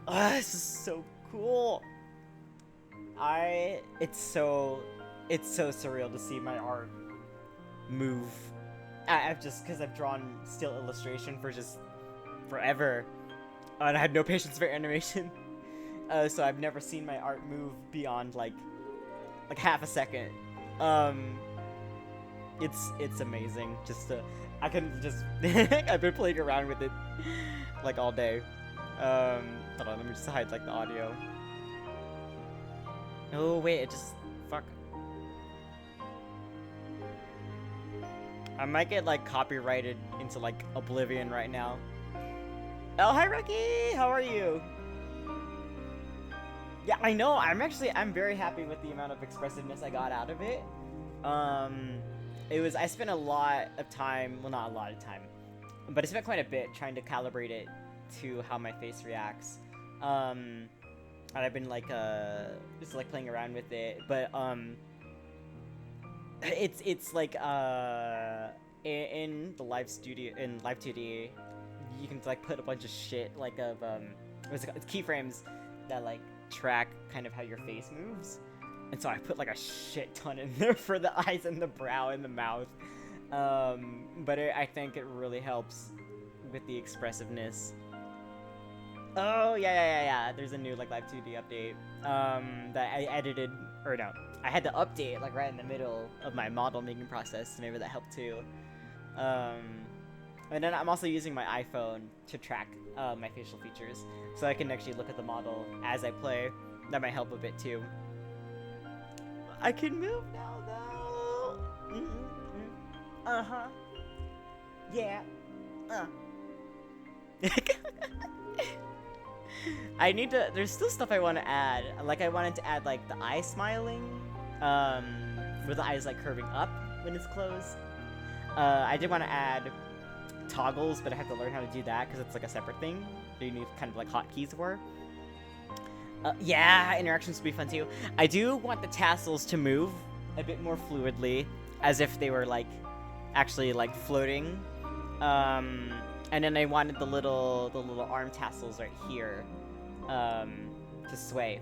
Oh, this is so cool. It's so surreal to see my art move. I've just, because I've drawn still illustration for just forever, and I had no patience for animation. So I've never seen my art move beyond like half a second. Um, it's amazing. Just I can just I've been playing around with it like all day. Hold on, let me just hide like the audio. Oh wait, it just fuck. I might get like copyrighted into like oblivion right now. Oh hi Ricky, how are you? Yeah, I know. I'm very happy with the amount of expressiveness I got out of it. Um, I spent a lot of time, well not a lot of time, but I spent quite a bit trying to calibrate it to how my face reacts. And I've been like just like playing around with it, but it's like in the live studio in Live 2D, you can like put a bunch of shit like of it's keyframes that like track kind of how your face moves, and so I put like a shit ton in there for the eyes and the brow and the mouth. But I think it really helps with the expressiveness. Oh yeah. There's a new like Live 2D update that I edited, or no, I had to update like right in the middle of my model making process. So maybe that helped too. And then I'm also using my iPhone to track my facial features, so I can actually look at the model as I play. That might help a bit too. I can move now though. Uh huh. Yeah. I need to. There's still stuff I want to add. Like I wanted to add like the eye smiling, where the eyes like curving up when it's closed. I did want to add toggles, but I have to learn how to do that because it's like a separate thing that you need kind of like hotkeys for. Yeah, interactions would be fun too. I do want the tassels to move a bit more fluidly, as if they were like actually like floating. And then I wanted the little arm tassels right here to sway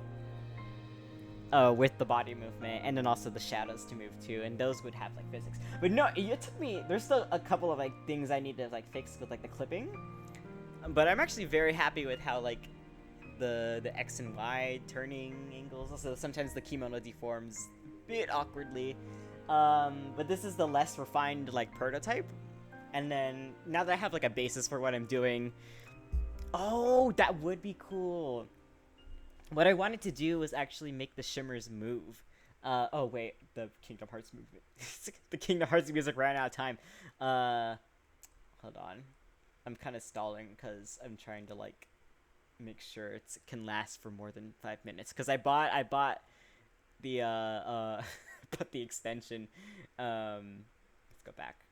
with the body movement, and then also the shadows to move too, and those would have like physics. But no, it took me. There's still a couple of like things I need to like fix with like the clipping, but I'm actually very happy with how like the X and Y turning angles. Also, sometimes the kimono deforms a bit awkwardly, but this is the less refined like prototype. And then, now that I have, like, a basis for what I'm doing... Oh, that would be cool! What I wanted to do was actually make the shimmers move. Oh, wait. The Kingdom Hearts movement. The Kingdom Hearts music ran out of time. Hold on. I'm kind of stalling, because I'm trying to, like, make sure it can last for more than 5 minutes. Because I bought the, put the extension. Let's go back.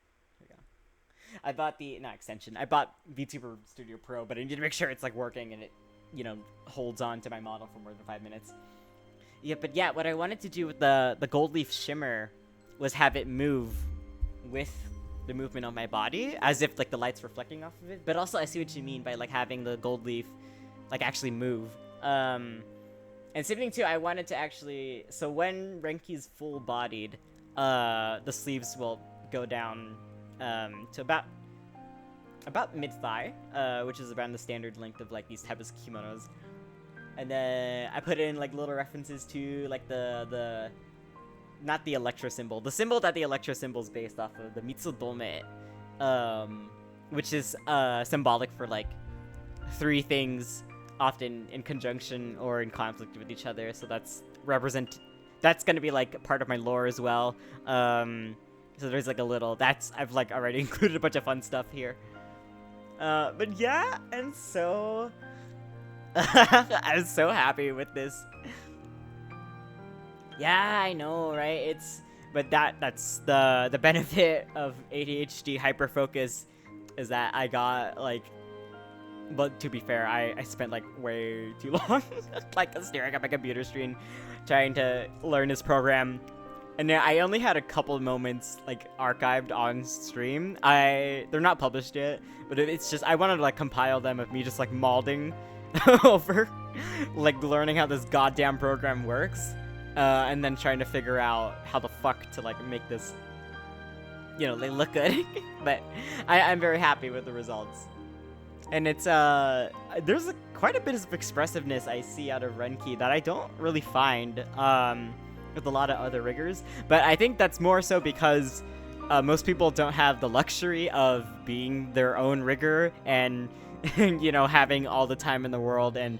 I bought I bought Vtuber Studio Pro, but I need to make sure it's like working and it, you know, holds on to my model for more than 5 minutes. Yeah, but yeah, what I wanted to do with the gold leaf shimmer was have it move with the movement of my body, as if like the light's reflecting off of it. But also I see what you mean by like having the gold leaf like actually move. And same thing too, I wanted to actually, so when Renki's full bodied, the sleeves will go down to about mid-thigh, which is around the standard length of like these types of kimonos. And then I put in like little references to like the not the Electro symbol, the symbol that the Electro symbol is based off of, the Mitsudome, which is symbolic for like 3 things often in conjunction or in conflict with each other. So that's gonna be like part of my lore as well. So there's like a little, I've like already included a bunch of fun stuff here. But yeah, and so, I'm so happy with this. Yeah, I know, right? But that's the benefit of ADHD hyperfocus, is that I got like, but to be fair, I spent like way too long like staring at my computer screen trying to learn this program. And then I only had a couple of moments like archived on stream. They're not published yet, but it's just I wanted to like compile them of me just like malding over like learning how this goddamn program works, and then trying to figure out how the fuck to like make this, you know, they look good. But I'm very happy with the results. And it's there's quite a bit of expressiveness I see out of Renki that I don't really find with a lot of other riggers. But I think that's more so because most people don't have the luxury of being their own rigger and you know, having all the time in the world and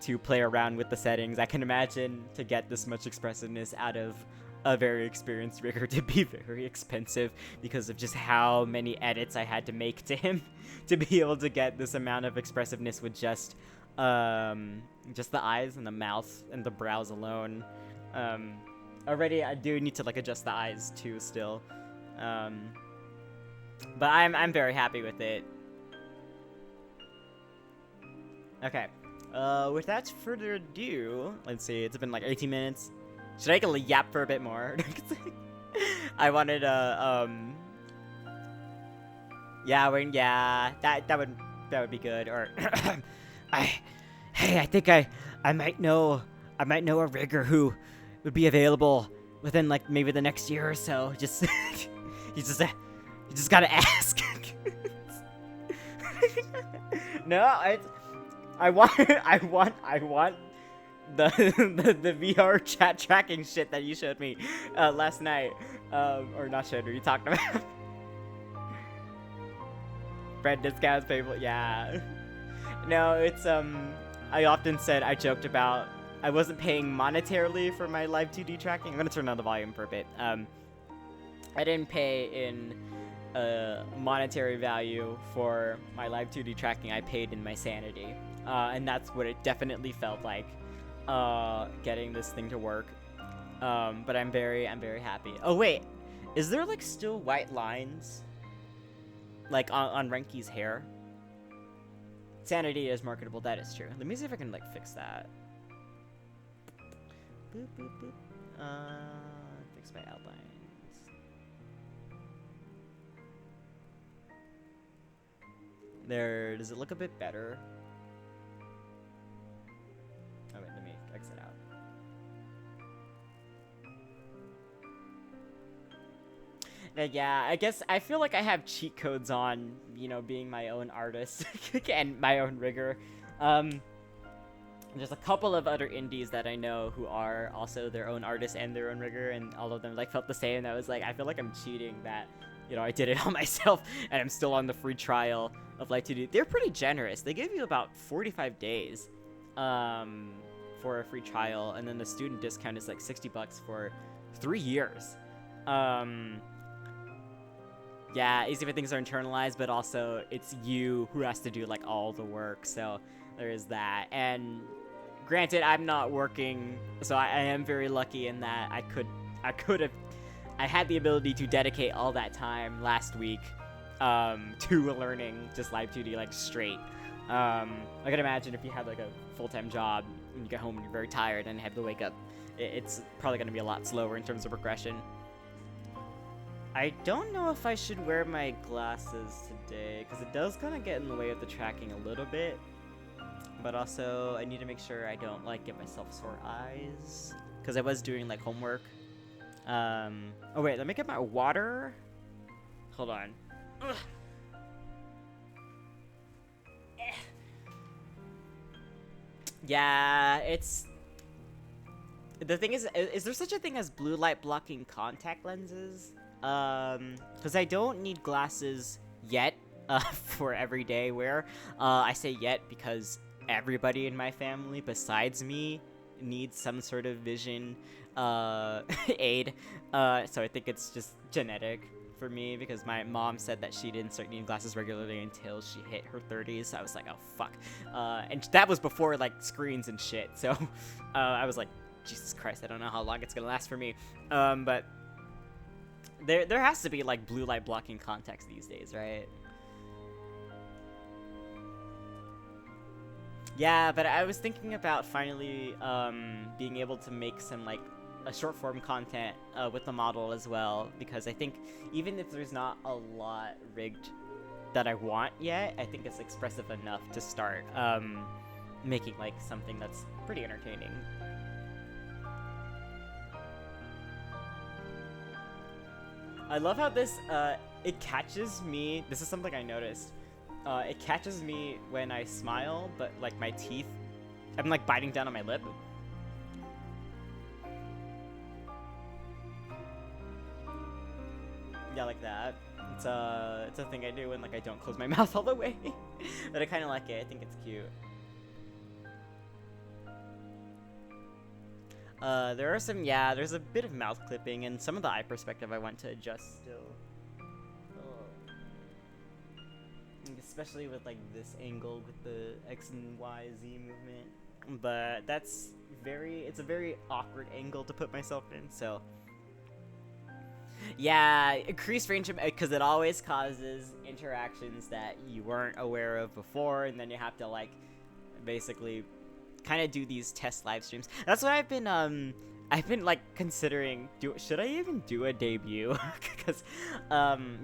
to play around with the settings. I can imagine to get this much expressiveness out of a very experienced rigger to be very expensive because of just how many edits I had to make to him to be able to get this amount of expressiveness with just the eyes and the mouth and the brows alone. Already I do need to like adjust the eyes too still. But I'm very happy with it. Okay. Without further ado, let's see, it's been like 18 minutes. Should I go yap for a bit more? I wanted yeah, that would be good. Or I think I might know a rigger who would be available within like maybe the next year or so. Just you just gotta ask. No, I want the VR chat tracking shit that you showed me last night, or not showed me, you talked about. Bread discounts, people, yeah. No, it's I often said, I joked about I wasn't paying monetarily for my live 2D tracking. I'm gonna turn down the volume for a bit. I didn't pay in monetary value for my live 2D tracking. I paid in my sanity, and that's what it definitely felt like. Getting this thing to work. But I'm very happy. Oh wait, is there like still white lines like on Renki's hair? Sanity is marketable, that is true. Let me see if I can like fix that. Boop, boop, boop. Fix my outlines. There, does it look a bit better? Oh wait, let me exit out. Yeah, I guess I feel like I have cheat codes on, you know, being my own artist and my own rigger. There's a couple of other indies that I know who are also their own artists and their own rigger, and all of them like felt the same. And I was like, I feel like I'm cheating that, you know, I did it all myself and I'm still on the free trial of Light 2D. They're pretty generous. They give you about 45 days for a free trial, and then the student discount is like $60 for 3 years. Yeah, easy if things are internalized, but also it's you who has to do like all the work, so there is that. And granted, I'm not working, so I am very lucky in that I had the ability to dedicate all that time last week to learning just live 2D like straight. I can imagine if you had like a full-time job and you get home and you're very tired and have to wake up, it's probably going to be a lot slower in terms of progression. I don't know if I should wear my glasses today, because it does kind of get in the way of the tracking a little bit. But also, I need to make sure I don't, like, get myself sore eyes, because I was doing, like, homework. Oh, wait, let me get my water. Hold on. Ugh. Yeah, it's... The thing is there such a thing as blue light blocking contact lenses? Because I don't need glasses yet, for everyday wear. I say yet because everybody in my family besides me needs some sort of vision, aid. So I think it's just genetic for me, because my mom said that she didn't start needing glasses regularly until she hit her 30s. So I was like, oh, fuck. And that was before, like, screens and shit. So, I was like, Jesus Christ, I don't know how long it's gonna last for me. But there has to be like blue light blocking contacts these days, right? Yeah, but I was thinking about finally being able to make some like a short form content with the model as well, because I think even if there's not a lot rigged that I want yet, I think it's expressive enough to start. making like something that's pretty entertaining. I love how this it catches me. This is something I noticed. It catches me when I smile, but like my teeth, I'm like biting down on my lip. Yeah, like that. It's a thing I do when like I don't close my mouth all the way. But I kind of like it. I think it's cute. There are some, yeah, there's a bit of mouth clipping and some of the eye perspective I want to adjust still. Oh. Especially with like this angle with the X and Y, Z movement. But that's it's a very awkward angle to put myself in, so. Yeah, increased range of, because it always causes interactions that you weren't aware of before, and then you have to like, basically kind of do these test live streams. That's what I've been like considering. Should I even do a debut? Because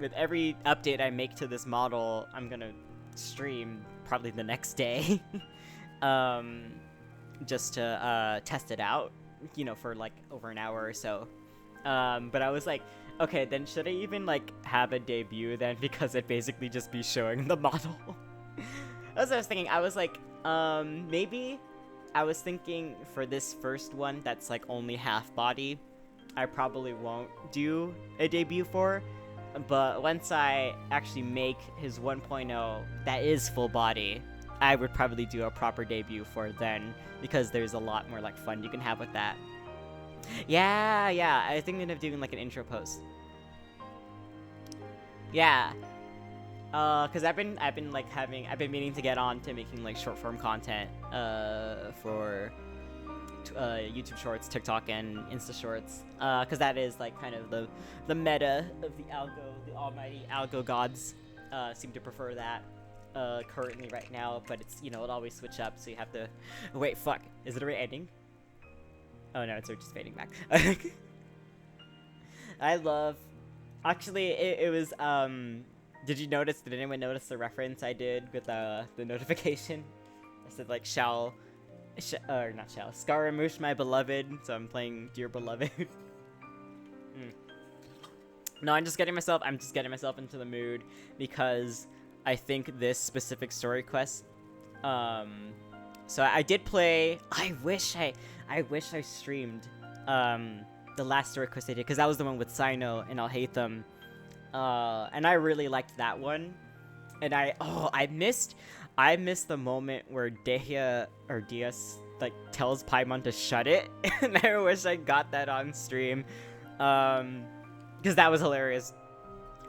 with every update I make to this model, I'm gonna stream probably the next day, just to test it out, you know, for like over an hour or so. But I was like, okay, then should I even like have a debut then? Because it'd basically just be showing the model. That's what I was thinking. I was like, maybe. I was thinking for this first one that's like only half body, I probably won't do a debut for, but once I actually make his 1.0 that is full body, I would probably do a proper debut for then, because there's a lot more like fun you can have with that. Yeah, I think I'm gonna doing like an intro post. Yeah. Cause I've been like I've been meaning to get on to making like short form content for YouTube Shorts, TikTok, and Insta Shorts. Cause that is like kind of the meta of the almighty algo gods seem to prefer that currently right now. But it's, you know, it always switch up, so you have to wait. Fuck, is it already ending? Oh no, it's just fading back. I love. Actually, it was did anyone notice the reference I did with the notification? I said like not shall, Scaramouche my beloved, so I'm playing Dear Beloved. No, I'm just getting myself into the mood because I think this specific story quest, so I did play, I wish I streamed the last story quest I did, because that was the one with Sino and I'll Hate Them. And I really liked that one, and I missed the moment where Diaz like tells Paimon to shut it, and I wish I got that on stream, because that was hilarious.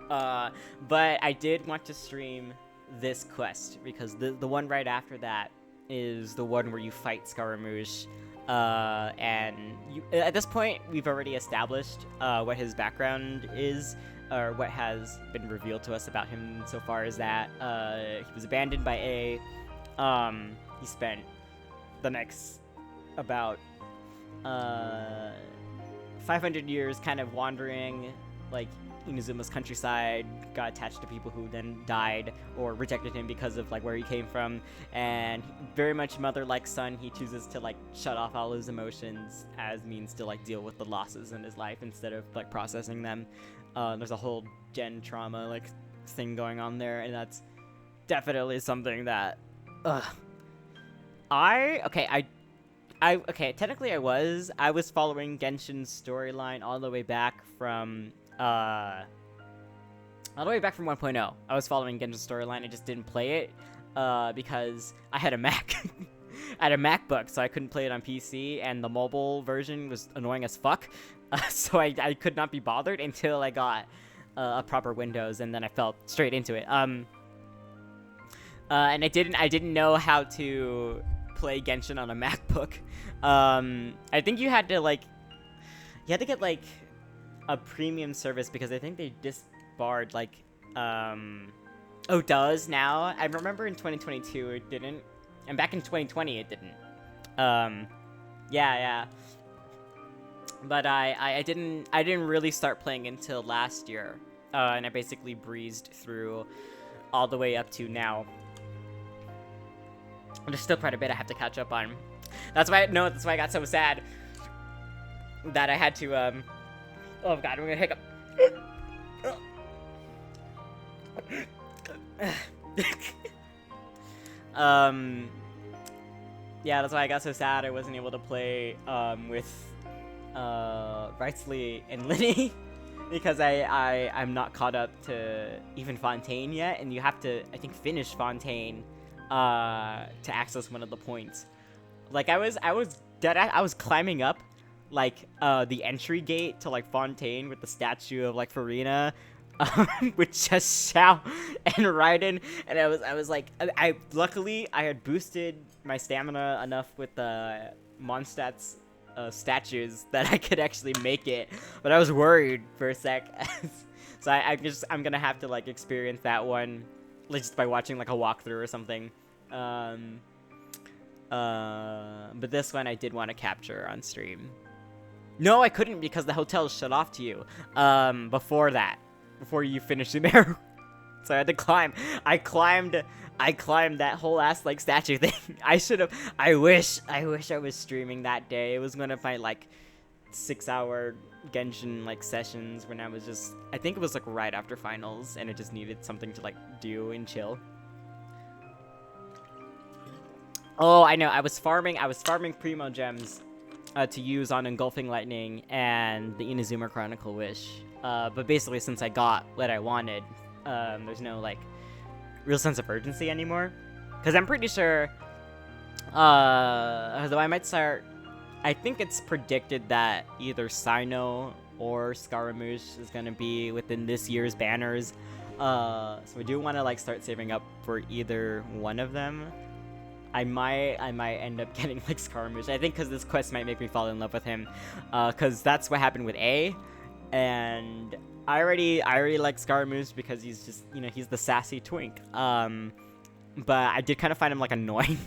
But I did want to stream this quest because the one right after that is the one where you fight Scaramouche, and at this point we've already established what his background is. Or what has been revealed to us about him so far is that he was abandoned by A. He spent the next about 500 years kind of wandering like Inazuma's countryside, got attached to people who then died or rejected him because of like where he came from, and very much mother-like son, he chooses to like shut off all his emotions as means to like deal with the losses in his life instead of like processing them. There's a whole gen trauma like thing going on there, and that's definitely something that technically I was following Genshin's storyline all the way back from 1.0. I was following Genshin's storyline. I just didn't play it because I had a Mac. I had a MacBook, so I couldn't play it on PC, and the mobile version was annoying as fuck. So I could not be bothered until I got a proper Windows, and then I fell straight into it. And I didn't know how to play Genshin on a MacBook. I think you had to get like a premium service, because I think they disbarred like it does now. I remember in 2022 it didn't, and back in 2020 it didn't. Yeah. But I didn't really start playing until last year, and I basically breezed through all the way up to now. There's still quite a bit I have to catch up on. That's why I got so sad that I had to oh god, I'm gonna hiccup. Yeah, that's why I got so sad I wasn't able to play with Wrightsley and Linny because I'm not caught up to even Fontaine yet, and you have to, I think, finish Fontaine to access one of the points. Like I was climbing up like the entry gate to like Fontaine with the statue of like Farina with just Xiao and Raiden, and I was like, I luckily I had boosted my stamina enough with the Mondstadt's statues that I could actually make it, but I was worried for a sec. So I'm gonna have to like experience that one like just by watching like a walkthrough or something. But this one I did want to capture on stream. No, I couldn't because the hotel is shut off to you before you finish the mirror. So I had to climb. I climbed that whole ass like statue thing. I wish I was streaming that day. It was one of my like 6-hour Genshin like sessions when I think it was like right after finals and it just needed something to like do and chill. Oh, I know. I was farming Primo gems to use on Engulfing Lightning and the Inazuma Chronicle Wish. But basically, since I got what I wanted, there's no like real sense of urgency anymore. Because I'm pretty sure, though I might start, I think it's predicted that either Sino or Scaramouche is gonna be within this year's banners. So I do want to like start saving up for either one of them. I might end up getting like Scaramouche. I think because this quest might make me fall in love with him, because that's what happened with A, and I already like Scaramouche because he's just, you know, he's the sassy twink. But I did kind of find him like annoying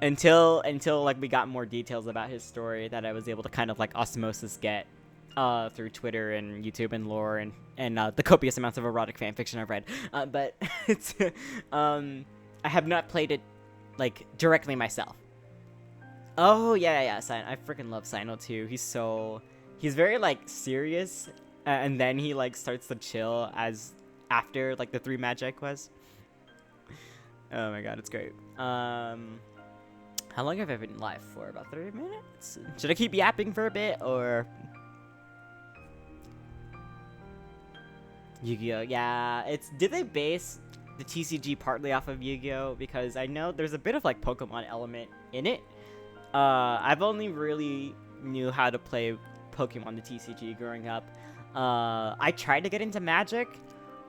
until like we got more details about his story that I was able to kind of like osmosis get through Twitter and YouTube and lore and the copious amounts of erotic fanfiction I've read. But it's I have not played it like directly myself. Oh yeah, I freaking love Sino too. He's very like serious, and then he like starts to chill as after like the 3 magic quests. Oh my god, it's great. How long have I been live for? About 30 minutes? Should I keep yapping for a bit or? Yu-Gi-Oh! Yeah, did they base the TCG partly off of Yu-Gi-Oh? Because I know there's a bit of like Pokemon element in it. I've only really knew how to play Pokemon the TCG growing up. I tried to get into Magic,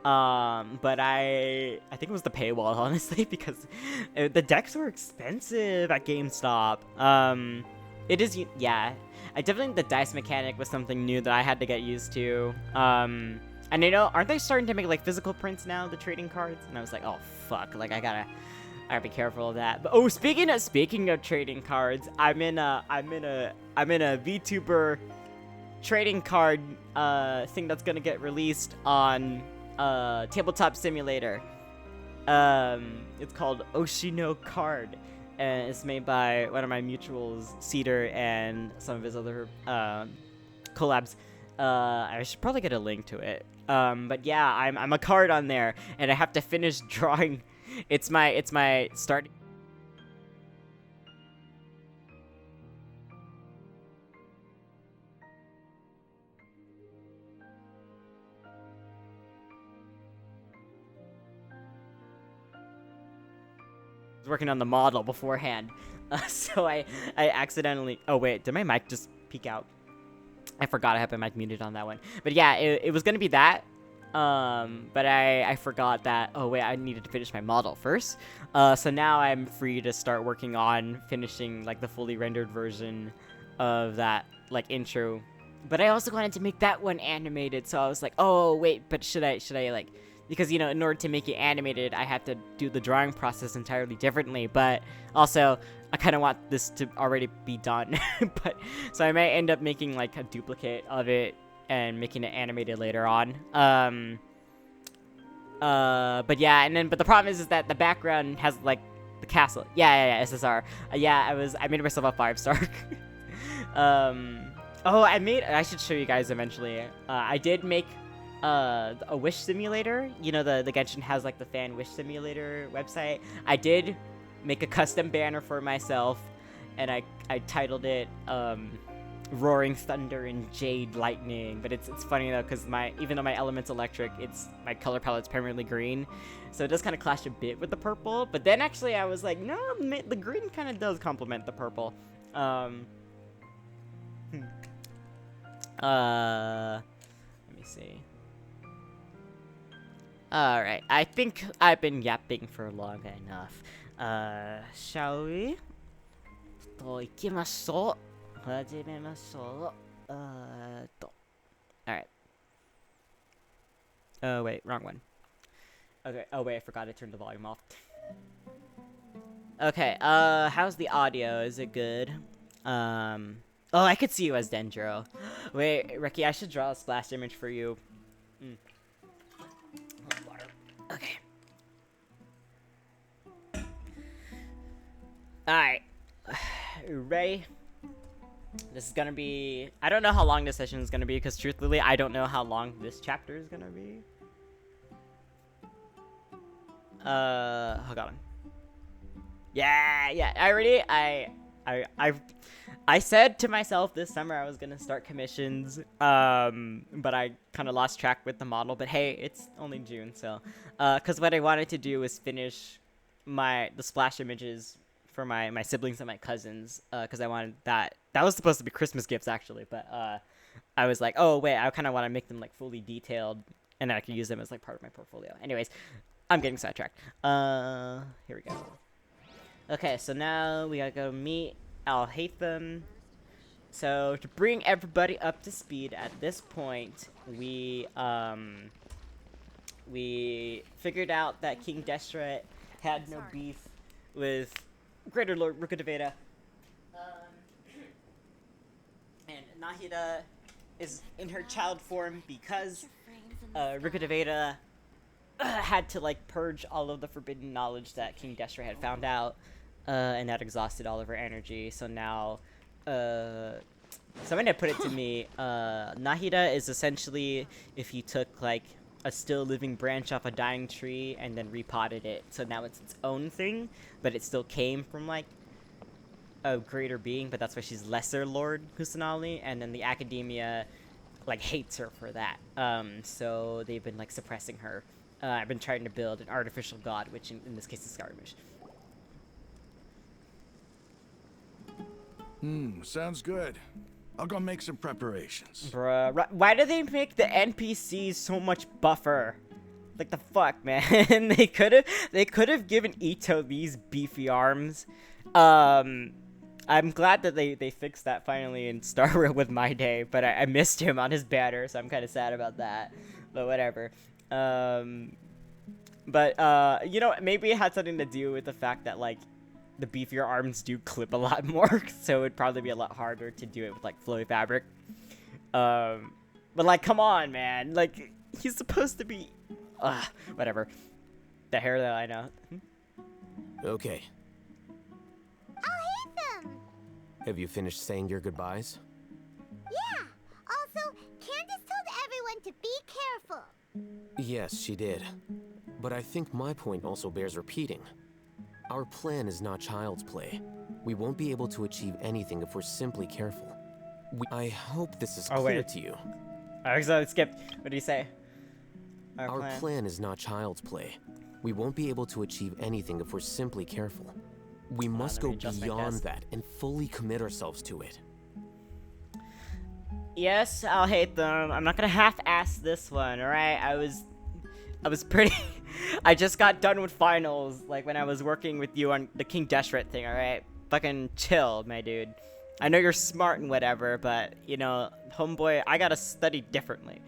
but I think it was the paywall, honestly, because the decks were expensive at GameStop. It is, yeah. I definitely think the dice mechanic was something new that I had to get used to. And I know, aren't they starting to make like physical prints now, the trading cards? And I was like, oh fuck, like I gotta be careful of that. But oh, speaking of trading cards, I'm in a Vtuber trading card thing that's gonna get released on Tabletop Simulator. It's called Oshino Card, and it's made by one of my mutuals, Cedar, and some of his other collabs. I should probably get a link to it. But yeah, I'm a card on there, and I have to finish drawing. It's my start. Working on the model beforehand, so I accidentally. Oh wait, did my mic just peek out? I forgot I have my mic muted on that one. But yeah, it was gonna be that. But I forgot that, oh wait, I needed to finish my model first. So now I'm free to start working on finishing like the fully rendered version of that like intro. But I also wanted to make that one animated, so I was like, oh wait, but should I like, because, you know, in order to make it animated, I have to do the drawing process entirely differently, but also I kind of want this to already be done. But so I might end up making like a duplicate of it and making it animated later on. But yeah, but the problem is that the background has like The castle. Yeah, SSR. Yeah, I made myself a 5-star. Oh, I should show you guys eventually. I did make a wish simulator. You know, the Genshin has like the fan wish simulator website. I did make a custom banner for myself, and I titled it Roaring Thunder and Jade Lightning. But it's funny though, because even though my element's electric, my color palette's primarily green, so it does kind of clash a bit with the purple. But then actually I was like, no, the green kind of does complement the purple. Let me see. Alright, I think I've been yapping for long enough. Shall we? と、行きましょう。始めましょう。Alright. Oh, wait, wrong one. Okay, oh wait, I forgot I turned the volume off. Okay, how's the audio? Is it good? Oh, I could see you as Dendro. Wait, Ricky, I should draw a splash image for you. Okay. Alright. Ready? This is gonna be... I don't know how long this session is gonna be, because truthfully, I don't know how long this chapter is gonna be. Hold on. Yeah, I said to myself this summer I was gonna start commissions, but I kind of lost track with the model. But hey, it's only June, so because what I wanted to do was finish the splash images for my siblings and my cousins, because I wanted that was supposed to be Christmas gifts actually, but I was like, oh wait, I kind of want to make them like fully detailed, and then I could use them as like part of my portfolio. Anyways, I'm getting sidetracked. Here we go. Okay, so now we gotta go meet I'll hate them. So to bring everybody up to speed at this point, we figured out that King Destret had no beef with Greater Lord Rukkhadevata. And Nahida is in her child form because Rukkhadevata had to like purge all of the forbidden knowledge that King Destret had found out. And that exhausted all of her energy. So now, somebody put it to me, Nahida is essentially if you took like a still living branch off a dying tree and then repotted it. So now it's its own thing, but it still came from like a greater being, but that's why she's Lesser Lord Kusanali, and then the academia like hates her for that. So they've been like suppressing her. I've been trying to build an artificial god, which in this case is SCARAMOUCHE. Sounds good. I'll go make some preparations. Bruh, why do they make the NPCs so much buffer? Like the fuck, man. they could have given Ito these beefy arms. I'm glad that they fixed that finally in Star Rail with My Day, but I missed him on his banner, so I'm kind of sad about that. But whatever. You know, maybe it had something to do with the fact that like the beefier arms do clip a lot more, so it'd probably be a lot harder to do it with like flowy fabric. But like, come on, man, like he's supposed to be, whatever. The hair though, I know. Okay. I'll hate them. Have you finished saying your goodbyes? Yeah. Also, Candace told everyone to be careful. Yes, she did. But I think my point also bears repeating. Our plan is not child's play. We won't be able to achieve anything if we're simply careful. I hope this is clear to you. I skipped. What do you say? Our plan is not child's play. We won't be able to achieve anything if we're simply careful. We must go beyond that and fully commit ourselves to it. Yes, I'll hate them. I'm not gonna half-ass this one, alright? I was pretty... I just got done with finals, like, when I was working with you on the King Destret thing, alright? Fucking chill, my dude. I know you're smart and whatever, but, you know, homeboy, I gotta study differently.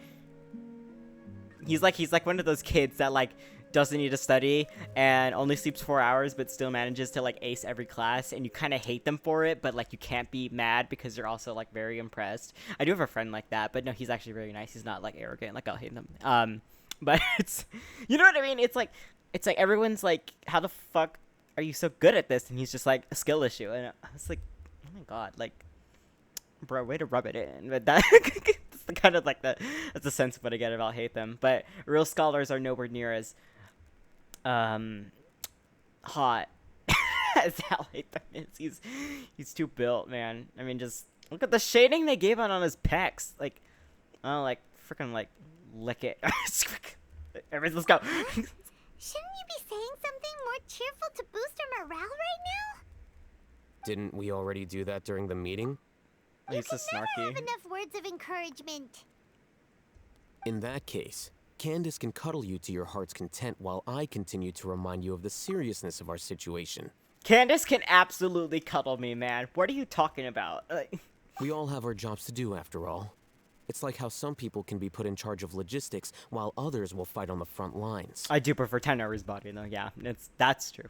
He's like one of those kids that, like, doesn't need to study and only sleeps 4 hours but still manages to, like, ace every class, and you kind of hate them for it, but, like, you can't be mad because you're also, like, very impressed. I do have a friend like that, but no, he's actually very nice. He's not, like, arrogant. Like, I'll hate him. But it's, you know what I mean? It's like everyone's like, how the fuck are you so good at this? And he's just like, a skill issue. And I was like, oh my god, like, bro, way to rub it in. But that's the kind of like that's the sense of what I get about hate them. But real scholars are nowhere near as hot as how hate them is. He's too built, man. I mean, just look at the shading they gave on his pecs. Like, oh, like freaking like lick it. Everybody, let's go. Shouldn't you be saying something more cheerful to boost our morale right now? Didn't we already do that during the meeting? You He's so can never snarky. have enough words of encouragement. In that case, Candace can cuddle you to your heart's content while I continue to remind you of the seriousness of our situation. Candace can absolutely cuddle me, man. What are you talking about? Like, We all have our jobs to do, after all. It's like how some people can be put in charge of logistics while others will fight on the front lines. I do prefer Tenor's body, though. Yeah, that's true.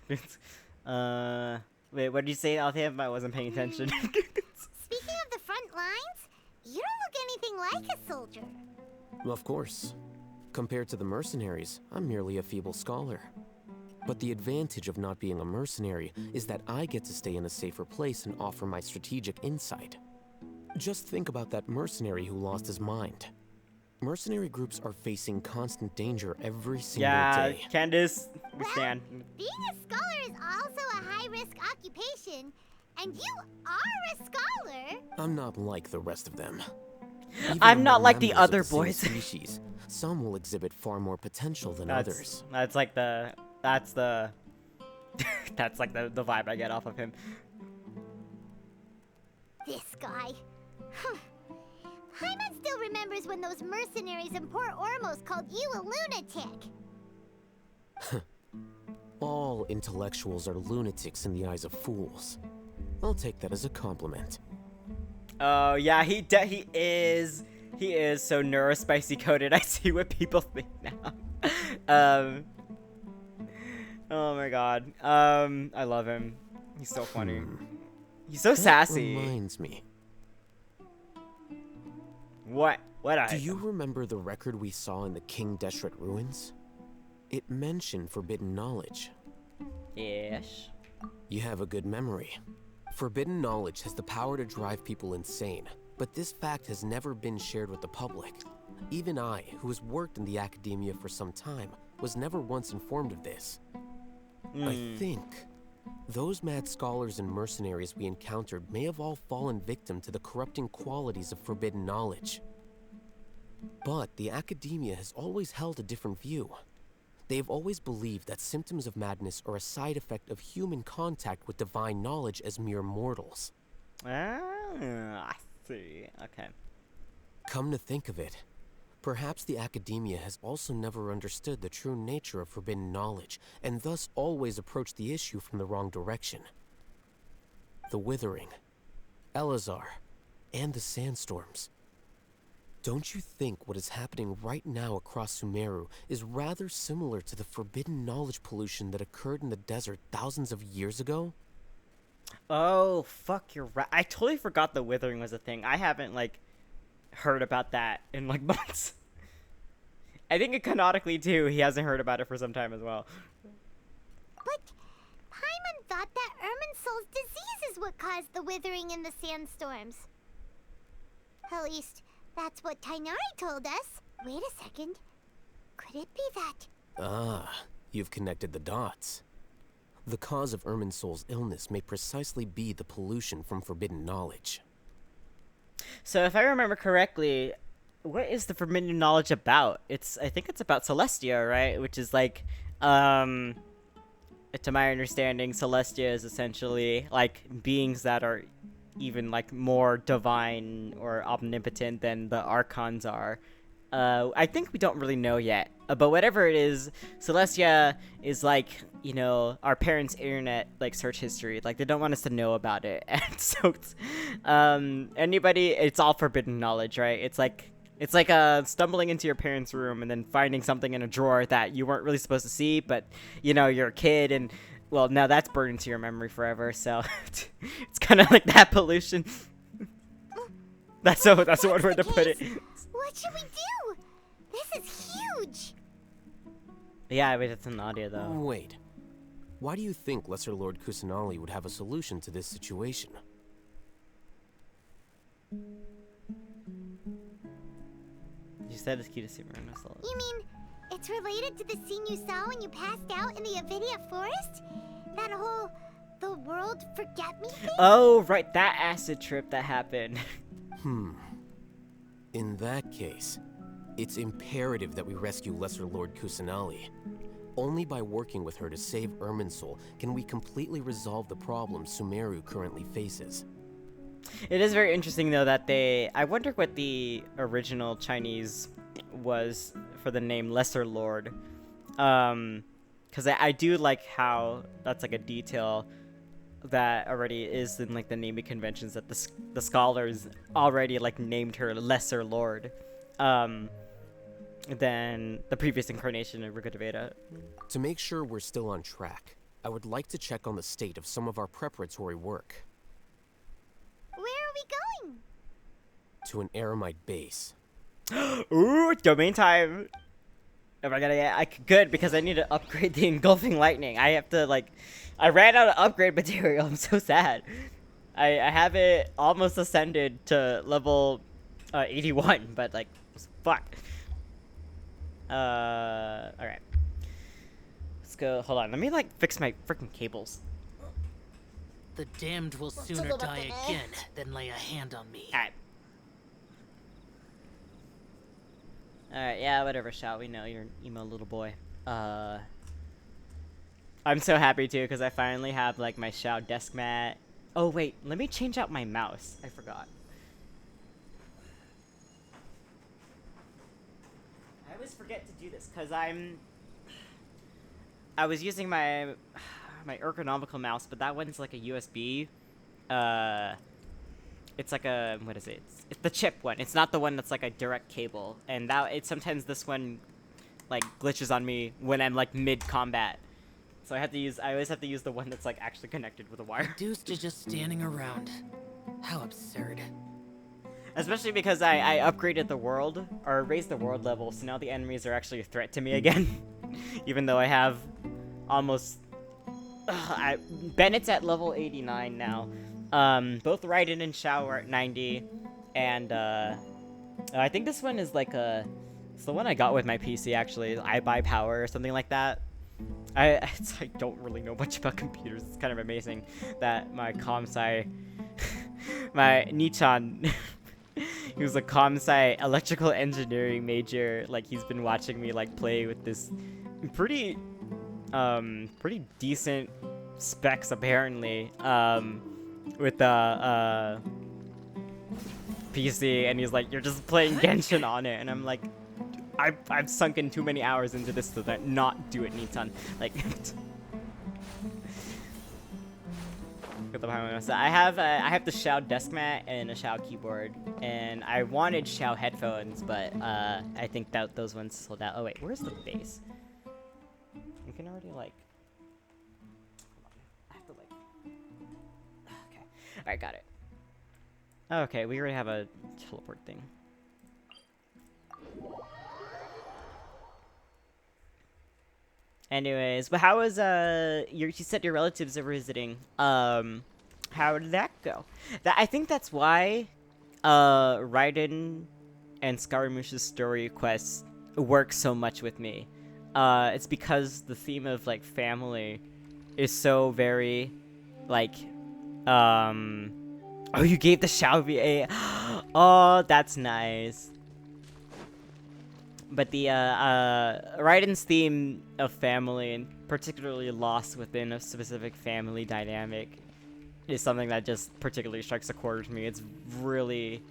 Wait, what did you say, Althea? I wasn't paying attention. Speaking of the front lines, you don't look anything like a soldier. Of course. Compared to the mercenaries, I'm merely a feeble scholar. But the advantage of not being a mercenary is that I get to stay in a safer place and offer my strategic insight. Just think about that mercenary who lost his mind. Mercenary groups are facing constant danger every single Yeah, day. Candace, we stand. Being a scholar is also a high-risk occupation, and you are a scholar. I'm not like the rest of them. I'm not among like the members of other same boys. species, some will exhibit far more potential than others. That's like that's the vibe I get off of him. This guy. Paimon still remembers when those mercenaries in Port Ormos called you a lunatic. All intellectuals are lunatics in the eyes of fools. I'll take that as a compliment. Oh yeah, he is so neurospicy coded. I see what people think now. Oh my god. I love him. He's so funny. He's so sassy. That reminds me. What Do you remember the record we saw in the King Deshret ruins? It mentioned forbidden knowledge. Ish. You have a good memory. Forbidden knowledge has the power to drive people insane, but this fact has never been shared with the public. Even I, who has worked in the academia for some time, was never once informed of this. I think those mad scholars and mercenaries we encountered may have all fallen victim to the corrupting qualities of forbidden knowledge. But the academia has always held a different view. They have always believed that symptoms of madness are a side effect of human contact with divine knowledge as mere mortals. Ah, I see. Okay. Come to think of it, perhaps the academia has also never understood the true nature of forbidden knowledge, and thus always approached the issue from the wrong direction. The Withering, Elazar, and the Sandstorms. Don't you think what is happening right now across Sumeru is rather similar to the forbidden knowledge pollution that occurred in the desert thousands of years ago? Oh, fuck, you're right. I totally forgot the Withering was a thing. I haven't, like, heard about that in, like, months. I think canonically, too, he hasn't heard about it for some time as well. But Paimon thought that Irminsul's disease is what caused the withering in the sandstorms. At least, that's what Tainari told us. Wait a second. Could it be that? Ah, you've connected the dots. The cause of Irminsul's illness may precisely be the pollution from forbidden knowledge. So if I remember correctly, what is the forbidden knowledge about? I think it's about Celestia, right? Which is like, to my understanding, Celestia is essentially like beings that are even like more divine or omnipotent than the Archons are. I think we don't really know yet, but whatever it is, Celestia is like, you know, our parents' internet like search history. Like they don't want us to know about it, and so it's, it's all forbidden knowledge, right? It's like stumbling into your parents' room and then finding something in a drawer that you weren't really supposed to see, but you know you're a kid, and well, now that's burned into your memory forever. So it's kind of like that pollution. That's one word to put it. What should we do? This is huge. Yeah, wait, it's an audio though. Wait. Why do you think Lesser Lord Kusanali would have a solution to this situation? You said it's cute to see Marina Soul. You mean it's related to the scene you saw when you passed out in the Avidia Forest? That whole the world forget me thing? Oh, right, that acid trip that happened. In that case, it's imperative that we rescue Lesser Lord Kusanali. Only by working with her to save Irminsul can we completely resolve the problems Sumeru currently faces. It is very interesting, though, that I wonder what the original Chinese was for the name Lesser Lord. Because I do like how that's like a detail that already is in like the naming conventions, that the scholars already like named her Lesser Lord than the previous incarnation of Rigurveda. To make sure we're still on track, I would like to check on the state of some of our preparatory work. Where are we going? To an Aramite base. Ooh, domain time! Oh my god, good, because I need to upgrade the engulfing lightning. I have to, like, I ran out of upgrade material. I'm so sad. I have it almost ascended to level 81, but, like, fuck. Alright. Let's go, hold on, let me, like, fix my freaking cables. The damned will sooner die again than lay a hand on me. Alright. Alright, yeah, whatever, Shao. We know you're an emo little boy. I'm so happy, too, because I finally have, like, my Shao desk mat. Oh, wait, let me change out my mouse. I forgot. I always forget to do this, because I was using my ergonomical mouse, but that one's, like, a USB. It's like a, what is it? It's the chip one. It's not the one that's like a direct cable. And sometimes this one like glitches on me when I'm like mid-combat. So I always have to use the one that's like actually connected with a wire. Reduced to just standing around. How absurd. Especially because I upgraded the world, or raised the world level, so now the enemies are actually a threat to me again. Even though I have almost... Bennett's at level 89 now. Both Raiden and Shao are at 90, and I think this one is like it's the one I got with my PC actually, I buy power or something like that. I don't really know much about computers. It's kind of amazing that my comsci, my Nichan, he was a comsci electrical engineering major. Like he's been watching me like play with this pretty decent specs apparently. With the PC, and he's like, you're just playing Genshin on it, and I'm like, I've sunk in too many hours into this to not do it, Nitan. Like, so I have the Shao desk mat and a Shao keyboard, and I wanted Shao headphones, but I think that those ones sold out. Oh wait, where's the base? You can already like. Alright, got it. Okay, we already have a teleport thing. Anyways, but how was, you said your relatives are visiting. How did that go? I think that's why, Raiden and Scaramouche's story quests work so much with me. It's because the theme of, like, family is so very, like... Oh, you gave the Shao VA. Oh, that's nice. But the, Raiden's theme of family, and particularly loss within a specific family dynamic, is something that just particularly strikes a chord with me. It's really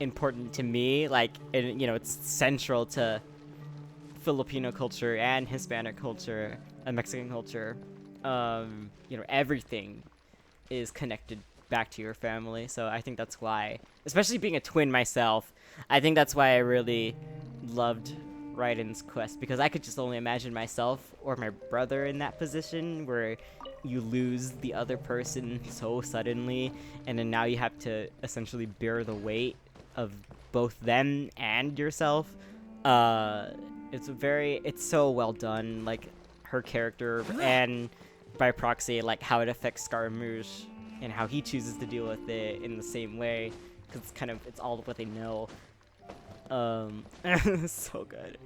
important to me. Like, you know, it's central to Filipino culture and Hispanic culture and Mexican culture. You know, everything is connected back to your family, so I think that's why, especially being a twin myself, I think that's why I really loved Raiden's quest, because I could just only imagine myself or my brother in that position where you lose the other person so suddenly, and then now you have to essentially bear the weight of both them and yourself. It's so well done, like her character and by proxy, like how it affects Scaramouche and how he chooses to deal with it in the same way, because it's all what they know. So good.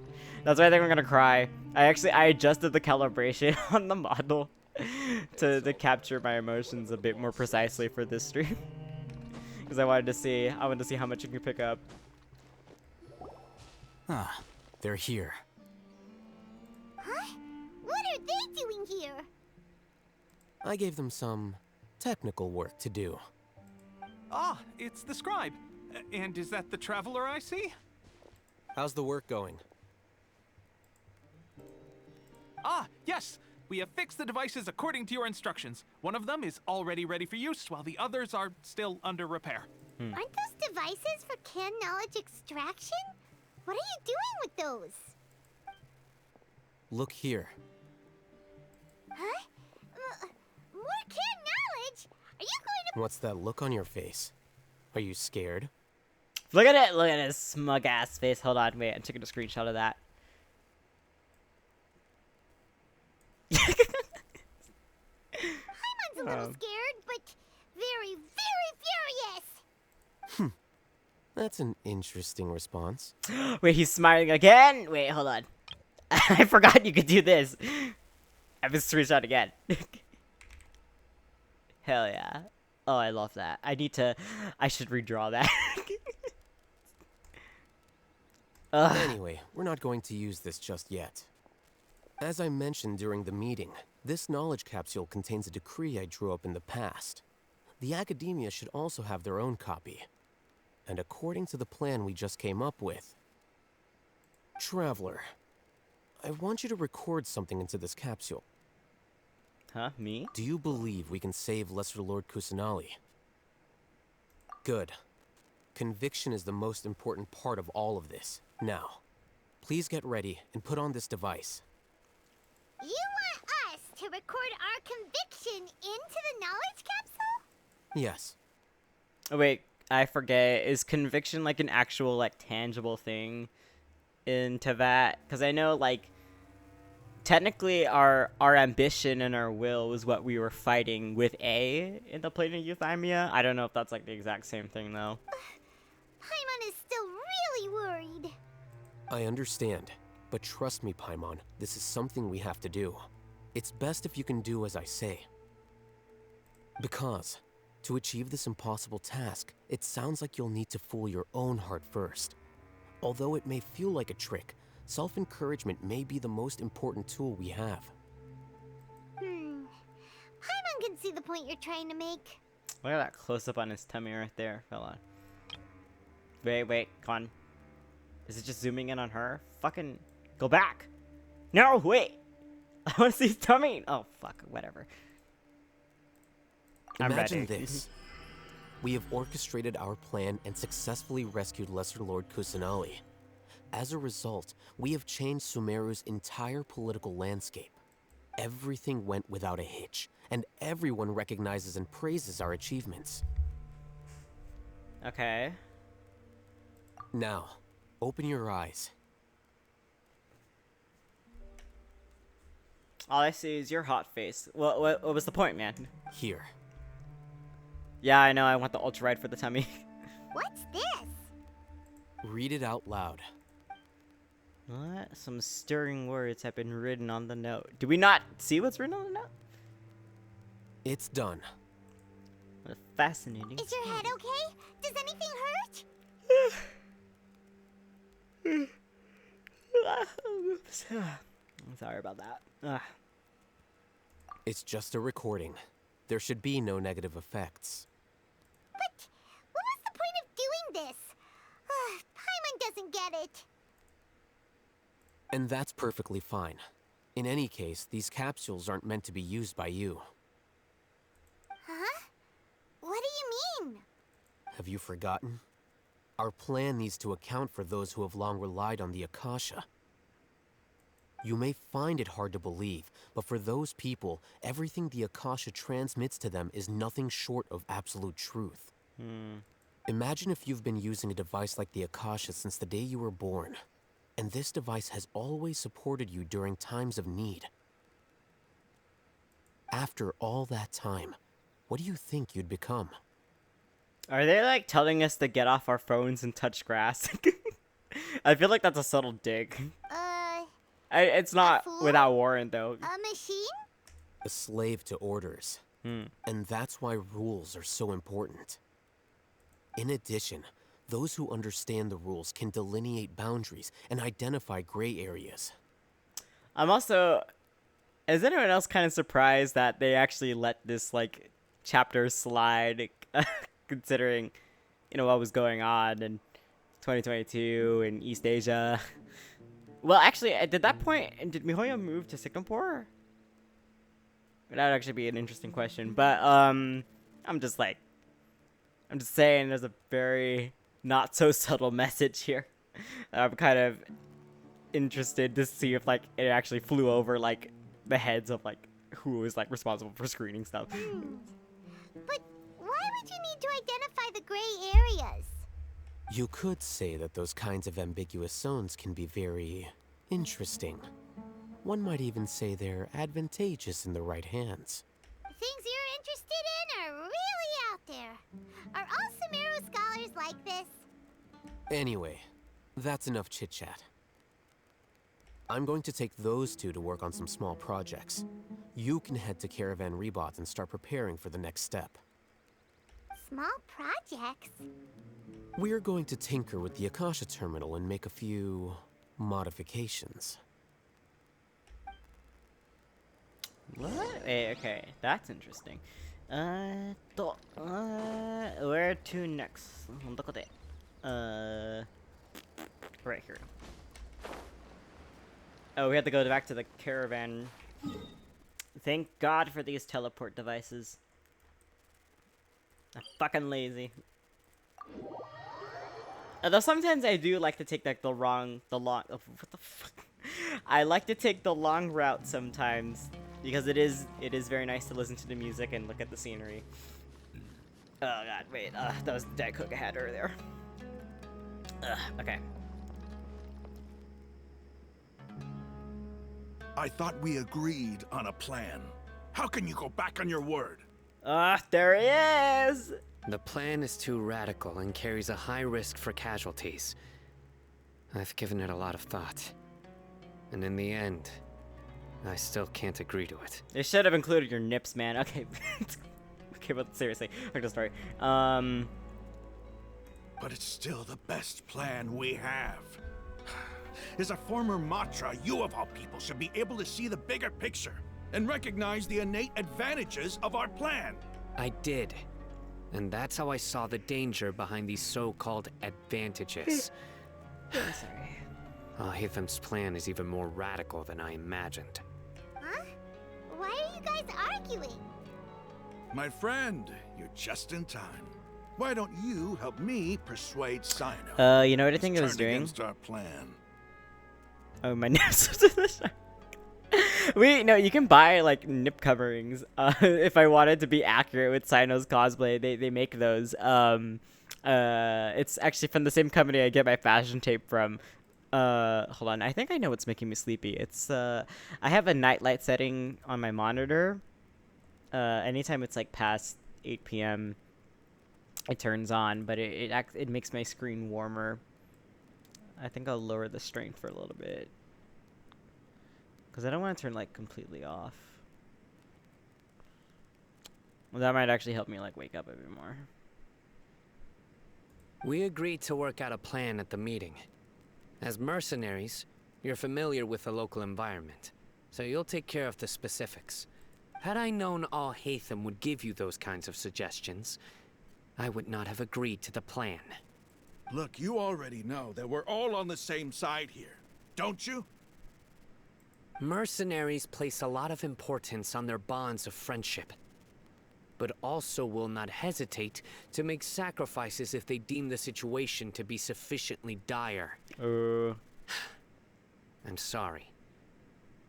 That's why I think I'm gonna cry. I adjusted the calibration on the model to capture my emotions a bit more precisely for this stream, because I wanted to see how much you can pick up. Ah, they're here. Huh? What are they doing here? I gave them some technical work to do. Ah, it's the scribe. And is that the traveler I see? How's the work going? Ah, yes. We have fixed the devices according to your instructions. One of them is already ready for use, while the others are still under repair. Aren't those devices for canned knowledge extraction? What are you doing with those? Look here. Huh? More canned knowledge? Are you going to... What's that look on your face? Are you scared? Look at it! Look at his smug ass face. Hold on, wait, I'm taking a screenshot of that. Paimon's a little scared, but very, very furious. That's an interesting response. Wait, he's smiling again? Wait, hold on. I forgot you could do this. I have a screenshot again. Hell yeah. Oh, I love that. I should redraw that. Anyway, we're not going to use this just yet. As I mentioned during the meeting, this knowledge capsule contains a decree I drew up in the past. The academia should also have their own copy. And according to the plan we just came up with... Traveler, I want you to record something into this capsule. Huh? Me? Do you believe we can save Lesser Lord Kusanali? Good. Conviction is the most important part of all of this. Now, please get ready and put on this device. You want us to record our conviction into the knowledge capsule? Yes. Oh, wait, I forget. Is conviction like an actual, like, tangible thing in Teyvat? Because I know, like, technically our ambition and our will was what we were fighting with A in the plane of Euthymia. I don't know if that's, like, the exact same thing, though. Paimon is still really worried. I understand, but trust me, Paimon, this is something we have to do. It's best if you can do as I say. Because, to achieve this impossible task, it sounds like you'll need to fool your own heart first. Although it may feel like a trick, self-encouragement may be the most important tool we have. Paimon can see the point you're trying to make. Look at that close-up on his tummy right there. Hold on. Wait, come on. Is it just zooming in on her? Fucking go back. No, wait. I want to see his tummy. Oh, fuck. Whatever. Imagine this. We have orchestrated our plan and successfully rescued Lesser Lord Kusanali. As a result, we have changed Sumeru's entire political landscape. Everything went without a hitch, and everyone recognizes and praises our achievements. Okay. Now, open your eyes. All I see is your hot face. What was the point, man? Here. Yeah, I know. I want the ultra ride for the tummy. What's this? Read it out loud. What? Some stirring words have been written on the note. Do we not see what's written on the note? It's done. What a fascinating. Is your head okay? Does anything hurt? I'm sorry about that. It's just a recording. There should be no negative effects. But what was the point of doing this? Paimon doesn't get it. And that's perfectly fine. In any case, these capsules aren't meant to be used by you. Huh? What do you mean? Have you forgotten? Our plan needs to account for those who have long relied on the Akasha. You may find it hard to believe, but for those people, everything the Akasha transmits to them is nothing short of absolute truth. Imagine if you've been using a device like the Akasha since the day you were born, and this device has always supported you during times of need. After all that time, what do you think you'd become? Are they like telling us to get off our phones and touch grass? I feel like that's a subtle dig. It's not fool? without warrant though. A machine? A slave to orders. And that's why rules are so important. In addition, those who understand the rules can delineate boundaries and identify gray areas. I'm also... Is anyone else kind of surprised that they actually let this, like, chapter slide, considering, you know, what was going on in 2022 in East Asia? Well, actually, at that point, did Mihoyo move to Singapore? That would actually be an interesting question. But, I'm just saying there's a very not so subtle message here. I'm kind of interested to see if, like, it actually flew over, like, the heads of, like, who was, like, responsible for screening stuff. But why would you need to identify the gray areas? You could say that those kinds of ambiguous zones can be very interesting. One might even say they're advantageous in the right hands. Things you're interested in are really out there. Are all Sumeru scholars like this? Anyway, that's enough chit-chat. I'm going to take those two to work on some small projects. You can head to Caravan Rebot and start preparing for the next step. Small projects? We're going to tinker with the Akasha terminal and make a few modifications. What? Wait, okay, that's interesting. Where to next? Right here. Oh, we have to go back to the caravan. Thank God for these teleport devices. I'm fucking lazy. Although sometimes I do like to take like what the fuck? I like to take the long route sometimes because it is very nice to listen to the music and look at the scenery. Oh god, wait, that was the Diet Coke I had earlier. Okay. I thought we agreed on a plan. How can you go back on your word? There he is! The plan is too radical and carries a high risk for casualties. I've given it a lot of thought. And in the end, I still can't agree to it. They should have included your nips, man. Okay. Okay, but seriously. Back to the story. But it's still the best plan we have. As a former Matra, you of all people should be able to see the bigger picture and recognize the innate advantages of our plan. I did. And that's how I saw the danger behind these so-called advantages. I'm sorry. Hitham's plan is even more radical than I imagined. Huh? Why are you guys arguing? My friend, you're just in time. Why don't you help me persuade Sino? You know what I think I was Turned doing? against our plan. Oh, my nips. Wait, no, you can buy like nip coverings. If I wanted to be accurate with Sino's cosplay, they make those. It's actually from the same company I get my fashion tape from. Hold on, I think I know what's making me sleepy. It's I have a nightlight setting on my monitor. Anytime it's like past 8 p.m. it turns on, but it makes my screen warmer. I think I'll lower the strength for a little bit. Because I don't want to turn, like, completely off. Well, that might actually help me, like, wake up a bit more. We agreed to work out a plan at the meeting. As mercenaries, you're familiar with the local environment, so you'll take care of the specifics. Had I known all Hatham would give you those kinds of suggestions, I would not have agreed to the plan. Look, you already know that we're all on the same side here, don't you? Mercenaries place a lot of importance on their bonds of friendship, but also will not hesitate to make sacrifices if they deem the situation to be sufficiently dire. I'm sorry,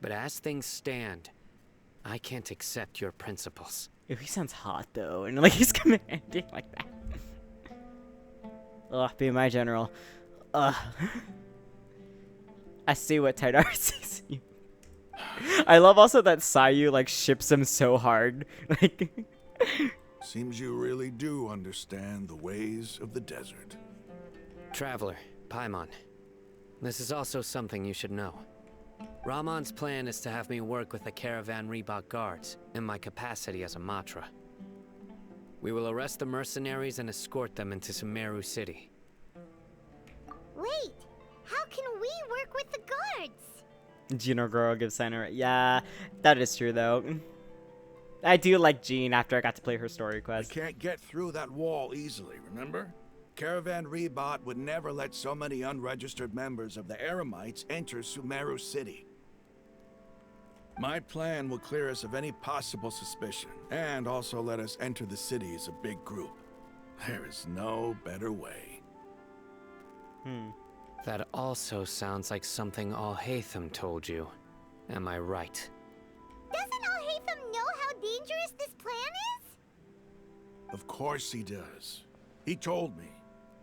but as things stand, I can't accept your principles. Ew, he sounds hot, though, and, like, he's commanding like that. Ugh, be my general. Ugh. I see what Tidar sees in you. I love also that Sayu like ships him so hard. Like Seems you really do understand the ways of the desert. Traveler, Paimon. This is also something you should know. Ramon's plan is to have me work with the Caravan Reebok guards in my capacity as a Matra. We will arrest the mercenaries and escort them into Sumeru City. Wait, how can we work with the guards? Jinogoro gives Sana. Yeah, that is true though. I do like Jean after I got to play her story We quest. can't get through that wall easily, remember? Caravan Rebot would never let so many unregistered members of the Eremites enter Sumeru City. My plan will clear us of any possible suspicion, and also let us enter the city as a big group. There is no better way. That also sounds like something Alhaitham told you. Am I right? Doesn't Alhaitham know how dangerous this plan is? Of course he does. He told me,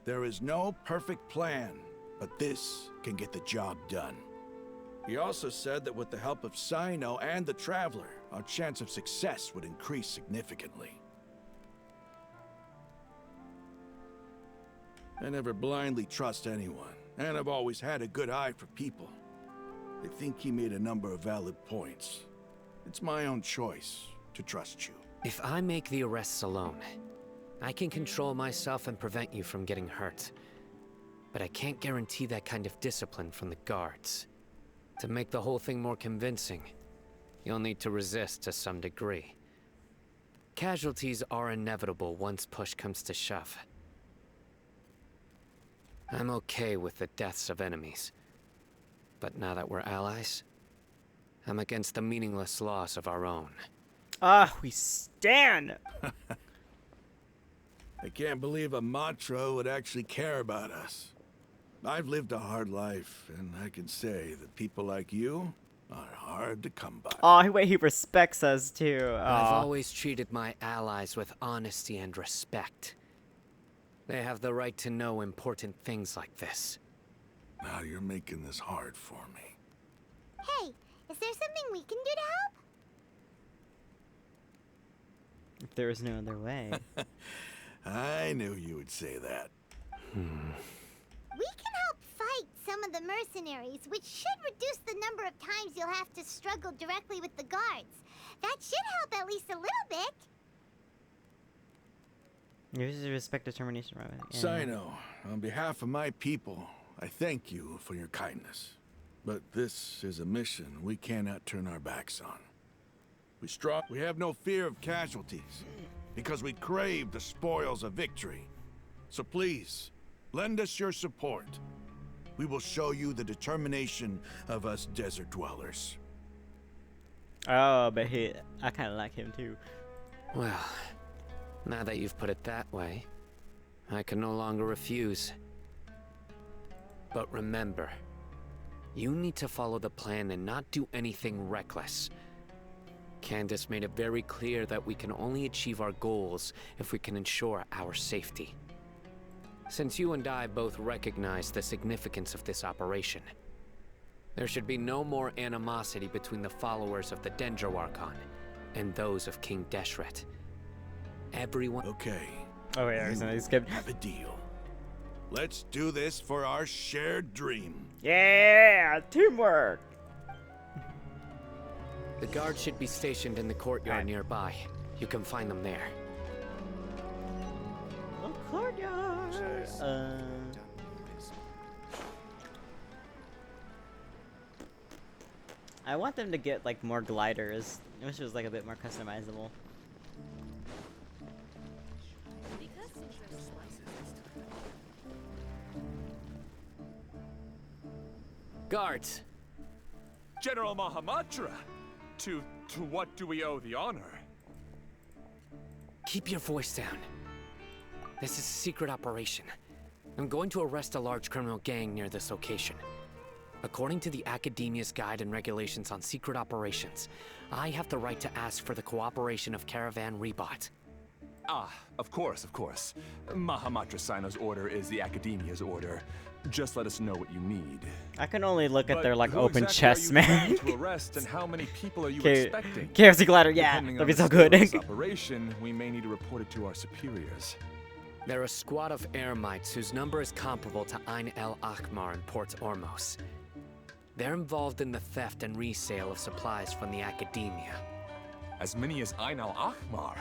there is no perfect plan, but this can get the job done. He also said that with the help of Sino and the Traveler, our chance of success would increase significantly. I never blindly trust anyone, and I've always had a good eye for people. I think he made a number of valid points. It's my own choice to trust you. If I make the arrests alone, I can control myself and prevent you from getting hurt. But I can't guarantee that kind of discipline from the guards. To make the whole thing more convincing, you'll need to resist to some degree. Casualties are inevitable once push comes to shove. I'm okay with the deaths of enemies. But now that we're allies, I'm against the meaningless loss of our own. Ah, we stand. I can't believe a Matra would actually care about us. I've lived a hard life, and I can say that people like you are hard to come by. Oh, wait, he respects us too. I've Aw. always treated my allies with honesty and respect. They have the right to know important things like this. Now you're making this hard for me. Hey, is there something we can do to help? If there was no other way. I knew you would say that. We can help fight some of the mercenaries, which should reduce the number of times you'll have to struggle directly with the guards. That should help at least a little bit. Use the respect determination, Robin. Yeah. Sino, on behalf of my people, I thank you for your kindness. But this is a mission we cannot turn our backs on. We have no fear of casualties, because we crave the spoils of victory. So please, lend us your support. We will show you the determination of us desert dwellers. Oh, but I kind of like him too. Well, now that you've put it that way, I can no longer refuse. But remember, you need to follow the plan and not do anything reckless. Candace made it very clear that we can only achieve our goals if we can ensure our safety. Since you and I both recognize the significance of this operation, there should be no more animosity between the followers of the Dendro Arcon and those of King Deshret. Everyone... Okay. Oh wait, I was gonna skip. Have a deal. Let's do this for our shared dream. Yeah, teamwork. The guards should be stationed in the courtyard Alright. nearby. You can find them there. Oh, courtyard. I want them to get like more gliders. I wish it was like a bit more customizable. Guards! General Mahamatra, to what do we owe the honor? Keep your voice down. This is a secret operation. I'm going to arrest a large criminal gang near this location. According to the Academia's Guide and Regulations on Secret Operations, I have the right to ask for the cooperation of Caravan Rebot. Ah, of course, of course. Mahamatra Sino's order is the Academia's order. Just let us know what you need. I can only look at But their like who open exactly chests, are you man. planning to arrest, and how many people are you Okay, expecting? KFC glider, yeah, Depending that'd on be the so scale of good. this operation, we may need to report it to our superiors. They're a squad of Eremites whose number is comparable to Ain el Akmar in Port Ormos. They're involved in the theft and resale of supplies from the Academia. As many as Ain al-Ahmar.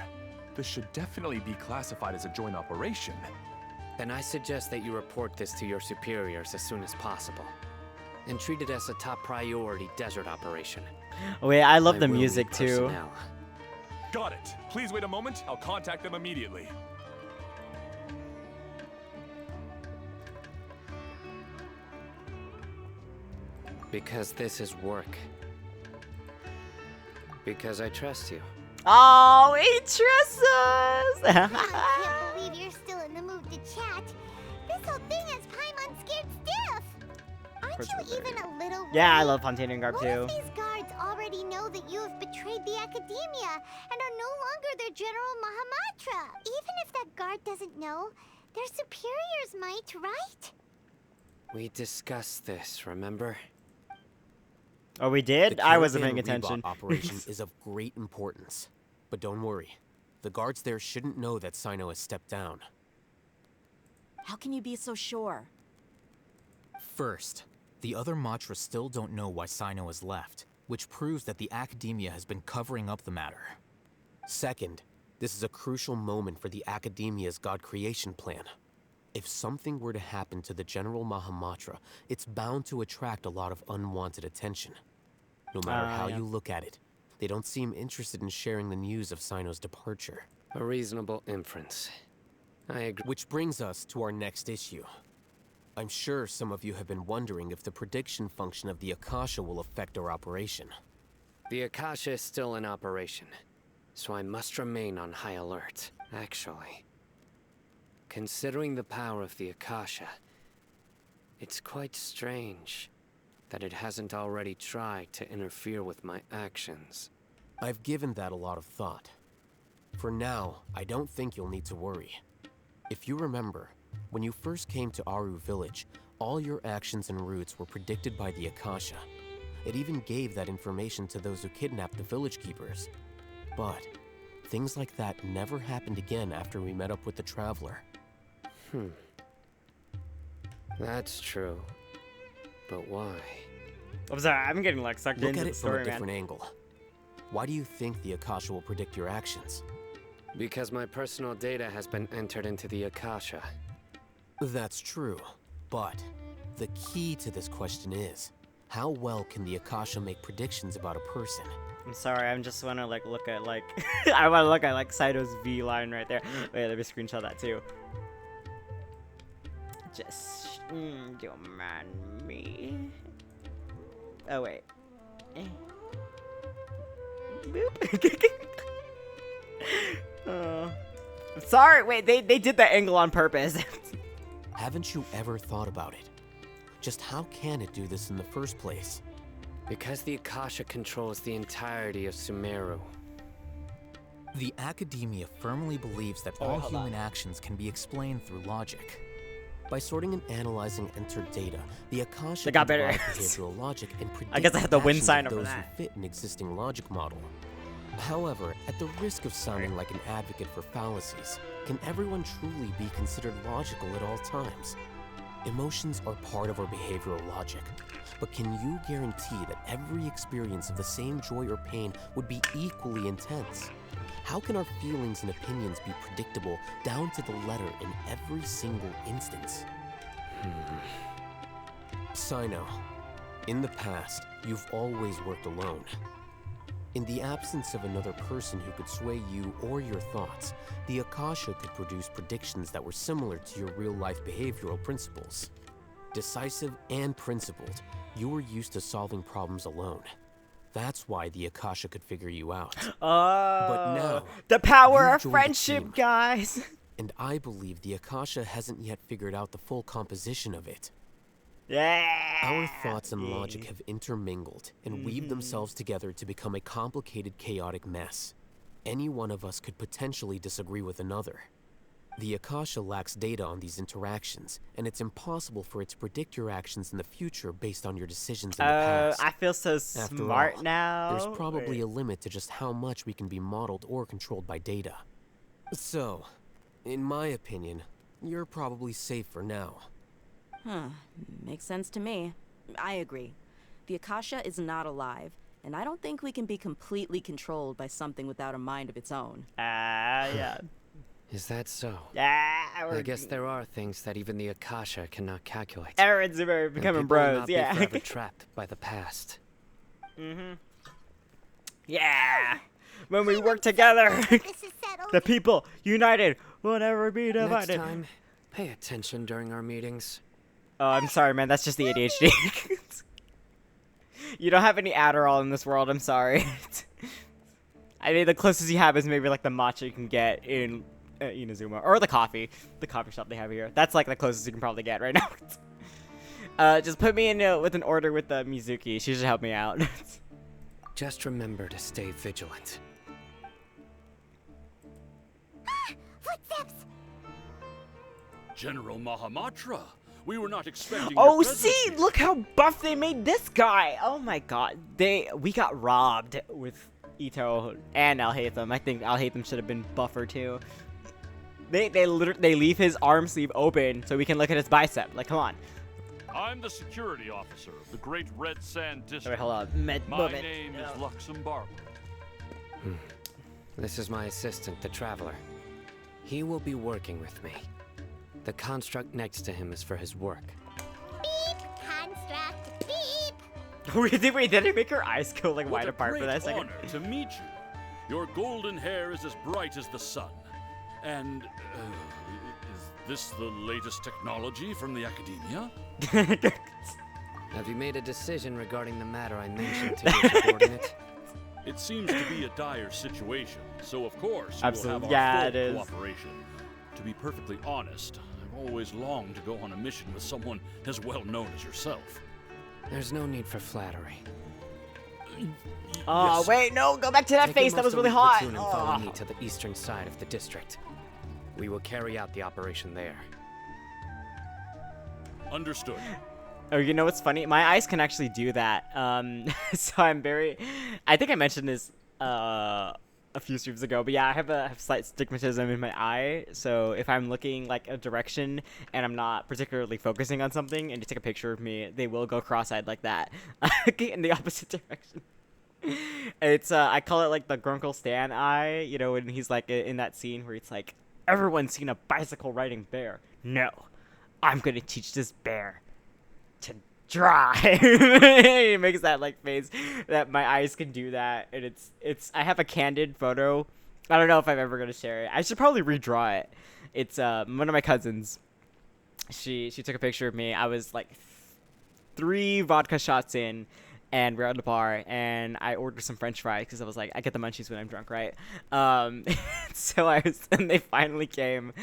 This should definitely be classified as a joint operation. Then I suggest that you report this to your superiors as soon as possible. And treat it as a top priority desert operation. Oh, wait, I love the will music need too. personnel. Got it. Please wait a moment. I'll contact them immediately. Because this is work. Because I trust you. Oh, he trusts us. I can't believe you're still in the mood to chat. This whole thing has Paimon scared stiff. Aren't you even a little worried? Yeah, I love Fontanian Garb What too. if these guards already know that you have betrayed the Academia and are no longer their General Mahamatra? Even if that guard doesn't know, their superiors might, right? We discussed this, remember? Oh, we did? The I wasn't Caravan paying Rebot attention. operation is of great importance. But don't worry. The guards there shouldn't know that Sino has stepped down. How can you be so sure? First, the other Matras still don't know why Sino has left, which proves that the Academia has been covering up the matter. Second, this is a crucial moment for the Academia's God creation plan. If something were to happen to the General Mahamatra, it's bound to attract a lot of unwanted attention. No matter how yeah. you look at it, they don't seem interested in sharing the news of Sino's departure. A reasonable inference. I agree. Which brings us to our next issue. I'm sure some of you have been wondering if the prediction function of the Akasha will affect our operation. The Akasha is still in operation, so I must remain on high alert. Actually, considering the power of the Akasha, it's quite strange that it hasn't already tried to interfere with my actions. I've given that a lot of thought. For now, I don't think you'll need to worry. If you remember, when you first came to Aru Village, all your actions and routes were predicted by the Akasha. It even gave that information to those who kidnapped the village keepers. But things like that never happened again after we met up with the Traveler. That's true. But why? I'm sorry, I'm getting like sucked Look into at the it from story, a different man. angle. Why do you think the Akasha will predict your actions? Because my personal data has been entered into the Akasha. That's true, but the key to this question is, how well can the Akasha make predictions about a person? I'm sorry, I just want to like look at like I want to look at like Saito's V line right there. Wait, let me screenshot that too. Just don't mind me. Oh wait. Boop. I'm sorry. Wait, they did that angle on purpose. Haven't you ever thought about it? Just how can it do this in the first place? Because the Akasha controls the entirety of Sumeru. The Academia firmly believes that all human actions can be explained through logic. By sorting and analyzing entered data, the Akasha They got can better. provide behavioral logic and predict I guess I had the win actions sign of over those that. who fit an existing logic model. However, at the risk of sounding like an advocate for fallacies, can everyone truly be considered logical at all times? Emotions are part of our behavioral logic, but can you guarantee that every experience of the same joy or pain would be equally intense? How can our feelings and opinions be predictable down to the letter in every single instance? Sino, in the past, you've always worked alone. In the absence of another person who could sway you or your thoughts, the Akasha could produce predictions that were similar to your real-life behavioral principles. Decisive and principled, you were used to solving problems alone. That's why the Akasha could figure you out. Oh, But now, the power you've of joined the friendship, team. guys. And I believe the Akasha hasn't yet figured out the full composition of it. Yeah. Our thoughts and logic have intermingled and weaved themselves together to become a complicated, chaotic mess. any one of us could potentially disagree with another. The Akasha lacks data on these interactions, and it's impossible for it to predict your actions in the future based on your decisions in the past. I feel so After smart all, now. there's probably a limit to just how much we can be modeled or controlled by data. So, in my opinion, you're probably safe for now. Huh. Makes sense to me. I agree. The Akasha is not alive, and I don't think we can be completely controlled by something without a mind of its own. Yeah. Is that so? Yeah. I guess there are things that even the Akasha cannot calculate. Aaron Zimmer And becoming people will bros. not Yeah. be forever trapped by the past. Yeah. When we work together, This is settled. the people united will never be Next divided. time, pay attention during our meetings. Oh, I'm sorry, man. That's just the ADHD. You don't have any Adderall in this world. I'm sorry. I mean, the closest you have is maybe like the matcha you can get in Inazuma, or the coffee shop they have here. That's like the closest you can probably get right now. Just put me in with an order with Mizuki. She should help me out. Just remember to stay vigilant. Footsteps! General Mahamatra, we were not expecting Oh, your presence see, here. look how buff they made this guy. Oh my god, we got robbed with Ito and Alhaitham. I think Alhaitham should have been buffer too. They leave his arm sleeve open so we can look at his bicep. Like, come on. I'm the security officer of the Great Red Sand District. Wait, hold on. My Moment. name is Luxembourg. This is my assistant, the Traveler. He will be working with me. The construct next to him is for his work. Beep! Construct! Beep! Wait, did it make her eyes go like What wide a apart for great that second? honor to meet you. Your golden hair is as bright as the sun. And, is this the latest technology from the Academia? Have you made a decision regarding the matter I mentioned to your subordinate? It seems to be a dire situation, so of course you Absolutely. will have Yeah, our it full is. cooperation. To be perfectly honest, I've always longed to go on a mission with someone as well known as yourself. There's no need for flattery. Oh, Yes. wait, no, go back to that Take face. him That off was the really lead hot. platoon and follow Oh. me to the eastern side of the district. We will carry out the operation there. Understood. Oh, you know what's funny? My eyes can actually do that. So I think I mentioned this a few streams ago, but yeah, I have slight stigmatism in my eye. So if I'm looking like a direction and I'm not particularly focusing on something, and you take a picture of me, they will go cross-eyed like that, in the opposite direction. It's I call it like the Grunkle Stan eye. You know, when he's like in that scene where it's like, everyone's seen a bicycle riding bear. No, I'm gonna teach this bear to drive. He makes that like face that my eyes can do that, and it's I have a candid photo. I don't know if I'm ever gonna share it. I should probably redraw it. It's one of my cousins. She took a picture of me. I was like 3 vodka shots in, and we're at the bar, and I ordered some French fries because I was like, I get the munchies when I'm drunk, right? So and they finally came.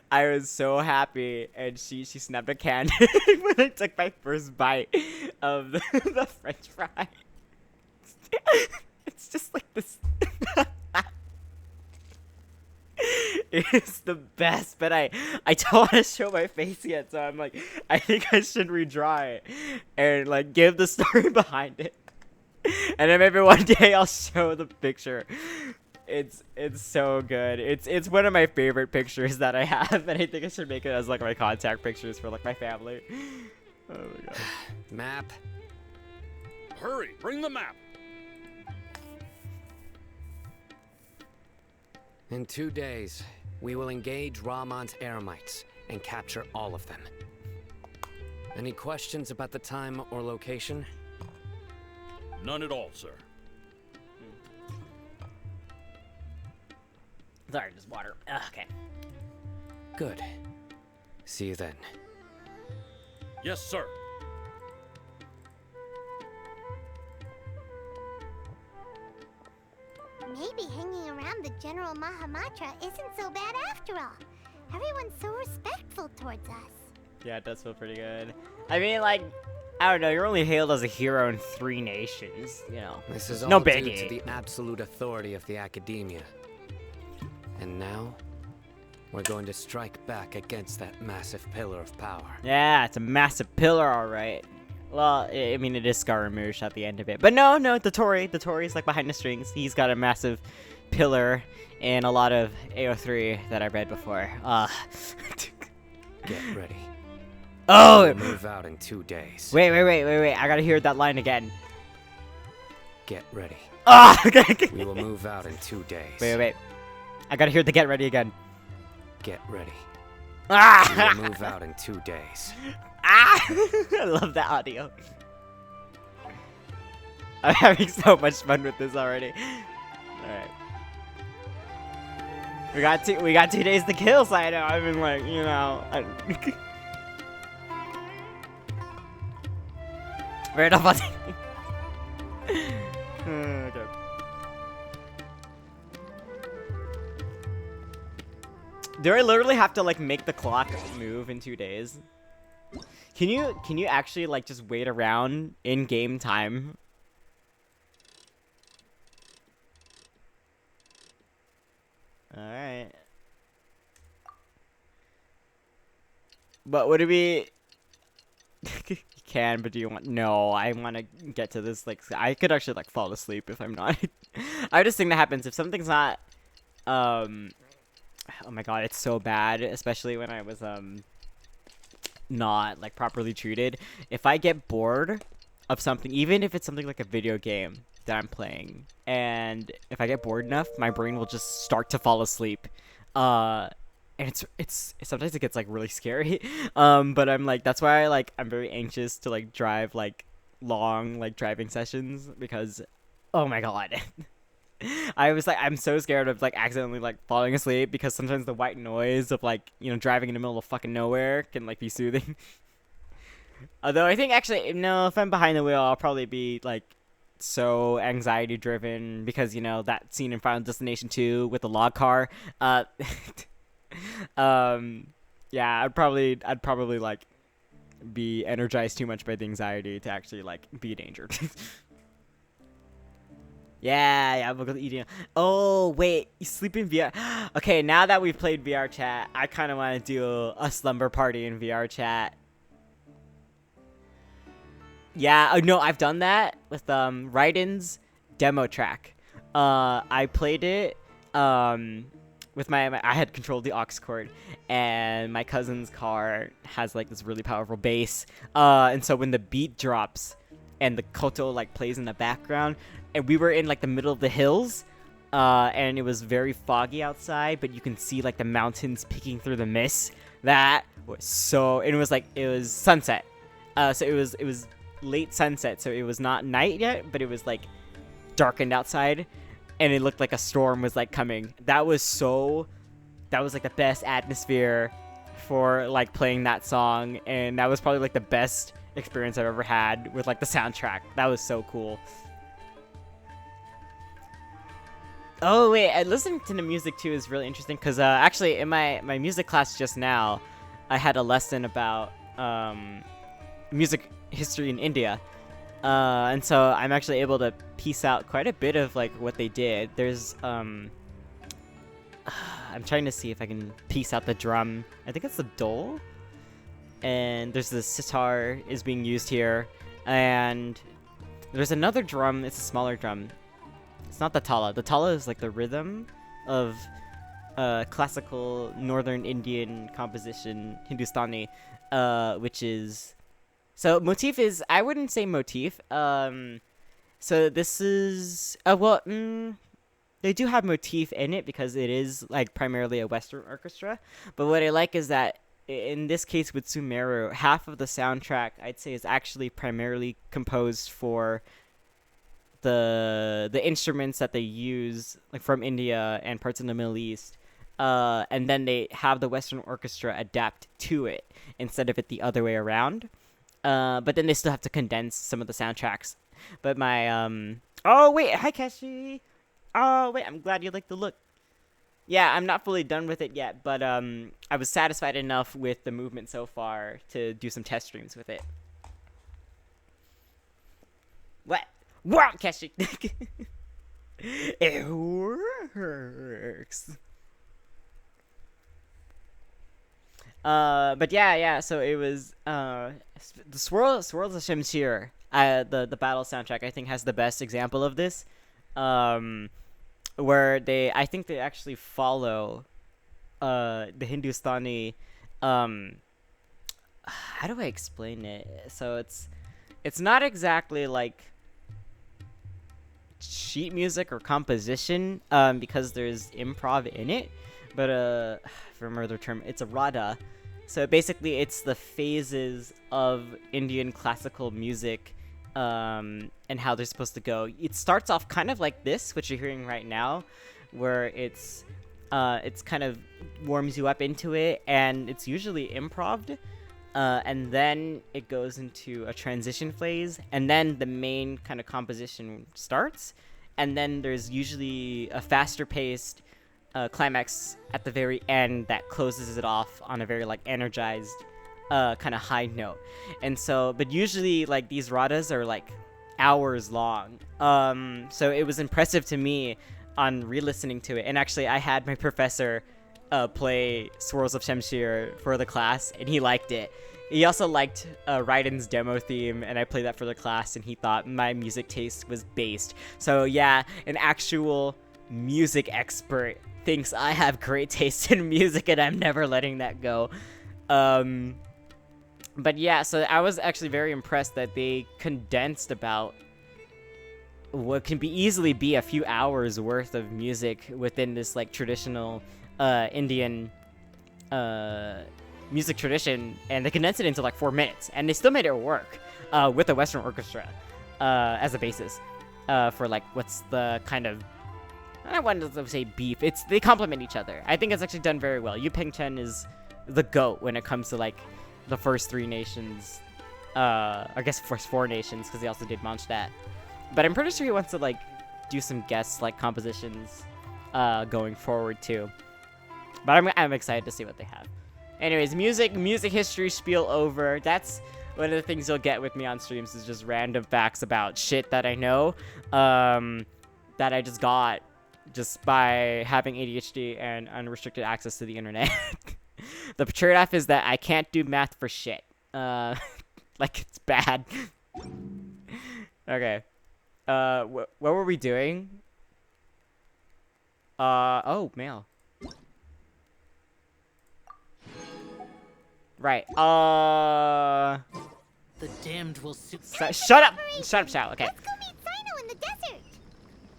I was so happy, and she snapped a candid when I took my first bite of the French fry. It's just like this. It's the best, but I don't want to show my face yet, so I'm like, I think I should redraw it and like give the story behind it, and then maybe one day I'll show the picture. It's so good. It's one of my favorite pictures that I have, and I think I should make it as like my contact pictures for like my family. Oh my god. Map. Hurry, bring the map. In 2 days, we will engage Ramon's Eremites and capture all of them. Any questions about the time or location? None at all, sir. Sorry, just water. Okay. Good. See you then. Yes, sir. Maybe hanging around the General Mahamatra isn't so bad after all. Everyone's so respectful towards us. Yeah, it does feel pretty good. I mean, like, I don't know. You're only hailed as a hero in 3 nations. You know, This is no all due biggie. to the absolute authority of the Academia. And now, we're going to strike back against that massive pillar of power. Yeah, it's a massive pillar, all right. Well, I mean, it is Scaramouche at the end of it. But no, the Tori's like behind the strings. He's got a massive pillar and a lot of AO3 that I read before. Get ready. Oh! We'll move out in 2 days. Wait. I gotta hear that line again. Get ready. Okay. We will move out in 2 days. Wait. I gotta hear the get ready again. Get ready. We Ah! will move out in 2 days. I love that audio. I'm having so much fun with this already. Alright. We got 2 days to kill, Saito. I've been like, you know. Right off on okay. Do I literally have to like make the clock move in 2 days? Can you actually like just wait around in game time? All right. But would it be? You can, but do you want? No, I want to get to this. Like, I could actually like fall asleep if I'm not. I just think that happens if something's not. Oh my god, it's so bad, especially when I was not like properly treated. If I get bored of something, even if it's something like a video game that I'm playing, and if I get bored enough, my brain will just start to fall asleep. And it's sometimes it gets like really scary. But I'm like, that's why I'm very anxious to like drive like long like driving sessions, because oh my god. I'm so scared of like accidentally like falling asleep, because sometimes the white noise of like, you know, driving in the middle of fucking nowhere can like be soothing. Although I think actually, no, if I'm behind the wheel, I'll probably be like so anxiety driven, because, you know, that scene in Final Destination 2 with the log car. Yeah, I'd probably like be energized too much by the anxiety to actually like be endangered. Yeah, we'll go to EDM. Oh, wait, you sleep in VR. Okay, now that we've played VR chat, I kind of want to do a slumber party in VR chat. Yeah, no, I've done that with Raiden's demo track. I played it with my I had controlled the aux cord, and my cousin's car has like this really powerful bass. And so when the beat drops and the koto like plays in the background, and we were in like the middle of the hills, and it was very foggy outside, but you can see like the mountains peeking through the mist. That was so, and it was sunset. So it was late sunset, so it was not night yet, but it was like darkened outside, and it looked like a storm was like coming. That was like the best atmosphere for like playing that song, and that was probably like the best experience I've ever had with like the soundtrack. That was so cool. Oh wait, listening to the music too is really interesting, because actually in my music class just now, I had a lesson about music history in India, and so I'm actually able to piece out quite a bit of like what they did. There's I'm trying to see if I can piece out the drum. I think it's the dole, and there's the sitar is being used here, and there's another drum. It's a smaller drum. It's not the tala. The tala is like the rhythm of classical northern Indian composition, Hindustani, which is... So motif is... I wouldn't say motif. So this is... they do have motif in it because it is like primarily a Western orchestra. But what I like is that in this case with Sumeru, half of the soundtrack I'd say is actually primarily composed for the instruments that they use like from India and parts of the Middle East, and then they have the Western orchestra adapt to it instead of it the other way around. But then they still have to condense some of the soundtracks. But my oh wait, hi Keshi. Oh wait, I'm glad you like the look. Yeah, I'm not fully done with it yet, but I was satisfied enough with the movement so far to do some test streams with it. What? Wow, Keshi! It works! But yeah. So it was the Swirls of Shamshir. The battle soundtrack I think has the best example of this. Where I think they actually follow the Hindustani. How do I explain it? So it's not exactly like sheet music or composition, because there's improv in it, but if I remember the term, it's a rada. So basically it's the phases of Indian classical music, and how they're supposed to go. It starts off kind of like this, which you're hearing right now, where it's kind of warms you up into it, and it's usually improv'd, and then it goes into a transition phase, and then the main kind of composition starts, and then there's usually a faster paced climax at the very end that closes it off on a very like energized kind of high note. And so, but usually like these radas are like hours long, so it was impressive to me on re-listening to it. And actually I had my professor play Swirls of Shamshir for the class, and he liked it. He also liked Raiden's demo theme, and I played that for the class, and he thought my music taste was based. So yeah, an actual music expert thinks I have great taste in music, and I'm never letting that go. But yeah, so I was actually very impressed that they condensed about what can easily be a few hours worth of music within this like traditional Indian music tradition, and they condensed it into like 4 minutes, and they still made it work with a Western orchestra as a basis for like what's the kind of, I don't want to say beef. They complement each other. I think it's actually done very well. Yu Peng Chen is the GOAT when it comes to like the first 3 nations, I guess first 4 nations, because he also did Mondstadt. But I'm pretty sure he wants to like do some guest like compositions going forward too. But I'm excited to see what they have. Anyways, music history spiel over. That's one of the things you'll get with me on streams, is just random facts about shit that I know, that I just got just by having ADHD and unrestricted access to the internet. The trade-off is that I can't do math for shit. Like it's bad. Okay. What were we doing? Oh, mail. Right. The damned will soon. Shut up! Shut up, Shao. Okay. Let's go meet Sino in the desert.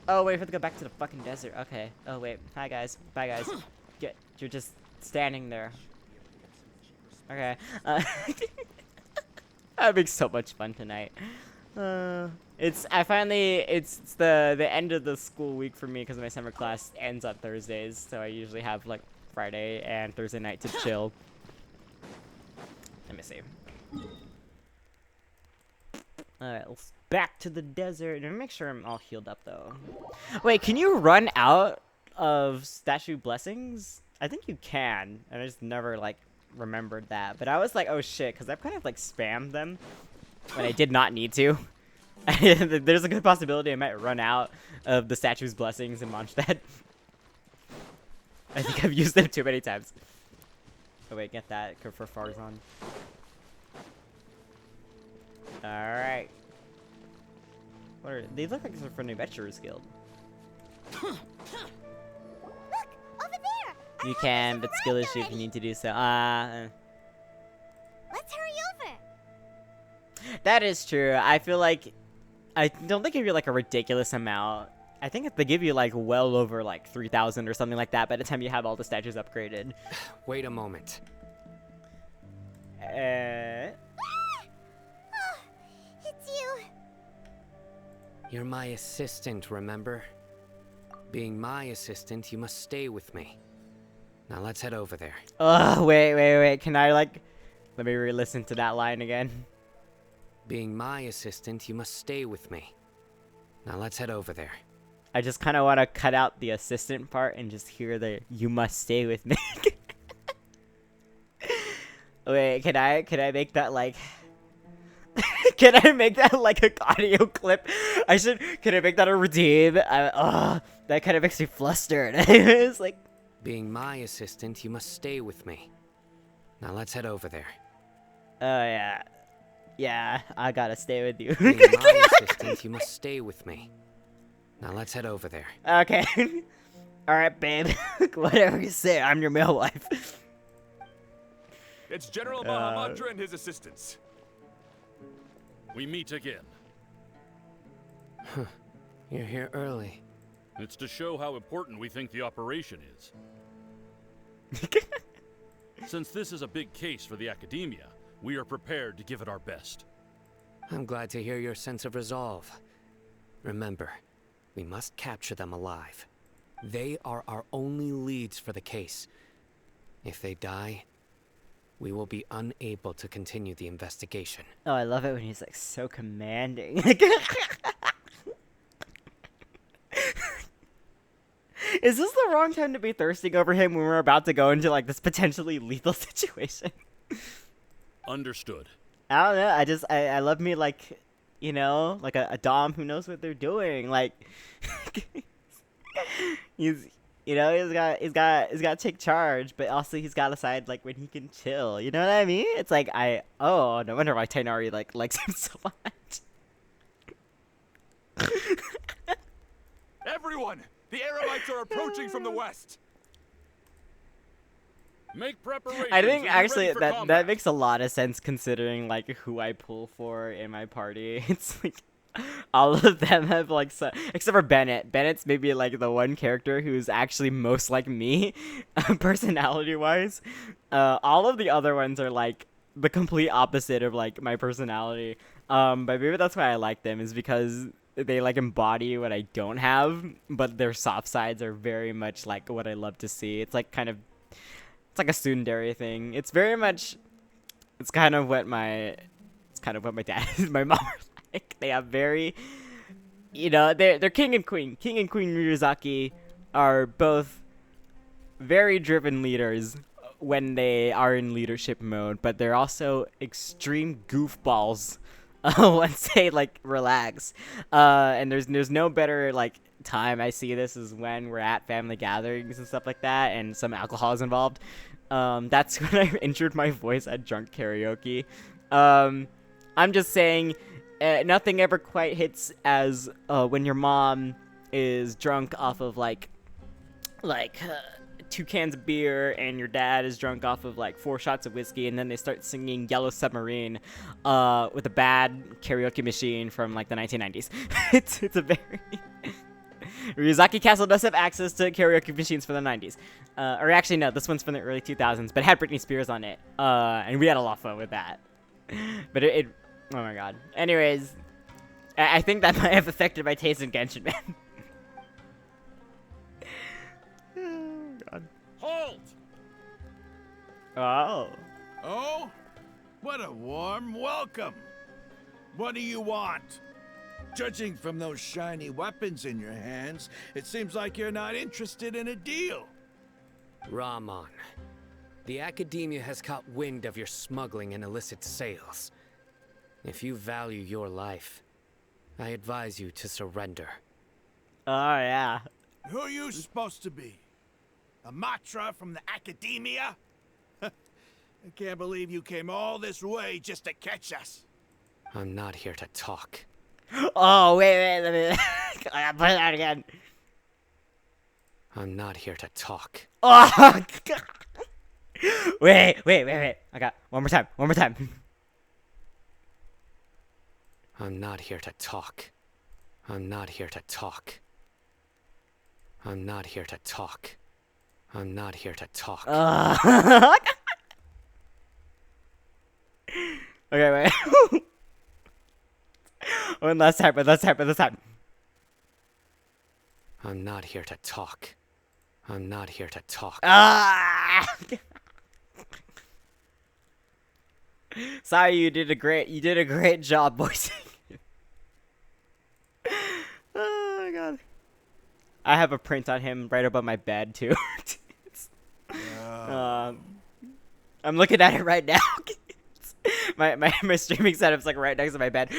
Oh, wait, we have to go back to the fucking desert. Okay. Oh, wait. Hi, guys. Bye, guys. You're just standing there. Okay. Having so much fun tonight. It's the end of the school week for me, because my summer class ends on Thursdays, so I usually have like Friday and Thursday night to chill. Let me see. Alright, let's back to the desert. Let me make sure I'm all healed up though. Wait, can you run out of statue blessings? I think you can, and I just never like remembered that. But I was like, oh shit, because I've kind of like spammed them when I did not need to. There's a good possibility I might run out of the statue's blessings in Mondstadt. I think I've used them too many times. Oh wait, get that for Farzan. Alright. What are they? Look like they're from the Adventurers Guild. Look, over there. You can, but skill issue if you need to do so. Let's hurry over. That is true. I feel like I don't think they give you like a ridiculous amount. I think they give you like well over like 3,000 or something like that by the time you have all the statues upgraded. Wait a moment. It's you. You're my assistant, remember? Being my assistant, you must stay with me. Now let's head over there. Oh, wait. Can I like... Let me re-listen to that line again. Being my assistant, you must stay with me. Now let's head over there. I just kind of want to cut out the assistant part and just hear the "you must stay with me." Wait, can I make that like? Can I make that like an audio clip? Can I make that a redeem? That kind of makes me flustered. It's like, being my assistant, you must stay with me. Now let's head over there. Oh, yeah. Yeah, I gotta stay with you. Being my assistant, you must stay with me. Now let's head over there. Okay. Alright, babe. Whatever you say, I'm your male wife. It's General Mahamudra and his assistants. We meet again. You're here early. It's to show how important we think the operation is. Since this is a big case for the Academia, we are prepared to give it our best. I'm glad to hear your sense of resolve. Remember, we must capture them alive. They are our only leads for the case. If they die, we will be unable to continue the investigation. Oh, I love it when he's like so commanding. Is this the wrong time to be thirsting over him when we're about to go into like this potentially lethal situation? Understood. I don't know. I love me like, you know, like a dom who knows what they're doing. Like he's got to take charge, but also he's got to decide like when he can chill. You know what I mean? It's like no wonder why Tainari like likes him so much. Everyone, the Aramites are approaching from the west. Make preparations. I think actually that combat. makes a lot of sense considering like who I pull for in my party. It's like all of them have like except for Bennett. Bennett's maybe like the one character who's actually most like me, personality wise. All of the other ones are like the complete opposite of like my personality. But maybe that's why I like them, is because they like embody what I don't have, but their soft sides are very much like what I love to see. It's like it's like a tsundere thing. It's very much, it's kind of what my dad and my mom are like. They have very, you know, they're king and queen. King and Queen Ryuzaki are both very driven leaders when they are in leadership mode, but they're also extreme goofballs once they like relax. And there's no better like time I see this is when we're at family gatherings and stuff like that, and some alcohol is involved. That's when I injured my voice at drunk karaoke. I'm just saying, nothing ever quite hits as when your mom is drunk off of like 2 cans of beer, and your dad is drunk off of like 4 shots of whiskey, and then they start singing Yellow Submarine with a bad karaoke machine from like the 1990s. It's a very Ryuzaki Castle does have access to karaoke machines from the 90s. Or actually no, this one's from the early 2000s, but it had Britney Spears on it. And we had a lot of fun with that. But it oh my god. Anyways, I think that might have affected my taste in Genshin, man. Halt! Oh. Oh? What a warm welcome. What do you want? Judging from those shiny weapons in your hands, it seems like you're not interested in a deal. Rahman, the Academia has caught wind of your smuggling and illicit sales. If you value your life, I advise you to surrender. Oh, yeah. Who are you supposed to be? A Matra from the Academia? I can't believe you came all this way just to catch us. I'm not here to talk. Oh, wait, let me I gotta play that again. I'm not here to talk. Oh, God. Wait. I got one more time. I'm not here to talk. I'm not here to talk. I'm not here to talk. I'm not here to talk. Okay, wait. One last time. I'm not here to talk. I'm not here to talk. Sorry, you did a great job voicing. Oh my god. I have a print on him right above my bed too. I'm looking at it right now. my streaming setup's like right next to my bed.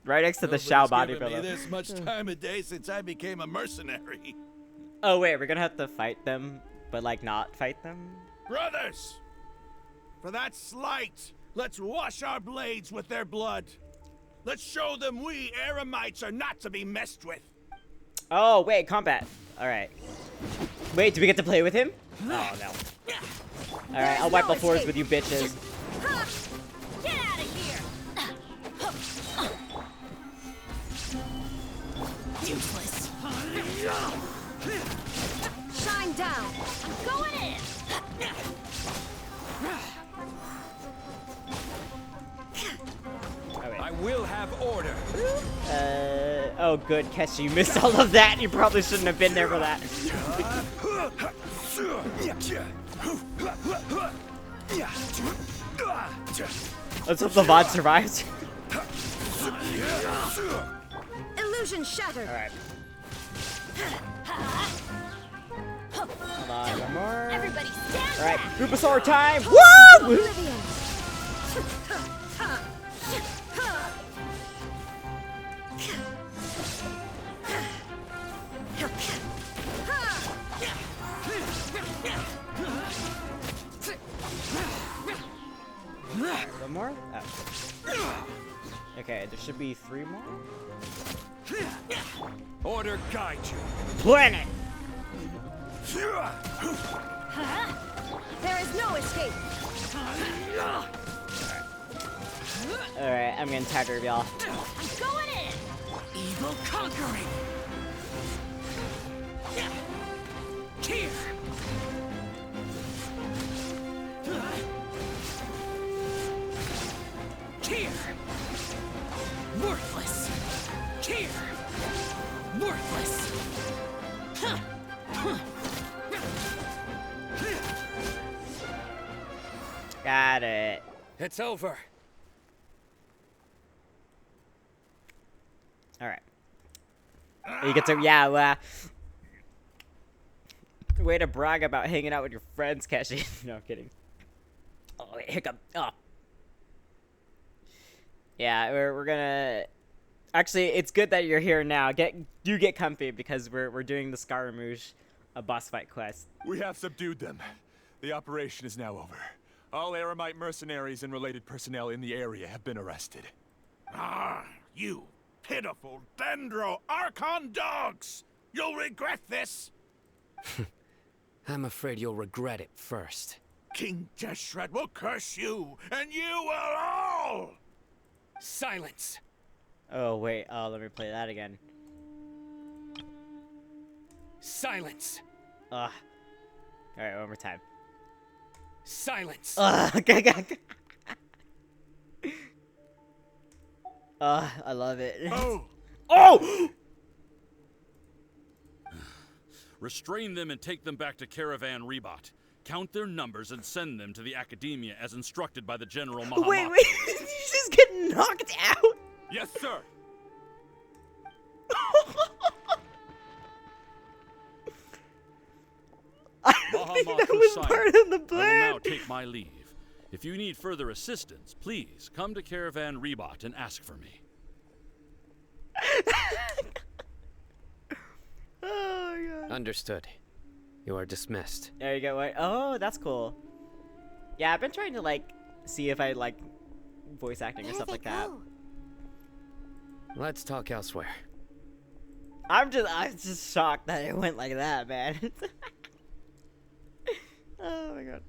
Right next to the Shao body Nobody's pillow. given me this much time of day since I became a mercenary. Oh wait, we're gonna have to fight them, but like not fight them? Brothers! for that slight. Let's wash our blades with their blood. Let's show them we Eremites are not to be messed with. Oh, wait, combat. Alright. Wait, do we get to play with him? Oh, no. Alright, I'll wipe the floors with you bitches. Get out of here! Useless. Shine down. I'm going in. Oh, wait. I will have order. Oh, good, Kesha, you missed all of that. You probably shouldn't have been there for that. Let's hope the VOD survives. Illusion shattered. Alright. Hold on, one more. Everybody stand Alright, back. Rupasaur time! Woo! Oblivion. One more? Oh. Okay, there should be 3 more. Order guide you. Planet! There is no escape. Alright, I'm getting tired of y'all. I'm going in. Evil conquering. Here. Here. Worthless. Here. Worthless. Got it. It's over. Alright. You get to, yeah, way to brag about hanging out with your friends, Keshi. No, I'm kidding. Oh, wait, hiccup. Oh. Yeah, we're gonna... Actually, it's good that you're here now. Do get comfy, because we're doing the SCARAMOUCHE, a boss fight quest. We have subdued them. The operation is now over. All Eremite mercenaries and related personnel in the area have been arrested. Ah, you pitiful Dendro Archon dogs! You'll regret this! I'm afraid you'll regret it first. King Ch3 will curse you, and you will all! Silence! Oh, wait. Oh, let me play that again. Silence! Ugh. Alright, one more time. Silence! I love it. Oh! Oh! Restrain them and take them back to Caravan Rebot. Count their numbers and send them to the Academia as instructed by the General Mahamatra. Wait, did you just get knocked out? Yes, sir! I don't think that was part of the I will plan. now take my leave. If you need further assistance, please come to Caravan Rebot and ask for me. Oh my god. Understood. You are dismissed. There you go. Wait. Oh, that's cool. Yeah, I've been trying to like see if I like voice acting or stuff like that. Let's talk elsewhere. I'm just shocked that it went like that, man. Oh my god.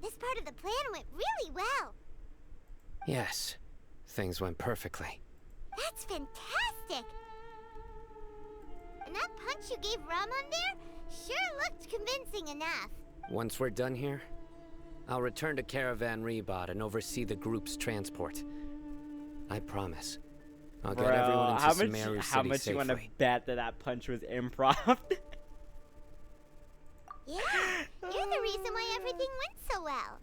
This part of the plan went really well. Yes, things went perfectly. That's fantastic. And that punch you gave Ramon there sure looked convincing enough. Once we're done here, I'll return to Caravan Rebot and oversee the group's transport. I promise. I'll get everyone into Sumeru City how much safely. you want to bet that that punch was improv? Yeah, you're the reason why everything went so well.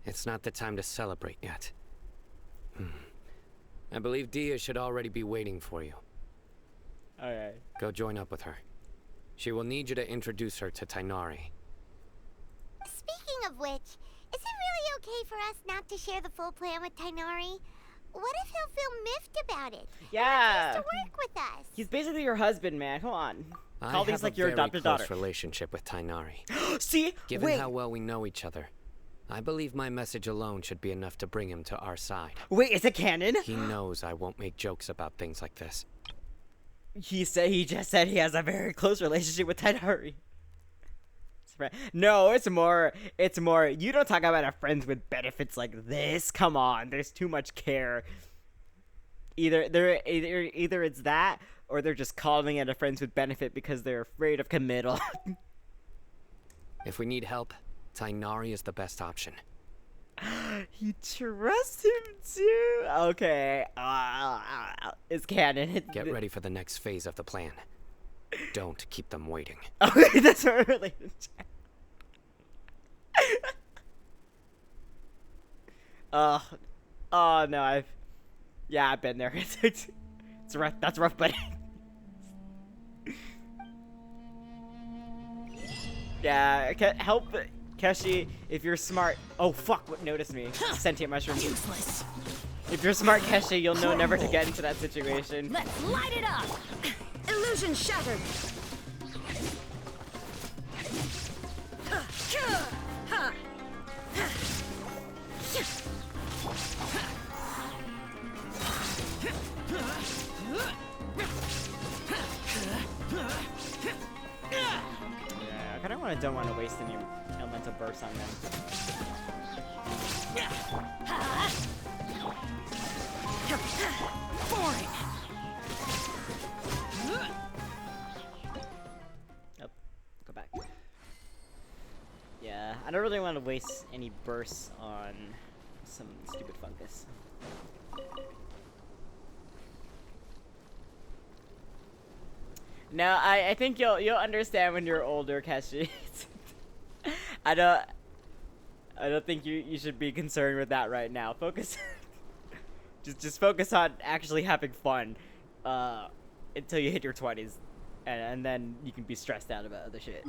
It's not the time to celebrate yet. I believe Dia should already be waiting for you. Alright. Go join up with her. She will need you to introduce her to Tainari. Speaking of which, is it really okay for us not to share the full plan with Tainari? what if he'll feel miffed about it? Yeah. He wants to work with us. He's basically your husband, man. Come on. I Call these have like a your very adopted close daughter. relationship with Tainari. See? Given Wait. how well we know each other, I believe my message alone should be enough to bring him to our side. Wait, is it canon? He knows I won't make jokes about things like this. He just said he has a very close relationship with Tainari. No, it's more, you don't talk about our friends with benefits like this. Come on, there's too much care. Either it's that, or they're just calling it a friends with benefit because they're afraid of committal. If we need help, Tainari is the best option. You trust him too? Okay, it's canon. Get ready for the next phase of the plan. Don't keep them waiting. Okay, that's what really. Oh no, I've been there. It's rough. That's rough, buddy. Yeah, help Keshi if you're smart. Oh fuck! What noticed me? Sentient mushroom. Useless. If you're smart, Keshi, you'll know never to get into that situation. Let's light it up. Illusion shattered. Yeah, I kind of don't want to waste any elemental bursts on them. Boring. Nope. Go back. Yeah, I don't really want to waste any bursts on some stupid fungus. No, I think you'll understand when you're older, Keshi. I don't think you should be concerned with that right now. Focus just focus on actually having fun until you hit your 20s, and then you can be stressed out about other shit.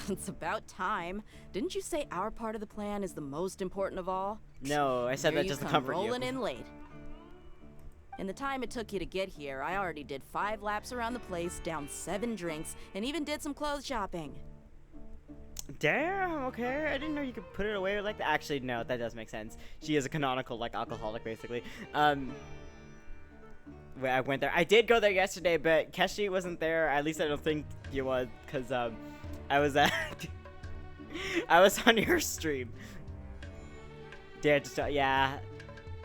It's about time. Didn't you say our part of the plan is the most important of all? No, I said Here that just to you come comfort you. rolling in late. In the time it took you to get here, I already did 5 laps around the place, downed 7 drinks, and even did some clothes shopping. Damn, okay. I didn't know you could put it away like that. Actually, no, that does make sense. She is a canonical, like, alcoholic, basically. I went there. I did go there yesterday, but Keshi wasn't there. At least I don't think he was, because, I was at... I was on your stream. Yeah.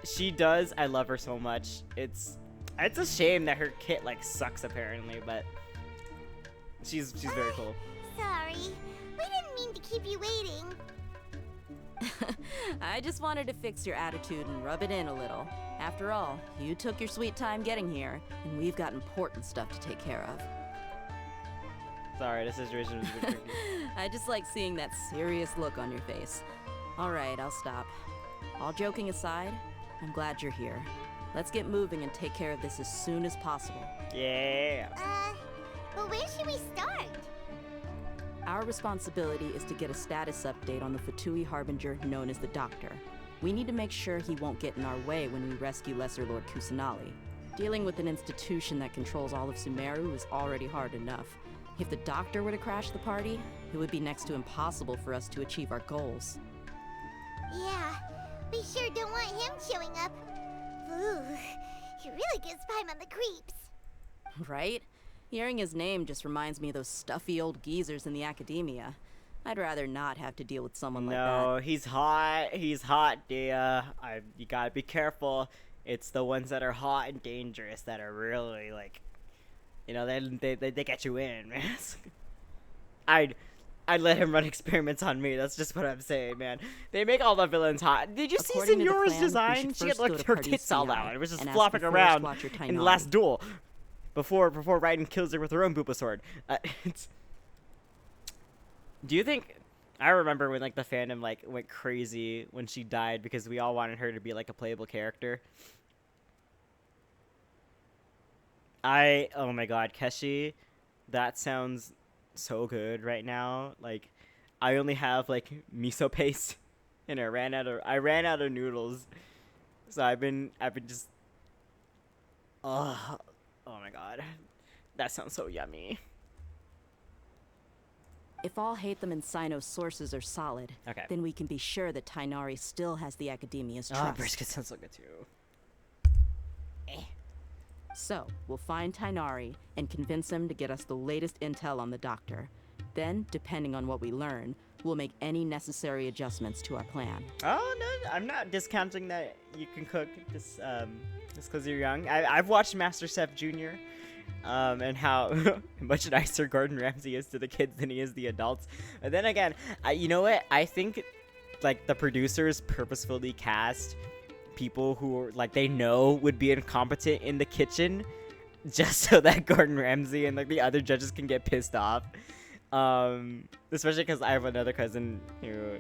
She does. I love her so much. It's a shame that her kit, like, sucks, apparently, but... She's very cool. Sorry. We didn't mean to keep you waiting. I just wanted to fix your attitude and rub it in a little. After all, you took your sweet time getting here, and we've got important stuff to take care of. Sorry, the situation was a bit tricky. I just like seeing that serious look on your face. Alright, I'll stop. All joking aside, I'm glad you're here. Let's get moving and take care of this as soon as possible. Yeah. But where should we start? Our responsibility is to get a status update on the Fatui Harbinger known as the Doctor. We need to make sure he won't get in our way when we rescue Lesser Lord Kusanali. Dealing with an institution that controls all of Sumeru is already hard enough. If the Doctor were to crash the party, it would be next to impossible for us to achieve our goals. Yeah, we sure don't want him showing up. Ooh, he really gives Paimon the creeps. Right? Hearing his name just reminds me of those stuffy old geezers in the academia. I'd rather not have to deal with someone like that. No, he's hot. He's hot, dear. You gotta be careful. It's the ones that are hot and dangerous that are really, like... You know, they get you in, man. I'd let him run experiments on me. That's just what I'm saying, man. They make all the villains hot. Did you see Senora's design? She had like her tits all out. It was just flopping around in the last duel. Before Raiden kills her with her own Booba sword. Do you think I remember when like the fandom like went crazy when she died because we all wanted her to be like a playable character. Oh my god, Keshi, that sounds so good right now. Like, I only have like miso paste, and I ran out of noodles, so I've been just, oh my god, that sounds so yummy. If all Hatham and Sino's sources are solid, Okay. then we can be sure that Tainari still has the Academia's Oh, trust. brisket sounds so good too. So, we'll find Tainari and convince him to get us the latest intel on the Doctor. Then, depending on what we learn, we'll make any necessary adjustments to our plan. Oh no, I'm not discounting that you can cook just because you're young. I've watched MasterChef Junior, and how much nicer Gordon Ramsay is to the kids than he is the adults. And then again, you know what? I think like the producers purposefully cast people who like they know would be incompetent in the kitchen, just so that Gordon Ramsay and like the other judges can get pissed off. Especially because I have another cousin who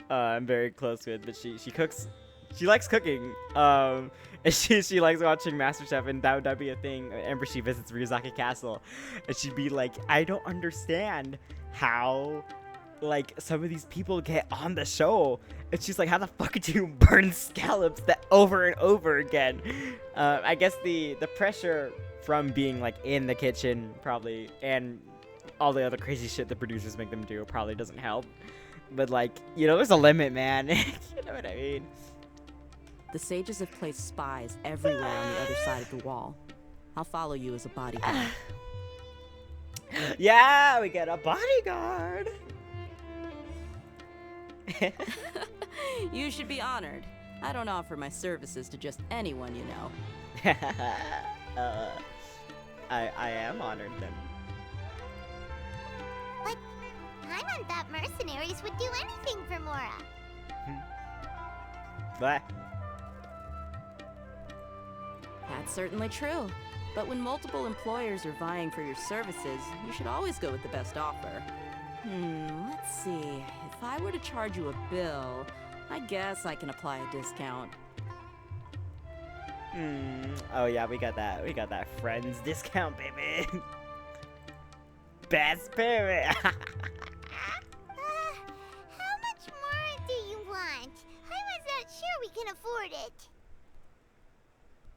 I'm very close with, but she cooks. She likes cooking. And she likes watching MasterChef, and that'd be a thing. Whenever she visits Ryuzaki Castle, and she'd be like, I don't understand how like some of these people get on the show. And she's like, how the fuck do you burn scallops that over and over again? I guess the pressure from being like in the kitchen probably, and all the other crazy shit the producers make them do probably doesn't help. But like, you know, there's a limit, man. You know what I mean? The sages have placed spies everywhere on the other side of the wall. I'll follow you as a bodyguard. Yeah, we get a bodyguard. You should be honored. I don't offer my services to just anyone, you know. I am honored then. But Paimon thought mercenaries would do anything for Mora. What? That's certainly true. But when multiple employers are vying for your services, you should always go with the best offer. Let's see. If I were to charge you a bill, I guess I can apply a discount. Oh yeah, we got that friends discount, baby. Best parent. How much more do you want? I was not sure we can afford it.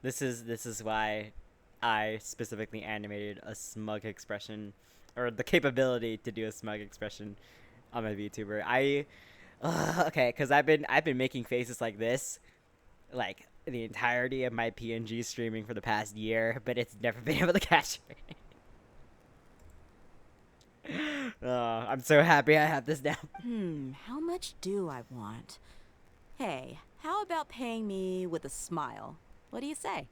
This is why I specifically animated a smug expression, or the capability to do a smug expression on my VTuber. Okay, because I've been making faces like this, like the entirety of my PNG streaming for the past year, but it's never been able to catch me. I'm so happy I have this now. How much do I want? Hey, how about paying me with a smile? What do you say?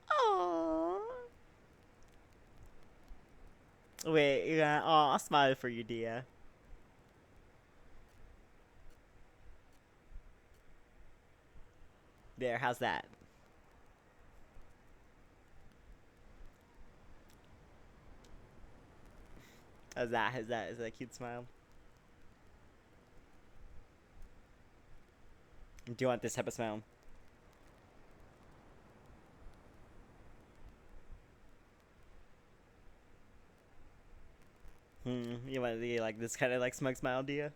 Aww. Wait, yeah, I'll smile for you, Dia. There, how's that? How's that? Is that a cute smile? Do you want this type of smile? You want the like this kind of like smug smile, do you?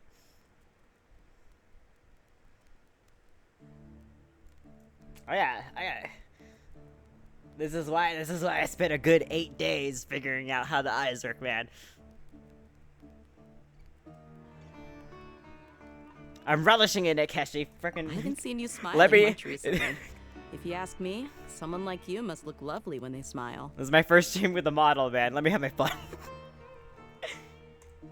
Oh yeah, This is why I spent a good 8 days figuring out how the eyes work, man. I'm relishing in it, Keshi. Frickin'. I haven't seen you smile Let me- much recently. If you ask me, someone like you must look lovely when they smile. This is my first stream with a model, man. Let me have my fun.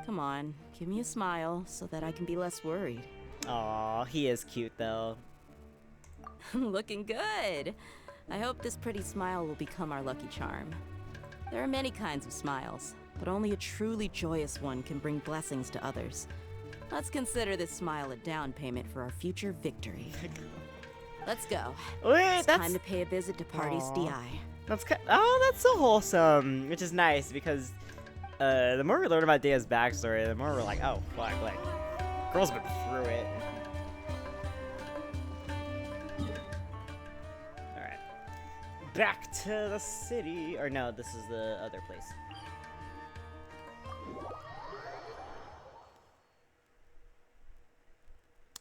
Come on, give me a smile so that I can be less worried. Aw, he is cute though. Looking good. I hope this pretty smile will become our lucky charm. There are many kinds of smiles, but only a truly joyous one can bring blessings to others. Let's consider this smile a down payment for our future victory. Let's go. Wait, It's that's time to pay a visit to Party's Aw. DI. that's so wholesome, which is nice because the more we learn about Dia's backstory, the more we're like, oh fuck, like Girl's been through it. Alright. Back to the city. Or no, this is the other place.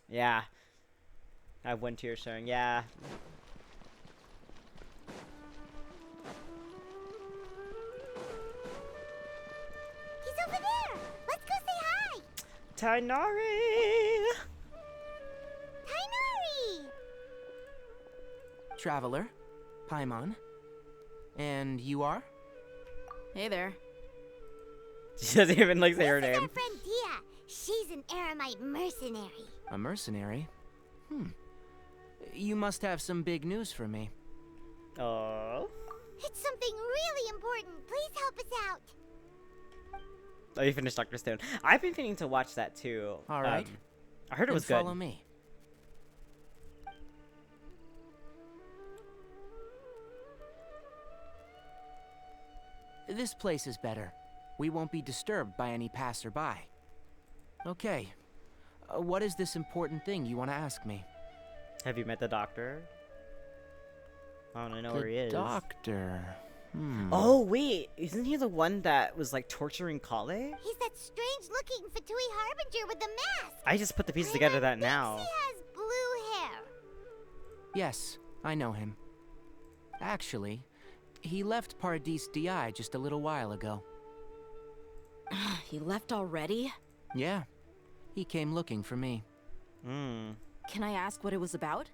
Yeah. I have one tier showing. Yeah. He's over there. Let's go say hi. Tainari! Tainari! Traveler, Paimon. And you are? Hey there. She doesn't even like say her This is name. our friend Dia. She's an Aramite mercenary. A mercenary? You must have some big news for me. Oh. It's something really important. Please help us out. Oh, you finished Dr. Stone. I've been meaning to watch that too. All right. I heard it Then was good. follow me. This place is better. We won't be disturbed by any passerby. Okay. What is this important thing you want to ask me? Have you met the doctor? I don't know where he The is. doctor. Oh wait, isn't he the one that was like torturing Kale? He's that strange-looking Fatui Harbinger with the mask. I just put the pieces together that He now. has blue hair. Yes, I know him. Actually, he left Paradis DI just a little while ago. He left already? Yeah, he came looking for me. Can I ask what it was about?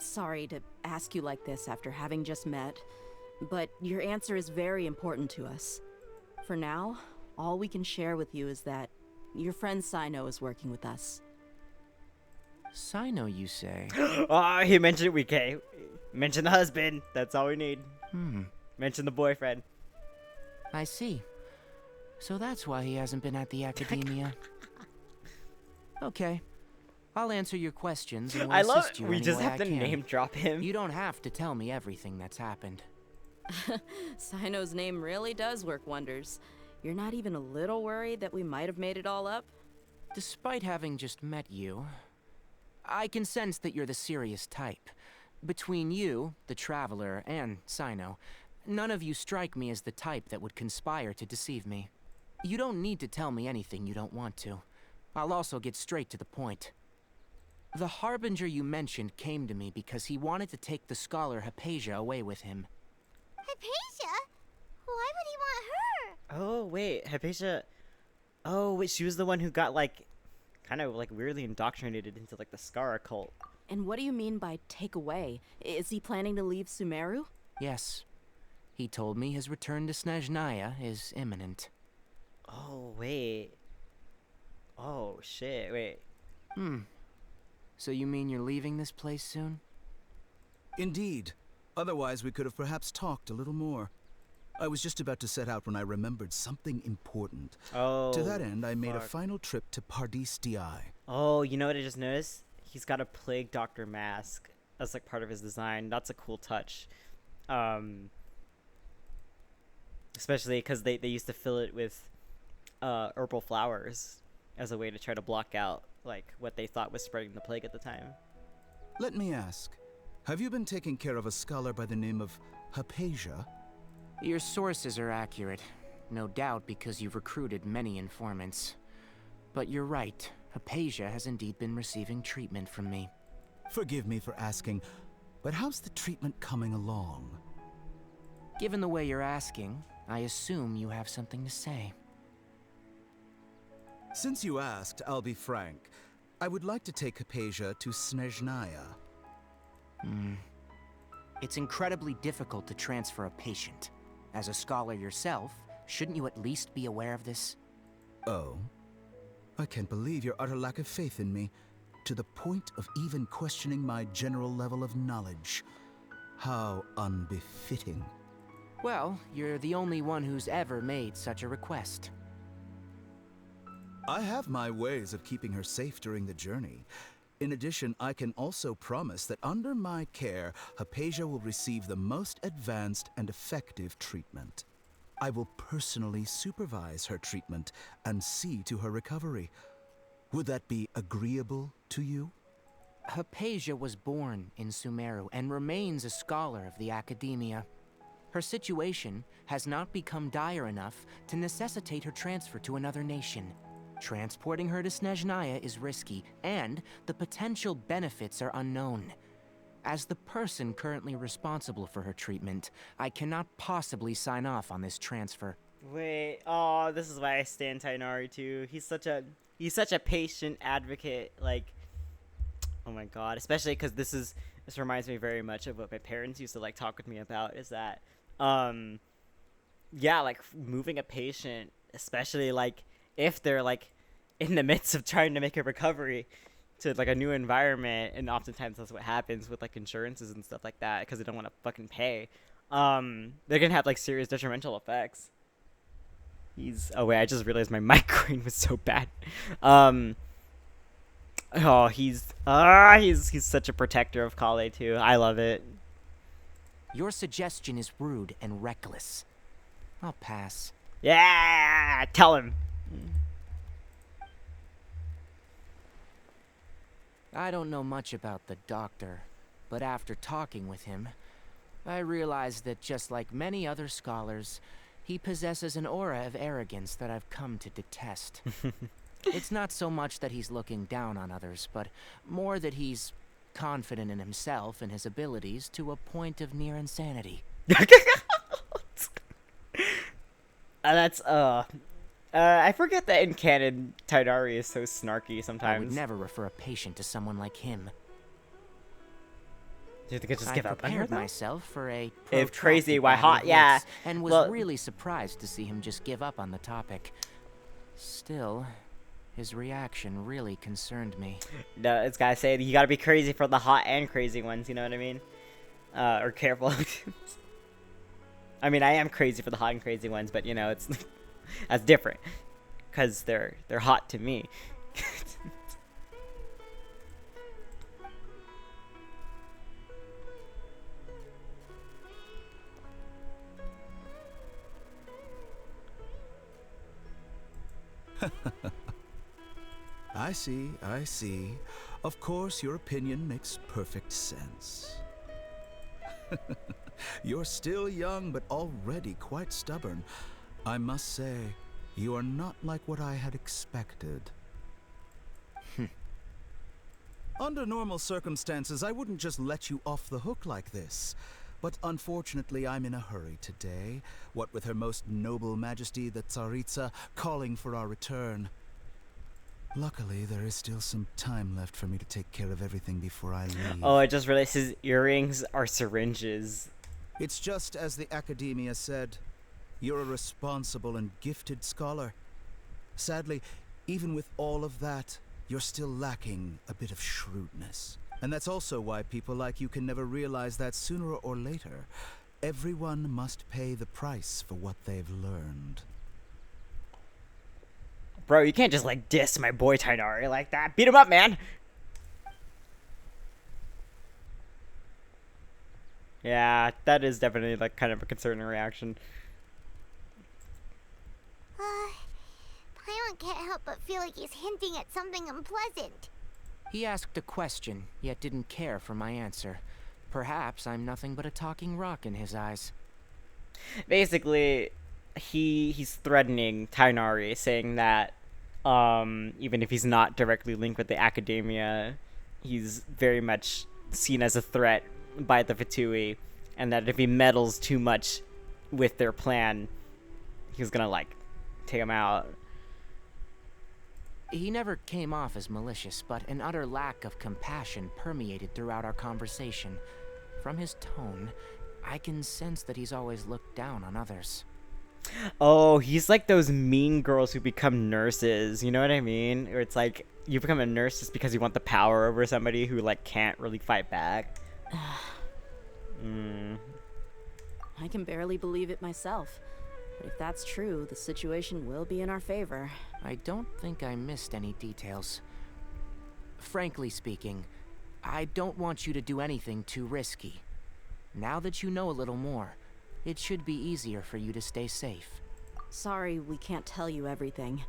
Sorry to ask you like this after having just met, but your answer is very important to us. For now, all we can share with you is that your friend Sino is working with us. Sino, you say? He mentioned it, okay. Mention the husband. That's all we need. Mention the boyfriend. I see. So that's why he hasn't been at the academia. Okay. I'll answer your questions and will I love assist you we any just way have I to can. name drop him. You don't have to tell me everything that's happened. Sino's name really does work wonders. You're not even a little worried that we might have made it all up? Despite having just met you, I can sense that you're the serious type. Between you, the Traveler, and Sino, none of you strike me as the type that would conspire to deceive me. You don't need to tell me anything you don't want to. I'll also get straight to the point. The Harbinger you mentioned came to me because he wanted to take the scholar Hypatia away with him. Hypatia? Why would he want her? Oh wait, Hypatia. Oh wait, she was the one who got like, kind of like weirdly indoctrinated into like the Scara cult. And what do you mean by take away? Is he planning to leave Sumeru? Yes. He told me his return to Snezhnaya is imminent. Oh wait. Oh shit, wait. So you mean you're leaving this place soon? Indeed. Otherwise, we could have perhaps talked a little more. I was just about to set out when I remembered something important. Oh. To that end, I made a fuck. final trip to Paradis DI. Oh, you know what I just noticed? He's got a Plague Doctor mask. That's like part of his design. That's a cool touch. Especially because they used to fill it with herbal flowers as a way to try to block out like what they thought was spreading the plague at the time. Let me ask, have you been taking care of a scholar by the name of Hypatia? Your sources are accurate. No doubt because you've recruited many informants. But you're right. Hypatia has indeed been receiving treatment from me. Forgive me for asking, but how's the treatment coming along? Given the way you're asking, I assume you have something to say. Since you asked, I'll be frank. I would like to take Hypatia to Snezhnaya. It's incredibly difficult to transfer a patient. As a scholar yourself, shouldn't you at least be aware of this? Oh? I can't believe your utter lack of faith in me, to the point of even questioning my general level of knowledge. How unbefitting. Well, you're the only one who's ever made such a request. I have my ways of keeping her safe during the journey. In addition, I can also promise that under my care, Hypatia will receive the most advanced and effective treatment. I will personally supervise her treatment and see to her recovery. Would that be agreeable to you? Hypatia was born in Sumeru and remains a scholar of the academia. Her situation has not become dire enough to necessitate her transfer to another nation. Transporting her to Snezhnaya is risky, and the potential benefits are unknown. As the person currently responsible for her treatment, I cannot possibly sign off on this transfer. Wait, oh, this is why I stand Tainari too. He's such a patient advocate. Like, oh my god, especially because this reminds me very much of what my parents used to like talk with me about. Is that, yeah, like moving a patient, especially like if they're like in the midst of trying to make a recovery to like a new environment, and oftentimes that's what happens with like insurances and stuff like that because they don't want to fucking pay. They're gonna have like serious detrimental effects. Oh wait, I just realized my mic grain was so bad. Oh, he's such a protector of Kale too. I love it. Your suggestion is rude and reckless. I'll pass. Yeah, tell him. I don't know much about the doctor, but after talking with him, I realized that just like many other scholars, he possesses an aura of arrogance that I've come to detest. It's not so much that he's looking down on others, but more that he's confident in himself and his abilities to a point of near insanity. I forget that in canon, Tainari is so snarky sometimes. I would never refer a patient to someone like him. Do you think I just give up on her, prepared though? myself for a If crazy, why protracted hot? Yeah. and was really surprised to see him just give up on the topic. Still, his reaction really concerned me. No, it's gotta say you gotta be crazy for the hot and crazy ones. You know what I mean? Or careful. I mean, I am crazy for the hot and crazy ones, but you know, it's that's different because they're hot to me. I see. Of course, your opinion makes perfect sense. You're still young, but already quite stubborn. I must say, you are not like what I had expected. Under normal circumstances, I wouldn't just let you off the hook like this. But unfortunately, I'm in a hurry today, what with Her Most Noble Majesty the Tsaritsa calling for our return. Luckily, there is still some time left for me to take care of everything before I leave. Oh, I just realized his earrings are syringes. It's just as the Academia said. You're a responsible and gifted scholar. Sadly, even with all of that, you're still lacking a bit of shrewdness. And that's also why people like you can never realize that sooner or later, everyone must pay the price for what they've learned. Bro, you can't just like diss my boy Tainari like that. Beat him up, man. Yeah, that is definitely like kind of a concerning reaction. Paimon can't help but feel like he's hinting at something unpleasant. He asked a question, yet didn't care for my answer. Perhaps I'm nothing but a talking rock in his eyes. Basically, he's threatening Tainari, saying that even if he's not directly linked with the Academia, he's very much seen as a threat by the Fatui, and that if he meddles too much with their plan, he's gonna like take him out. He never came off as malicious, but an utter lack of compassion permeated throughout our conversation. From his tone, I can sense that he's always looked down on others. Oh, he's like those mean girls who become nurses, you know what I mean? Or it's like, you become a nurse just because you want the power over somebody who like can't really fight back. I can barely believe it myself. But if that's true, the situation will be in our favor. I don't think I missed any details. Frankly speaking, I don't want you to do anything too risky. Now that you know a little more, it should be easier for you to stay safe. Sorry we can't tell you everything.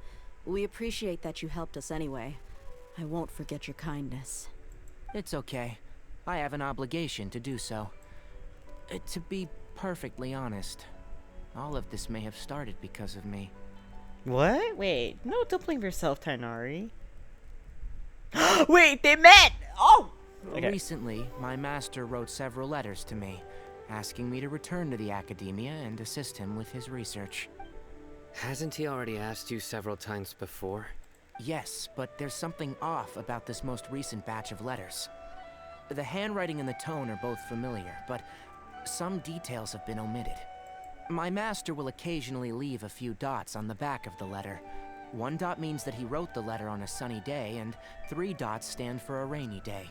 We appreciate that you helped us anyway. I won't forget your kindness. It's okay. I have an obligation to do so. To be perfectly honest, all of this may have started because of me. What? Wait, no, don't blame yourself, Tainari. Wait, they met! Oh! Okay. Recently, my master wrote several letters to me, asking me to return to the academia and assist him with his research. Hasn't he already asked you several times before? Yes, but there's something off about this most recent batch of letters. The handwriting and the tone are both familiar, but some details have been omitted. My master will occasionally leave a few dots on the back of the letter. 1 dot means that he wrote the letter on a sunny day, and 3 dots stand for a rainy day.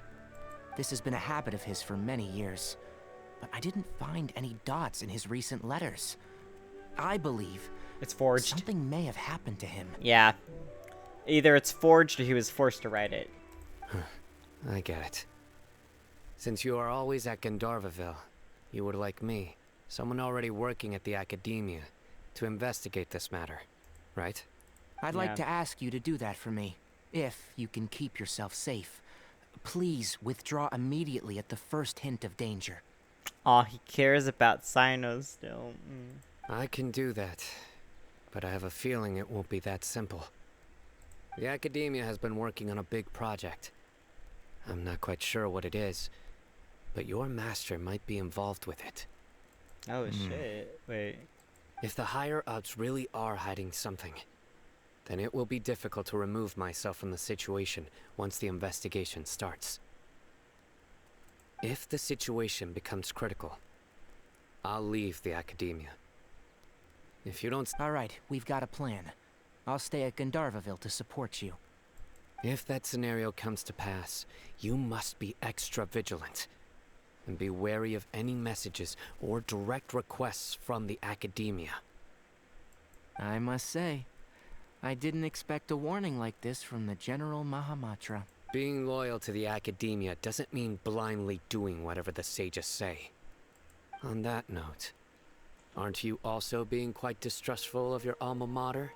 This has been a habit of his for many years, but I didn't find any dots in his recent letters. I believe it's forged. Something may have happened to him. Yeah. Either it's forged or he was forced to write it. I get it. Since you are always at Gandharvaville, you would like me, someone already working at the academia, to investigate this matter, right? I'd like to ask you to do that for me, if you can keep yourself safe. Please withdraw immediately at the first hint of danger. Aw, he cares about Sino still. I can do that, but I have a feeling it won't be that simple. The academia has been working on a big project. I'm not quite sure what it is, but your master might be involved with it. Oh shit, wait. If the higher-ups really are hiding something, then it will be difficult to remove myself from the situation once the investigation starts. If the situation becomes critical, I'll leave the academia. If you don't... Alright, we've got a plan. I'll stay at Gandharvaville to support you. If that scenario comes to pass, you must be extra vigilant. And be wary of any messages or direct requests from the academia. I must say, I didn't expect a warning like this from the General Mahamatra. Being loyal to the academia doesn't mean blindly doing whatever the sages say. On that note, aren't you also being quite distrustful of your alma mater?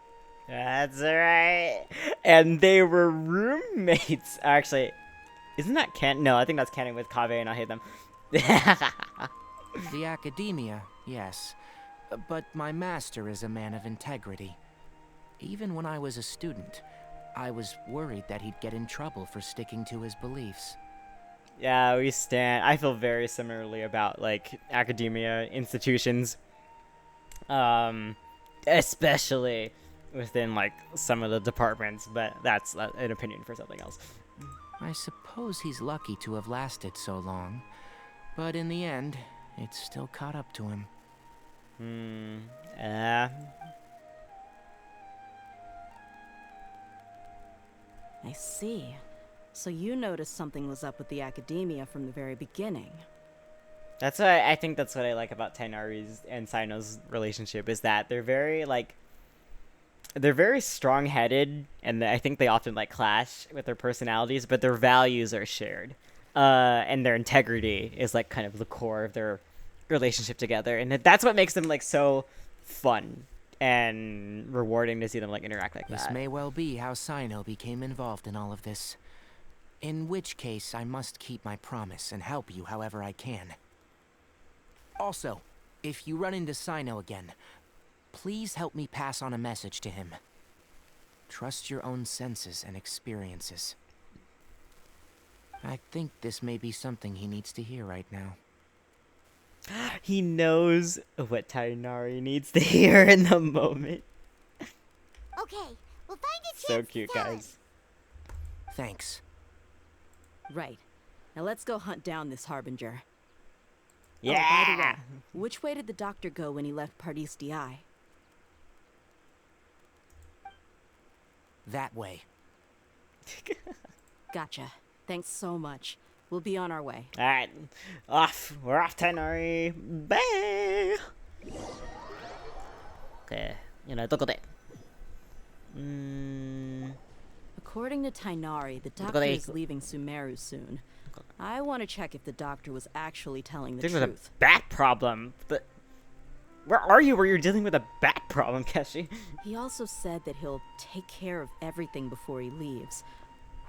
That's right. And they were roommates. Actually, isn't that canon? No, I think that's canon with Kaveh, and I hate them. The academia, yes. But my master is a man of integrity. Even when I was a student, I was worried that he'd get in trouble for sticking to his beliefs. Yeah, we stand. I feel very similarly about, like, academia institutions. Especially within, like, some of the departments, but that's an opinion for something else. I suppose he's lucky to have lasted so long, but in the end, it still caught up to him. I see. So you noticed something was up with the academia from the very beginning. That's what I think that's what I like about Tainari's and Sino's relationship, is that they're very, like, they're very strong-headed, and I think they often, like, clash with their personalities, but their values are shared. And their integrity is, like, kind of the core of their relationship together, and that's what makes them, like, so fun and rewarding to see them, like, interact like that. This may well be how Sino became involved in all of this. In which case, I must keep my promise and help you however I can. Also, if you run into Sino again, please help me pass on a message to him. Trust your own senses and experiences. I think this may be something he needs to hear right now. He knows what Tainari needs to hear in the moment. Okay, we'll find a chance. So cute, guys. Thanks. Right. Now let's go hunt down this Harbinger. Yeah! Oh, by the way, which way did the doctor go when he left Pardis Di? That way. Gotcha. Thanks so much. We'll be on our way. Alright. Off. We're off, Tainari. Bye! Okay. どこで? According to Tainari, the doctor is leaving Sumeru soon. I want to check if the doctor was actually telling the Dealing truth. with a bat problem. But where are you where you're dealing with a bat problem, Keshi? He also said that he'll take care of everything before he leaves.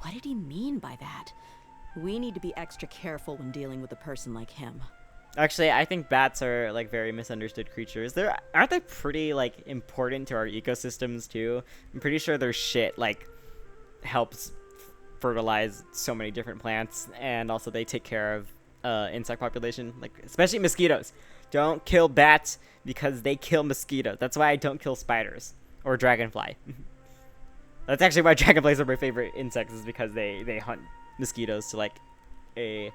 What did he mean by that? We need to be extra careful when dealing with a person like him. Actually, I think bats are like very misunderstood creatures. Aren't they pretty like important to our ecosystems too? I'm pretty sure their shit like helps fertilize so many different plants, and also they take care of insect population, like especially mosquitoes. Don't kill bats because they kill mosquitoes. That's why I don't kill spiders or dragonfly. That's actually why dragonflies are my favorite insects, is because they hunt mosquitoes to like a,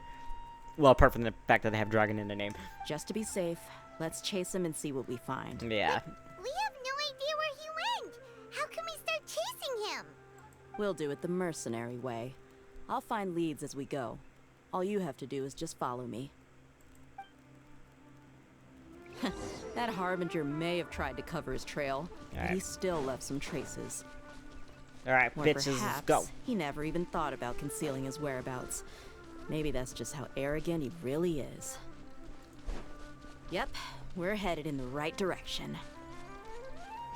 well, apart from the fact that they have dragon in their name. Just to be safe, let's chase him and see what we find. Yeah. We have no idea where he went. How can we start chasing him? We'll do it the mercenary way. I'll find leads as we go. All you have to do is just follow me. That Harbinger may have tried to cover his trail, but he still left some traces. Alright, Or bitches, let's perhaps go. he never even thought about concealing his whereabouts. Maybe that's just how arrogant he really is. Yep, we're headed in the right direction.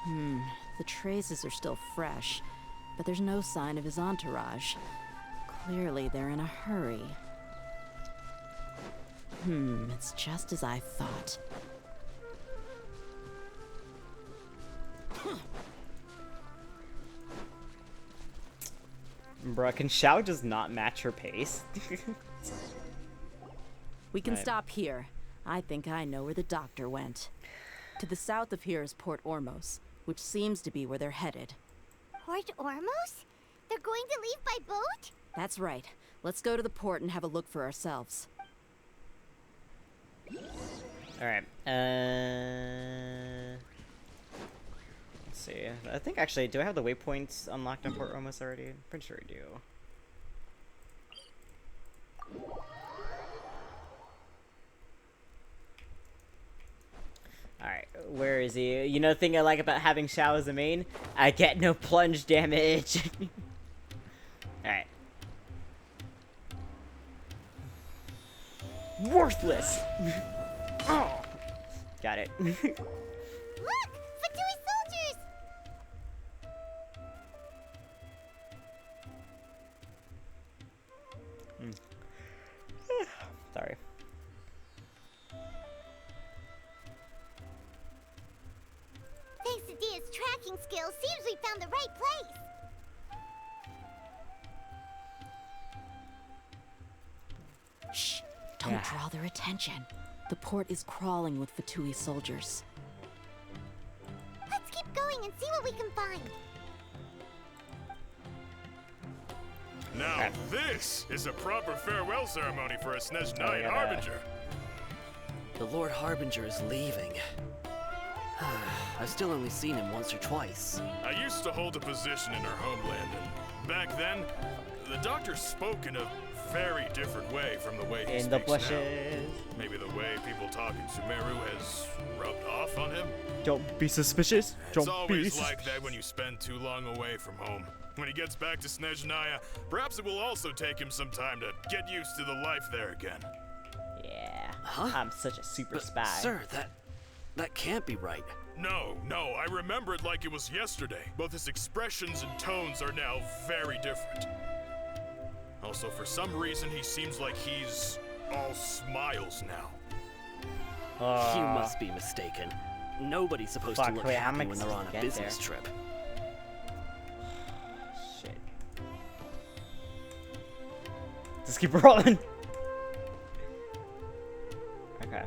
The traces are still fresh, but there's no sign of his entourage. Clearly they're in a hurry. It's just as I thought. Bruh, can Xiao just not match her pace? We can Right. stop here. I think I know where the doctor went. To the south of here is Port Ormos, which seems to be where they're headed. Port Ormos? They're going to leave by boat? That's right. Let's go to the port and have a look for ourselves. Alright, let's see. I think actually, do I have the waypoints unlocked on Port Ormos already? I'm pretty sure I do. Alright, where is he? You know the thing I like about having Xiao as a main? I get no plunge damage. Alright. Worthless! Oh! Got it. Look! Fatui soldiers! Sorry. Thanks to Dia's tracking skills, seems we found the right place. Shh! Don't draw their attention. The port is crawling with Fatui soldiers. Let's keep going and see what we can find. Now this is a proper farewell ceremony for a Snezhnaya Harbinger. The Lord Harbinger is leaving. I've still only seen him once or twice. I used to hold a position in our homeland, and back then, the doctor spoke in a very different way from the way he In the speaks now. bushes. Maybe the way people talk in Sumeru has rubbed off on him. Don't be suspicious. It's Don't be always like that when you spend too long away from home. When he gets back to Snezhnaya, perhaps it will also take him some time to get used to the life there again. Yeah. Huh? I'm such a super spy. Sir, that can't be right. No, I remember it like it was yesterday. Both his expressions and tones are now very different. Also, for some reason, he seems like he's all smiles now. You must be mistaken. Nobody's supposed to look happy when they're on a business trip. Shit. Just keep rolling. Okay.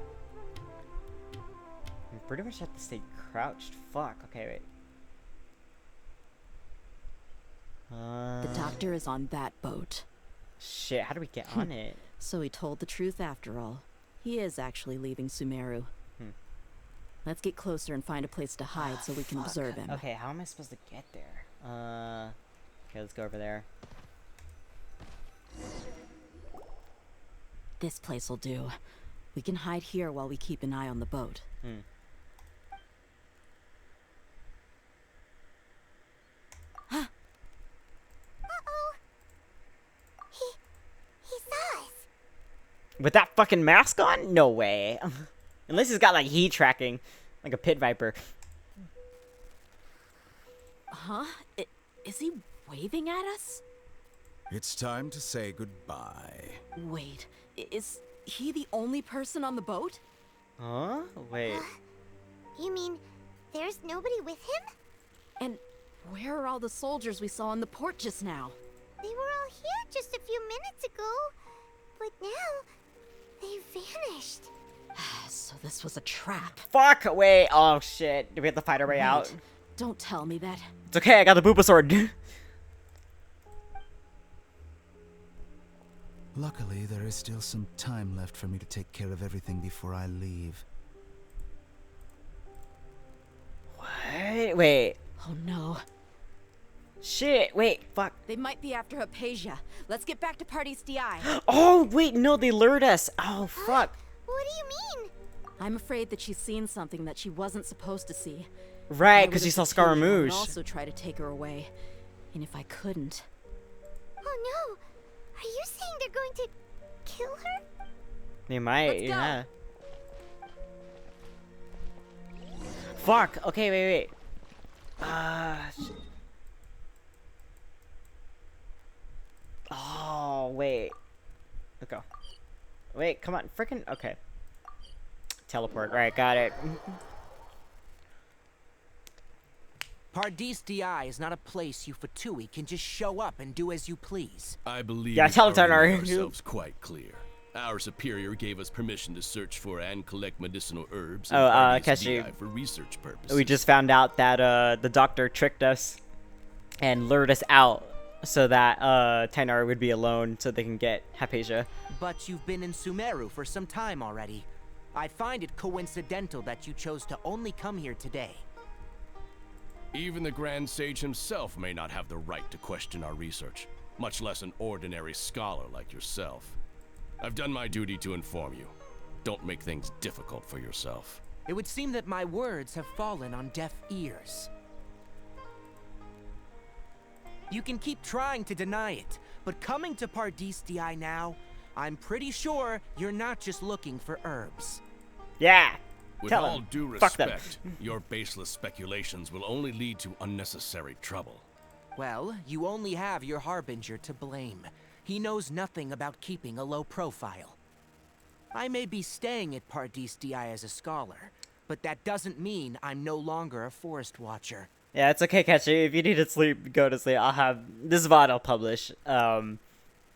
I pretty much have to stay crouched. Fuck. Okay, wait. The doctor is on that boat. Shit, how do we get on it? So he told the truth after all. He is actually leaving Sumeru. Let's get closer and find a place to hide so we can observe him. Okay, how am I supposed to get there? Okay, let's go over there. This place will do. We can hide here while we keep an eye on the boat. Uh-oh. He saw us. With that fucking mask on? No way. Unless he's got like heat tracking, like a pit viper. Huh? Is he waving at us? It's time to say goodbye. Wait, is he the only person on the boat? Huh? Wait. You mean there's nobody with him? And where are all the soldiers we saw in the port just now? They were all here just a few minutes ago, but now they vanished. So this was a trap. Fuck! Wait. Oh shit. Do we have to fight our way Wait, out? Don't tell me that. It's okay. I got the Booba sword. Luckily, there is still some time left for me to take care of everything before I leave. What? Wait. Oh no. Shit. Wait. Fuck. They might be after Hypatia. Let's get back to Party's DI. Oh wait. No, they lured us. Oh fuck. What do you mean? I'm afraid that she's seen something that she wasn't supposed to see. Right, because she saw SCARAMOUCHE. I'd also try to take her away. And if I couldn't... Oh no! Are you saying they're going to kill her? They might, yeah. Fuck. Okay, wait. Oh, wait. Let's go. Wait, come on. Frickin'. Okay. Teleport. Right, got it. Pardis DI is not a place you Fatui can just show up and do as you please. I believe yeah, tell we our ourselves quite clear. Our superior gave us permission to search for and collect medicinal herbs Ch3, for research purposes. We just found out that the doctor tricked us and lured us out so that Tainari would be alone so they can get Hypatia. But you've been in Sumeru for some time already. I find it coincidental that you chose to only come here today. Even the Grand Sage himself may not have the right to question our research, much less an ordinary scholar like yourself. I've done my duty to inform you. Don't make things difficult for yourself. It would seem that my words have fallen on deaf ears. You can keep trying to deny it, but coming to Pardis DI now, I'm pretty sure you're not just looking for herbs. Yeah. With all due respect, your baseless speculations will only lead to unnecessary trouble. Well, you only have your Harbinger to blame. He knows nothing about keeping a low profile. I may be staying at Pardis DI as a scholar, but that doesn't mean I'm no longer a forest watcher. Yeah, it's okay, Ch3. If you need to sleep, go to sleep. I'll have this VOD I'll publish.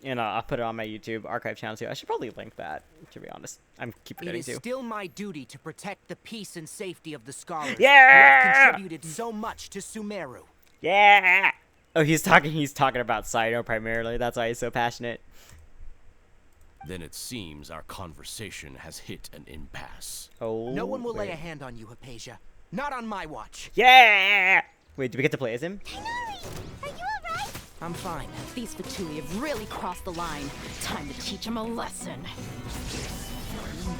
You know, I'll put it on my YouTube archive channel too. I should probably link that, to be honest. I'm keep forgetting to. It is still my duty to protect the peace and safety of the scholars who have contributed so much to Sumeru. Yeah. Oh, he's talking about Cyno primarily. That's why he's so passionate. Then it seems our conversation has hit an impasse. Oh. No one will lay a hand on you, Hypatia. Not on my watch. Yeah. Wait, do we get to play as him? Are you alright? I'm fine. These Fatui have really crossed the line. Time to teach them a lesson.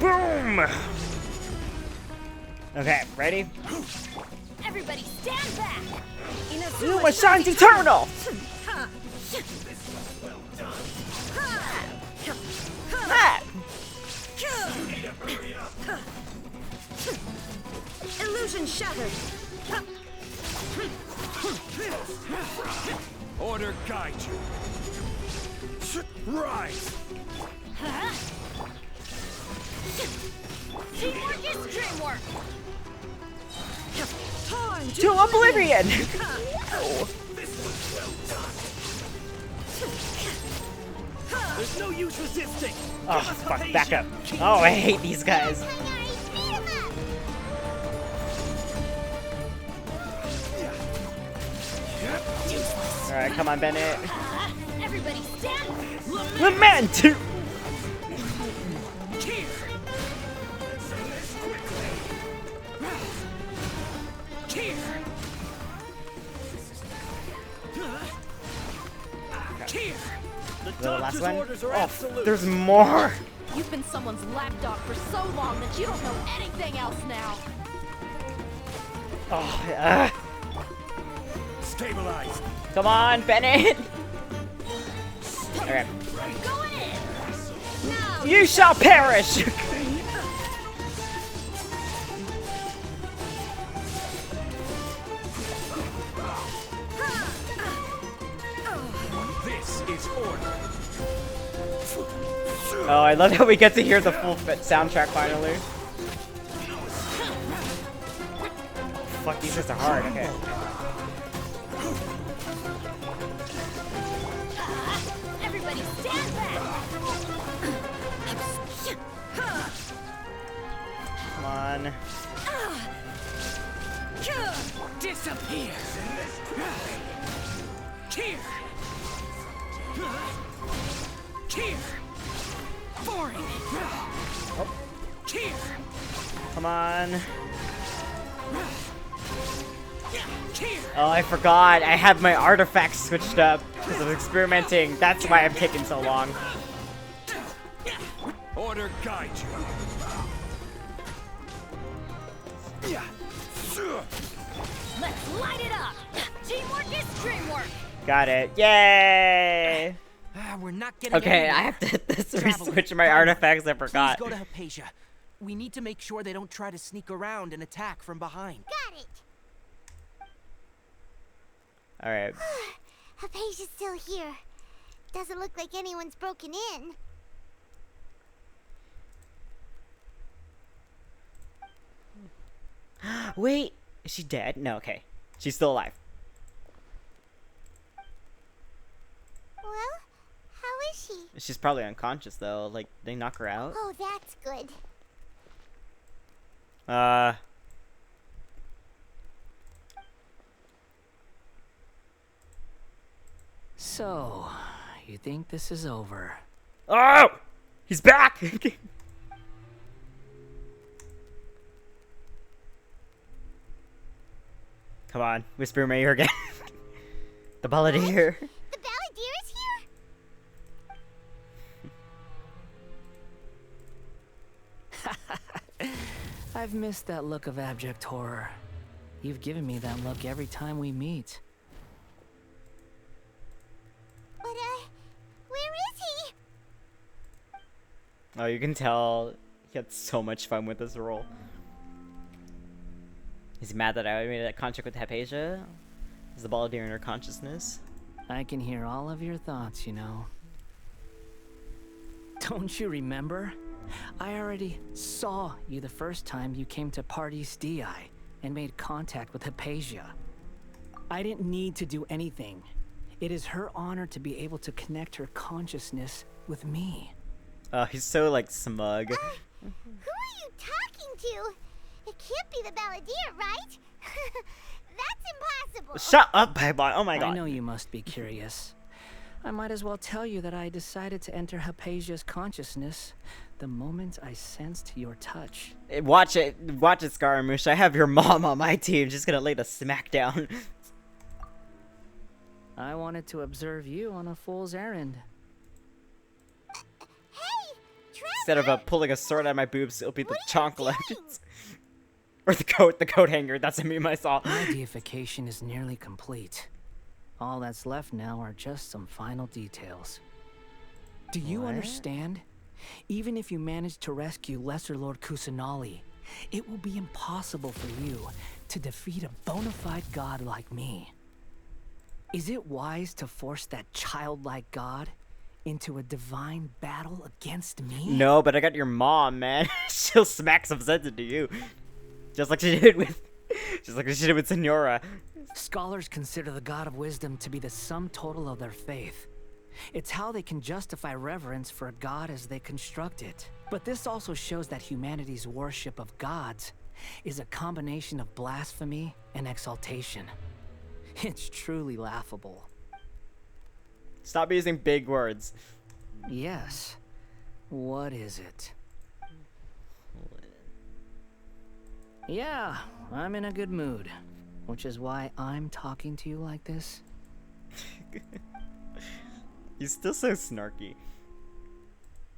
Boom! Okay, ready? Everybody stand back! Inazuma shines eternal! Illusion shattered! Order guide you. Rise! Teamwork is dreamwork! Time to oblivion! There's no use resisting! Oh, fuck, back up. Oh, I hate these guys. Alright, come on, Bennett. Everybody stand! Lament! The last one? Oh, there's more! You've been someone's lapdog for so long that you don't know anything else now. Oh, yeah. Stabilize. Come on, Bennett! Okay. You shall perish! This is Oh, I love how we get to hear the full soundtrack finally. Fuck, these guys are hard. Okay. Everybody stand back! Come on. Disappear! Here! Here! Boring! Oh. Here! Come on. Oh, I forgot. I have my artifacts switched up because of experimenting. That's why I'm taking so long. Order guide you. Let's light it up! Teamwork is dreamwork! Got it. Yay! We're not getting Okay, anywhere. I have to Traveler, re-switch my Timer, artifacts. I forgot. Please go to Hypatia. We need to make sure they don't try to sneak around and attack from behind. Got it. All right. Hypatia's still here. Doesn't look like anyone's broken in. Wait, is she dead? No, okay. She's still alive. Well, how is she? She's probably unconscious though. Like, they knock her out? Oh, that's good. So, you think this is over? Oh! He's back! Come on, whisper in my ear again. The balladeer. The balladeer is here? I've missed that look of abject horror. You've given me that look every time we meet. But, where is he? Oh, you can tell he had so much fun with this role. He's mad that I made a contract with Hypatia. Is the balladeer in her consciousness? I can hear all of your thoughts, you know. Don't you remember? I already saw you the first time you came to Parties DI and made contact with Hypatia. I didn't need to do anything. It is her honor to be able to connect her consciousness with me. Oh, he's so, like, smug. Who are you talking to? It can't be the balladeer, right? That's impossible. Shut up, Bye-Bye. Oh my god. I know you must be curious. I might as well tell you that I decided to enter Hypatia's consciousness the moment I sensed your touch. Watch it, Scaramouche. I have your mom on my team. Just gonna lay the smack down. I wanted to observe you on a fool's errand. Instead of pulling a sword out of my boobs, it'll be the chonk legends. Or the coat hanger. That's a meme I saw. My deification is nearly complete. All that's left now are just some final details. Do you understand? Even if you manage to rescue Lesser Lord Kusanali, it will be impossible for you to defeat a bona fide god like me. Is it wise to force that childlike god into a divine battle against me? No, but I got your mom, man. She'll smack some sense into you. Just like she did with Senora. Scholars consider the God of Wisdom to be the sum total of their faith. It's how they can justify reverence for a god as they construct it. But this also shows that humanity's worship of gods is a combination of blasphemy and exaltation. It's truly laughable. Stop using big words. Yes. What is it? Yeah, I'm in a good mood. Which is why I'm talking to you like this. He's still so snarky.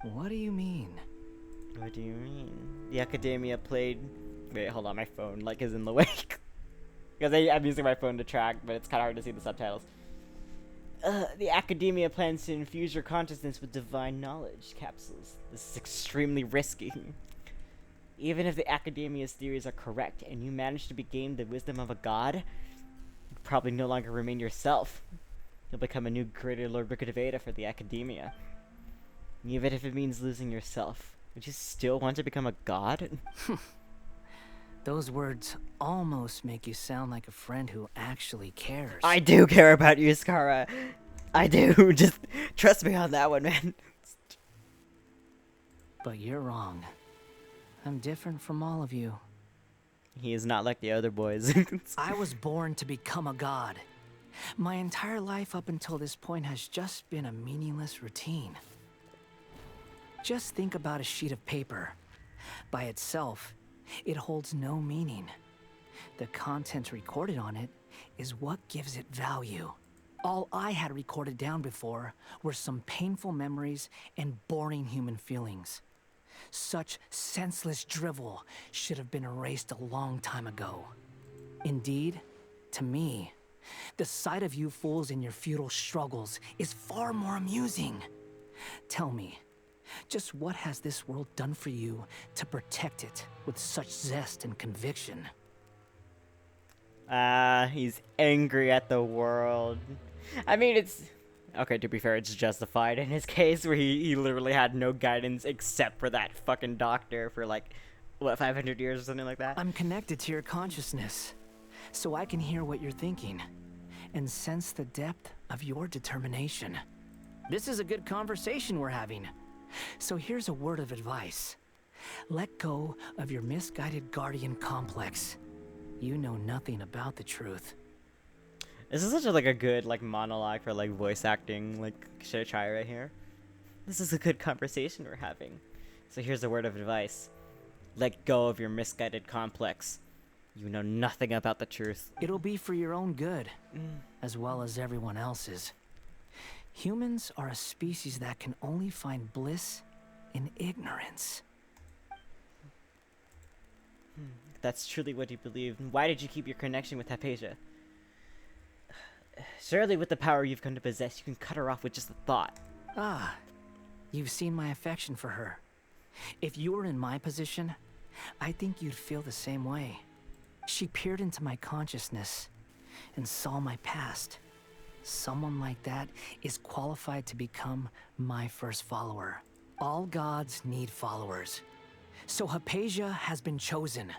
What do you mean? What do you mean? The Academia played... Wait, hold on, my phone, like, is in the way. Because I'm using my phone to track, but it's kind of hard to see the subtitles. The Academia plans to infuse your consciousness with divine knowledge capsules. This is extremely risky. Even if the Academia's theories are correct, and you manage to gain the wisdom of a god, you probably no longer remain yourself. You'll become a new creator Lord Ricardaveda for the Academia. Even if it means losing yourself. Would you still want to become a god? Those words almost make you sound like a friend who actually cares. I do care about you, Skara. I do. Just trust me on that one, man. But you're wrong. I'm different from all of you. He is not like the other boys. I was born to become a god. My entire life up until this point has just been a meaningless routine. Just think about a sheet of paper. By itself, it holds no meaning. The content recorded on it is what gives it value. All I had recorded down before were some painful memories and boring human feelings. Such senseless drivel should have been erased a long time ago. Indeed, to me, the sight of you fools in your futile struggles is far more amusing. Tell me, just what has this world done for you to protect it with such zest and conviction? He's angry at the world. I mean, it's... Okay, to be fair, it's justified in his case, where he literally had no guidance except for that fucking doctor for, like, what, 500 years or something like that? I'm connected to your consciousness, so I can hear what you're thinking, and sense the depth of your determination. This is a good conversation we're having. So here's a word of advice. Let go of your misguided guardian complex. You know nothing about the truth. This is such a, like, a good, like, monologue for, like, voice acting, like, Ch3 right here. This is a good conversation we're having. So here's a word of advice. Let go of your misguided complex. You know nothing about the truth. It'll be for your own good, as well as everyone else's. Humans are a species that can only find bliss in ignorance. If that's truly what you believe, why did you keep your connection with Hypatia? Surely with the power you've come to possess, you can cut her off with just a thought. Ah, you've seen my affection for her. If you were in my position, I think you'd feel the same way. She peered into my consciousness and saw my past. Someone like that is qualified to become my first follower. All gods need followers. So Hypatia has been chosen.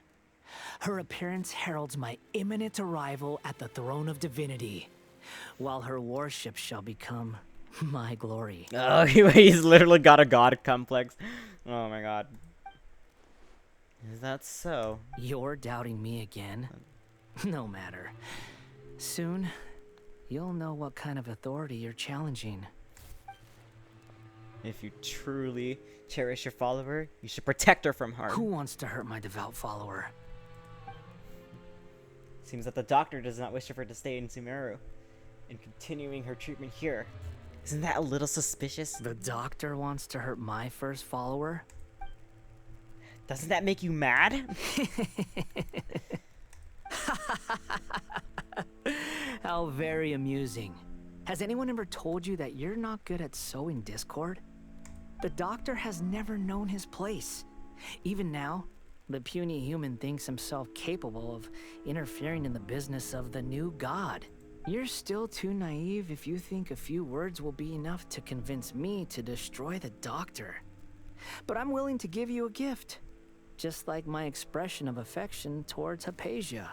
Her appearance heralds my imminent arrival at the throne of divinity, while her worship shall become my glory. Oh, he's literally got a god complex. Oh my god. Is that so? You're doubting me again? No matter. Soon, you'll know what kind of authority you're challenging. If you truly cherish your follower, you should protect her from harm. Who wants to hurt my devout follower? Seems that the doctor does not wish for her to stay in Sumeru, and continuing her treatment here. Isn't that a little suspicious? The doctor wants to hurt my first follower? Doesn't that make you mad? How very amusing. Has anyone ever told you that you're not good at sowing discord? The doctor has never known his place. Even now, the puny human thinks himself capable of interfering in the business of the new god. You're still too naive if you think a few words will be enough to convince me to destroy the doctor. But I'm willing to give you a gift, just like my expression of affection towards Hypatia.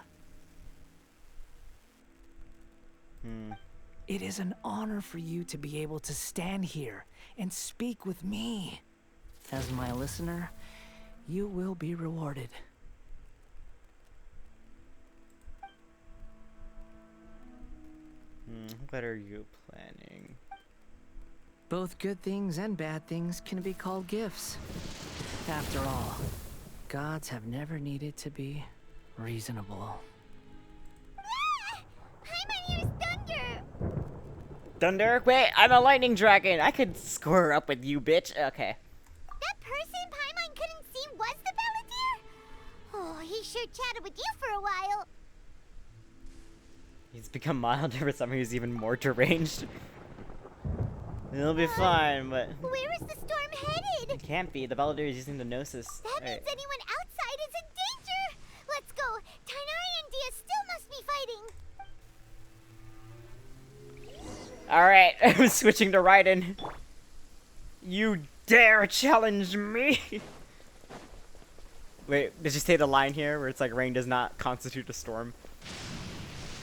It is an honor for you to be able to stand here and speak with me. As my listener, you will be rewarded. What are you planning? Both good things and bad things can be called gifts. After all, gods have never needed to be reasonable. Paimon, here's Thunder! Thunder? Wait, I'm a lightning dragon. I could square up with you, bitch. Okay. That person Paimon couldn't see was the Balladeer? Oh, he sure chatted with you for a while. He's become mild ever summer. He's even more deranged. It'll be fine, but... Where is the storm headed? It can't be. The Balladeer is using the Gnosis. That means anyone outside is in danger! Let's go! Tighnari and Dia still must be fighting! Alright, I'm switching to Raiden. You dare challenge me? Wait, did you say the line here where it's like rain does not constitute a storm?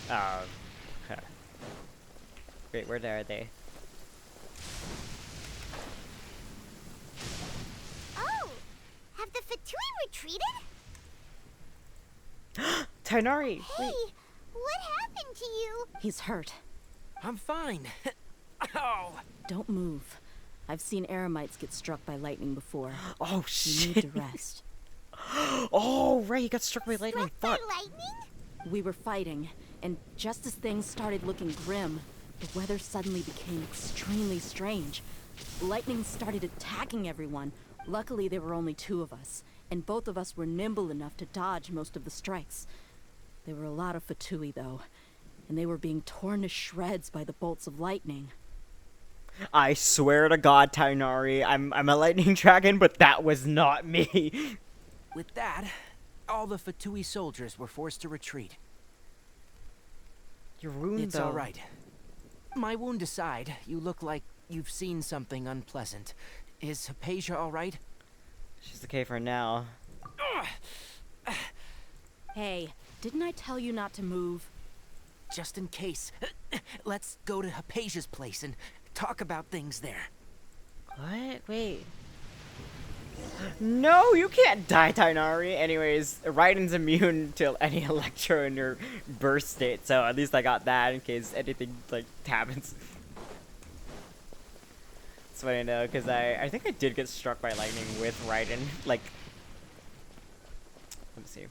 Okay. Wait, where are they? Oh! Have the Fatui retreated? Tainari! Hey, wait. what happened to you? He's hurt. I'm fine. Ow! Don't move. I've seen Eremites get struck by lightning before. Oh, You need shit. to rest. Oh, right, he got struck by lightning. By Fuck. lightning? We were fighting, and just as things started looking grim, the weather suddenly became extremely strange. Lightning started attacking everyone. Luckily, there were only 2 of us, and both of us were nimble enough to dodge most of the strikes. There were a lot of Fatui, though, and they were being torn to shreds by the bolts of lightning. I swear to God, Tainari, I'm a lightning dragon, but that was not me. With that, all the Fatui soldiers were forced to retreat. Your wound, It's though. all right. My wound aside, you look like you've seen something unpleasant. Is Hypatia all right? She's okay for now. Hey, didn't I tell you not to move? Just in case. Let's go to Hypatia's place and talk about things there. What? Wait. No, you can't die, Tainari. Anyways, Raiden's immune to any electro in your burst state, so at least I got that in case anything, like, happens. It's funny, though, because I think I did get struck by lightning with Raiden. Like, let me see.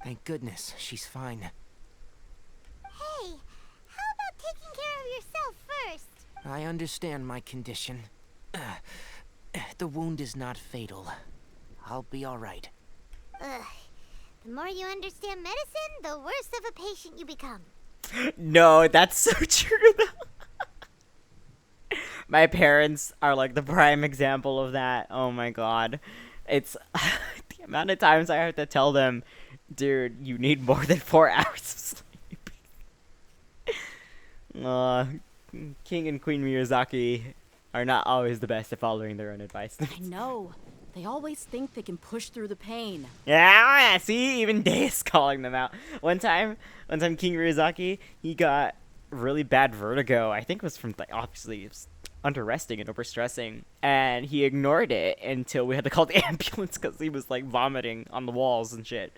Thank goodness, she's fine. Hey, how about taking care of yourself first? I understand my condition. The wound is not fatal. I'll be all right. Ugh. The more you understand medicine, the worse of a patient you become. No, that's so true, though. My parents are, like, the prime example of that. Oh, my God. It's the amount of times I have to tell them, dude, you need more than 4 hours of sleep. King and Queen Miyazaki are not always the best at following their own advice. I know. They always think they can push through the pain. Yeah, see, even Day is calling them out. One time King Ryuzaki, he got really bad vertigo. I think it was from, like, obviously it was under resting and overstressing, and he ignored it until we had to call the ambulance because he was, like, vomiting on the walls and shit.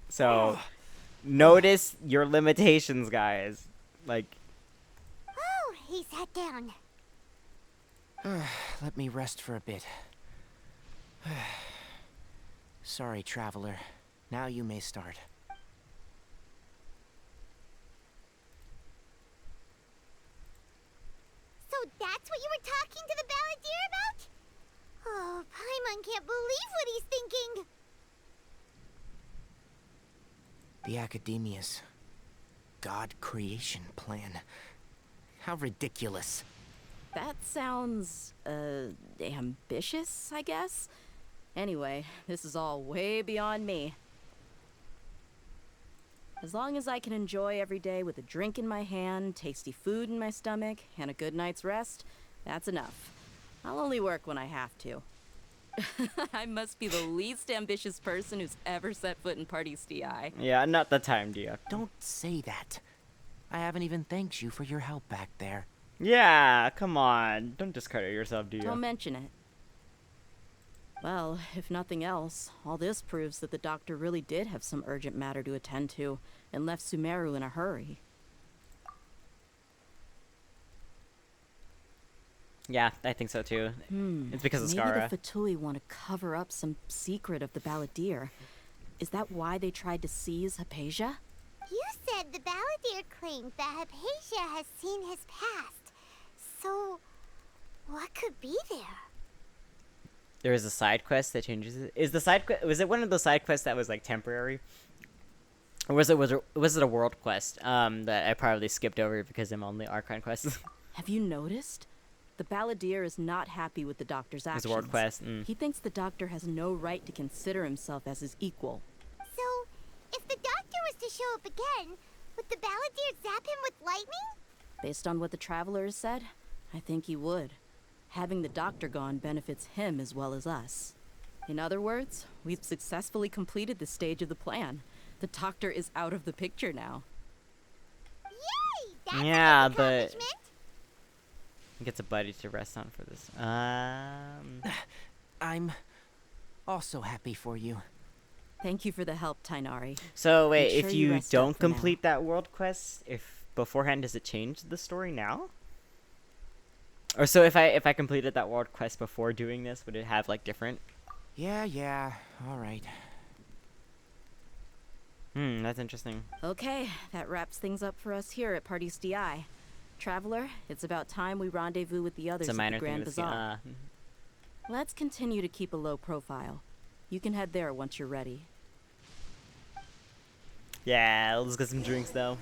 So, notice your limitations, guys. Like, Oh, he sat down. Let me rest for a bit. Sorry, traveler. Now you may start. So that's what you were talking to the balladeer about? Oh, Paimon can't believe what he's thinking. The Academia's God creation plan. How ridiculous. That sounds, ambitious, I guess? Anyway, this is all way beyond me. As long as I can enjoy every day with a drink in my hand, tasty food in my stomach, and a good night's rest, that's enough. I'll only work when I have to. I must be the least ambitious person who's ever set foot in Party STI. yeah, not the time, Dia. Don't say that. I haven't even thanked you for your help back there. Yeah, come on. Don't discredit yourself, Dia. Don't mention it. Well, if nothing else, all this proves that the doctor really did have some urgent matter to attend to and left Sumeru in a hurry. Yeah, I think so too. It's because of Skara. Maybe the Fatui want to cover up some secret of the balladeer. Is that why they tried to seize Hypatia? You said the balladeer claimed that Hypatia has seen his past. So, what could be there? There is a side quest that changes it. Is the side quest? Was it one of the side quests that was like temporary, or was it a world quest that I probably skipped over because I'm on the Arcon quest? Have you noticed? The balladeer is not happy with the doctor's actions. His world quest. He thinks the doctor has no right to consider himself as his equal. So, if the doctor was to show up again, would the balladeer zap him with lightning? Based on what the traveler has said, I think he would. Having the doctor gone benefits him as well as us. In other words, we've successfully completed this stage of the plan. The doctor is out of the picture now. Yay! That's Yeah, an but accomplishment. he gets a buddy to rest on for this. I'm also happy for you. Thank you for the help, Tainari. So wait, Make sure if you you rest up don't for now. complete that world quest, if beforehand, does it change the story now? Or so if I completed that world quest before doing this, would it have like different? Yeah, alright. That's interesting. Okay, that wraps things up for us here at Party's DI. Traveler, it's about time we rendezvous with the others It's a at minor the thing Grand to see. Bazaar. Let's continue to keep a low profile. You can head there once you're ready. Yeah, let's get some drinks though.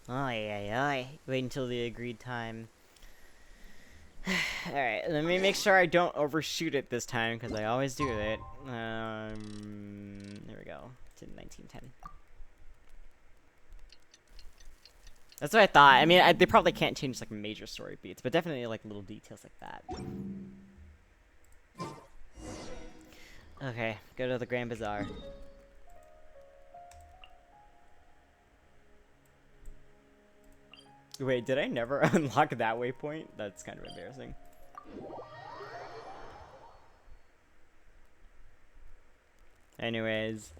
Ay. Wait until the agreed time. Alright, let me make sure I don't overshoot it this time, because I always do it. There we go. It's in 1910. That's what I thought. I mean, they probably can't change, like, major story beats, but definitely, like, little details like that. Okay, go to the Grand Bazaar. Wait, did I never unlock that waypoint? That's kind of embarrassing. Anyways.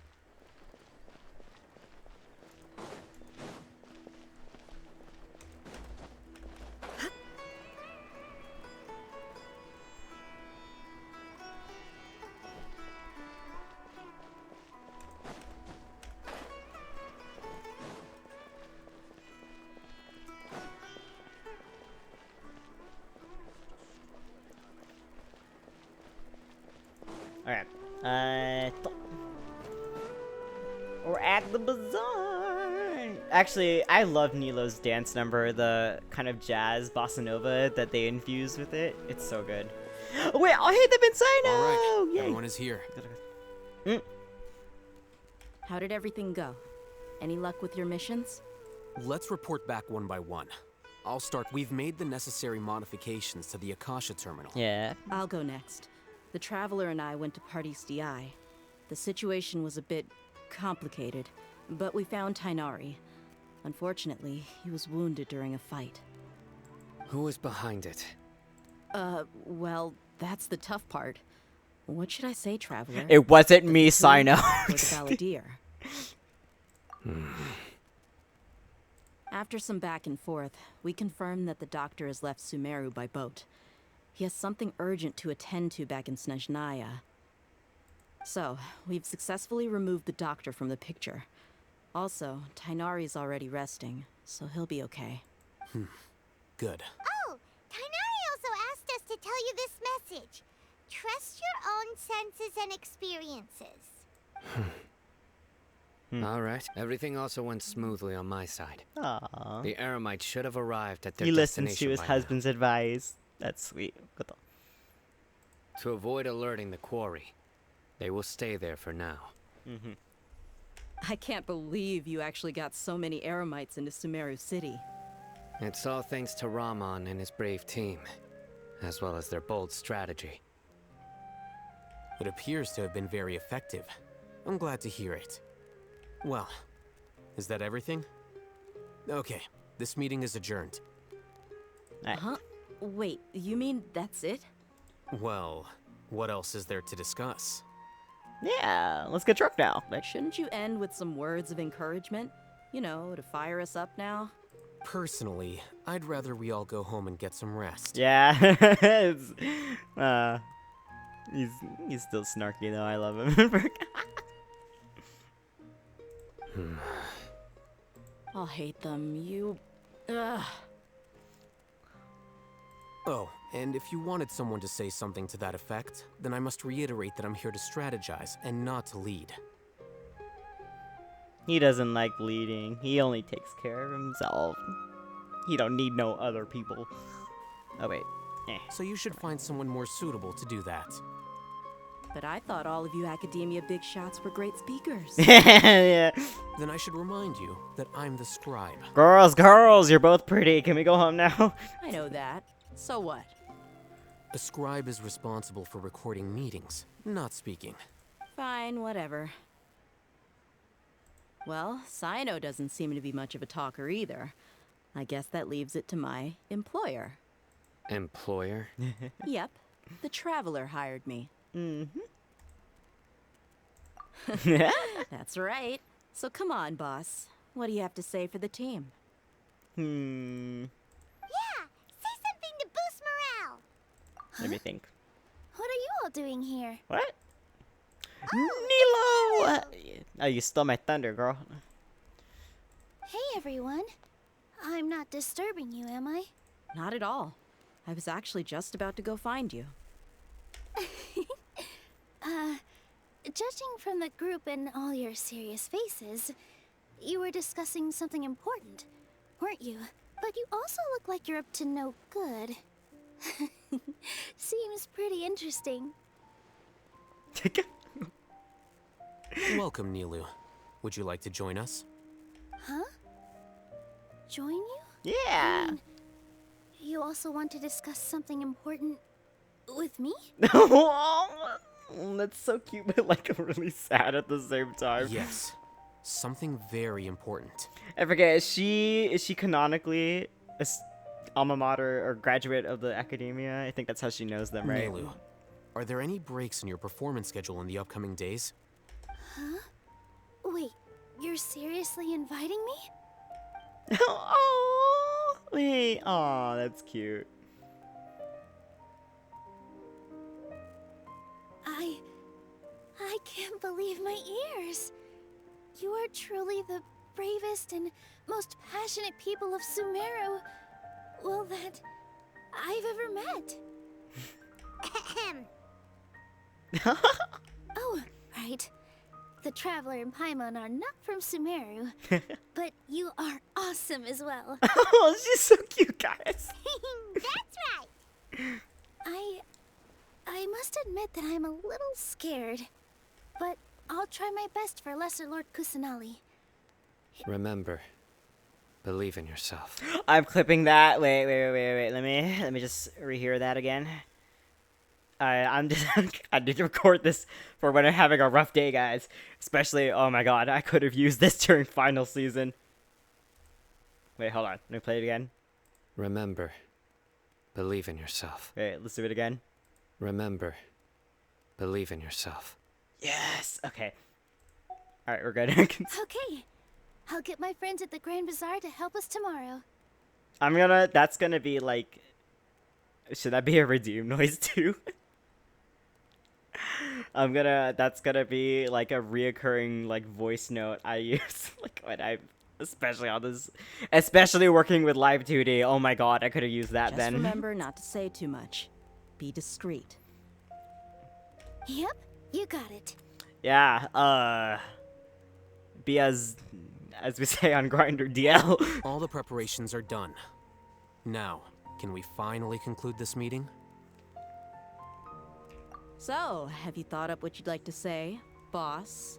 Alright. We're at the bazaar. Actually, I love Nilo's dance number, the kind of jazz bossa nova that they infuse with it. It's so good. Oh, wait, I hate the Bensino! All right, Yay. everyone is here. How did everything go? Any luck with your missions? Let's report back one by one. I'll start. We've made the necessary modifications to the Akasha terminal. Yeah. I'll go next. The Traveler and I went to Party's DI. The situation was a bit complicated, but we found Tainari. Unfortunately, he was wounded during a fight. Who was behind it? Well, that's the tough part. What should I say, Traveler? It wasn't me, Sino. Or the Balladeer? After some back and forth, we confirmed that the doctor has left Sumeru by boat. He has something urgent to attend to back in Snezhnaya. So, we've successfully removed the doctor from the picture. Also, Tainari's already resting, so he'll be okay. Good. Oh, Tainari also asked us to tell you this message. Trust your own senses and experiences. All right. Everything also went smoothly on my side. Aww. The Eremites should have arrived at their He listens destination to his by husband's advice. That's sweet. Good. now. To avoid alerting the quarry, they will stay there for now. I can't believe you actually got so many Eremites into Sumeru City. It's all thanks to Rahman and his brave team, as well as their bold strategy. It appears to have been very effective. I'm glad to hear it. Well, is that everything? Okay, this meeting is adjourned. Huh? Wait, you mean that's it? Well, what else is there to discuss? Yeah, let's get drunk now. Shouldn't you end with some words of encouragement? You know, to fire us up now? Personally, I'd rather we all go home and get some rest. Yeah. He's still snarky though. I love him. I'll hate them. You... Ugh. Oh, and if you wanted someone to say something to that effect, then I must reiterate that I'm here to strategize and not to lead. He doesn't like leading. He only takes care of himself. He don't need no other people. Oh, wait. So you should find someone more suitable to do that. But I thought all of you academia big shots were great speakers. Yeah. Then I should remind you that I'm the scribe. Girls, you're both pretty. Can we go home now? I know that. So what? A scribe is responsible for recording meetings, not speaking. Fine, whatever. Well, Cyno doesn't seem to be much of a talker either. I guess that leaves it to my employer. Employer? Yep. The Traveler hired me. Mm-hmm. That's right. So come on, boss. What do you have to say for the team? Yeah, say something to boost morale. Let me think. What are you all doing here? What? Nilo! Oh, you stole my thunder, girl. Hey, everyone. I'm not disturbing you, am I? Not at all. I was actually just about to go find you. Judging from the group and all your serious faces, you were discussing something important, weren't you? But you also look like you're up to no good. Seems pretty interesting. Welcome, Nilu. Would you like to join us? Huh? Join you? Yeah. You also want to discuss something important with me? That's so cute, but like really sad at the same time. Yes. Something very important. I forget, is she canonically a alma mater or graduate of the academia? I think that's how she knows them, right? Nilu, are there any breaks in your performance schedule in the upcoming days? Huh? Wait, you're seriously inviting me? Oh, wait. Aw, that's cute. I can't believe my ears. You are truly the bravest and most passionate people of Sumeru, well, that I've ever met. Oh, right. The Traveler and Paimon are not from Sumeru, but you are awesome as well. Oh, she's so cute, guys. That's right. I must admit that I'm a little scared, but I'll try my best for Lesser Lord Kusanali. Remember, believe in yourself. I'm clipping that. Wait. Let me just rehear that again. I'm just I need to record this for when I'm having a rough day, guys. Especially, oh my god, I could have used this during final season. Wait, hold on. Let me play it again. Remember, believe in yourself. Wait, let's do it again. Remember, believe in yourself. Yes. Okay. All right, we're good. Okay. I'll get my friends at the Grand Bazaar to help us tomorrow. That's gonna be like, should that be a redeem noise too? That's gonna be like a reoccurring like voice note I use like when I, especially working with live 2D. Oh my god, I could have used that Just then. remember not to say too much. Be discreet. Yep, you got it. Yeah, be as we say on Grindr, DL. All the preparations are done. Now, can we finally conclude this meeting? So, have you thought up what you'd like to say, boss?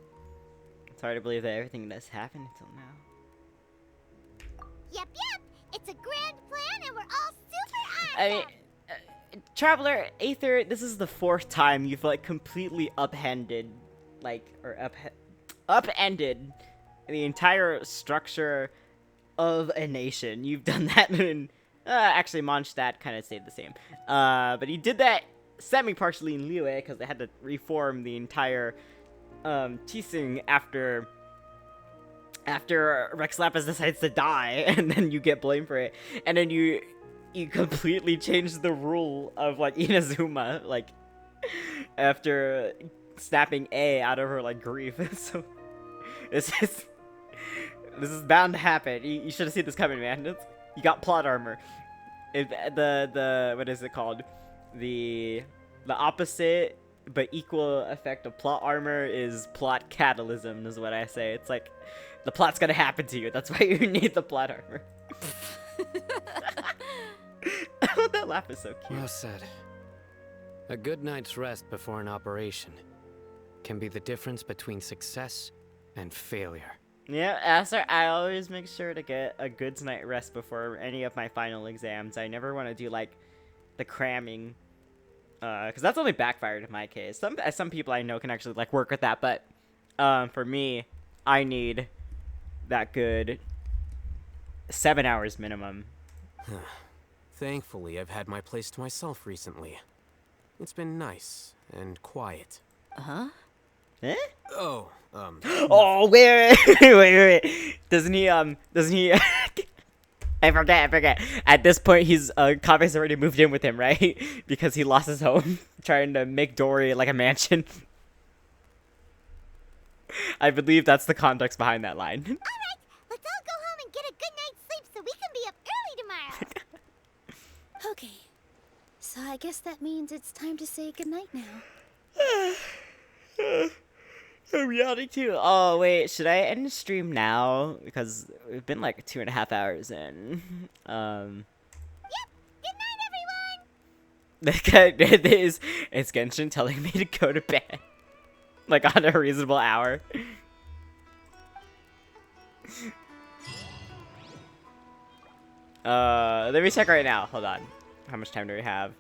It's hard to believe that everything that's happened until now. Yep. It's a grand plan and we're all super awesome. I mean, Traveler, Aether, this is the 4th time you've like completely upended the entire structure of a nation. You've done that in actually Mondstadt kind of stayed the same. But he did that semi-partially in Liyue because they had to reform the entire Tising after Rex Lapis decides to die, and then you get blamed for it, and then you completely change the rule of like Inazuma like after snapping A out of her like grief. So this is bound to happen. You should have seen this coming, man. You got plot armor. The what is it called? The opposite but equal effect of plot armor is plot catalysm, is what I say. It's like, the plot's gonna happen to you. That's why you need the plot armor. Oh, that laugh is so cute. Well said. A good night's rest before an operation can be the difference between success and failure. Yeah, Aster, I always make sure to get a good night's rest before any of my final exams. I never want to do, like, the cramming. Because that's only backfired in my case. Some people I know can actually, like, work with that. But for me, I need that good 7 hours minimum. Thankfully, I've had my place to myself recently. It's been nice and quiet. Huh? Eh? Oh, Oh, wait. Doesn't he, I forget. At this point, he's, Kabe's already moved in with him, right? Because he lost his home, trying to make Dory, like, a mansion. I believe that's the context behind that line. Alright, let's all go home and get a good night's sleep so we can be up early tomorrow. Okay. So I guess that means it's time to say goodnight now. Reality too. Oh wait, should I end the stream now? Because we've been like 2.5 hours in. Yep. Good night, everyone. It's Genshin telling me to go to bed, like on a reasonable hour. Let me check right now. Hold on. How much time do we have?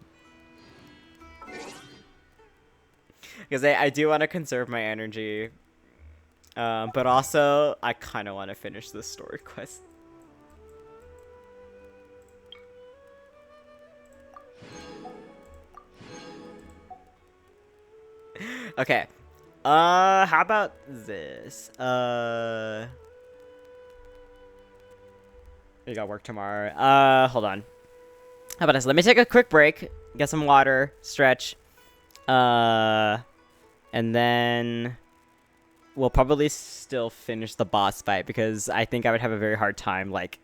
Because I do want to conserve my energy. But also, I kind of want to finish this story quest. Okay. How about this? We got work tomorrow. Hold on. How about this? Let me take a quick break, get some water, stretch. And then we'll probably still finish the boss fight because I think I would have a very hard time, like,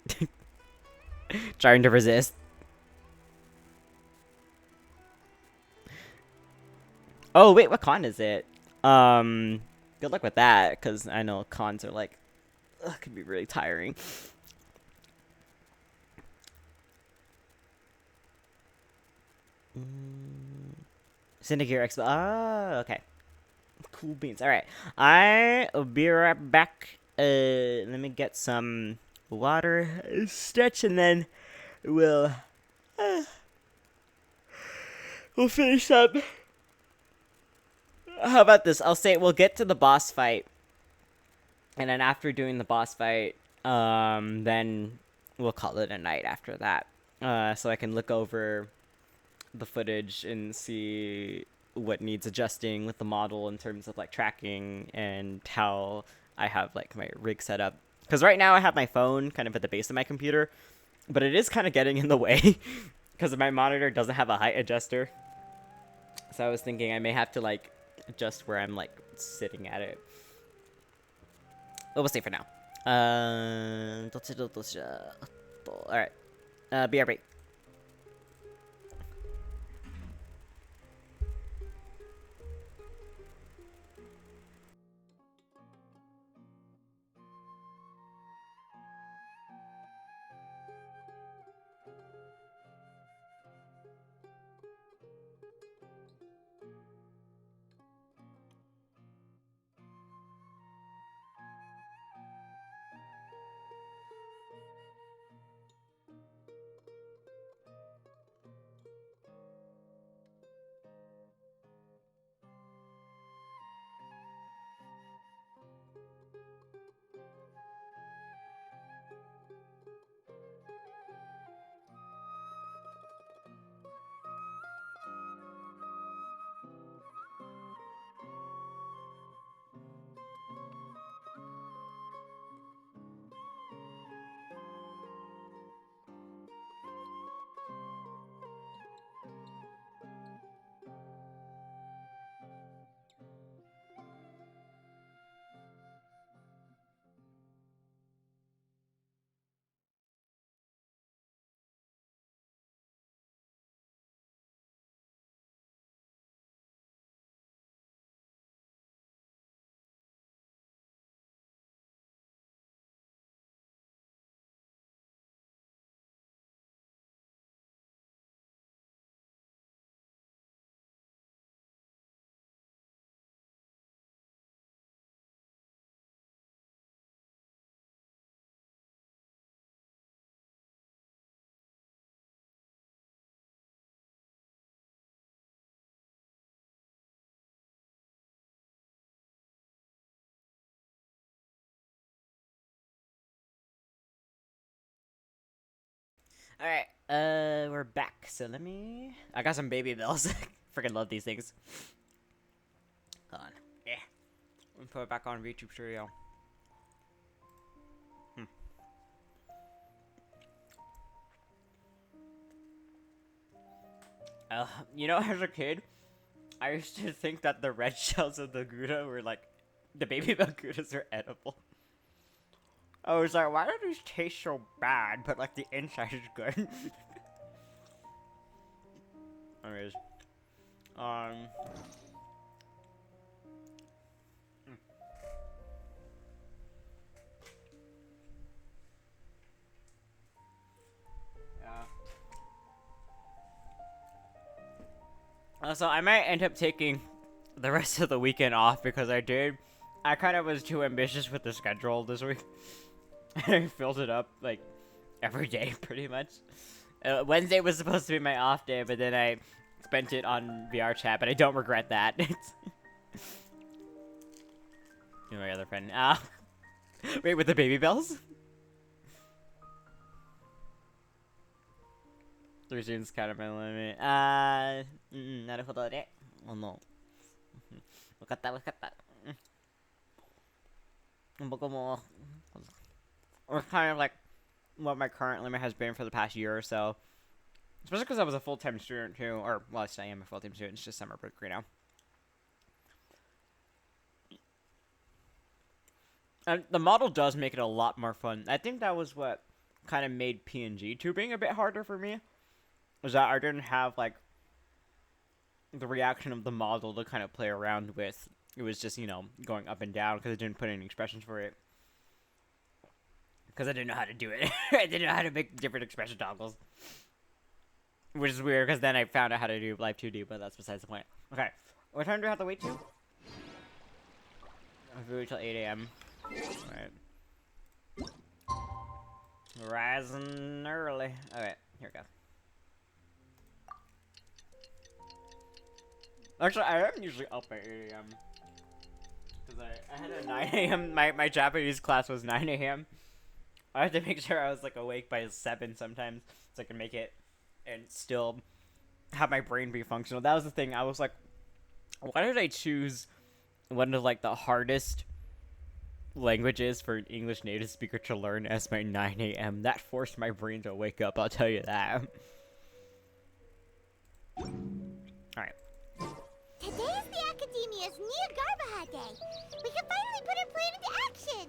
trying to resist. Oh, wait, what con is it? Good luck with that, because I know cons are, like, can be really tiring. Syndicate Expo. Ah, okay. Cool beans. All right. I'll be right back. Let me get some water, stretch, and then we'll finish up. How about this? I'll say we'll get to the boss fight, and then after doing the boss fight, then we'll call it a night after that. So I can look over the footage and see what needs adjusting with the model in terms of like tracking and how I have like my rig set up. Because right now I have my phone kind of at the base of my computer, but it is kind of getting in the way because my monitor doesn't have a height adjuster. So I was thinking I may have to like adjust where I'm like sitting at it. But we'll see for now. Alright. BRB. Alright, we're back. So let me... I got some baby bells. Freaking love these things. Hold on. Yeah. Let me put it back on YouTube Studio. You know, as a kid, I used to think that the red shells of the Gouda were like... The baby bell Goudas are edible. I was like, why do these taste so bad, but like the inside is good? Anyways. So I might end up taking the rest of the weekend off because I kind of was too ambitious with the schedule this week. I filled it up like every day pretty much. Wednesday was supposed to be my off day, but then I spent it on VR chat, but I don't regret that. You're my other friend. Wait, with the baby bells? 3 students kind of my limit. なるほどね。Oh no. わかったわかった。僕も or kind of like what my current limit has been for the past year or so. Especially because I was a full-time student too, or well, I still am a full-time student. It's just summer break right now. And the model does make it a lot more fun. I think that was what kind of made PNG tubing a bit harder for me. Was that I didn't have like the reaction of the model to kind of play around with. It was just, you know, going up and down because I didn't put any expressions for it. Because I didn't know how to do it. I didn't know how to make different expression toggles. Which is weird because then I found out how to do Live 2D, but that's besides the point. Okay. What time do I have to wait to? I have to wait till 8 a.m. Alright. Rising early. Alright, here we go. Actually, I am usually up at 8 a.m. Because I had a 9 a.m. My Japanese class was 9 a.m. I had to make sure I was like awake by 7 sometimes so I could make it and still have my brain be functional. That was the thing. I was like, why did I choose one of like the hardest languages for an English native speaker to learn as my 9 a.m.? That forced my brain to wake up, I'll tell you that. Alright. Today is the Academia's Nia Garbaha Day. We can finally put our plan into action.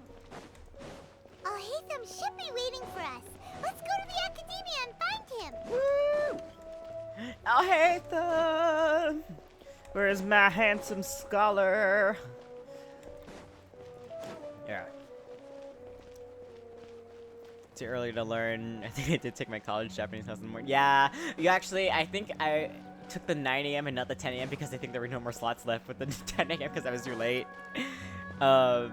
Al-Haytham should be waiting for us. Let's go to the Academia and find him. Woo! Al-Haytham! Where's my handsome scholar? Yeah. Too early to learn. I think I did take my college Japanese class in the morning. Yeah, you actually, I think I took the 9 a.m. and not the 10 a.m. because I think there were no more slots left with the 10 a.m. because I was too late. But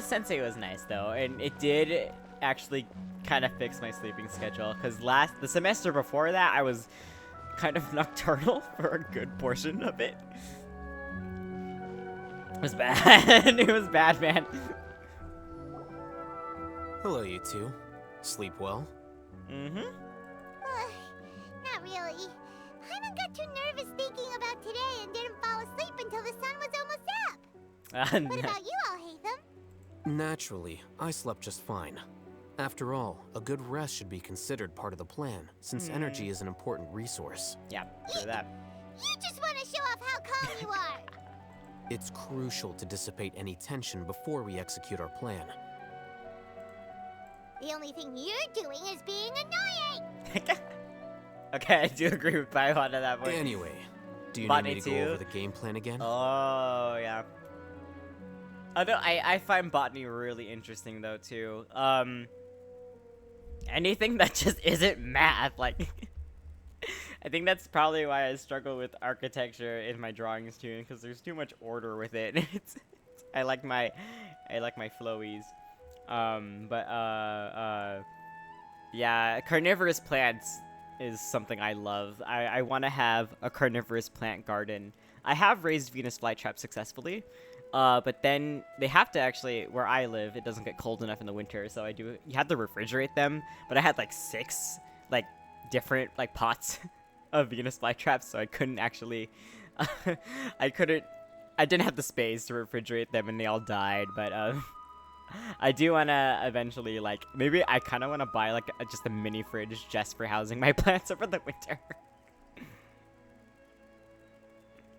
Sensei was nice though, and it did actually kind of fix my sleeping schedule because the semester before that I was kind of nocturnal for a good portion of it. It was bad. It was bad, man. Hello, you two. Sleep well? Mm-hmm. Not really. Hyman got too nervous thinking about today and didn't fall asleep until the sun was almost up. What about you, Al-Haytham? Naturally, I slept just fine. After all, a good rest should be considered part of the plan, since energy is an important resource. Yeah, true that. You just want to show off how calm you are. It's crucial to dissipate any tension before we execute our plan. The only thing you're doing is being annoying. Okay, I do agree with Paimon at that point. Anyway, do you Botany need me to go over the game plan again? Oh, yeah. Although I find botany really interesting though too. Anything that just isn't math, like I think that's probably why I struggle with architecture in my drawings too, because there's too much order with it. I like my flowies. Yeah, carnivorous plants is something I love. I want to have a carnivorous plant garden. I have raised Venus flytrap successfully. But then they have to actually, where I live, it doesn't get cold enough in the winter, so you have to refrigerate them. But I had like 6 like different like pots of Venus flytraps, so I couldn't actually, I didn't have the space to refrigerate them, and they all died. But I do wanna eventually, like, maybe I kind of want to buy like just a mini fridge just for housing my plants over the winter.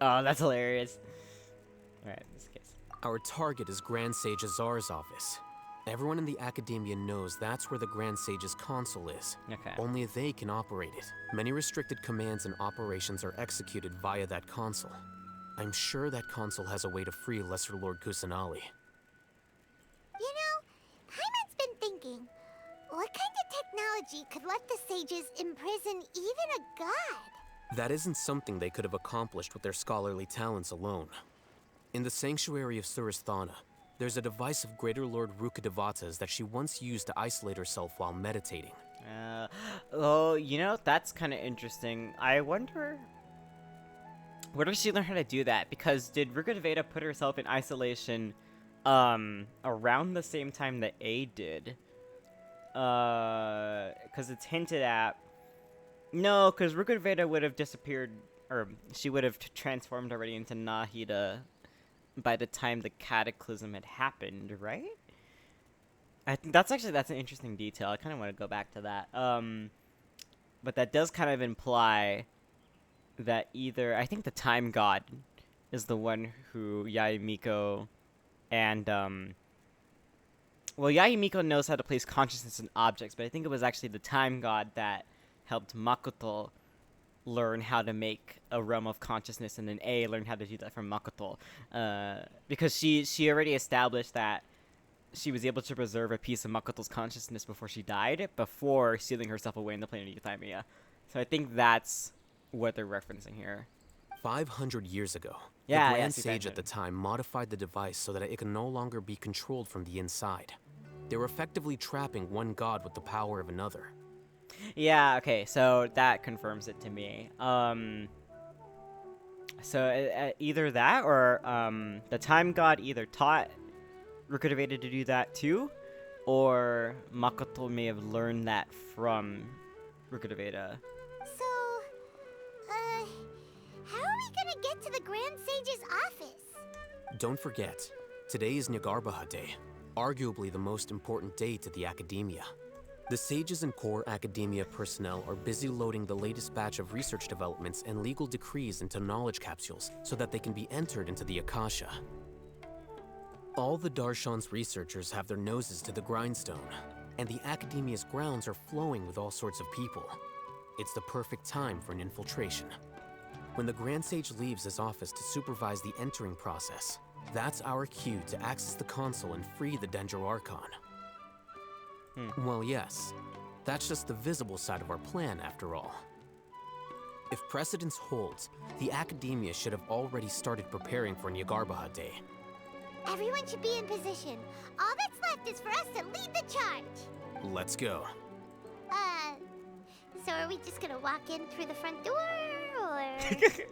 Oh, that's hilarious. All right, in this case. Our target is Grand Sage Azar's office. Everyone in the academia knows that's where the Grand Sage's console is. Okay. Only they can operate it. Many restricted commands and operations are executed via that console. I'm sure that console has a way to free Lesser Lord Kusanali. You know, Paimon's been thinking, what kind of technology could let the sages imprison even a god? That isn't something they could have accomplished with their scholarly talents alone. In the sanctuary of Surasthana, there's a device of Greater Lord Rukkhadevata's that she once used to isolate herself while meditating. Oh, you know, that's kind of interesting. I wonder, where did she learn how to do that? Because did Rukkhadevata put herself in isolation around the same time that A did? Because it's hinted at. No, because Rukkhadevata would have disappeared, or she would have transformed already into Nahida by the time the cataclysm had happened, right? I think that's an interesting detail. I kind of want to go back to that. But that does kind of imply that either, I think the Time God is the one who Yaimiko and, well, Yaimiko knows how to place consciousness in objects, but I think it was actually the Time God that helped Makoto learn how to make a realm of consciousness, and then A learned how to do that from Makoto. Because she already established that she was able to preserve a piece of Makoto's consciousness before she died, before sealing herself away in the plane of Euthymia. So I think that's what they're referencing here. 500 years ago, the Grand Sage at the time modified the device so that it can no longer be controlled from the inside. They were effectively trapping one god with the power of another. Yeah, okay, so that confirms it to me. So either that, or the Time God either taught Rukkhadevata to do that too, or Makoto may have learned that from Rukkhadevata. So, how are we gonna get to the Grand Sage's office? Don't forget, today is Nyagarbha Day, arguably the most important day to the academia. The sages and core academia personnel are busy loading the latest batch of research developments and legal decrees into knowledge capsules so that they can be entered into the Akasha. All the Darshan's researchers have their noses to the grindstone, and the academia's grounds are flowing with all sorts of people. It's the perfect time for an infiltration. When the Grand Sage leaves his office to supervise the entering process, that's our cue to access the console and free the Dendro Archon. Well, yes. That's just the visible side of our plan, after all. If precedence holds, the academia should have already started preparing for Nyagarbha Day. Everyone should be in position. All that's left is for us to lead the charge. Let's go. So are we just gonna walk in through the front door, or?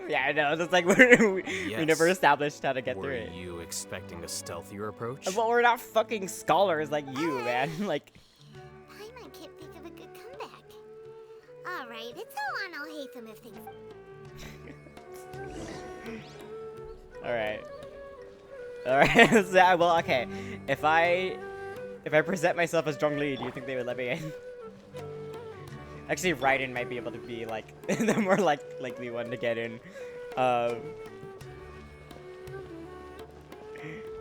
Yeah, I know. It's like we never established how to get through it. Were you expecting a stealthier approach? Well, we're not fucking scholars like you, man. Like. I can't think of a good comeback. All right, it's all on Alhaitham if things. All right. All right. So, well, okay. If I present myself as Zhongli, do you think they would let me in? Actually, Raiden might be able to be like the more likely one to get in.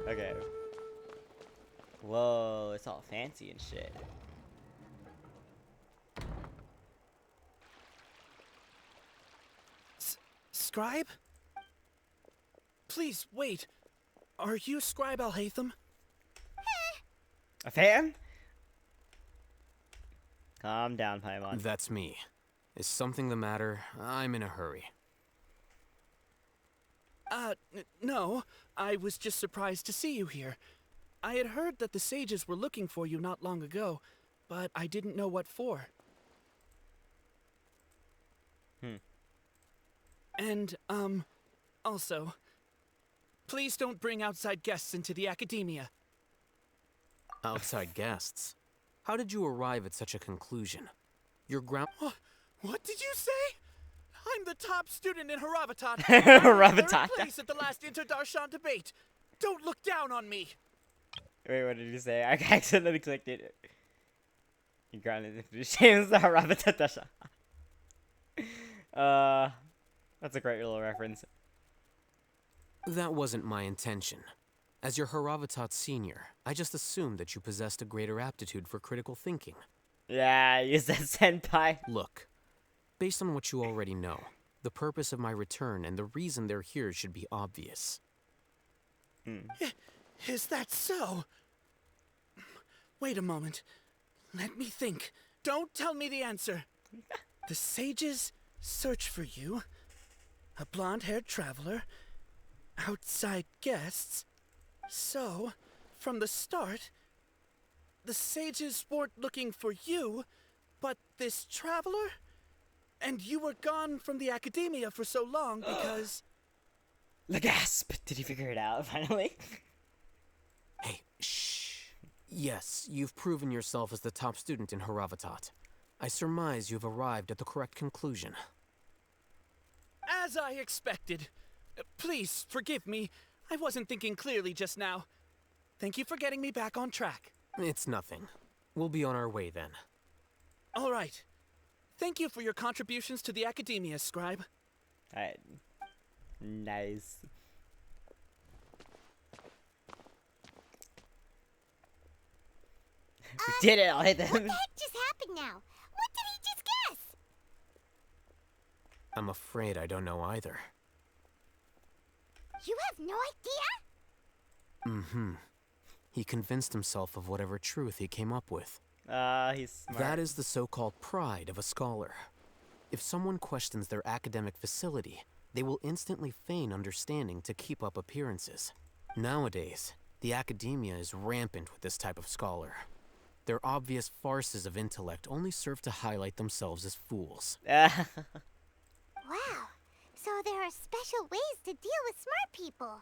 Okay. Whoa, it's all fancy and shit. Scribe? Please, wait. Are you Scribe Alhaitham? A fan? Calm down, Paimon. That's me. Is something the matter? I'm in a hurry. No. I was just surprised to see you here. I had heard that the sages were looking for you not long ago, but I didn't know what for. And, also, Please don't bring outside guests into the academia. Outside guests? How did you arrive at such a conclusion? Your ground. What did you say? I'm the top student in Haravatat. Haravatat. Third place at the last Interdarshan debate. Don't look down on me. Wait, what did you say? I accidentally clicked it. You grounded into James the Haravatat. That's a great little reference. That wasn't my intention. As your Haravatat senior, I just assumed that you possessed a greater aptitude for critical thinking. Yeah, you said senpai. Look, based on what you already know, the purpose of my return and the reason they're here should be obvious. Is that so? Wait a moment. Let me think. Don't tell me the answer. The sages search for you. A blonde-haired traveler. Outside guests. So, from the start, the sages weren't looking for you, but this traveler? And you were gone from the academia for so long because... The gasp! Did you figure it out, finally? Hey, shh. Yes, you've proven yourself as the top student in Haravatat. I surmise you've arrived at the correct conclusion. As I expected. Please, forgive me. I wasn't thinking clearly just now. Thank you for getting me back on track. It's nothing. We'll be on our way then. All right. Thank you for your contributions to the academia, Scribe. Alright. Nice. We did it! I'll hit them. What the heck just happened now? What did he just guess? I'm afraid I don't know either. You have no idea? Mm-hmm. He convinced himself of whatever truth he came up with. He's smart. That is the so-called pride of a scholar. If someone questions their academic facility, they will instantly feign understanding to keep up appearances. Nowadays, the academia is rampant with this type of scholar. Their obvious farces of intellect only serve to highlight themselves as fools. Wow. So there are special ways to deal with smart people.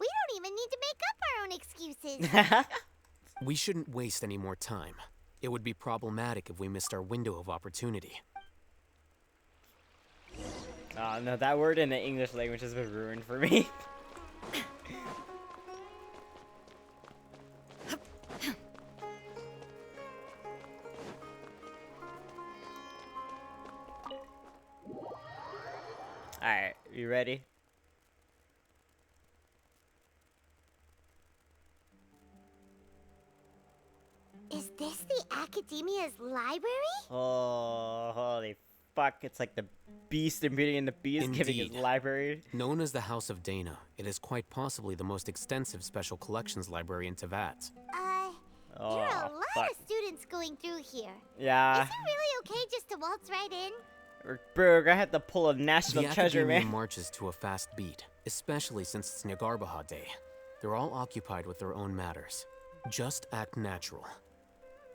We don't even need to make up our own excuses. We shouldn't waste any more time. It would be problematic if we missed our window of opportunity. Oh no, that word in the English language has been ruined for me. Alright, you ready? Is this the academia's library? Oh, holy fuck. It's like the Beast in Beauty and the Beast giving his library. Known as the House of Dana, it is quite possibly the most extensive special collections library in Teyvat. There are a lot of students going through here. Yeah. Is it really okay just to waltz right in? Bro, we're gonna have to pull a national treasure, The academia man. marches to a fast beat, especially since it's Nyargarbaha Day. They're all occupied with their own matters. Just act natural.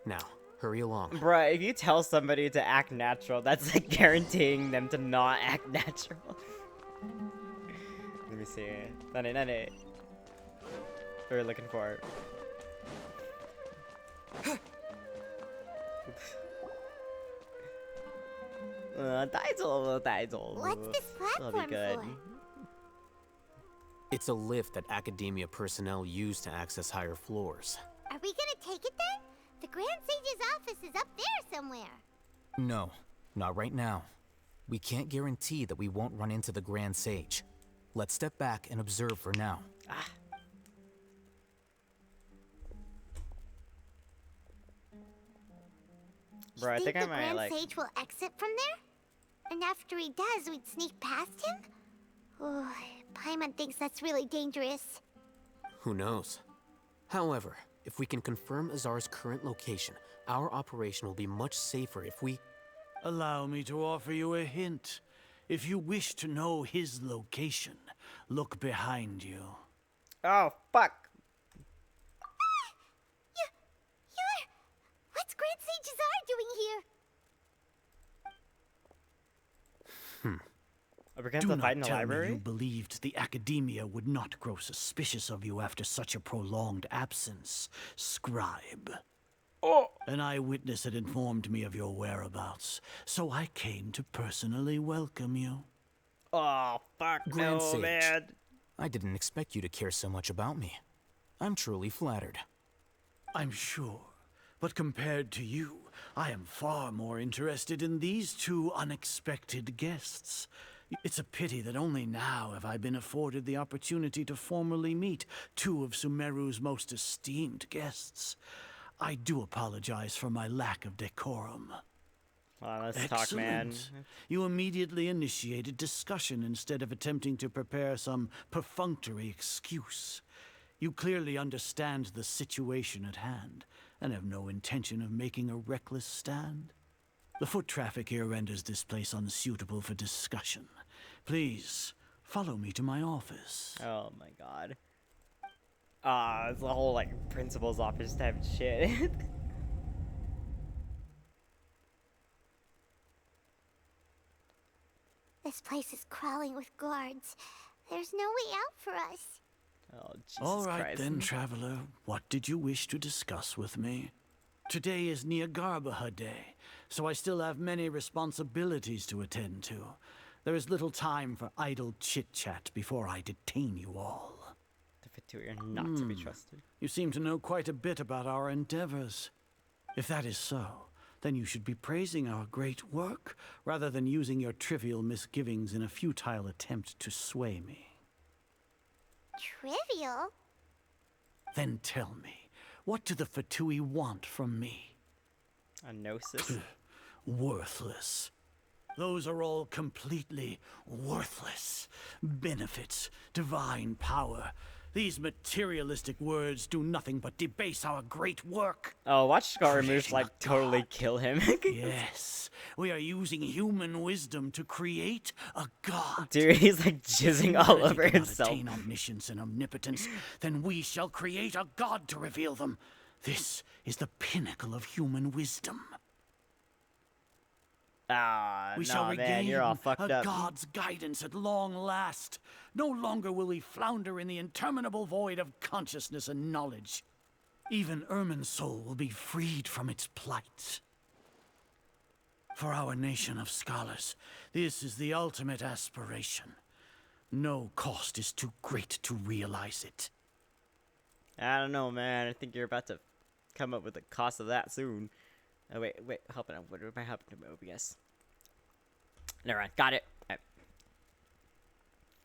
Now, hurry along. Bruh, if you tell somebody to act natural, that's like guaranteeing them to not act natural. Let me see. Nane. What are we looking for? What's this That'll be platform good. for? It's a lift that academia personnel use to access higher floors. Are we gonna take it then? The Grand Sage's office is up there somewhere. No, not right now. We can't guarantee that we won't run into the Grand Sage. Let's step back and observe for now. Bro, I think I the might Grand like. Sage will exit from there? And after he does, we'd sneak past him? Oh, Paimon thinks that's really dangerous. Who knows? However, if we can confirm Azar's current location, our operation will be much safer if we... Allow me to offer you a hint. If you wish to know his location, look behind you. Oh, fuck. What's Grand Sage Azar doing here? We're gonna Do have to fight not in the tell me library? you believed the Academia would not grow suspicious of you after such a prolonged absence, Scribe. Oh! An eyewitness had informed me of your whereabouts, so I came to personally welcome you. Oh, fuck Grand no, Sage, man. I didn't expect you to care so much about me. I'm truly flattered. I'm sure, but compared to you, I am far more interested in these two unexpected guests. It's a pity that only now have I been afforded the opportunity to formally meet two of Sumeru's most esteemed guests. I do apologize for my lack of decorum. Well, let's talk, man. Excellent. You immediately initiated discussion instead of attempting to prepare some perfunctory excuse. You clearly understand the situation at hand and have no intention of making a reckless stand. The foot traffic here renders this place unsuitable for discussion. Please, follow me to my office. Oh my god. It's the whole, like, principal's office type shit. This place is crawling with guards. There's no way out for us. Oh, Jesus All right Christ. then, traveler. What did you wish to discuss with me? Today is Niagarbaha Day, so I still have many responsibilities to attend to. There is little time for idle chit-chat before I detain you all. The Vtuber are not to be trusted. You seem to know quite a bit about our endeavors. If that is so, then you should be praising our great work, rather than using your trivial misgivings in a futile attempt to sway me. Trivial? Then tell me, what do the Fatui want from me? A gnosis? Worthless. Those are all completely worthless. Benefits, divine power. These materialistic words do nothing but debase our great work. Oh, watch SCARAMOUCHE, like, totally kill him. Yes, we are using human wisdom to create a god. Dude, he's, like, jizzing all over If we cannot himself. attain omniscience and omnipotence, then we shall create a god to reveal them. This is the pinnacle of human wisdom. Ah, We nah, shall man, regain you're all fucked a up. god's guidance at long last. No longer will we flounder in the interminable void of consciousness and knowledge. Even Irminsul will be freed from its plight. For our nation of scholars, this is the ultimate aspiration. No cost is too great to realize it. I don't know, man. I think you're about to come up with the cost of that soon. Oh, wait, help it out. What am I helping to move? Yes. Never mind. Got it. All right.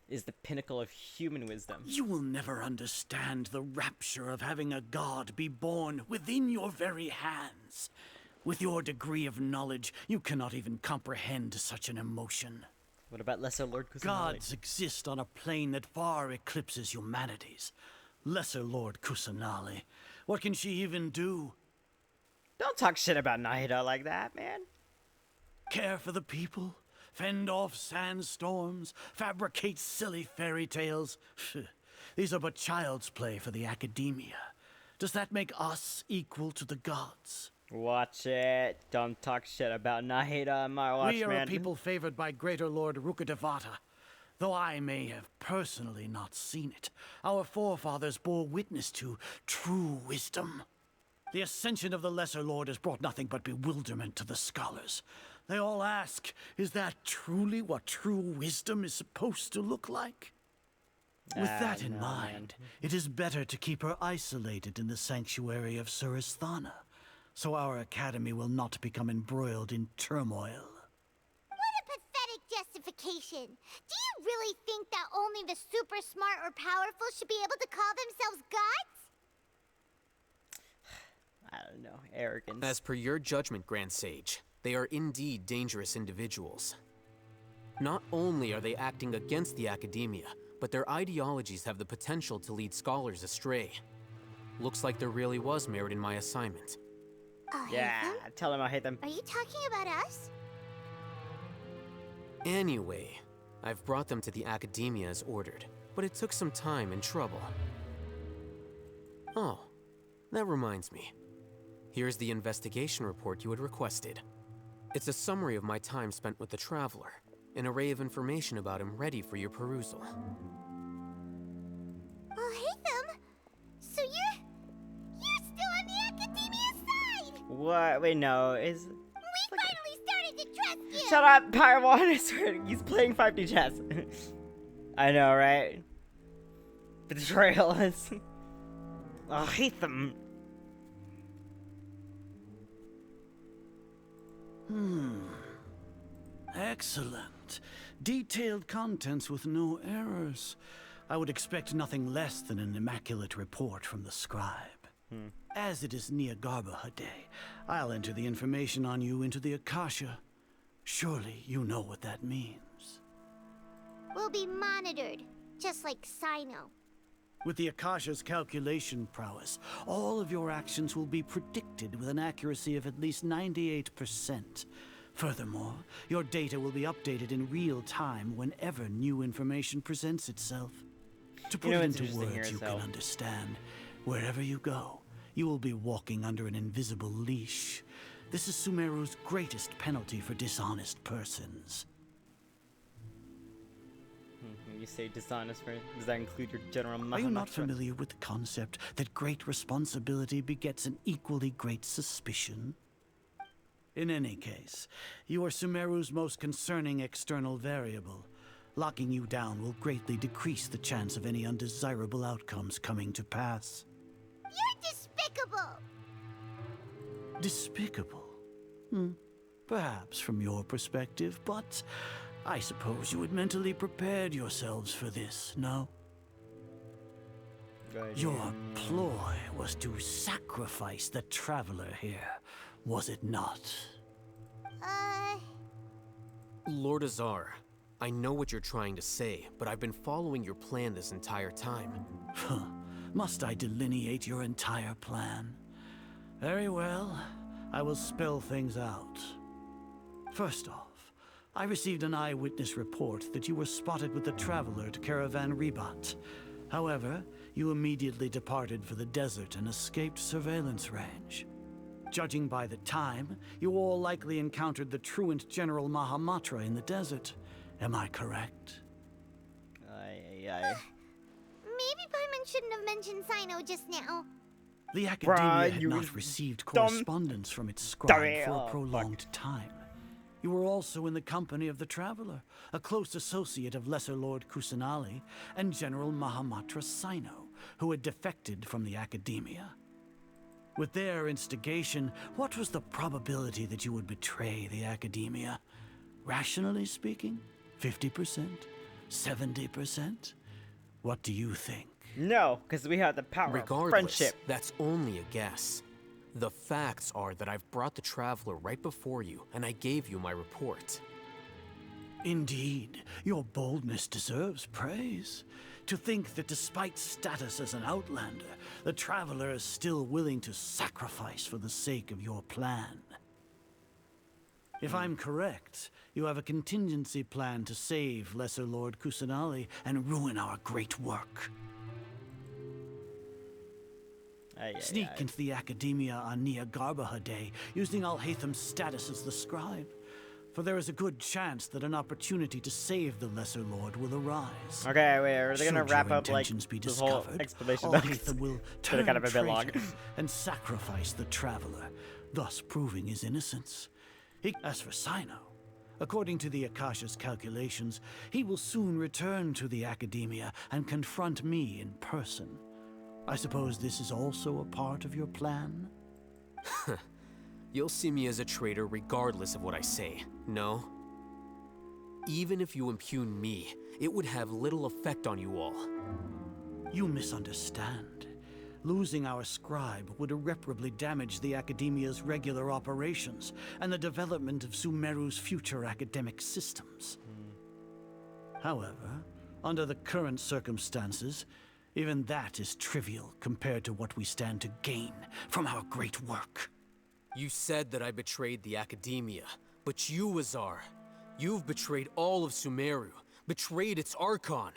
Is the pinnacle of human wisdom. You will never understand the rapture of having a god be born within your very hands. With your degree of knowledge, you cannot even comprehend such an emotion. What about Lesser Lord Kusanali? Gods exist on a plane that far eclipses humanity's. Lesser Lord Kusanali. What can she even do? Don't talk shit about Nahida like that, man. Care for the people? Fend off sandstorms? Fabricate silly fairy tales? These are but child's play for the Academia. Does that make us equal to the gods? Watch it. Don't talk shit about Nahida on my watch, We are man. a people favored by Greater Lord Rukkhadevata. Though I may have personally not seen it, our forefathers bore witness to true wisdom. The ascension of the Lesser Lord has brought nothing but bewilderment to the scholars. They all ask, is that truly what true wisdom is supposed to look like? With that in mind, it is better to keep her isolated in the sanctuary of Surasthana, so our academy will not become embroiled in turmoil. What a pathetic justification. Do you really think that only the super smart or powerful should be able to call themselves gods? I don't know. Arrogance. As per your judgment, Grand Sage, they are indeed dangerous individuals. Not only are they acting against the Academia, but their ideologies have the potential to lead scholars astray. Looks like there really was merit in my assignment. Yeah, tell them I hate them. Are you talking about us? Anyway, I've brought them to the Academia as ordered, but it took some time and trouble. Oh, that reminds me. Here's the investigation report you had requested. It's a summary of my time spent with the Traveler, an array of information about him ready for your perusal. Oh, Haytham! So you're still on the Academia side! What? Wait, no. We finally started to trust you! Shut up, Paimon! I swear, he's playing 5D chess. I know, right? Betrayal is... I hate them. Excellent. Detailed contents with no errors. I would expect nothing less than an immaculate report from the scribe. As it is Niagarbaha Day, I'll enter the information on you into the Akasha. Surely you know what that means. We'll be monitored, just like Sino. With the Akasha's calculation prowess, all of your actions will be predicted with an accuracy of at least 98%. Furthermore, your data will be updated in real time whenever new information presents itself. To put it into words you can understand, wherever you go, you will be walking under an invisible leash. This is Sumeru's greatest penalty for dishonest persons. When you say dishonest, does that include your general Mahamatra? Are you not familiar with the concept that great responsibility begets an equally great suspicion? In any case, you are Sumeru's most concerning external variable. Locking you down will greatly decrease the chance of any undesirable outcomes coming to pass. You're despicable! Despicable? Perhaps from your perspective, but I suppose you had mentally prepared yourselves for this, no? Your ploy was to sacrifice the traveler here, was it not? Lord Azar, I know what you're trying to say, but I've been following your plan this entire time. Must I delineate your entire plan? Very well, I will spell things out. First off, I received an eyewitness report that you were spotted with the traveler to Caravan Ribat. However, you immediately departed for the desert and escaped surveillance range. Judging by the time, you all likely encountered the truant General Mahamatra in the desert. Am I correct? Maybe Paimon shouldn't have mentioned Sino just now. The Academia had not received correspondence from its scribe for a prolonged time. You were also in the company of the Traveler, a close associate of Lesser Lord Kusanali and General Mahamatra Sino, who had defected from the Academia. With their instigation, what was the probability that you would betray the Academia? Rationally speaking, 50%? 70%? What do you think? No, because we have the power of friendship. That's only a guess. The facts are that I've brought the Traveler right before you, and I gave you my report. Indeed, your boldness deserves praise. To think that despite status as an outlander, the Traveler is still willing to sacrifice for the sake of your plan. If I'm correct, you have a contingency plan to save Lesser Lord Kusanali and ruin our great work. Sneak into the Academia on Niagarbaha Day, using Alhaitham's status as the scribe. For there is a good chance that an opportunity to save the Lesser Lord will arise. Okay, wait, are they gonna wrap up like this whole explanation? Alhaitham will turn kind of a bit long and sacrifice the Traveler, thus proving his innocence. As for Sino, according to the Akasha's calculations, he will soon return to the Academia and confront me in person. I suppose this is also a part of your plan? You'll see me as a traitor regardless of what I say, no? Even if you impugn me, it would have little effect on you all. You misunderstand. Losing our scribe would irreparably damage the Academia's regular operations and the development of Sumeru's future academic systems. However, under the current circumstances, even that is trivial compared to what we stand to gain from our great work. You said that I betrayed the Academia, but you, Azar, you've betrayed all of Sumeru, betrayed its Archon.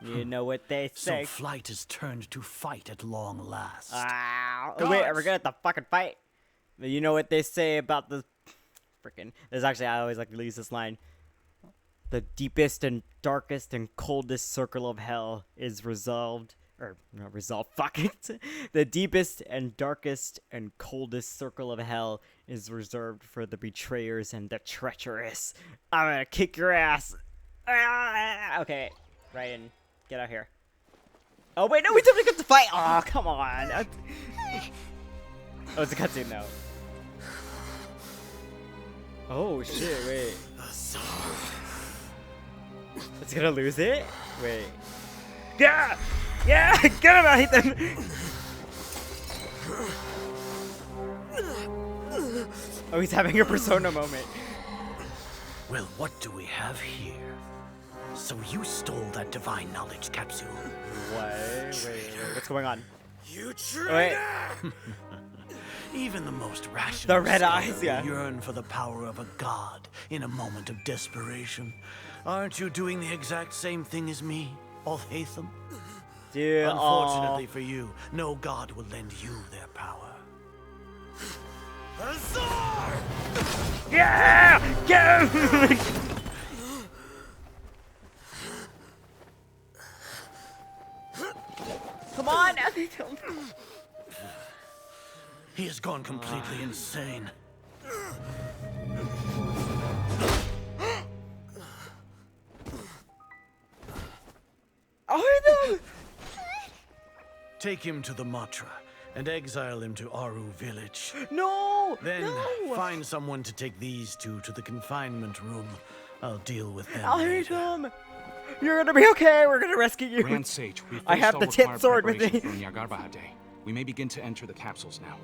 You know what they say. So flight is turned to fight at long last. Wait, are we gonna have to fucking fight? You know what they say about the freaking... There's actually, I always like to use this line. The deepest and darkest and coldest circle of hell is resolved. Or, not resolved, fuck it. The deepest and darkest and coldest circle of hell is reserved for the betrayers and the treacherous. I'm gonna kick your ass. Ah! Okay, Ryan, get out here. Oh, wait, no, we definitely got to fight. Oh, come on. Oh, it's a cutscene now. Oh, shit, wait. It's gonna lose it? Wait. Yeah! Yeah! Get him! I hate them! Oh, he's having a Persona moment. Well, what do we have here? So you stole that divine knowledge capsule. Wait. What's going on? You Wait. Even the most rational The red scholar eyes, yeah. will yearn for the power of a god in a moment of desperation. Aren't you doing the exact same thing as me, Alhaitham? Dude, unfortunately for you, no god will lend you their power. Azar! Yeah! Get him! Come on! He has gone completely insane. Take him to the Matra and exile him to Aru village. No! Then no! Find someone to take these two to the confinement room. I'll deal with them. I'll hate him! You're gonna be okay! We're gonna rescue you! Grand Sage, we've I have the tit sword with me! For Nyagarbha Day. We may begin to enter the capsules now.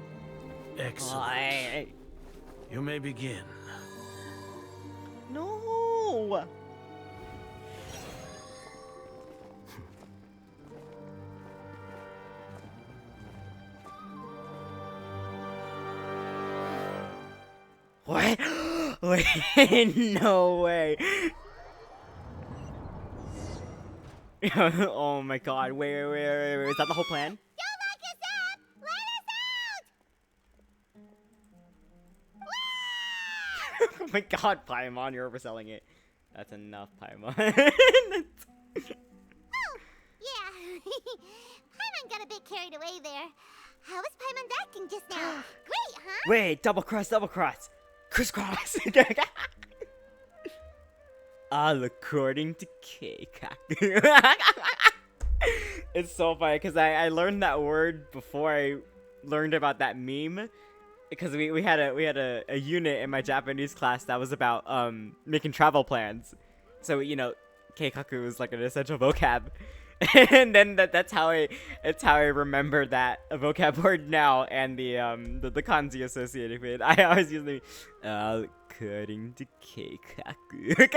Excellent. You may begin. No! What? Wait, no way. Oh my god, wait, is that the whole plan? Oh my god, Paimon, you're overselling it. That's enough, Paimon. Yeah. Paimon got a bit carried away there. How was Paimon acting just now? Great, huh? Wait, double cross. Crisscross. All according to Keikaku. It's so funny because I learned that word before I learned about that meme. Because we had a unit in my Japanese class that was about making travel plans. So, you know, Keikaku was like an essential vocab. And then that's how I remember that vocab word now and the kanji associated with it. I always use the according to Keikaku.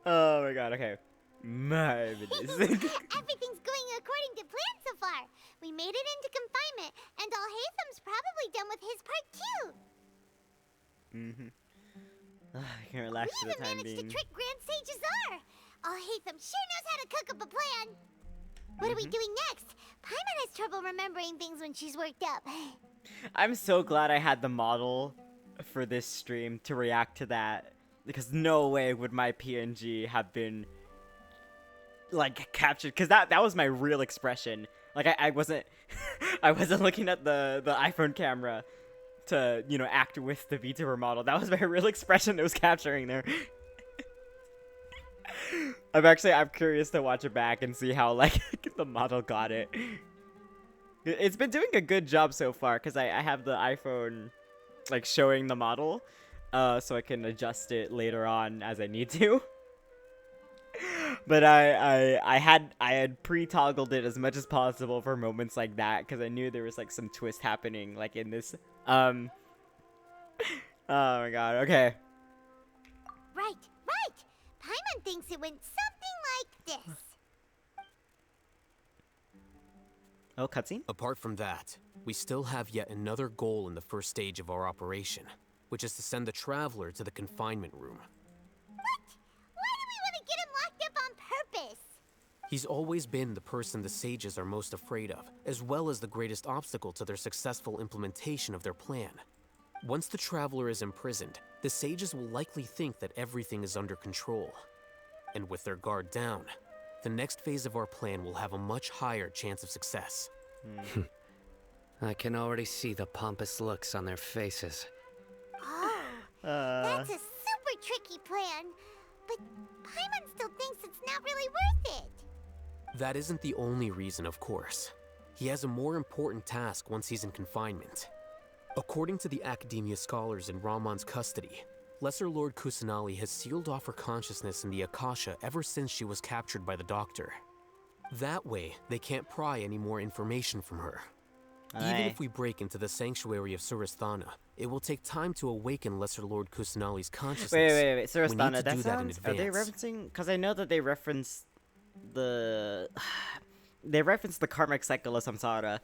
Oh my god, okay. Marvelous. Everything's going according to plan so far. We made it into confinement, and Alhaitham's probably done with his part too. I can relax for the time being. We even managed to trick Grand Sage Azar. Alhaitham sure knows how to cook up a plan. What are we doing next? Paimon has trouble remembering things when she's worked up. I'm so glad I had the model for this stream to react to that, because no way would my PNG have been like captured, because that was my real expression. Like I wasn't I wasn't looking at the iPhone camera to, you know, act with the VTuber model. That was my real expression that was capturing there. I'm curious to watch it back and see how like the model got it. It's been doing a good job so far because I have the iPhone like showing the model, so I can adjust it later on as I need to. But I had pre-toggled it as much as possible for moments like that because I knew there was like some twist happening like in this. Oh my god. Okay. Right. Paimon thinks it went something like this. Oh, cutscene? Apart from that, we still have yet another goal in the first stage of our operation, which is to send the Traveler to the confinement room. What? Why do we want to get him locked up on purpose? He's always been the person the sages are most afraid of, as well as the greatest obstacle to their successful implementation of their plan. Once the Traveler is imprisoned, the sages will likely think that everything is under control. And with their guard down, the next phase of our plan will have a much higher chance of success. I can already see the pompous looks on their faces. Oh, that's a super tricky plan. But Paimon still thinks it's not really worth it. That isn't the only reason, of course. He has a more important task once he's in confinement. According to the Academia scholars in Ramon's custody, Lesser Lord Kusanali has sealed off her consciousness in the Akasha ever since she was captured by the Doctor. That way, they can't pry any more information from her. Even if we break into the sanctuary of Surasthana, it will take time to awaken Lesser Lord Kusanali's consciousness. Wait. Surasthana, We need to that do that in sounds... Are they advance. referencing... Because I know that they reference the... They reference the karmic cycle of samsara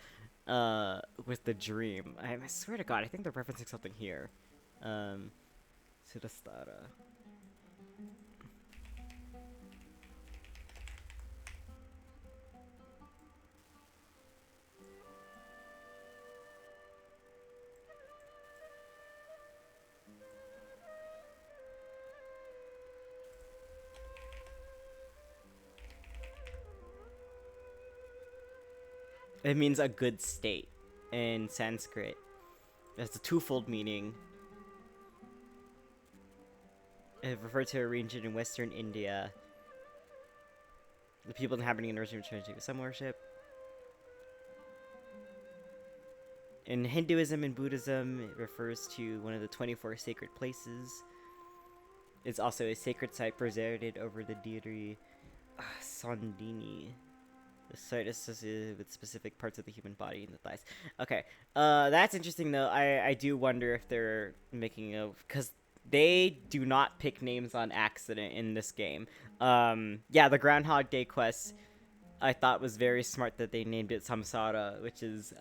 with the dream. I swear to God, I think they're referencing something here. Surasthana. It means a good state in Sanskrit. It's a twofold meaning. It referred to a region in western India. The people inhabiting the region return to sun worship. In Hinduism and Buddhism, it refers to one of the 24 sacred places. It's also a sacred site preserved over the deity Sandini. The site is associated with specific parts of the human body and the thighs. Okay, that's interesting though. I do wonder if they're making a... Because they do not pick names on accident in this game. Yeah, the Groundhog Day quest I thought was very smart that they named it Samsara, which is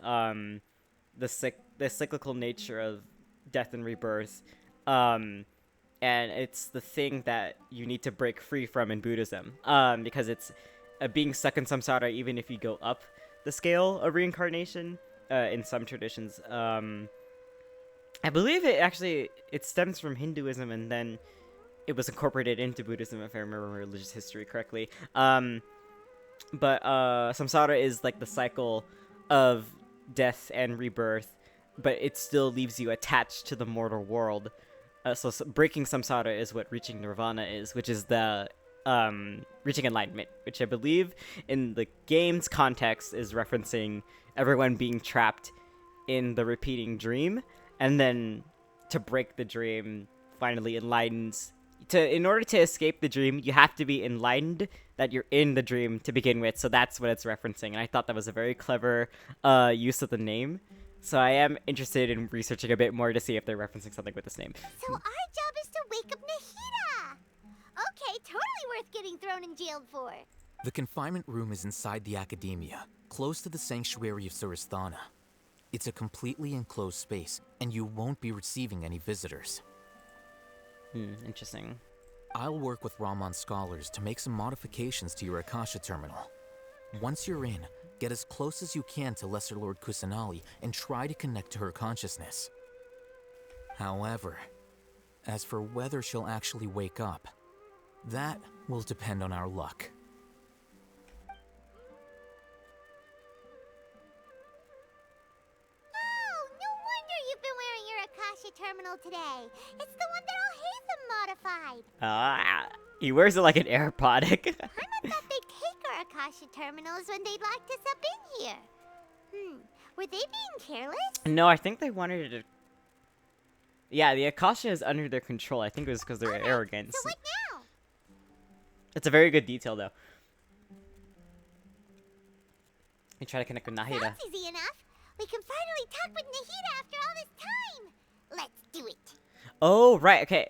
the cyclical nature of death and rebirth. And it's the thing that you need to break free from in Buddhism. Because it's... being stuck in samsara even if you go up the scale of reincarnation in some traditions. I believe it stems from Hinduism and then it was incorporated into Buddhism if I remember religious history correctly. But samsara is like the cycle of death and rebirth, but it still leaves you attached to the mortal world. So breaking samsara is what reaching nirvana is, which is the reaching enlightenment, which I believe in the game's context is referencing everyone being trapped in the repeating dream, and then to break the dream finally enlightens. In order to escape the dream, you have to be enlightened that you're in the dream to begin with, so that's what it's referencing, and I thought that was a very clever use of the name. So I am interested in researching a bit more to see if they're referencing something with this name. So our job is to wake up Nahida! Okay, totally worth getting thrown in jail for. The confinement room is inside the Academia, close to the sanctuary of Surasthana. It's a completely enclosed space, and you won't be receiving any visitors. Interesting. I'll work with Ramon's scholars to make some modifications to your Akasha terminal. Once you're in, get as close as you can to Lesser Lord Kusanali and try to connect to her consciousness. However, as for whether she'll actually wake up, that will depend on our luck. Oh, no wonder you've been wearing your Akasha terminal today. It's the one that Al-Haytham modified. He wears it like an AirPod. Paimon thought they'd take our Akasha terminals when they locked us up in here. Were they being careless? No, I think they wanted to... Yeah, the Akasha is under their control. I think it was because they're arrogant. So what now? It's a very good detail, though. You try to connect with Nahida. That's easy enough. We can finally talk with Nahida after all this time. Let's do it. Oh, right, okay.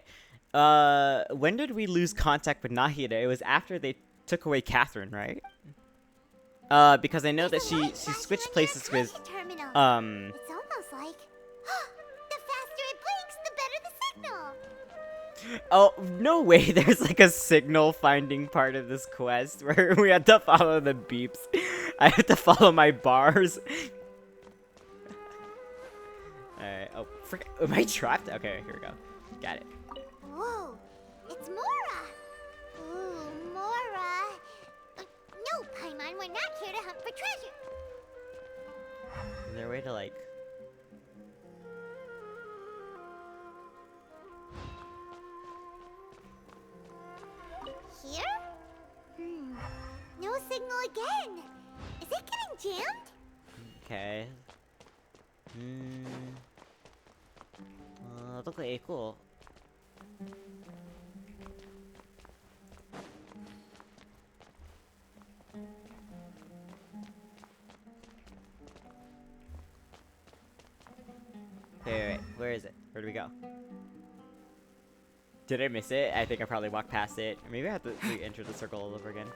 When did we lose contact with Nahida? It was after they took away Catherine, right? Because I know that she switched places with, It's almost like... the faster it blinks, the better the signal. Oh, no way. There's like a signal finding part of this quest where we have to follow the beeps. I have to follow my bars. Alright, oh, Am I trapped? Okay, here we go. Got it. Whoa, it's Mora. Ooh, Mora. No, Paimon, we're not here to hunt for treasure. Is there a way to like... Here? No signal again. Is it getting jammed? Okay. Look like cool. Wait, where is it? Where do we go? Did I miss it? I think I probably walked past it. Maybe I have to re-enter the circle all over again.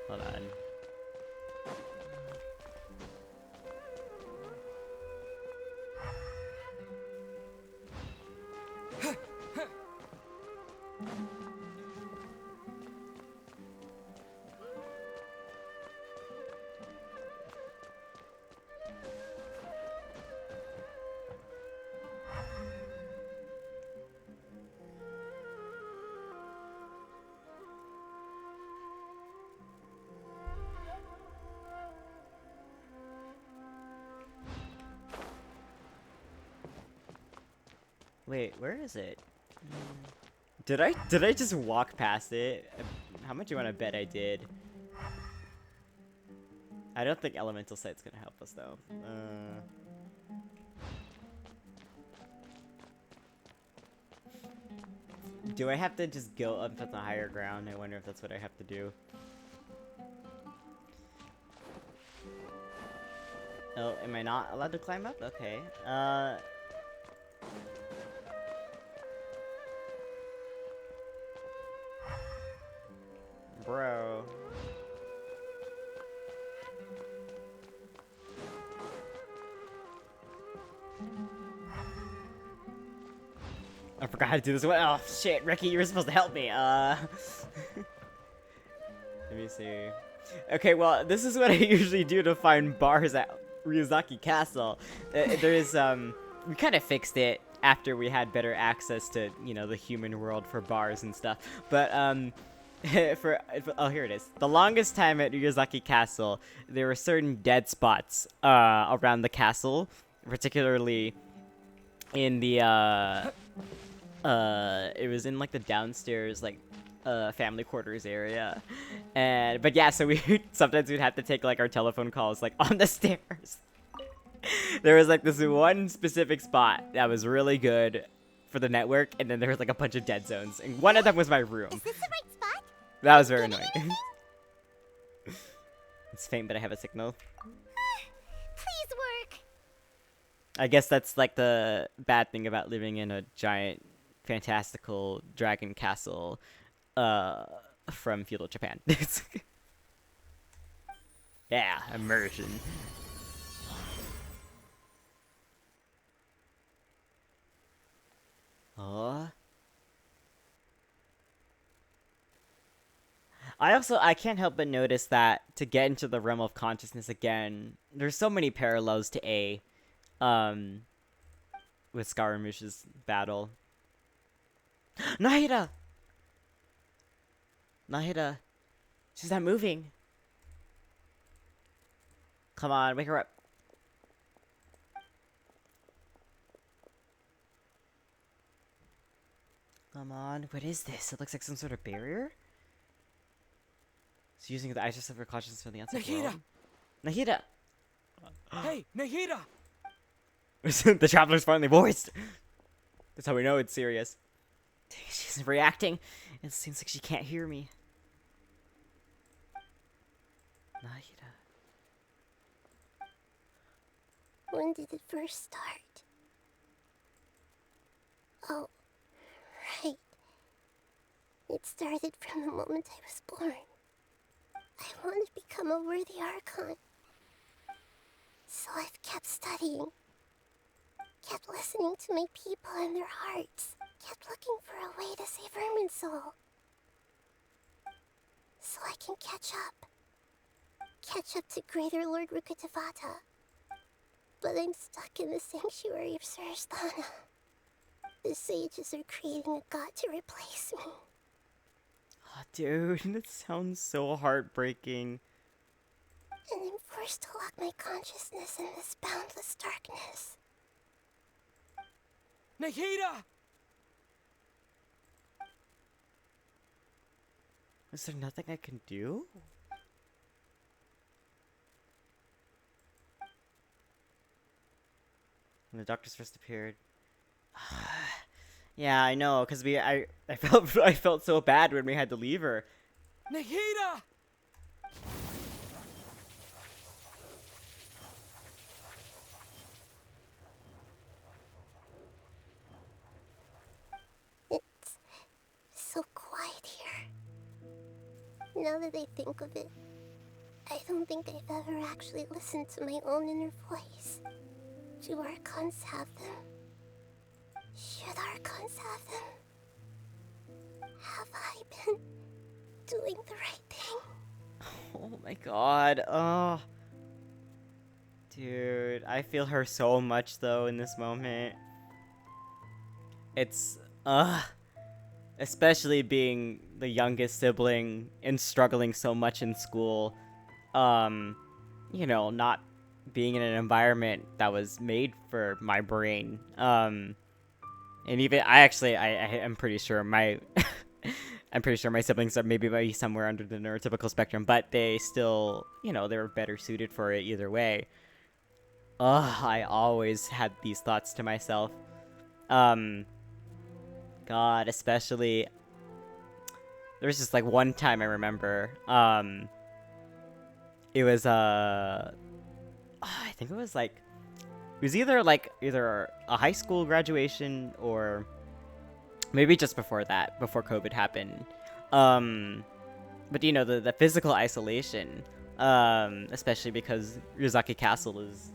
Hold on. Wait, where is it? Did I just walk past it? How much do you want to bet I did? I don't think elemental sight's gonna help us though. Do I have to just go up to the higher ground? I wonder if that's what I have to do. Oh, am I not allowed to climb up? Okay. Bro. I forgot how to do this one. Oh shit, Ricky, you were supposed to help me. Let me see. Okay, well, this is what I usually do to find bars at Ryuzaki Castle. There's we kind of fixed it after we had better access to, you know, the human world for bars and stuff. But oh, here it is. The longest time at Ryuzaki Castle, there were certain dead spots around the castle, particularly in the it was in like the downstairs like family quarters area. But yeah, so we sometimes we'd have to take like our telephone calls like on the stairs. There was like this one specific spot that was really good for the network, and then there was like a bunch of dead zones, and one of them was my room. Is this the right spot? That was very annoying. It's faint, but I have a signal. Please work. I guess that's like the bad thing about living in a giant, fantastical dragon castle from feudal Japan. Yeah, immersion. Oh. I can't help but notice that to get into the realm of consciousness again, there's so many parallels to A, with SCARAMOUCHE's battle. Nahida! Nahida. She's not moving. Come on, wake her up. Come on, what is this? It looks like some sort of barrier? It's using the eyes of her consciousness for the outside world. Nahida! Hey, Nahida! The traveler's finally voiced! That's how we know it's serious. She's reacting. It seems like she can't hear me. Nahida. When did it first start? Oh, right. It started from the moment I was born. I wanted to become a worthy Archon. So I've kept studying. Kept listening to my people and their hearts. Kept looking for a way to save Irminsul. So I can catch up. catch up to Greater Lord Rukkhadevata. But I'm stuck in the sanctuary of Sarasthana. The sages are creating a god to replace me. Oh, dude, that sounds so heartbreaking. And I'm forced to lock my consciousness in this boundless darkness. Nahida! Is there nothing I can do? When the doctors first appeared. Yeah, I know, cause I felt so bad when we had to leave her. Nahida! It's so quiet here. Now that I think of it, I don't think I've ever actually listened to my own inner voice. Do Archons have them? Should Archons have them? Have I been doing the right thing? Oh my god. Oh. Dude, I feel her so much though in this moment. It's especially being the youngest sibling and struggling so much in school. You know, not being in an environment that was made for my brain. And even I'm pretty sure my I'm pretty sure my siblings are maybe somewhere under the neurotypical spectrum, but they still, you know, they were better suited for it either way. I always had these thoughts to myself. God, especially there was just like one time I remember. It was I think it was like it was either a high school graduation or maybe just before that, before COVID happened. But you know, the physical isolation, especially because Ryuzaki Castle is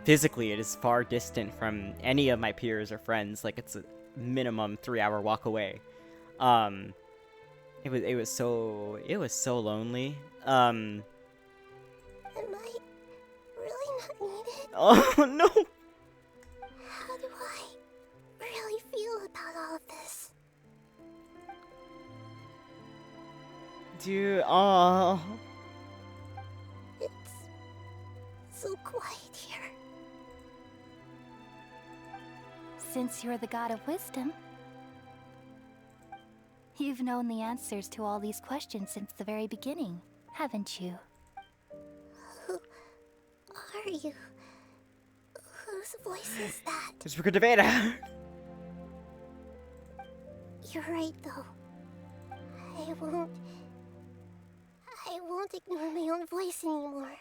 physically, it is far distant from any of my peers or friends. Like, it's a minimum 3-hour walk away. It was so lonely. Am I really not needed? Oh no! How do I really feel about all of this? Dude, oh. It's so quiet here. Since you're the god of wisdom, you've known the answers to all these questions since the very beginning, haven't you? Who are you? Whose voice is that? It's Rukkhadevata. You're right, though. I won't ignore my own voice anymore.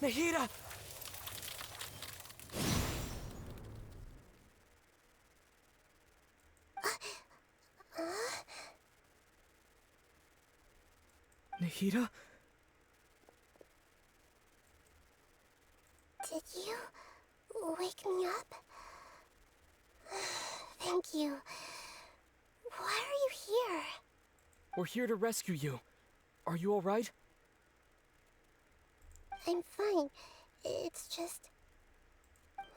Nahida! Nahida? Did you wake me up? Thank you. Why are you here? We're here to rescue you. Are you alright? I'm fine. It's just...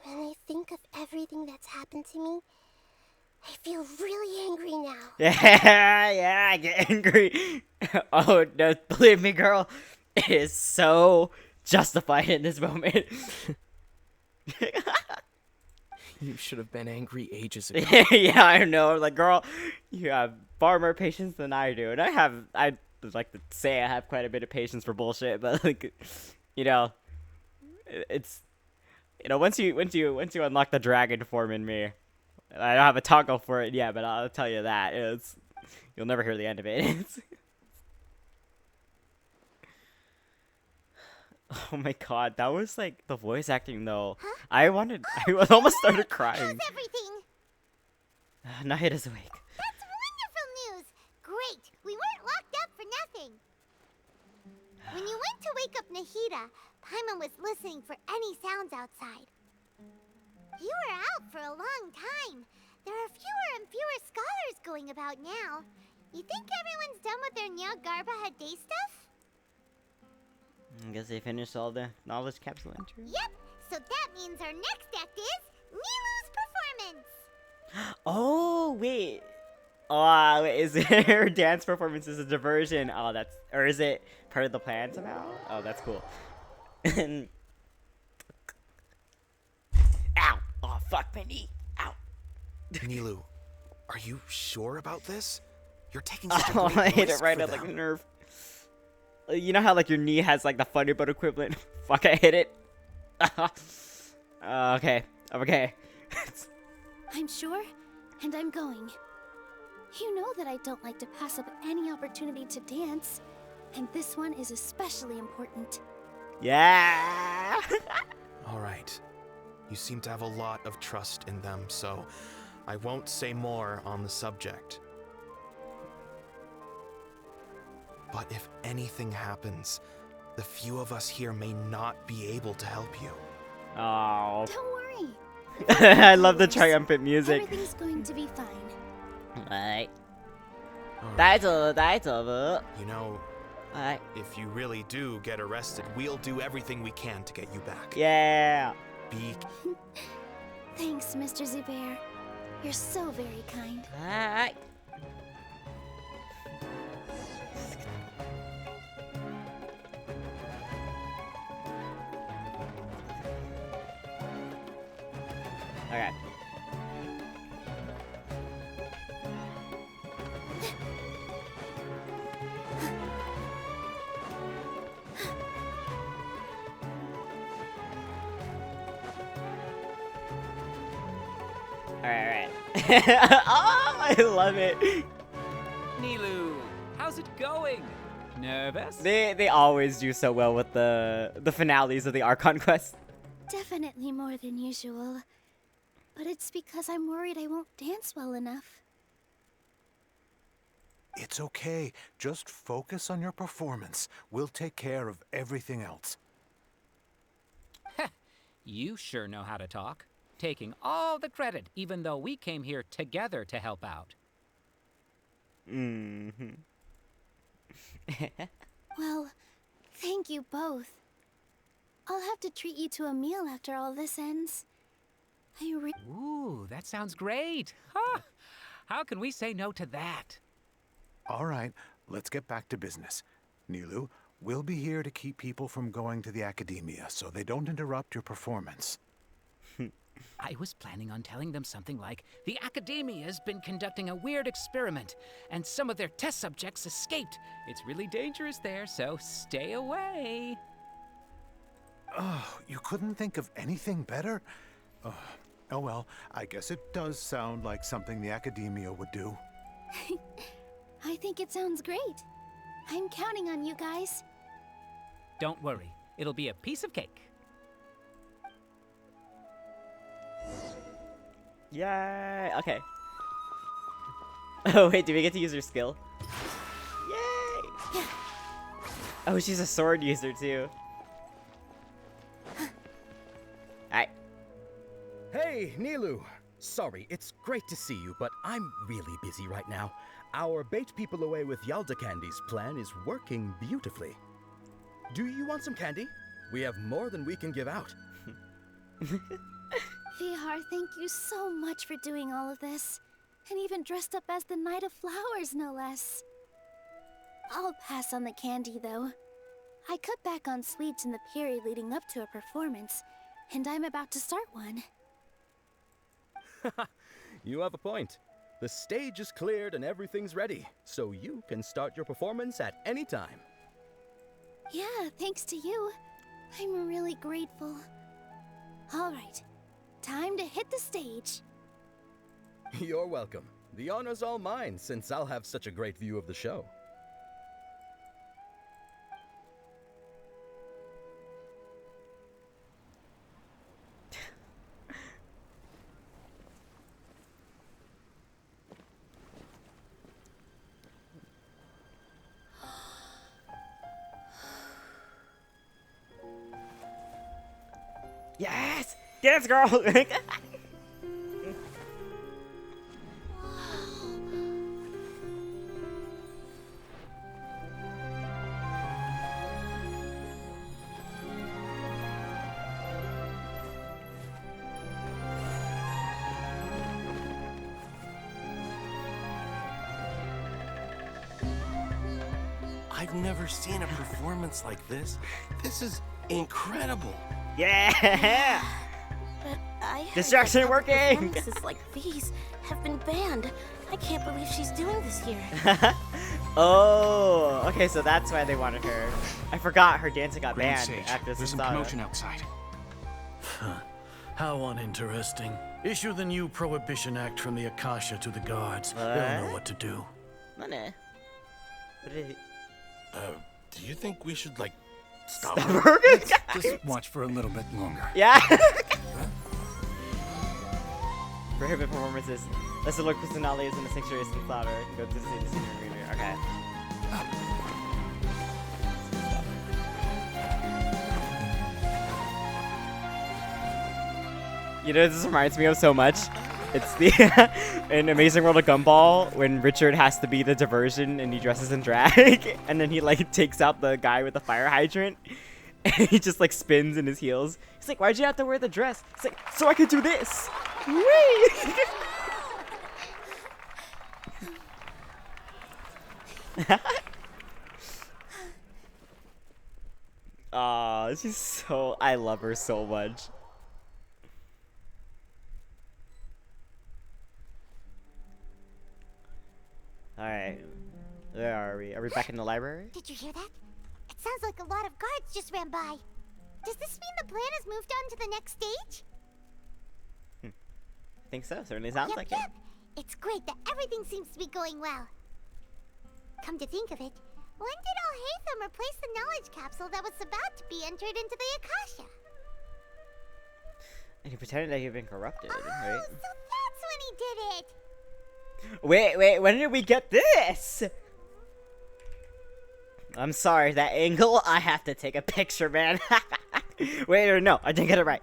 when I think of everything that's happened to me, I feel really angry now. Yeah, I get angry. Oh, no, believe me, girl. It is so justified in this moment. You should have been angry ages ago. Yeah, I know. Like, girl, you have far more patience than I do. And I like to say I have quite a bit of patience for bullshit, but like, you know, it's, you know, once you unlock the dragon form in me, I don't have a toggle for it yet, but I'll tell you that you'll never hear the end of it. Oh my god, that was like the voice acting though. Huh? I almost started crying. How's everything? Nahida's awake. That's wonderful news. Great, we weren't locked up for nothing. When you went to wake up Nahida, Paimon was listening for any sounds outside. You were out for a long time. There are fewer and fewer scholars going about now. You think everyone's done with their Nya Garba Day stuff? I guess they finished all the knowledge capsule entry. Yep, so that means our next act is Nilu's performance. Oh, wait. Oh, wait, is her dance performance is a diversion? Oh, that's... Or is it part of the plan somehow? Oh, that's cool. And... Ow! Oh, fuck my knee. Ow. Nilu, are you sure about this? You're taking such a Oh, great I hit it risk right for at like them. the nerve. You know how like your knee has like the Thunderbolt equivalent? Fuck, I hit it. Okay. I'm okay. I'm sure, and I'm going. You know that I don't like to pass up any opportunity to dance, and this one is especially important. Yeah. All right. You seem to have a lot of trust in them, so I won't say more on the subject. But if anything happens, the few of us here may not be able to help you. Oh. Don't worry. I love the triumphant music. Everything's going to be fine. Alright. Alright. That's over. You know, Alright. if you really do get arrested, we'll do everything we can to get you back. Yeah. Be... Thanks, Mr. Zubair. You're so very kind. Alright. Okay. Alright. Oh, I love it. Nilu, how's it going? Nervous? They always do so well with the finales of the Archon quest. Definitely more than usual. But it's because I'm worried I won't dance well enough. It's okay. Just focus on your performance. We'll take care of everything else. You sure know how to talk. Taking all the credit, even though we came here together to help out. Mm-hmm. Well, thank you both. I'll have to treat you to a meal after all this ends. Ooh, that sounds great. Huh. How can we say no to that? All right, let's get back to business. Nilu, we'll be here to keep people from going to the academia so they don't interrupt your performance. I was planning on telling them something like, the Academia's been conducting a weird experiment, and some of their test subjects escaped. It's really dangerous there, so stay away. Oh, you couldn't think of anything better? Oh well, I guess it does sound like something the Academia would do. I think it sounds great. I'm counting on you guys. Don't worry, it'll be a piece of cake. Yay! Okay. Oh wait, do we get to use her skill? Yay! Oh, she's a sword user too. Alright. Hey, Nilu! Sorry, it's great to see you, but I'm really busy right now. Our bait people away with Yalda Candy's plan is working beautifully. Do you want some candy? We have more than we can give out. Vihar, thank you so much for doing all of this. And even dressed up as the Knight of Flowers, no less. I'll pass on the candy, though. I cut back on sweets in the period leading up to a performance, and I'm about to start one. You have a point. The stage is cleared and everything's ready, so you can start your performance at any time. Yeah, thanks to you. I'm really grateful. All right, time to hit the stage. You're welcome. The honor's all mine, since I'll have such a great view of the show. Yes! Dance, girl! I've never seen a performance like this. This is incredible. Yeah! But I heard Distraction that public working! performances like these have been banned. I can't believe she's doing this here. Oh, okay, so that's why they wanted her. I forgot her dancing got Grand banned Sage, after there's some Sasada. commotion outside. How uninteresting. Issue the new Prohibition Act from the Akasha to the guards. They'll know what to do. Money. What did he... Do you think we should, like, stop Just watch for a little bit longer. Yeah. Prohibit performances. Lesser Lord Kusanali is in the sanctuary and flower. Go to the senior agreement. Okay. You know, this reminds me of so much. It's the in Amazing World of Gumball when Richard has to be the diversion and he dresses in drag, and then he like takes out the guy with the fire hydrant, and he just like spins in his heels. He's like, "Why'd you have to wear the dress?" He's like, "So I could do this." Whee! Aw, she's so... I love her so much. Alright. Where are we? Are we back in the library? Did you hear that? It sounds like a lot of guards just ran by. Does this mean the plan has moved on to the next stage? I think so. Certainly sounds like it. It's great that everything seems to be going well. Come to think of it, when did Alhaitham replace the knowledge capsule that was about to be entered into the Akasha? And he pretended that he had been corrupted, right? So that's when he did it! Wait, when did we get this? I'm sorry, that angle, I have to take a picture, man. Wait, or no, I didn't get it right.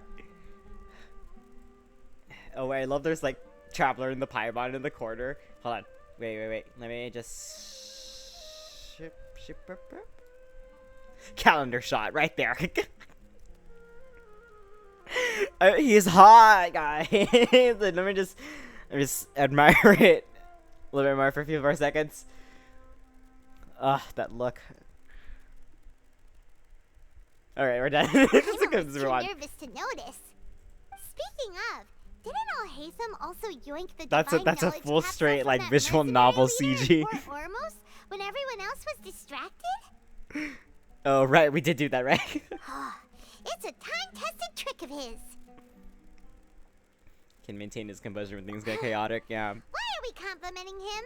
Oh, wait, I love there's, like, Traveler and the Paimon in the corner. Hold on. Wait. Let me just... Calendar shot right there. He's hot, guys. Let me just admire it. A little bit more for a few more seconds. Ugh, that look. Alright, we're done. I was too nervous to notice. Speaking of, didn't Alhaitham also yoink the That's a full straight like visual novel CG. Ormos when everyone else was distracted? Oh right, we did do that, right? It's a time-tested trick of his. Can maintain his composure when things get chaotic, yeah. Why are we complimenting him?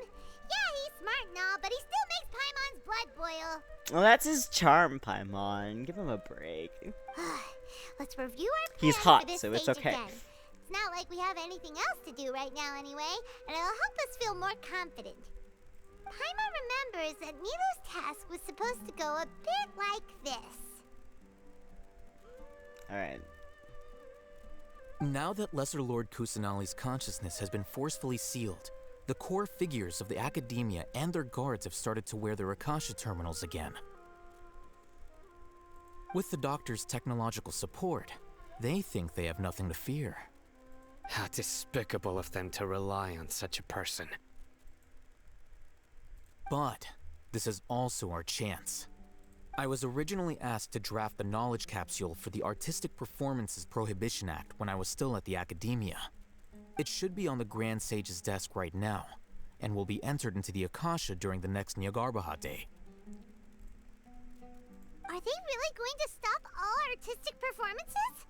Yeah, he's smart and all, but he still makes Paimon's blood boil. Well, that's his charm, Paimon. Give him a break. Let's review our He's plans hot, for this so it's stage okay. again. It's not like we have anything else to do right now anyway, and it'll help us feel more confident. Paimon remembers that Milo's task was supposed to go a bit like this. Alright. Now that Lesser Lord Kusanali's consciousness has been forcefully sealed, the core figures of the Academia and their guards have started to wear their Akasha terminals again. With the Doctor's technological support, they think they have nothing to fear. How despicable of them to rely on such a person. But this is also our chance. I was originally asked to draft the knowledge capsule for the Artistic Performances Prohibition Act when I was still at the Academia. It should be on the Grand Sage's desk right now, and will be entered into the Akasha during the next Nyargarbaha Day. Are they really going to stop all artistic performances?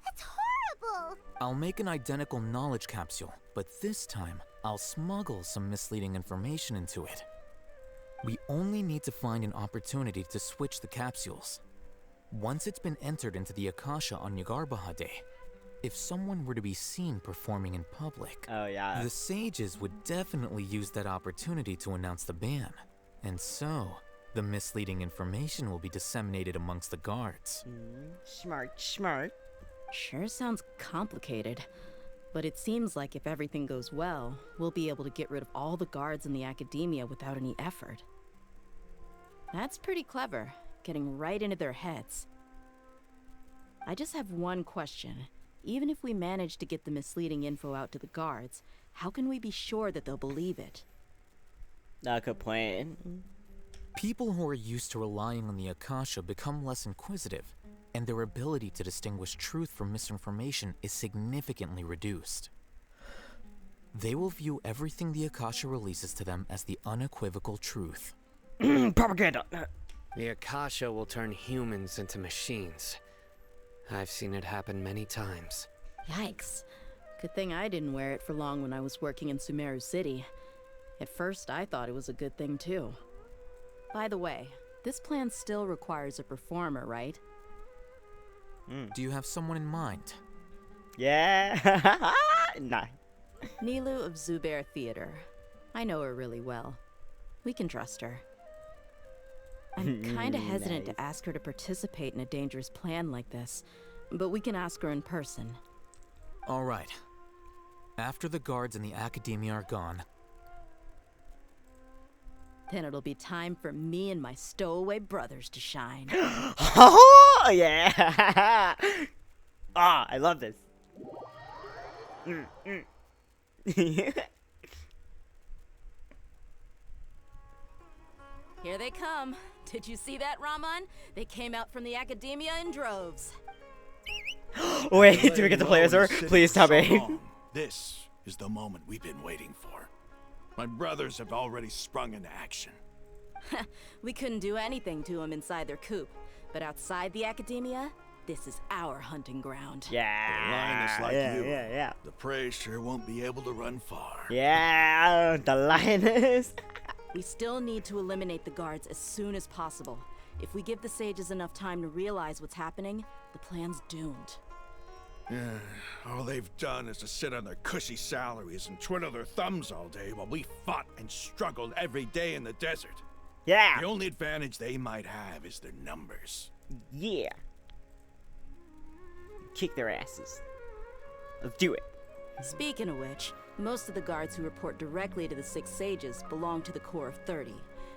That's horrible! I'll make an identical knowledge capsule, but this time, I'll smuggle some misleading information into it. We only need to find an opportunity to switch the capsules. Once it's been entered into the Akasha on Nyargarbaha Day, if someone were to be seen performing in public, the sages would definitely use that opportunity to announce the ban. And so, the misleading information will be disseminated amongst the guards. Smart. Sure sounds complicated, but it seems like if everything goes well, we'll be able to get rid of all the guards in the Academia without any effort. That's pretty clever, getting right into their heads. I just have one question. Even if we manage to get the misleading info out to the guards, how can we be sure that they'll believe it? Good point. People who are used to relying on the Akasha become less inquisitive, and their ability to distinguish truth from misinformation is significantly reduced. They will view everything the Akasha releases to them as the unequivocal truth. Propaganda! The Akasha will turn humans into machines. I've seen it happen many times. Yikes. Good thing I didn't wear it for long when I was working in Sumeru City. At first, I thought it was a good thing too. By the way, this plan still requires a performer, right? Do you have someone in mind? Yeah. Nah. Nilu of Zubair Theater. I know her really well. We can trust her. I'm kinda hesitant to ask her to participate in a dangerous plan like this, but we can ask her in person. All right. After the guards and the Academia are gone, then it'll be time for me and my stowaway brothers to shine. Oh, yeah! Ah, I love this. Here they come. Did you see that, Raman? They came out from the Academia in droves. Wait, do we get to play as her? Please tell me. This is the moment we've been waiting for. My brothers have already sprung into action. We couldn't do anything to them inside their coop, but outside the Academia, this is our hunting ground. Yeah. The lioness like you. Yeah. The prey sure won't be able to run far. Yeah, the lioness. We still need to eliminate the guards as soon as possible. If we give the sages enough time to realize what's happening, the plan's doomed. Yeah, all they've done is to sit on their cushy salaries and twiddle their thumbs all day while we fought and struggled every day in the desert. Yeah. The only advantage they might have is their numbers. Yeah. Kick their asses. Let's do it. Speaking of which, most of the guards who report directly to the Six Sages belong to the Corps of 30,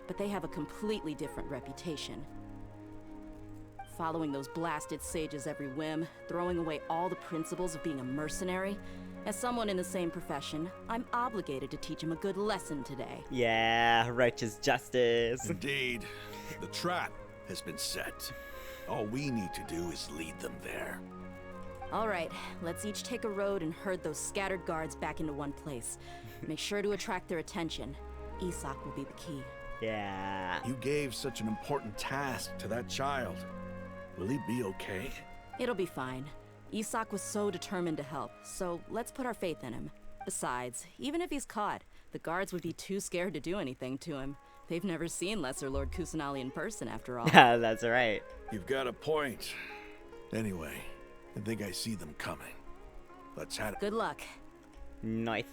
but they have a completely different reputation. Following those blasted sages every whim, throwing away all the principles of being a mercenary. As someone in the same profession, I'm obligated to teach them a good lesson today. Yeah, righteous justice. Indeed. The trap has been set. All we need to do is lead them there. All right, let's each take a road and herd those scattered guards back into one place. Make sure to attract their attention. Isak will be the key. Yeah. You gave such an important task to that child. Will he be okay? It'll be fine. Isak was so determined to help, so let's put our faith in him. Besides, even if he's caught, the guards would be too scared to do anything to him. They've never seen Lesser Lord Kusanali in person, after all. Yeah, that's right. You've got a point. Anyway, I think I see them coming. Let's head. Good luck. Nice.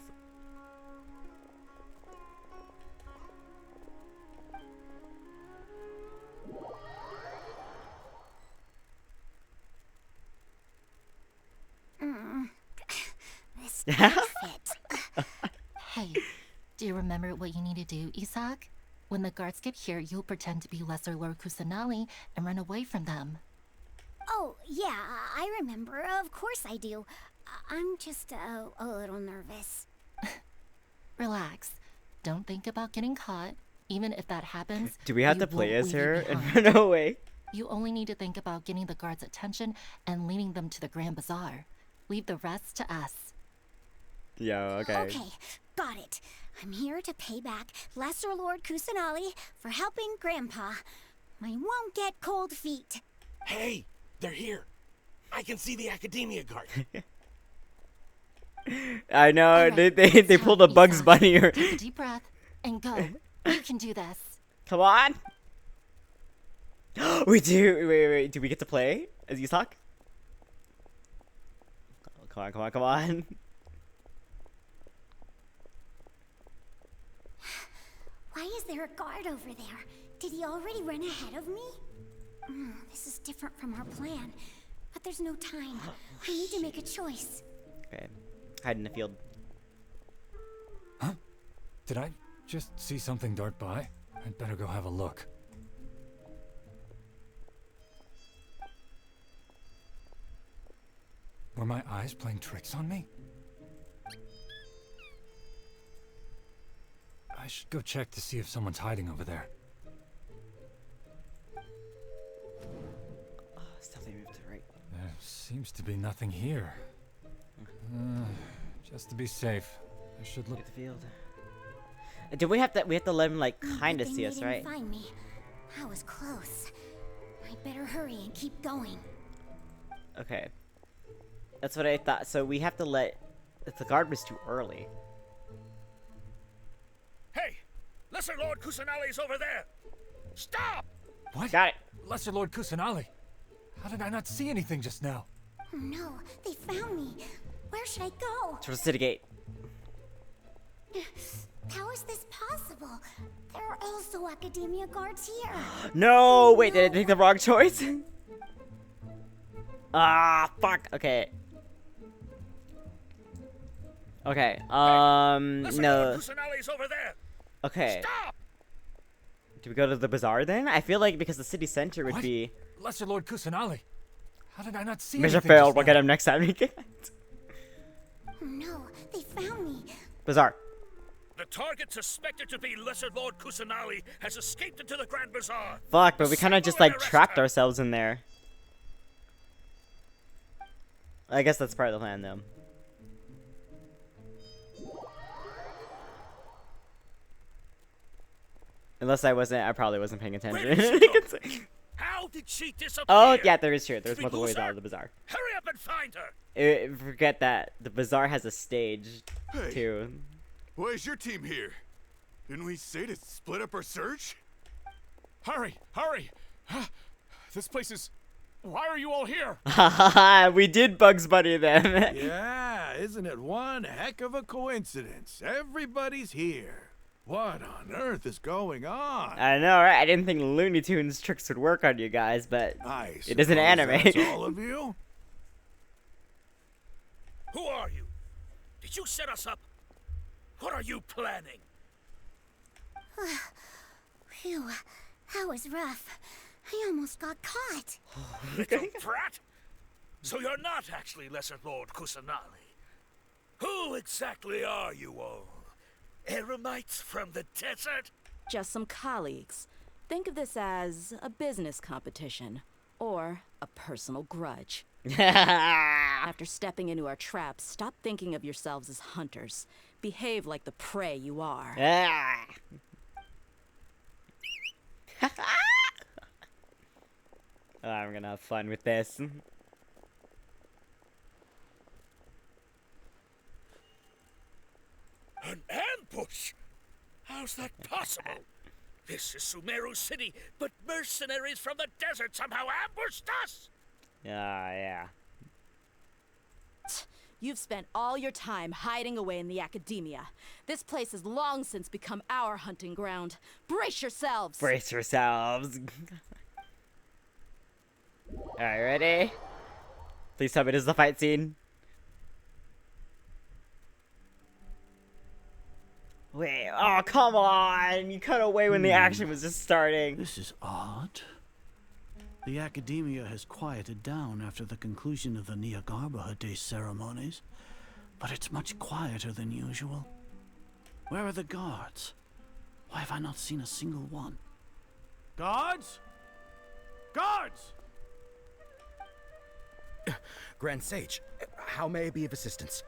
This doesn't fit. Hey, do you remember what you need to do, Isak? When the guards get here, you'll pretend to be Lesser Lord Kusanali and run away from them. Oh, yeah, I remember. Of course I do. I'm just a little nervous. Relax. Don't think about getting caught. Even if that happens, do we have to play as her and run away? You only need to think about getting the guards' attention and leading them to the Grand Bazaar. Leave the rest to us. Yo, okay. Okay, got it. I'm here to pay back Lesser Lord Kusanali for helping Grandpa. I won't get cold feet. Hey, they're here. I can see the Academia guard. I know, right, they pulled a Bugs Bunny or... Take a deep breath and go. You can do this. Come on. We do. Wait. Do we get to play as Isak? Oh, come on. Why is there a guard over there? Did he already run ahead of me? This is different from our plan. But there's no time. I need to make a choice. Okay. Hide in the field. Huh? Did I just see something dart by? I'd better go have a look. Were my eyes playing tricks on me? I should go check to see if someone's hiding over there. Stealthy move to the right. There seems to be nothing here. Just to be safe, I should look at the field. Do we have to? We have to let him like kind of see us, right? Find me. I was close. I better hurry and keep going. Okay. That's what I thought. So we have to let. If the guard was too early. Hey, Lesser Lord Kusanali's over there. Stop! What? Got it. Lesser Lord Kusanali. How did I not see anything just now? Oh no, they found me. Where should I go? Towards the city gate. How is this possible? There are also Academia guards here. No! Wait, did I take the wrong choice? Ah, fuck. Okay. Okay. No. Kusanali's over there. Okay. Stop! Do we go to the bazaar then? I feel like because the city center would be. Lesser Lord Kusanali. How did I not see Mission anything failed. We'll get him next time we get. Oh no, they found me. Bazaar. The target suspected to be Lesser Lord Kusanali has escaped into the Grand Bazaar. Fuck, but we kind of just like trapped ourselves in there. I guess that's part of the plan though. Unless I probably wasn't paying attention. How did she disappear? Oh, yeah, there is true. There's multiple ways out of the bazaar. Hurry up and find her. Forget that. The bazaar has a stage, too. Why is your team here? Didn't we say to split up our search? Hurry, hurry! This place is... Why are you all here? We did Bugs Bunny then. Yeah, isn't it one heck of a coincidence? Everybody's here. What on earth is going on? I know, right? I didn't think Looney Tunes tricks would work on you guys, but it is an anime. That's all of you? Who are you? Did you set us up? What are you planning? Phew, that was rough. I almost got caught. Little brat! So you're not actually Lesser Lord Kusanali. Who exactly are you all? Eremites from the desert? Just some colleagues. Think of this as a business competition, or a personal grudge. After stepping into our traps, stop thinking of yourselves as hunters. Behave like the prey you are. I'm gonna have fun with this. An ambush? How's that possible? This is Sumeru City, but mercenaries from the desert somehow ambushed us! Yeah. You've spent all your time hiding away in the academia. This place has long since become our hunting ground. Brace yourselves! Brace yourselves. Alright, ready? Please tell me this is the fight scene. Wait, oh, come on! You cut away when the action was just starting. This is odd. The academia has quieted down after the conclusion of the Niagarbha Day ceremonies, but it's much quieter than usual. Where are the guards? Why have I not seen a single one? Guards? Guards! Grand Sage, how may I be of assistance?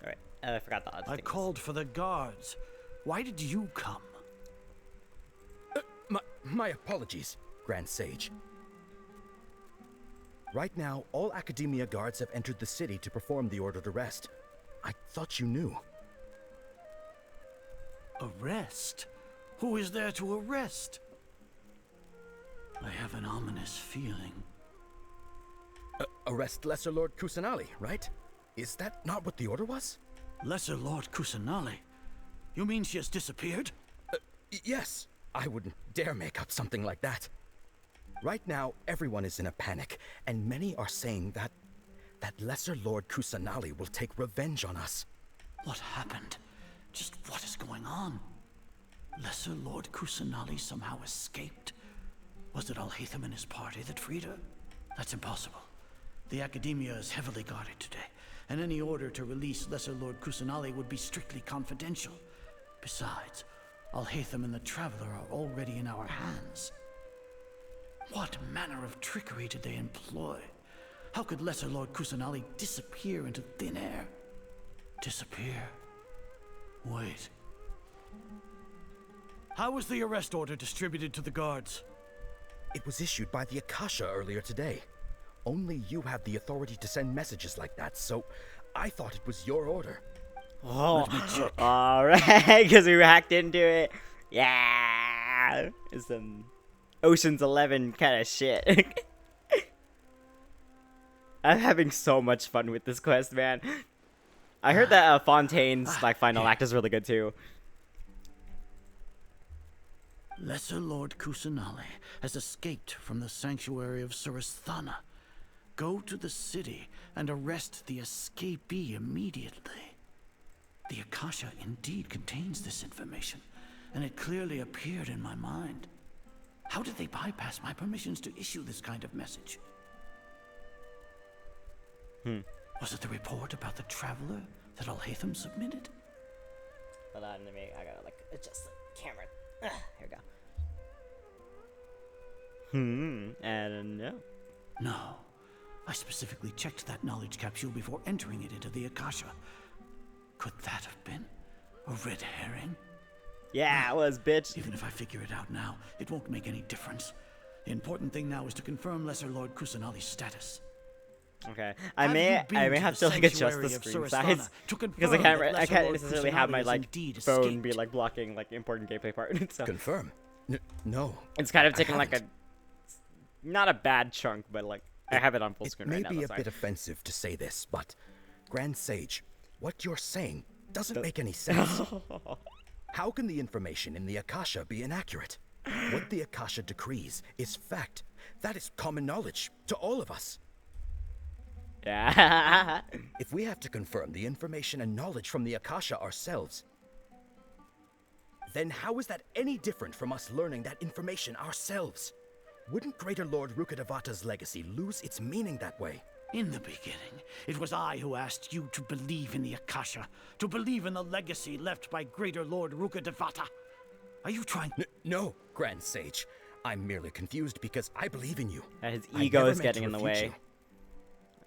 Alright, I forgot the odds. I called for the guards. Why did you come? My apologies, Grand Sage. Right now, all Academia guards have entered the city to perform the ordered arrest. I thought you knew. Arrest? Who is there to arrest? I have an ominous feeling. Arrest Lesser Lord Kusanali, right? Is that not what the order was? Lesser Lord Kusanali? You mean she has disappeared? Yes. I wouldn't dare make up something like that. Right now, everyone is in a panic, and many are saying that Lesser Lord Kusanali will take revenge on us. What happened? Just what is going on? Lesser Lord Kusanali somehow escaped? Was it Alhaitham and his party that freed her? That's impossible. The Academia is heavily guarded today, and any order to release Lesser Lord Kusanali would be strictly confidential. Besides, Alhaitham and the Traveler are already in our hands. What manner of trickery did they employ? How could Lesser Lord Kusanali disappear into thin air? Disappear? Wait. How was the arrest order distributed to the guards? It was issued by the Akasha earlier today. Only you have the authority to send messages like that, so I thought it was your order. Oh, alright, because we hacked into it. Yeah! It's some Ocean's 11 kind of shit. I'm having so much fun with this quest, man. I heard that Fontaine's like final act is really good too. Lesser Lord Kusanali has escaped from the sanctuary of Surasthana. Go to the city and arrest the escapee immediately. The Akasha indeed contains this information, and it clearly appeared in my mind. How did they bypass my permissions to issue this kind of message? Was it the report about the traveler that Alhaitham submitted? Hold on, I gotta like adjust the camera. Here we go. I don't know. No. I specifically checked that knowledge capsule before entering it into the Akasha. Could that have been a red herring? Yeah, it was, bitch. Even if I figure it out now, it won't make any difference. The important thing now is to confirm Lesser Lord Kusanali's status. Okay, I may have to like adjust the screen size because I can't necessarily have my like phone be like blocking like important gameplay part. So. Confirm? No. It's kind of taking like a not a bad chunk, but like I have it on full screen right now. It may be a bit offensive to say this, but Grand Sage, what you're saying doesn't make any sense. How can the information in the Akasha be inaccurate? What the Akasha decrees is fact. That is common knowledge to all of us. Yeah. If we have to confirm the information and knowledge from the Akasha ourselves, then how is that any different from us learning that information ourselves? Wouldn't Greater Lord Rukkhadevata's legacy lose its meaning that way? In the beginning, it was I who asked you to believe in the Akasha, to believe in the legacy left by Greater Lord Rukkhadevata. Are you trying? No, Grand Sage. I'm merely confused because I believe in you. His ego is getting in the way.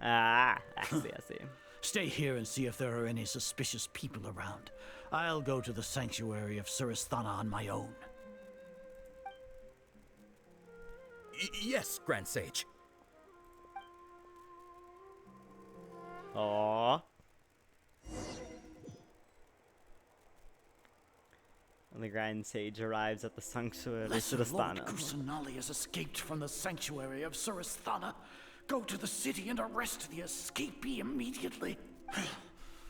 Ah, I see. Stay here and see if there are any suspicious people around. I'll go to the sanctuary of Surasthana on my own. Yes, Grand Sage. Aww. When the Grand Sage arrives at the sanctuary of Surasthana. Lord Kusanali has escaped from the sanctuary of Surasthana. Go to the city and arrest the escapee immediately.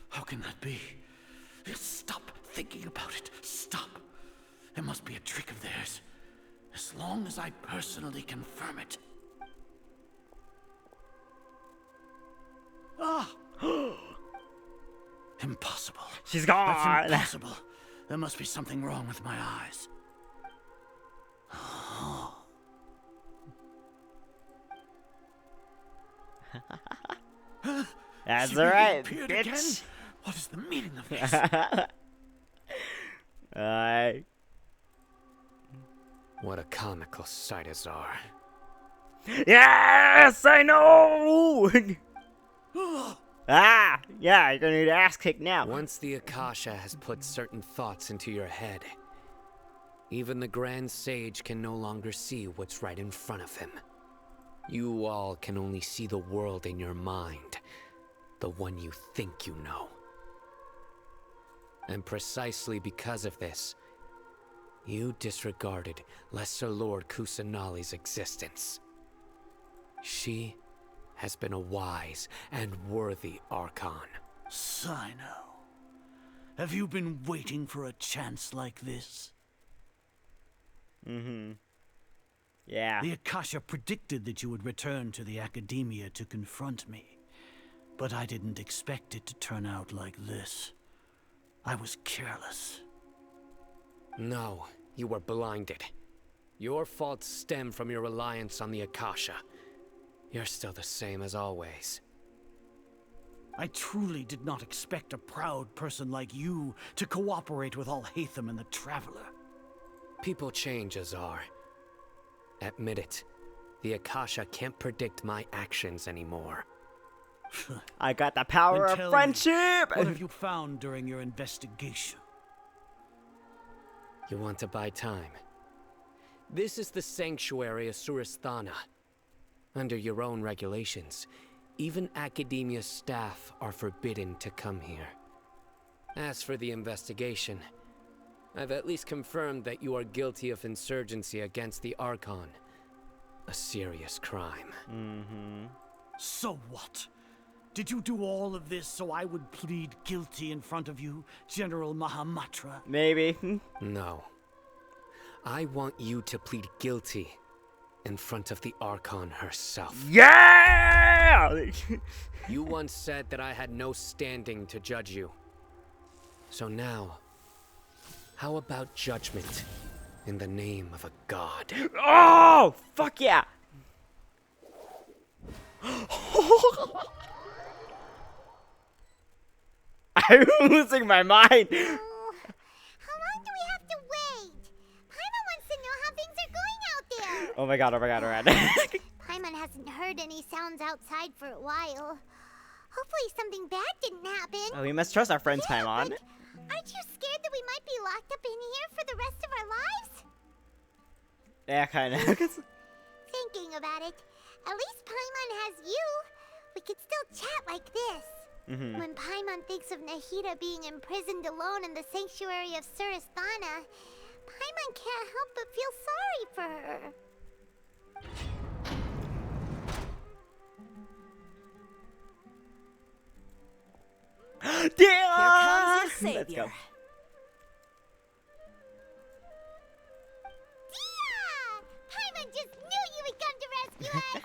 How can that be? Stop thinking about it. Stop. It must be a trick of theirs. As long as I personally confirm it. Ah! Impossible. She's gone. That's impossible. There must be something wrong with my eyes. That's alright, bitch. Again? What is the meaning of this? What a comical sight as are. Yes, I know! Ah, yeah, you're gonna need ass kicked now. Once the Akasha has put certain thoughts into your head, even the Grand Sage can no longer see what's right in front of him. You all can only see the world in your mind, the one you think you know. And precisely because of this, you disregarded Lesser Lord Kusanali's existence. She has been a wise and worthy Archon. Sino, have you been waiting for a chance like this? Yeah. The Akasha predicted that you would return to the Academia to confront me. But I didn't expect it to turn out like this. I was careless. No, you were blinded. Your faults stem from your reliance on the Akasha. You're still the same as always. I truly did not expect a proud person like you to cooperate with Alhaitham and the Traveler. People change, Azar. Admit it. The Akasha can't predict my actions anymore. I got the power Then of tell me, friendship! What have you found during your investigation? You want to buy time? This is the sanctuary of Surasthana. Under your own regulations, even academia staff are forbidden to come here. As for the investigation, I've at least confirmed that you are guilty of insurgency against the Archon. A serious crime. So what? Did you do all of this so I would plead guilty in front of you, General Mahamatra? Maybe. No. I want you to plead guilty in front of the Archon herself. Yeah! You once said that I had no standing to judge you. So now, how about judgment in the name of a god? Oh! Fuck yeah! I'm losing my mind! How long do we have to wait? Paimon wants to know how things are going out there. Oh my god, oh my god, oh my god. Paimon hasn't heard any sounds outside for a while. Hopefully something bad didn't happen. Oh, we must trust our friends, Paimon. Aren't you scared that we might be locked up in here for the rest of our lives? Yeah, kinda. Thinking about it, at least Paimon has you. We could still chat like this. When Paimon thinks of Nahida being imprisoned alone in the sanctuary of Surasthana, Paimon can't help but feel sorry for her. Damn! Here comes your Let's savior. go. Paimon just knew you would come to rescue us!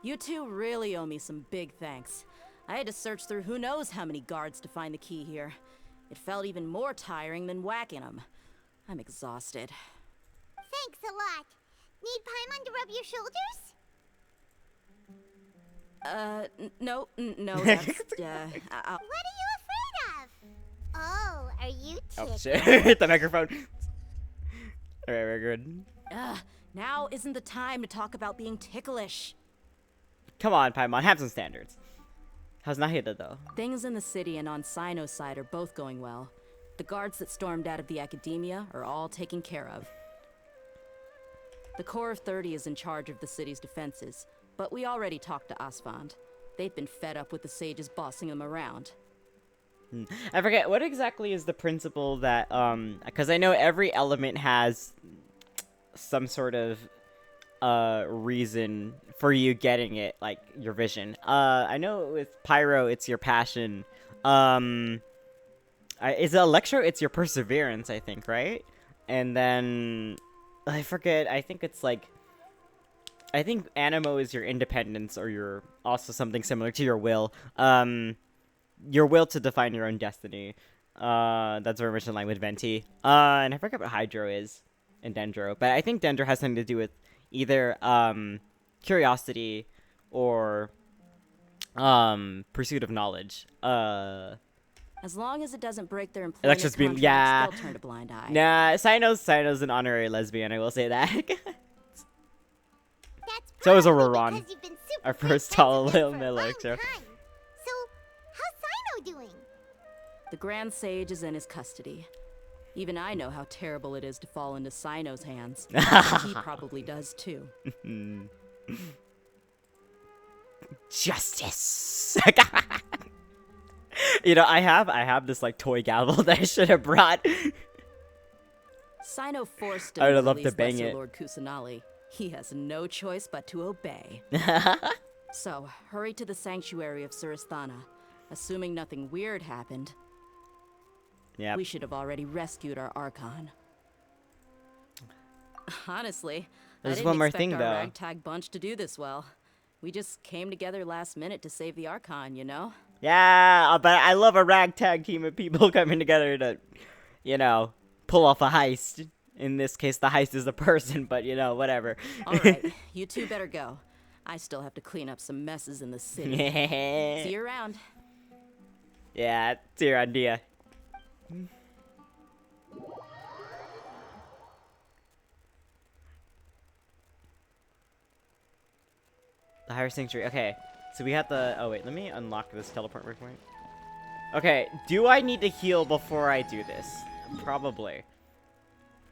You two really owe me some big thanks. I had to search through who knows how many guards to find the key here. It felt even more tiring than whacking them. I'm exhausted. Thanks a lot. Need Paimon to rub your shoulders? No, that's, What are you afraid of? Oh, are you Oh chicken? shit, hit the microphone. Alright, we're good. Now isn't the time to talk about being ticklish. Come on, Paimon, have some standards. How's Nahida, though? Things in the city and on Sino's side are both going well. The guards that stormed out of the academia are all taken care of. The Corps of 30 is in charge of the city's defenses, but we already talked to Asfand. They've been fed up with the sages bossing them around. I forget, what exactly is the principle that, because I know every element has some sort of, reason for you getting it, like, your vision. I know with Pyro, it's your passion. Is it Electro? It's your perseverance, I think, right? And then, I forget, I think it's like, I think Animo is your independence, or your, also something similar to your will. Your will to define your own destiny. That's very much in line with Venti. And I forget what Hydro is in Dendro, but I think Dendro has something to do with either, curiosity or, pursuit of knowledge. As long as it doesn't break their employment Electra's being, contracts, yeah. they'll turn a blind eye. Nah, Sino's an honorary lesbian, I will say that. So is Auroron. Our first tall little Electro. So, how's Sino doing? The Grand Sage is in his custody. Even I know how terrible it is to fall into Sino's hands. He probably does too. Justice. You know, I have this like toy gavel that I should have brought. Sino forced I him would to love to release bang Lesser it. Lord Kusanali. He has no choice but to obey. So, hurry to the sanctuary of Surasthana. Assuming nothing weird happened, Yeah. we should have already rescued our Archon. Honestly, There's I didn't one more expect thing, our though. ragtag bunch to do this well. We just came together last minute to save the Archon, you know? Yeah, but I love a ragtag team of people coming together to, you know, pull off a heist. In this case, the heist is a person, but you know, whatever. Alright, you two better go. I still have to clean up some messes in the city. See you around. Yeah, it's your idea. The higher sanctuary. Okay. So we have to... Oh, wait. Let me unlock this teleport point. Okay. Do I need to heal before I do this? Probably.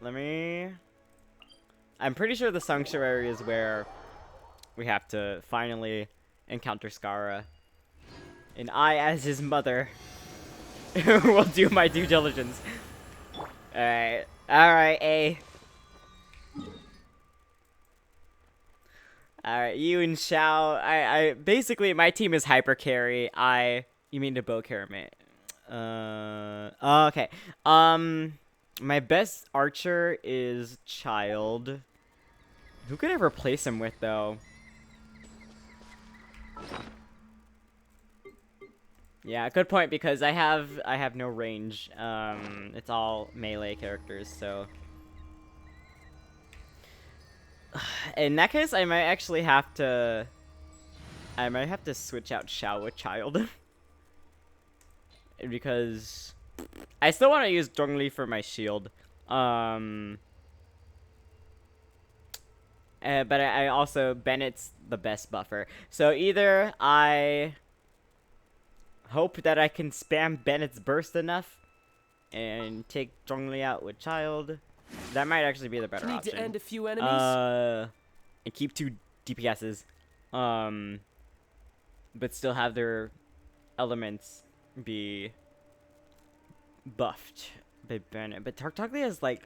Let me... I'm pretty sure the sanctuary is where we have to finally encounter Scara. And I, as his mother, will do my due diligence. Alright. Alright, A. Alright, you and Xiao. I basically, my team is hyper carry. You mean to bow carry me. Okay. My best archer is Child. Who could I replace him with, though? Yeah, good point, because I have no range. It's all melee characters, so in that case I might actually have to switch out Xiao with Child. Because I still want to use Zhongli for my shield. But I also Bennett's the best buffer. So either I hope that I can spam Bennett's burst enough and take Zhongli out with Child. That might actually be the better option. Need to end a few enemies. And keep 2 DPSs. But still have their elements be buffed by Bennett. But Tartaglia is like...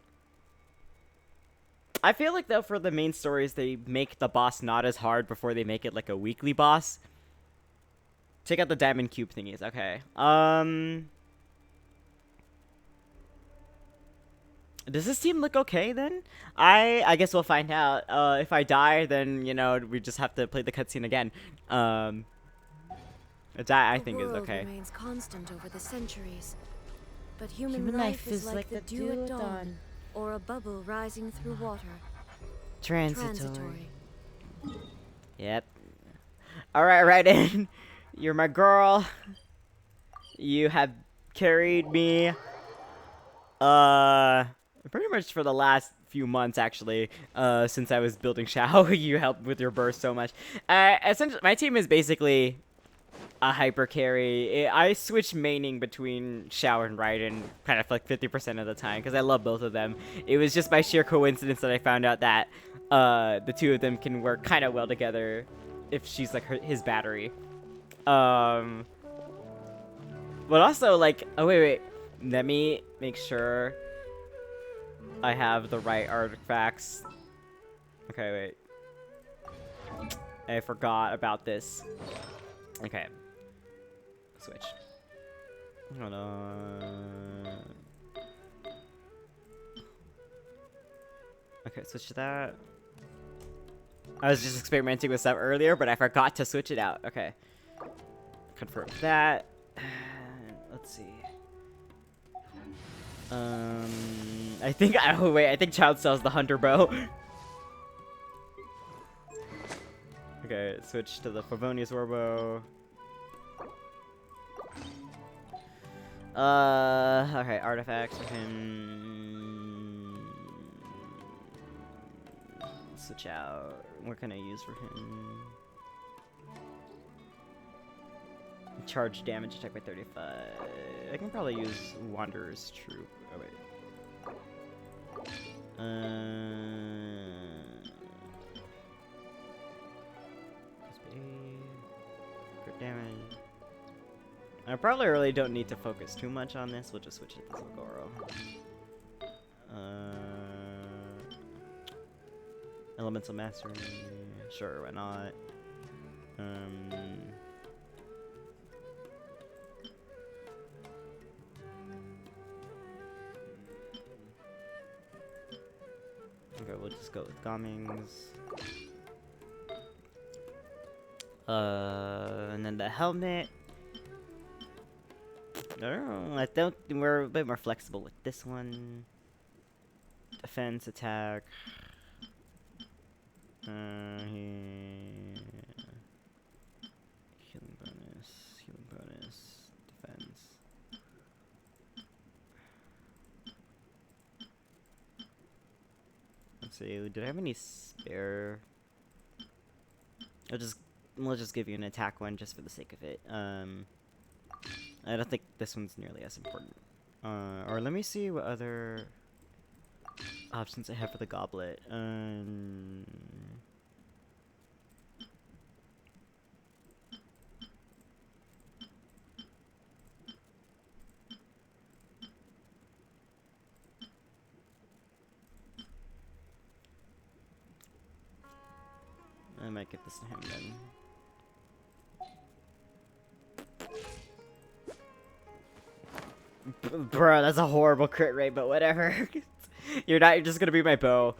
I feel like, though, for the main stories, they make the boss not as hard before they make it like a weekly boss. Take out the diamond cube thingies. Okay. Does this team look okay, then? I guess we'll find out. If I die, then, you know, we just have to play the cutscene again. Which I think is okay. Remains constant over the centuries. But human life is like the dew at dawn, or a bubble rising through water. Transitory. Yep. Alright, right in. You're my girl. You have carried me pretty much for the last few months, actually, since I was building Xiao. You helped with your burst so much. Essentially, my team is basically a hyper carry. I switch maining between Xiao and Raiden kind of like 50% of the time because I love both of them. It was just by sheer coincidence that I found out that the two of them can work kind of well together if she's like his battery. But also, like, oh wait, let me make sure I have the right artifacts. Okay, wait, I forgot about this. Okay, switch. Hold on. Okay, switch to that. I was just experimenting with stuff earlier, but I forgot to switch it out. Okay. Confirm that. Let's see. I think, oh wait, I think Child sells the Hunter Bow. Okay, switch to the Favonius Warbow. Okay, artifacts for him. Switch out. What can I use for him? Charge damage attack by 35. I can probably use Wanderer's Troop. Oh wait. Crit damage. I probably really don't need to focus too much on this. We'll just switch it to Zagoro. Elemental Mastery. Sure, why not? Okay, we'll just go with Gamings. And then the helmet. I think we're a bit more flexible with this one. Defense, attack. Healing bonus, defense. Let's see, did I have any spare? I'll just we'll just give you an attack one just for the sake of it. I don't think this one's nearly as important. Or let me see what other options I have for the goblet. I might give this to him then. Bro, that's a horrible crit rate, but whatever. You're just gonna be my bow.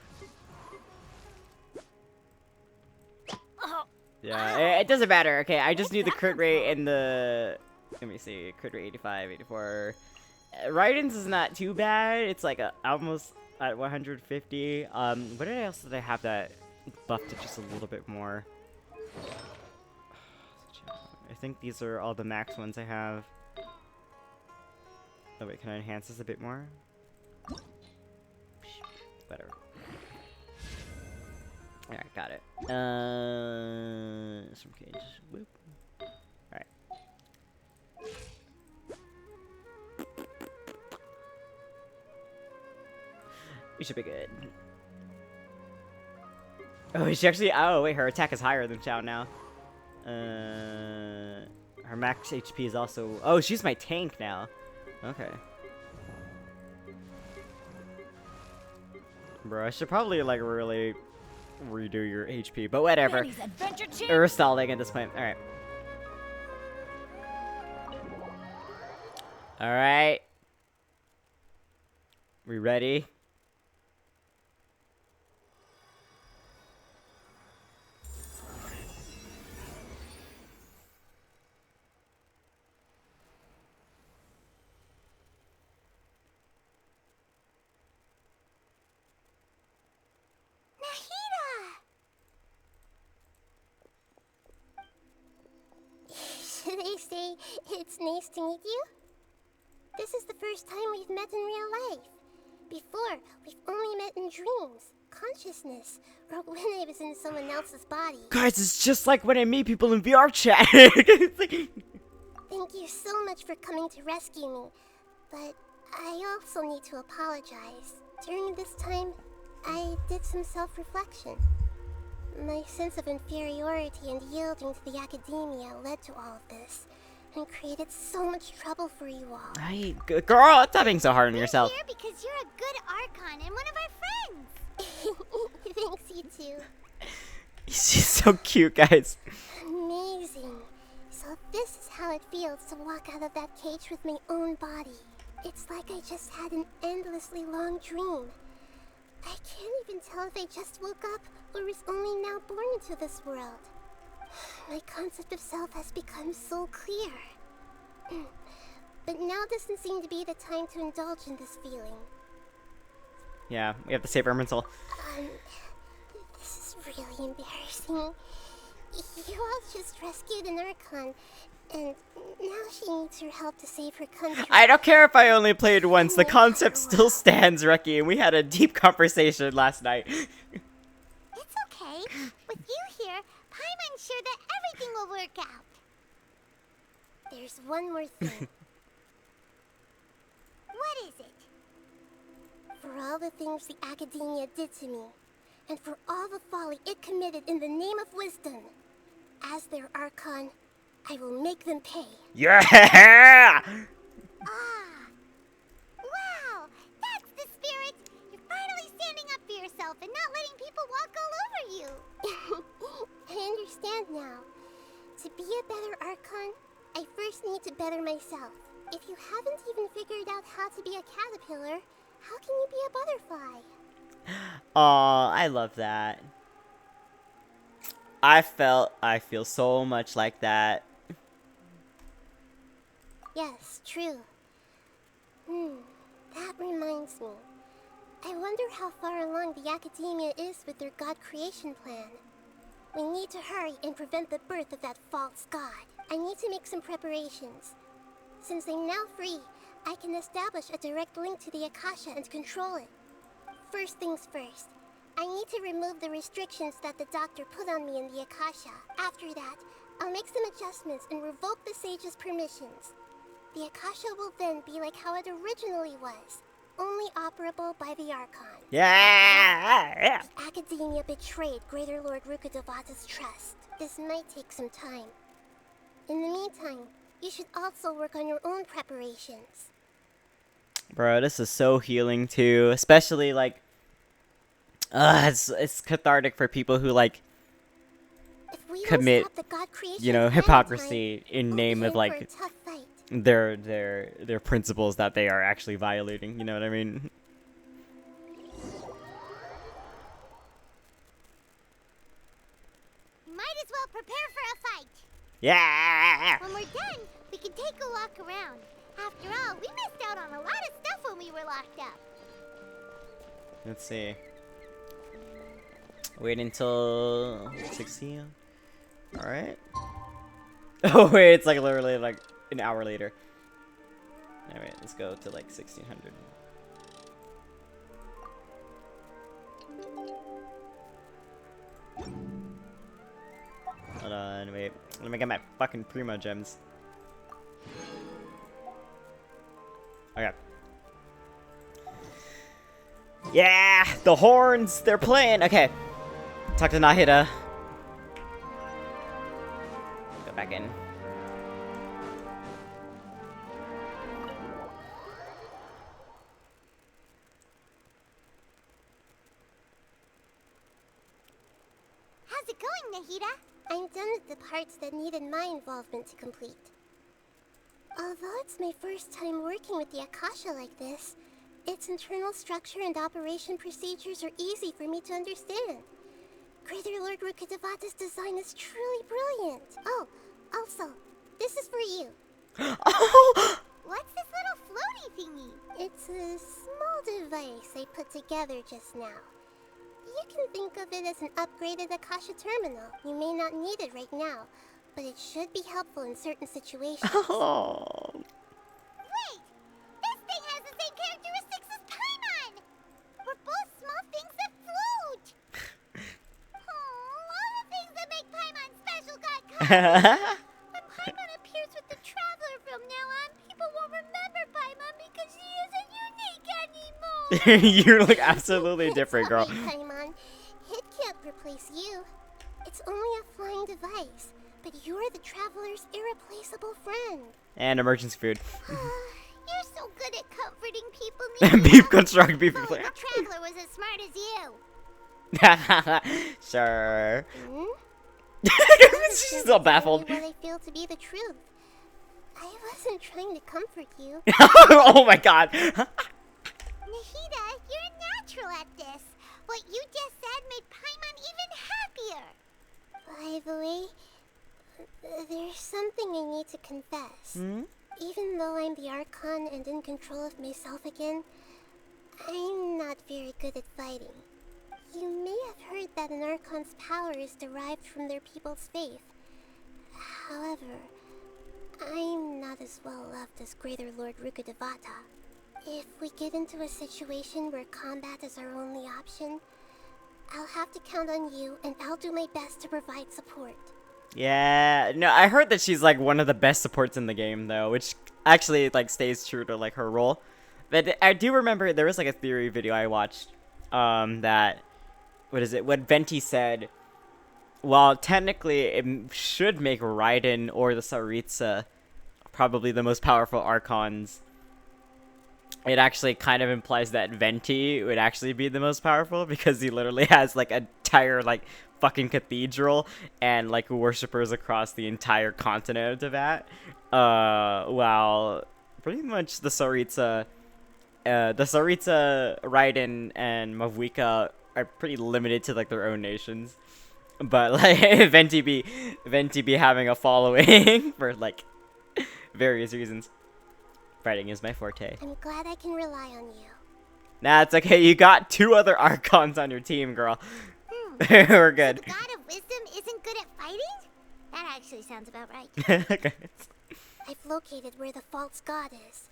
Yeah, it doesn't matter. Okay, I just need the crit rate and the... Let me see, crit rate 85, 84. Raiden's is not too bad. It's like almost at 150. What else did I have that buffed it just a little bit more? I think these are all the max ones I have. Oh wait, can I enhance this a bit more? Whatever. Alright, got it. Some cage. Whoop. Alright. We should be good. Oh, she actually... Oh, wait, her attack is higher than Xiao now. Her max HP is also... Oh, she's my tank now. Okay. Bro, I should probably, like, really redo your HP, but whatever. We're stalling at this point. Alright. Alright. We ready? Should I say it's nice to meet you? This is the first time we've met in real life. Before, we've only met in dreams, consciousness, or when I was in someone else's body. Guys, it's just like when I meet people in VR chat. Thank you so much for coming to rescue me, but I also need to apologize. During this time, I did some self-reflection. My sense of inferiority and yielding to the academia led to all of this, and created so much trouble for you all. Right, girl, stop being so hard on yourself. We're here because you're a good Archon and one of our friends. Thanks, you too. She's so cute, guys. Amazing. So this is how it feels to walk out of that cage with my own body. It's like I just had an endlessly long dream. I can't even tell if I just woke up or was only now born into this world. My concept of self has become so clear. But now doesn't seem to be the time to indulge in this feeling. Yeah, we have to save Erminsul. This is really embarrassing. You all just rescued an Archon, and now she needs your help to save her country. I don't care if I only played once. The concept still stands, Reki, and we had a deep conversation last night. It's okay. With you here, Paimon's sure that everything will work out. There's one more thing. What is it? For all the things the academia did to me, and for all the folly it committed in the name of wisdom, as their Archon, I will make them pay. Yeah! Wow! That's the spirit! You're finally standing up for yourself and not letting people walk all over you. I understand now. To be a better Archon, I first need to better myself. If you haven't even figured out how to be a caterpillar, how can you be a butterfly? Aw, I love that. I feel so much like that. Yes, true. That reminds me. I wonder how far along the academia is with their god creation plan. We need to hurry and prevent the birth of that false god. I need to make some preparations. Since I'm now free, I can establish a direct link to the Akasha and control it. First things first, I need to remove the restrictions that the doctor put on me in the Akasha. After that, I'll make some adjustments and revoke the sage's permissions. The Akasha will then be like how it originally was, only operable by the Archon. Yeah. The Academia betrayed Greater Lord Rukkhadevata's trust. This might take some time. In the meantime, you should also work on your own preparations. Bro, this is so healing too, especially like it's cathartic for people who like commit, you know, hypocrisy in name of like their principles that they are actually violating, you know what I mean? Might as well prepare for a fight. Yeah. When we're done, we can take a walk around. After all, we missed out on a lot of stuff when we were locked up. Let's see. Wait until 16. All right. Oh wait, it's like literally like an hour later. All right, let's go to like 1600. Hold on, wait. Let me get my fucking primo gems. Okay. Yeah, the horns, they're playing. Okay. Talk to Nahida. Go back in. How's it going, Nahida? I'm done with the parts that needed my involvement to complete. Although it's my first time working with the Akasha like this, its internal structure and operation procedures are easy for me to understand. Greater Lord Rukkhadevata's design is truly brilliant. Oh, also, this is for you. What's this little floaty thingy? It's a small device I put together just now. You can think of it as an upgraded Akasha terminal. You may not need it right now, but it should be helpful in certain situations. Oh. Wait! This thing has the same characteristics as Paimon! We're both small things that float! Oh, all the things that make Paimon special got cut! When Paimon appears with the Traveler from now on, people won't remember Paimon because she isn't unique anymore! You look absolutely different, girl. Sorry, Paimon. It can't replace you. It's only a flying device. But you're the Traveler's irreplaceable friend. And emergency food. You're so good at comforting people, Nina. Beef construct, beef. Oh, the Traveler was as smart as you. Sure. Hmm? She's so baffled. What I feel to be the truth. I wasn't trying to comfort you. Oh my god. Nahida, you're a natural at this. What you just said made Paimon even happier. By the way, there's something I need to confess. Hmm? Even though I'm the Archon and in control of myself again, I'm not very good at fighting. You may have heard that an Archon's power is derived from their people's faith. However, I'm not as well loved as Greater Lord Rukkhadevata. If we get into a situation where combat is our only option, I'll have to count on you, and I'll do my best to provide support. Yeah, no, I heard that she's like one of the best supports in the game though, which actually like stays true to like her role. But I do remember there was like a theory video I watched that what Venti said, while technically it should make Raiden or the Tsaritsa probably the most powerful Archons, it actually kind of implies that Venti would actually be the most powerful because he literally has like an entire like fucking cathedral and like worshippers across the entire continent of that. While pretty much the Tsaritsa, Raiden, and Mavuika are pretty limited to like their own nations. But like Venti be having a following for like various reasons. Fighting is my forte. I'm glad I can rely on you. Nah, it's okay. You got 2 other Archons on your team, girl. We're good. So the God of Wisdom isn't good at fighting? That actually sounds about right. Okay. I've located where the false god is.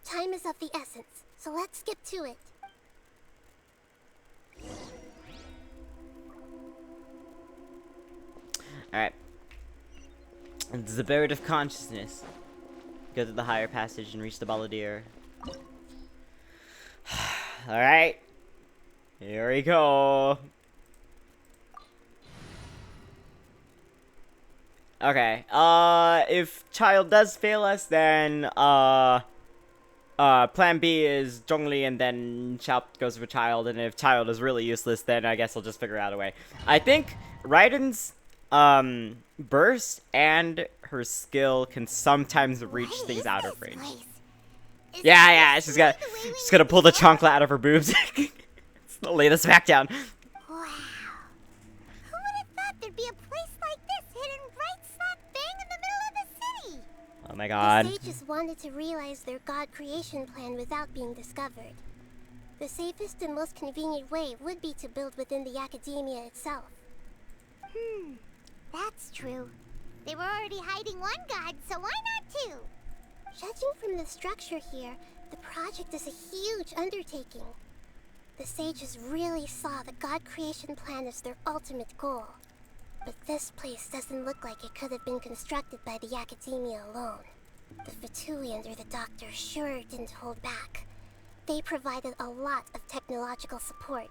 Time is of the essence, so let's skip to it. Alright. It's the Bird of Consciousness. Go to the higher passage and reach the Balladeer. Alright. Here we go. Okay. If Child does fail us, then, plan B is Zhongli, and then Xiao goes for Child, and if Child is really useless, then I guess we'll just figure out a way. I think Raiden's, burst and her skill can sometimes reach things out of range. Yeah, she's gonna pull the chocolate out of her boobs. It's the latest SmackDown. Wow. Who would have thought there'd be a place like this hidden right slap bang in the middle of the city? Oh my god. The sages wanted to realize their god creation plan without being discovered. The safest and most convenient way would be to build within the academia itself. That's true. They were already hiding one god, so why not two? Judging from the structure here, the project is a huge undertaking. The sages really saw the god creation plan as their ultimate goal. But this place doesn't look like it could have been constructed by the academia alone. The Fatui under the doctor sure didn't hold back. They provided a lot of technological support.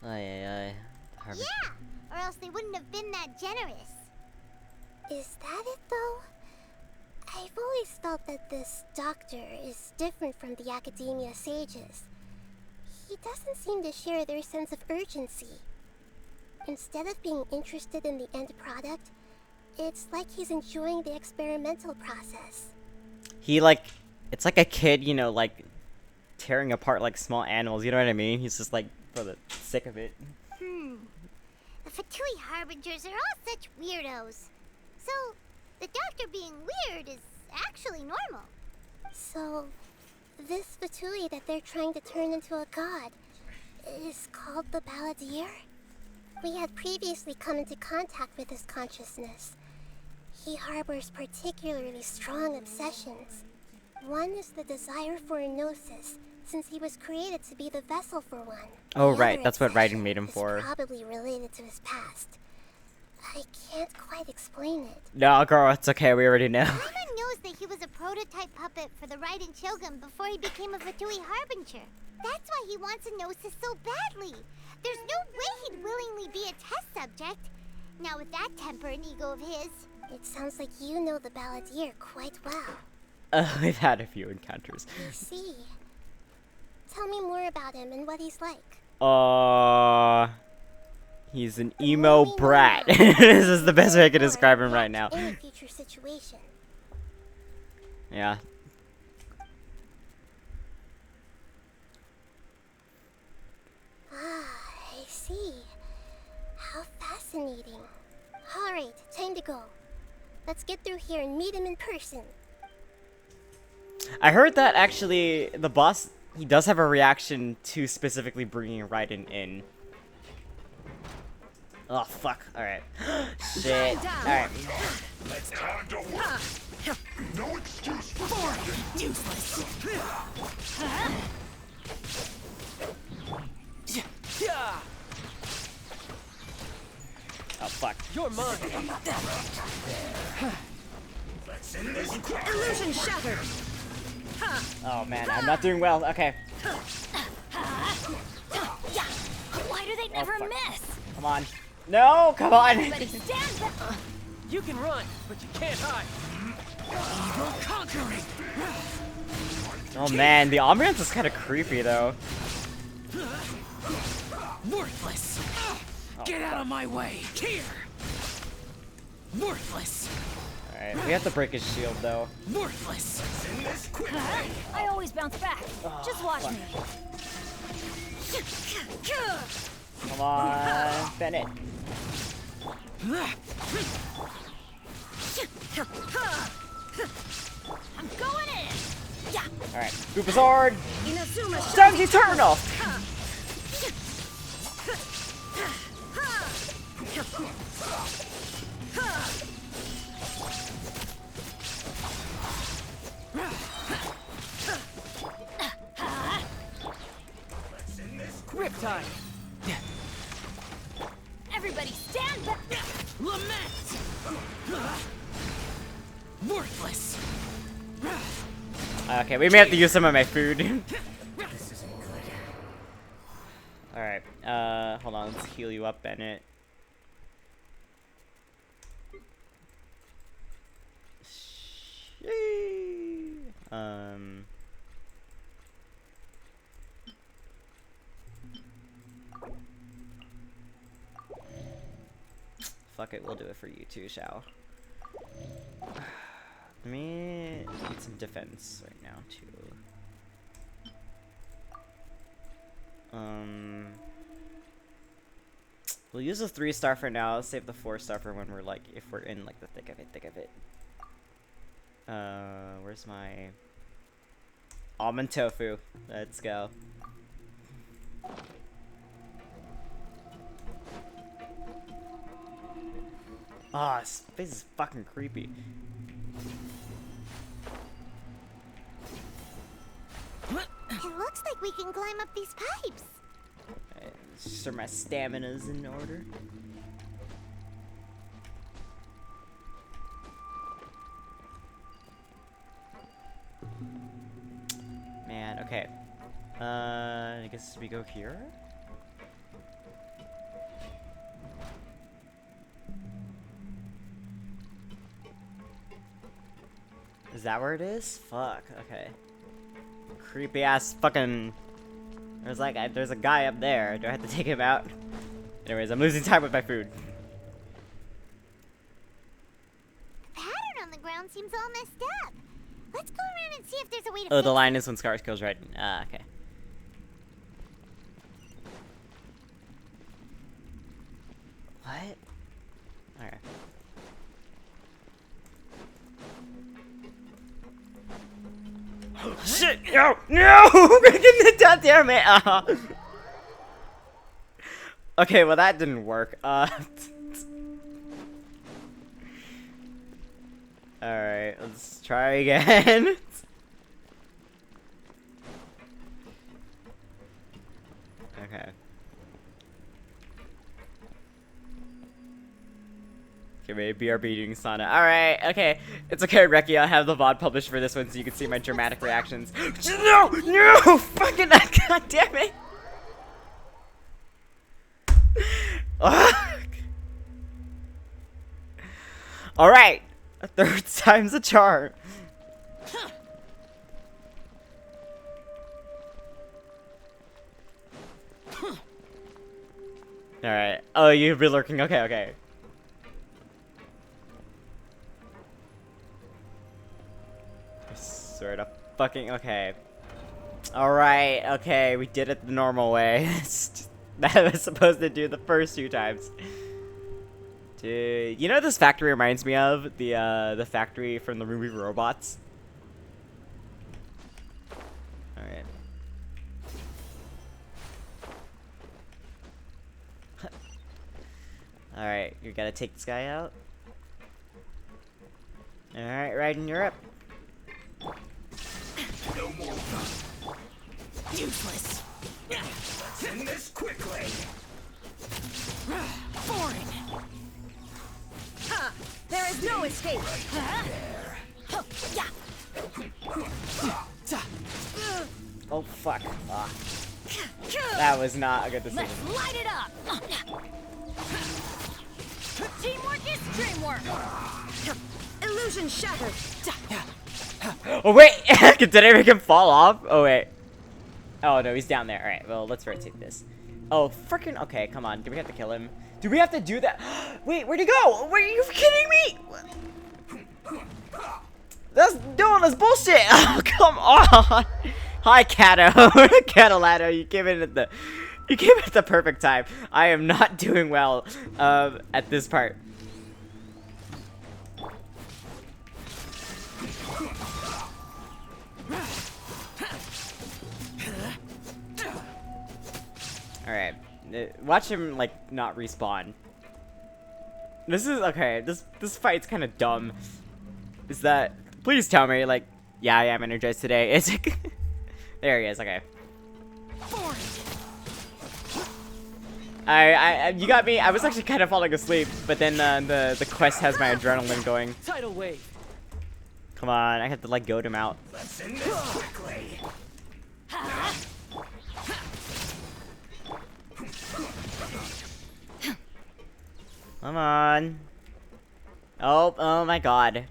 Yeah, or else they wouldn't have been that generous. Is that it though? I've always felt that this doctor is different from the academia sages. He doesn't seem to share their sense of urgency. Instead of being interested in the end product, it's like he's enjoying the experimental process. He, it's like a kid, you know, tearing apart, small animals, you know what I mean? He's just, for the sick of it. The Fatui Harbingers are all such weirdos. So, the doctor being weird is actually normal. So, this Fatui that they're trying to turn into a god is called the Balladeer? We had previously come into contact with his consciousness. He harbors particularly strong obsessions. One is the desire for a gnosis, since he was created to be the vessel for one. Oh, right, that's what Raiden made him for. Probably related to his past. I can't quite explain it. No, girl, it's okay, we already know. Paimon knows that he was a prototype puppet for the Raiden Shogun before he became a Fatui Harbinger. That's why he wants a gnosis so badly. There's no way he'd willingly be a test subject. Now with that temper and ego of his. It sounds like you know the Balladeer quite well. We've had a few encounters. I see. Tell me more about him and what he's like. He's an emo brat. This is the best way I can describe him right now. In a future situation. Yeah. I see. How fascinating. Alright, time to go. Let's get through here and meet him in person. I heard that actually the boss, he does have a reaction to specifically bringing Raiden in. Oh, fuck. Alright. Shit. Alright. It's time to work. No excuse for useless. Oh, fuck. You're mine. Illusion shattered. Oh, man, I'm not doing well. Okay. Why do they never miss? Come on. No, come on. Everybody stand back. You can run, but you can't hide. Evil conquering. Oh, man, the ambiance is kind of creepy, though. Worthless. Oh, Get out of my way. Here. Worthless. Alright, we have to break his shield, though. Worthless. I always bounce back. Just watch me. Come on, Bennett. I'm going in. Yeah. Alright, Goopazord. Sounds eternal. Riptide. Everybody stand back. Lament! Worthless! Okay, we may have to use some of my food. Alright, hold on, let's heal you up, Bennett. Fuck it, we'll do it for you too, Shao. Let me need some defense right now too. We'll use a 3-star for now. Save the 4-star for when we're like, if we're in like the thick of it. Where's my almond tofu? Let's go. Ah, this place is fucking creepy. It looks like we can climb up these pipes. Right, sure my stamina's in order. Man, okay. I guess we go here? Is that where it is? Fuck, okay. Creepy ass fucking... There's a guy up there. Do I have to take him out? Anyways, I'm losing time with my food. The pattern on the ground seems all messed up. Let's go around and see if there's a way to Oh, fix the line is when Scars kills Raiden. Ah, okay. What? Alright. Shit! No! No! God damn it! Okay, well that didn't work. Alright, let's try again. Okay. Okay, maybe BRB doing sauna. Alright, okay. It's okay, Reki. I'll have the VOD published for this one so you can see my dramatic reactions. No! No! Fucking god damn it! Alright. A third time's a charm. Alright. Oh, you've been lurking. Okay, okay. I swear to fucking... Okay. Alright, okay. We did it the normal way. That I was supposed to do the first 2 times. Dude, you know what this factory reminds me of? The factory from the movie Robots? Alright. Alright, you gotta take this guy out. Alright, Raiden, you're up. No more. Useless. Let's end this quickly. Boring. There is no escape. Oh fuck. Ah. That was not a good decision. Let's light it up. Teamwork is dreamwork. Illusion shattered. Oh wait! Did I make him fall off? Oh wait. Oh no, he's down there. Alright, well let's rotate this. Oh freaking okay, come on. Do we have to kill him? Do we have to do that? Wait, where'd he go? Wait, are you kidding me? That's bullshit! Oh, come on! Hi, Kato. Catalado, you gave it the perfect time. I am not doing well at this part. Alright. Watch him, like, not respawn. This is, okay, this fight's kind of dumb. Is that, please tell me, like, yeah, I am energized today. It's like, there he is, okay. You got me. I was actually kind of falling asleep, but then the quest has my adrenaline going. Tidal wave. Come on, I have to like goad him out. Let's end this quickly. Come on. Oh my god.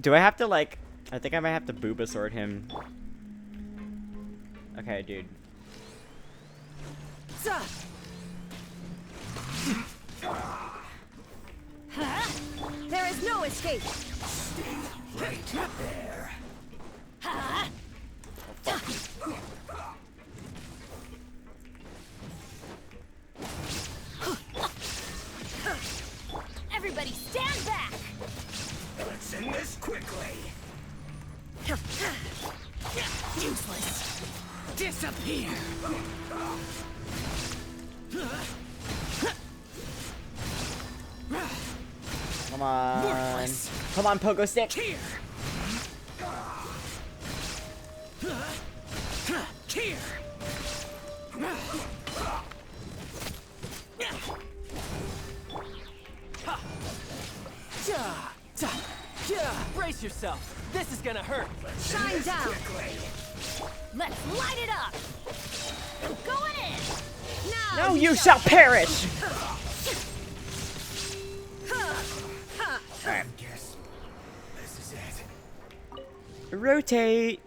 Do I have to like? I think I might have to Booba sword him. Okay, dude. There is no escape. Right there. Everybody stand back. Let's end this quickly. Useless. Disappear. Come on. Worthless. Come on, pogo stick. Here. Here. Brace yourself. This is gonna hurt. Shine down. Let's light it up. Going in. No, you shall perish. I guess this is it. Rotate.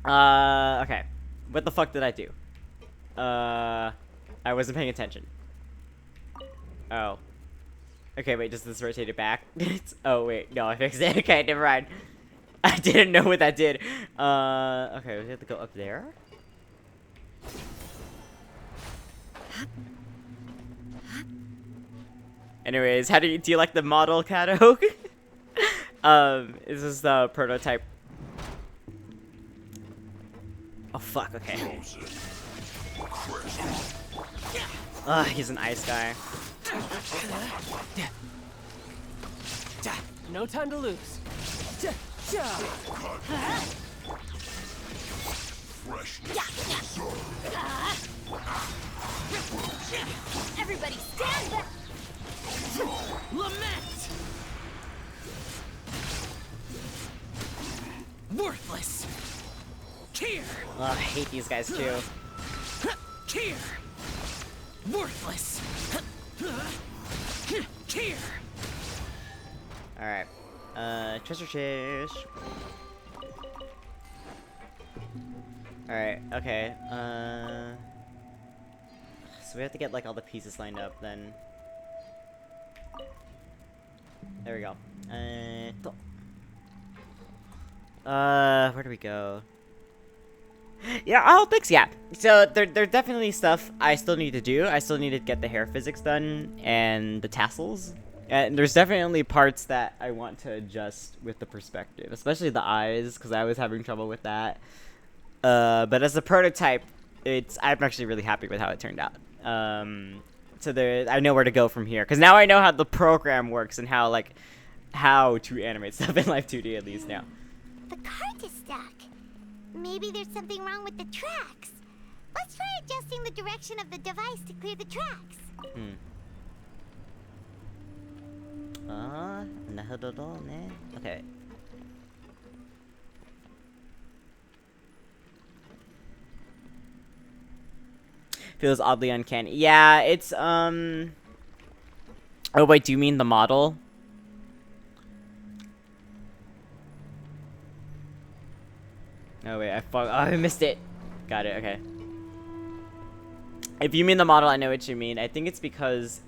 Okay. What the fuck did I do? I wasn't paying attention. Oh. Okay, wait, does this rotate it back? Oh, wait, no, I fixed it. Okay, never mind. I didn't know what that did. Okay, we have to go up there. Anyways, how do you like the model, Kato? This is the prototype. Oh, fuck, okay. Ugh, he's an ice guy. No time to lose. Everybody stand back. Lament. Worthless. Here. Ugh, I hate these guys too. Here. Worthless. Here. Alright. Treasure chest. Alright, okay. So we have to get like all the pieces lined up then. There we go. Where do we go? Yeah, I'll fix. Yeah. So there's definitely stuff I still need to do. I still need to get the hair physics done and the tassels. And there's definitely parts that I want to adjust with the perspective, especially the eyes, because I was having trouble with that. But as a prototype, I'm actually really happy with how it turned out. So I know where to go from here, because now I know how the program works and how to animate stuff in Live 2D at least now. The cart is stuck. Maybe there's something wrong with the tracks. Let's try adjusting the direction of the device to clear the tracks. Okay. Feels oddly uncanny. Yeah, it's oh wait, do you mean the model? Oh wait, I missed it. Got it, okay. If you mean the model, I know what you mean. I think it's because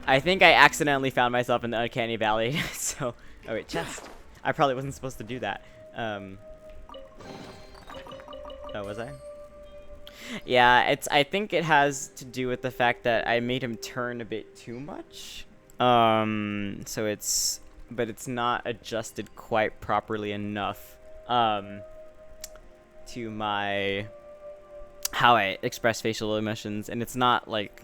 I think I accidentally found myself in the Uncanny Valley, so... Oh wait, chest. I probably wasn't supposed to do that. Oh, was I? Yeah, I think it has to do with the fact that I made him turn a bit too much. So but it's not adjusted quite properly enough, to how I express facial emotions, and it's not like...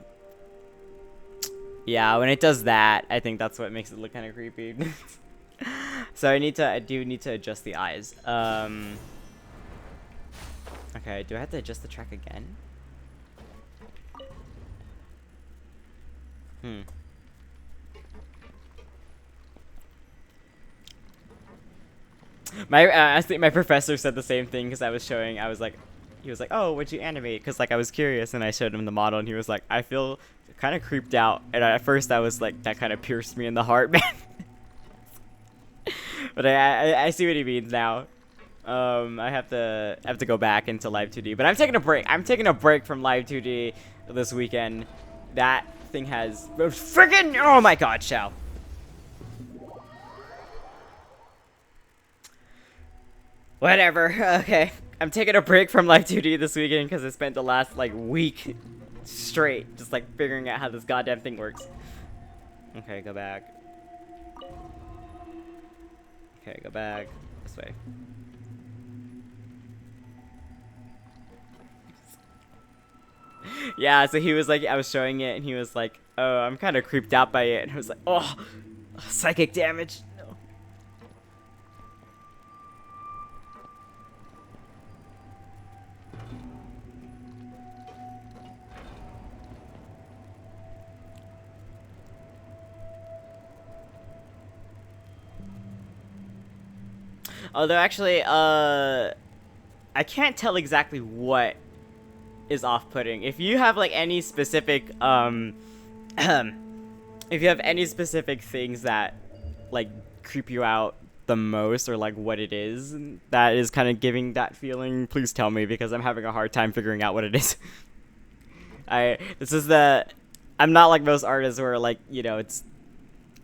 Yeah, when it does that, I think that's what makes it look kind of creepy. So I do need to adjust the eyes. Okay, Okay, do I have to adjust the track again? I think my professor said the same thing because I was showing. He was like, "Oh, what'd you animate?" Because like I was curious and I showed him the model and he was like, "I feel kind of creeped out." And at first I was like, that kind of pierced me in the heart, man. But I see what he means now. I have to go back into Live 2D, but I'm taking a break. I'm taking a break from Live 2D this weekend. That thing has freaking, oh my god, Shao. Whatever. Okay, I'm taking a break from Live 2D this weekend because I spent the last like week straight just like figuring out how this goddamn thing works. Okay, go back. Okay, go back this way. Yeah, so he was like, I was showing it and he was like, "Oh, I'm kind of creeped out by it." And I was like, "Oh, psychic damage." No. Although actually, I can't tell exactly what is off-putting. If you have like any specific if you have any specific things that like creep you out the most, or like what it is that is kind of giving that feeling, please tell me, because I'm having a hard time figuring out what it is. I'm not like most artists where like, you know, it's,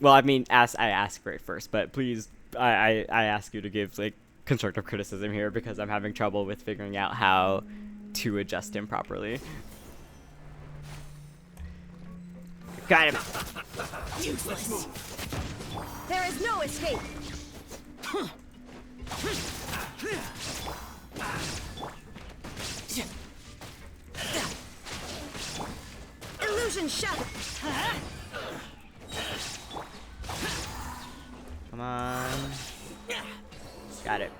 well, I mean, I ask for it first, but please, I ask you to give like constructive criticism here because I'm having trouble with figuring out how to adjust him properly. Got him. Useless. There is no escape. Illusion shattered. Come on. Got it.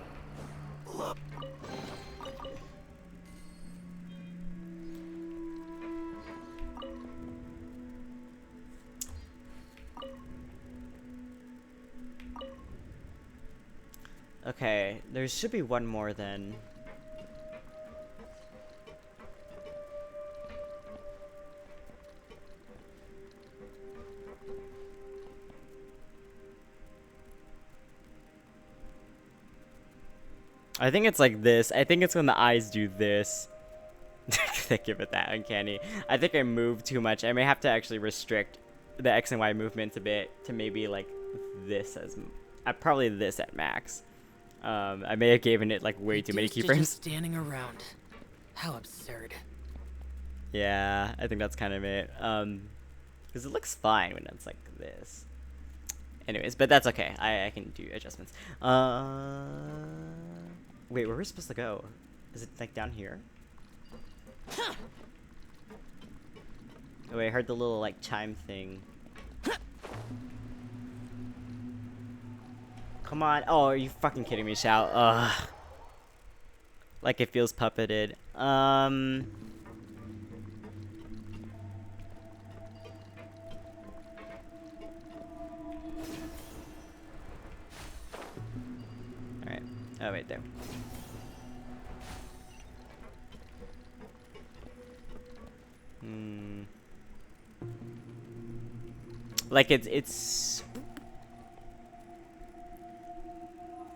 Okay, there should be one more then. I think it's like this. I think it's when the eyes do this. They give it that uncanny. I think I moved too much. I may have to actually restrict the X and Y movements a bit to maybe like this as probably this at max. I may have given it like way too many keyframes. Just standing around. How absurd. Yeah, I think that's kind of it. Because it looks fine when it's like this. Anyways, but that's okay. I can do adjustments. Wait, where are we supposed to go? Is it like down here? Oh wait, I heard the little like chime thing. Come on. Oh, are you fucking kidding me, Shao? Ugh. Like it feels puppeted. Alright. Oh, wait, there. Like it's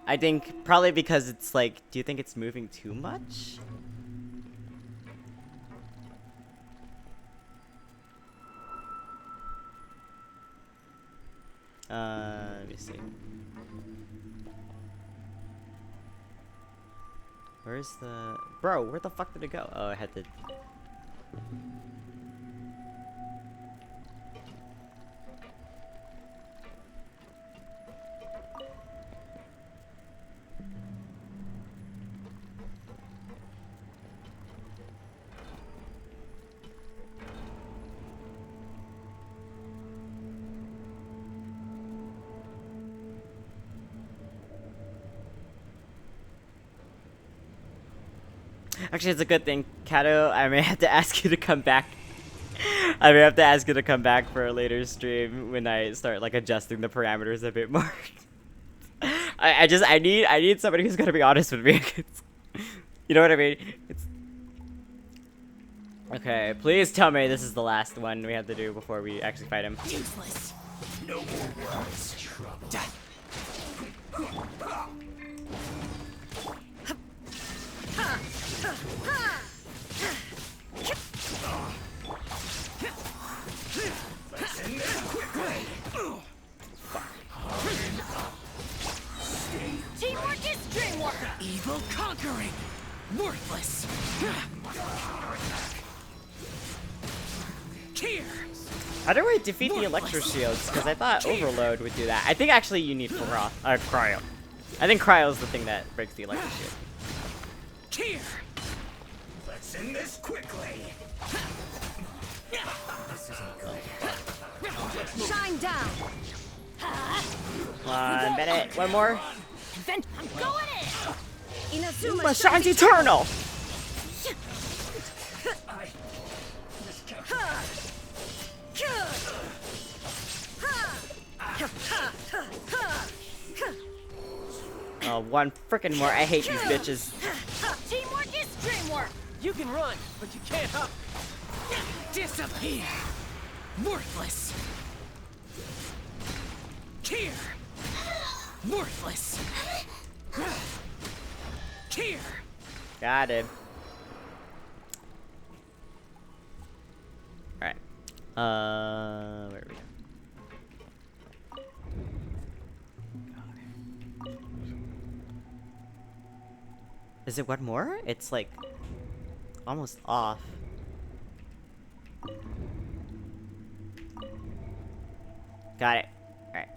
I think probably because it's like, do you think it's moving too much? Let me see. Where's the... Bro, where the fuck did it go? Oh, I had to... Actually, it's a good thing, Kato. I may have to ask you to come back. I may have to ask you to come back for a later stream when I start like adjusting the parameters a bit more. I need somebody who's gonna be honest with me. You know what I mean? It's okay. Please tell me this is the last one we have to do before we actually fight him. Useless. No more words. Trouble. Teamwork is dreamwork. Evil conquering. Worthless. Here. How do I defeat the electro shields? Because I thought overload would do that. I think actually you need cryo. I think cryo is the thing that breaks the electro shield. Here. Let's end this quickly. This isn't good. Shine down. Come on, Bennett. One more. Then I'm going in. Inazuma shines eternal. Oh, one frickin' more. I hate these bitches. Teamwork is dreamwork. You can run, but you can't hop. Disappear. Worthless. Here. Worthless. Here. Got him. Alright. Where are we? Is it one more? It's like almost off. Got it. Alright.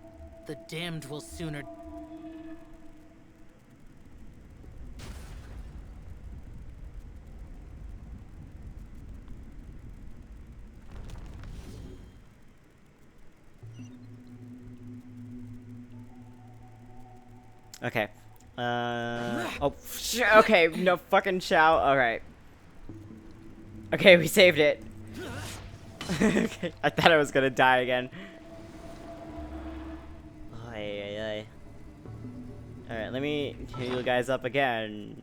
The damned will sooner. Okay. Oh, okay, no fucking shout. Alright. Okay, we saved it. Okay, I thought I was gonna die again. Alright, let me heal you guys up again.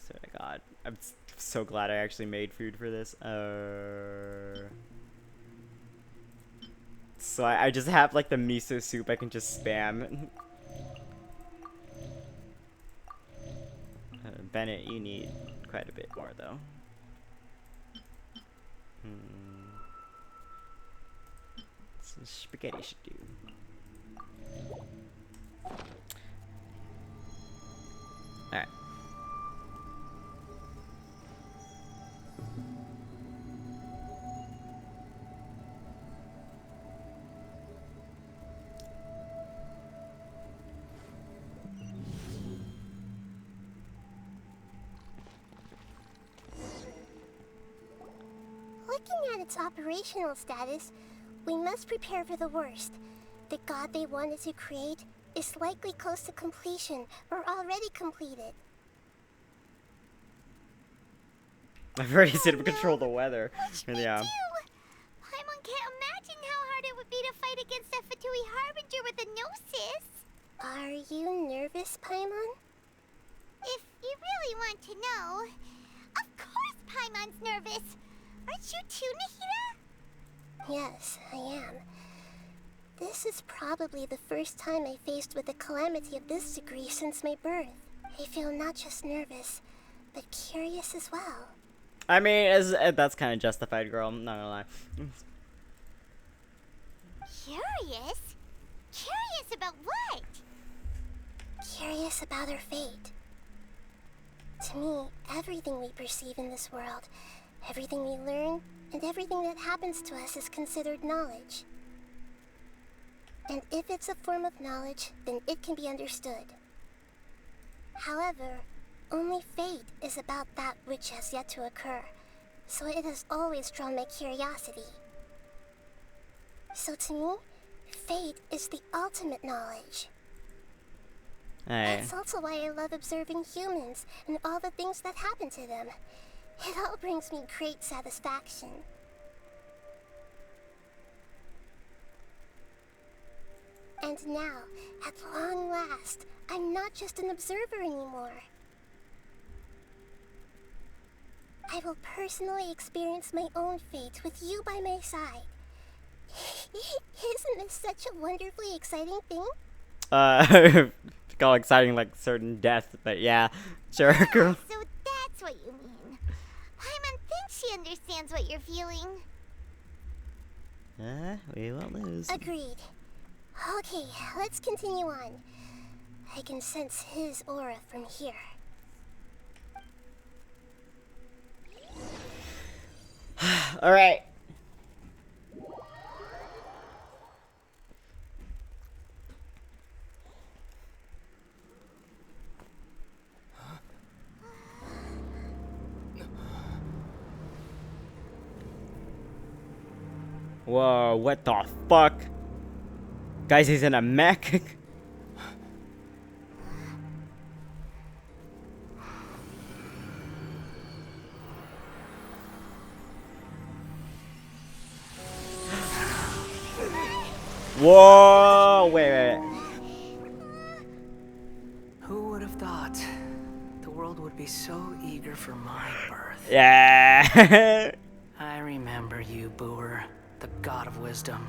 Swear to God. I'm so glad I actually made food for this. So I just have like the miso soup I can just spam. Bennett, you need quite a bit more though. Some spaghetti should do. Alright. Looking at its operational status, we must prepare for the worst. The god they wanted to create is likely close to completion or already completed. I've already seen him control the weather. Yeah. Paimon can't imagine how hard it would be to fight against the Fatui Harbinger with a gnosis. Are you nervous, Paimon? If you really want to know, of course Paimon's nervous. Aren't you too, Nahida? Yes, I am. This is probably the first time I faced with a calamity of this degree since my birth. I feel not just nervous, but curious as well. I mean, that's kind of justified, girl. I'm not gonna lie. Curious? Curious about what? Curious about our fate. To me, everything we perceive in this world, everything we learn, and everything that happens to us is considered knowledge. And if it's a form of knowledge, then it can be understood. However, only fate is about that which has yet to occur, so it has always drawn my curiosity. So to me, fate is the ultimate knowledge. That's also why I love observing humans and all the things that happen to them. It all brings me great satisfaction. And now, at long last, I'm not just an observer anymore. I will personally experience my own fate with you by my side. Isn't this such a wonderfully exciting thing? Call exciting like certain death, but yeah, sure. Girl. So that's what you mean. Paimon thinks she understands what you're feeling. We won't lose. Agreed. Okay, let's continue on. I can sense his aura from here. All right. Whoa, what the fuck? Guys, he's in a mech? Whoa, wait. Who would have thought the world would be so eager for my birth? Yeah. I remember you, Booer, the god of wisdom,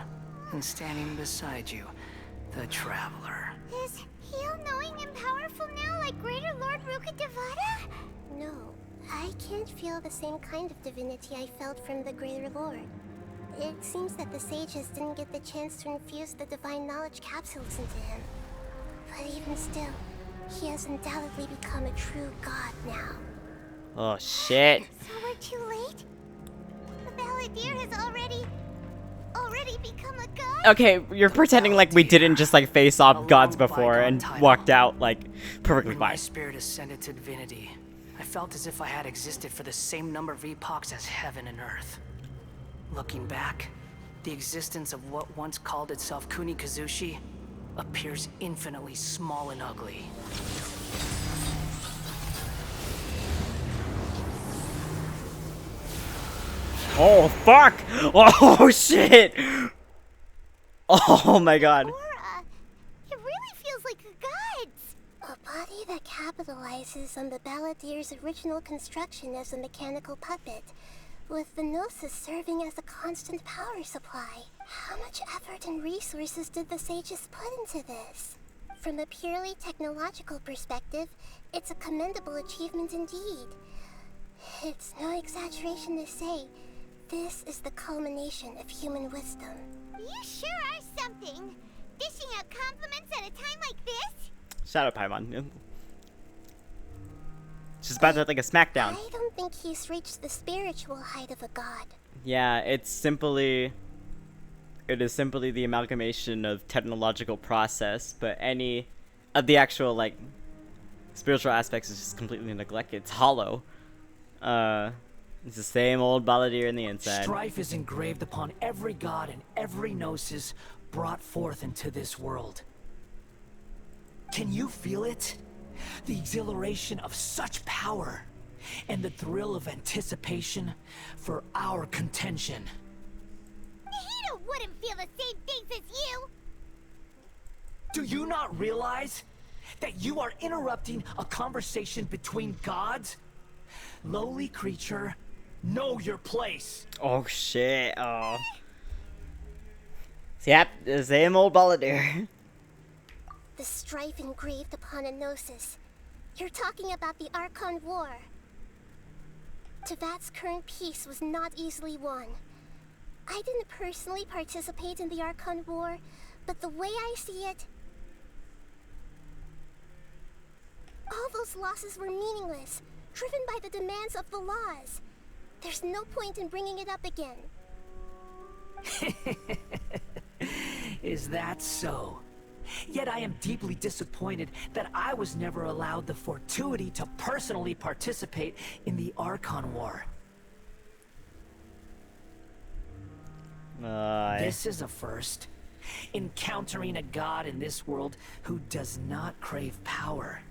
and standing beside you, the traveler. Is he all-knowing and powerful now, like Greater Lord Rukkhadevata? No, I can't feel the same kind of divinity I felt from the Greater Lord. It seems that the sages didn't get the chance to infuse the divine knowledge capsules into him. But even still, he has undoubtedly become a true god now. Oh shit. So we're too late? The Balladeer has already become a god? Okay, you're pretending like we didn't just like face off gods before and walked out like perfectly When my fine. spirit ascended to divinity, I felt as if I had existed for the same number of epochs as heaven and earth. Looking back, the existence of what once called itself Kunikazushi appears infinitely small and ugly. Oh fuck! Oh shit! Oh my god. It really feels like a god's. A body that capitalizes on the Balladeer's original construction as a mechanical puppet, with the Gnosis serving as a constant power supply. How much effort and resources did the sages put into this? From a purely technological perspective, it's a commendable achievement indeed. It's no exaggeration to say, this is the culmination of human wisdom. You sure are something. Dishing out compliments at a time like this? Shout out Paimon. She's about to have like a smackdown. I don't think he's reached the spiritual height of a god. Yeah, it is simply the amalgamation of technological process, but any of the actual like spiritual aspects is just completely neglected. It's hollow. It's the same old Balladeer in the inside. Strife is engraved upon every god and every gnosis brought forth into this world. Can you feel it? The exhilaration of such power, and the thrill of anticipation for our contention. Nahida wouldn't feel the same things as you! Do you not realize that you are interrupting a conversation between gods? Lowly creature, know your place. Oh shit! Oh. Yep, the same old Balladeer. The strife engraved upon a gnosis. You're talking about the Arcon War. Tevat's current peace was not easily won. I didn't personally participate in the Arcon War, but the way I see it, all those losses were meaningless, driven by the demands of the laws. There's no point in bringing it up again. Is that so? Yet I am deeply disappointed that I was never allowed the fortuity to personally participate in the Arcon War. This is a first. encountering a god in this world who does not crave power.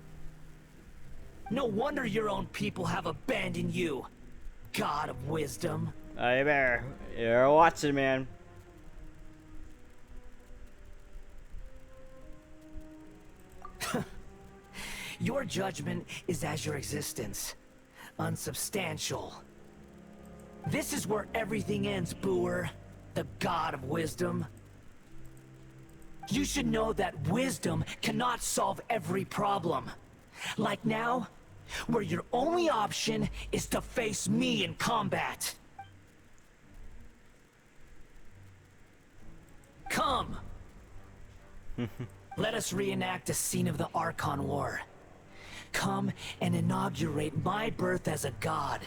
No wonder your own people have abandoned you, god of wisdom. Hey there, you're watching, man. Your judgment is as your existence, unsubstantial. This is where everything ends, Booer, the god of wisdom. You should know that wisdom cannot solve every problem. Like now, where your only option is to face me in combat. Come! Let us reenact a scene of the Archon War. Come and inaugurate my birth as a god.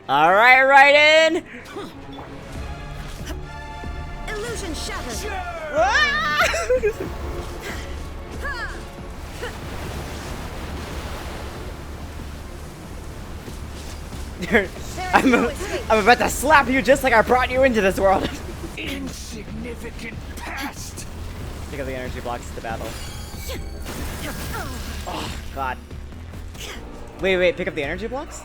Alright, right in! Illusion shattered! I'm about to slap you just like I brought you into this world. Insignificant pest! Pick up the energy blocks to the battle. Oh, God. Wait, pick up the energy blocks?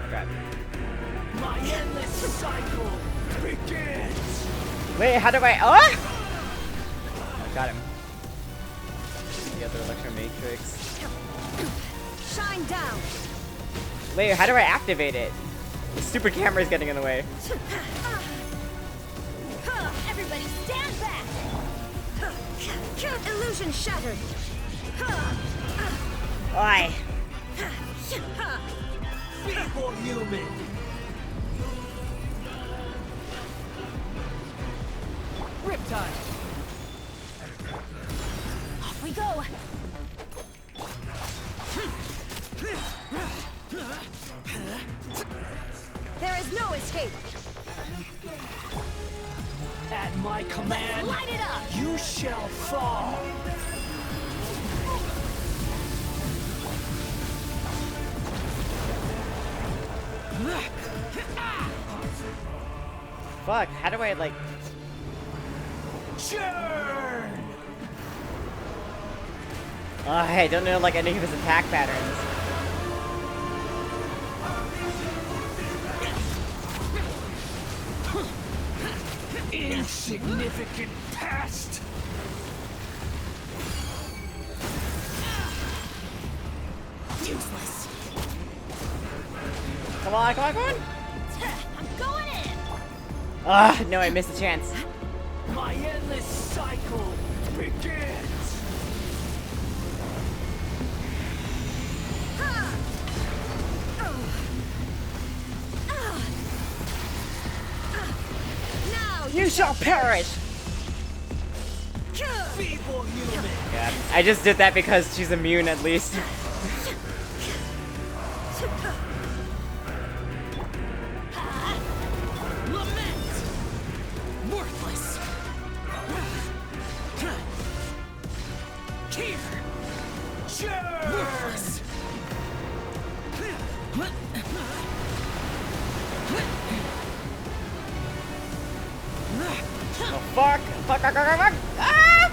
Okay. My endless cycle begins! Wait, how do I... Oh! Got him. The other Electro Matrix. Shine down! Wait, how do I activate it? The stupid camera is getting in the way. Everybody stand back! Illusion shattered! Oi! Feeble human! Riptide! Off we go! There is no escape! At my command, Light it up! you shall fall! Fuck, how do I, like... Churn! I don't know, like, any of his attack patterns. Insignificant pest! Useless! Come on! I'm going in! Ah, no, I missed a chance. My endless cycle begins! Now You shall perish! Feeble human! Yeah, I just did that because she's immune at least. Lament! Worthless! Here! Worthless! Oh, fuck! Fuck! Ah!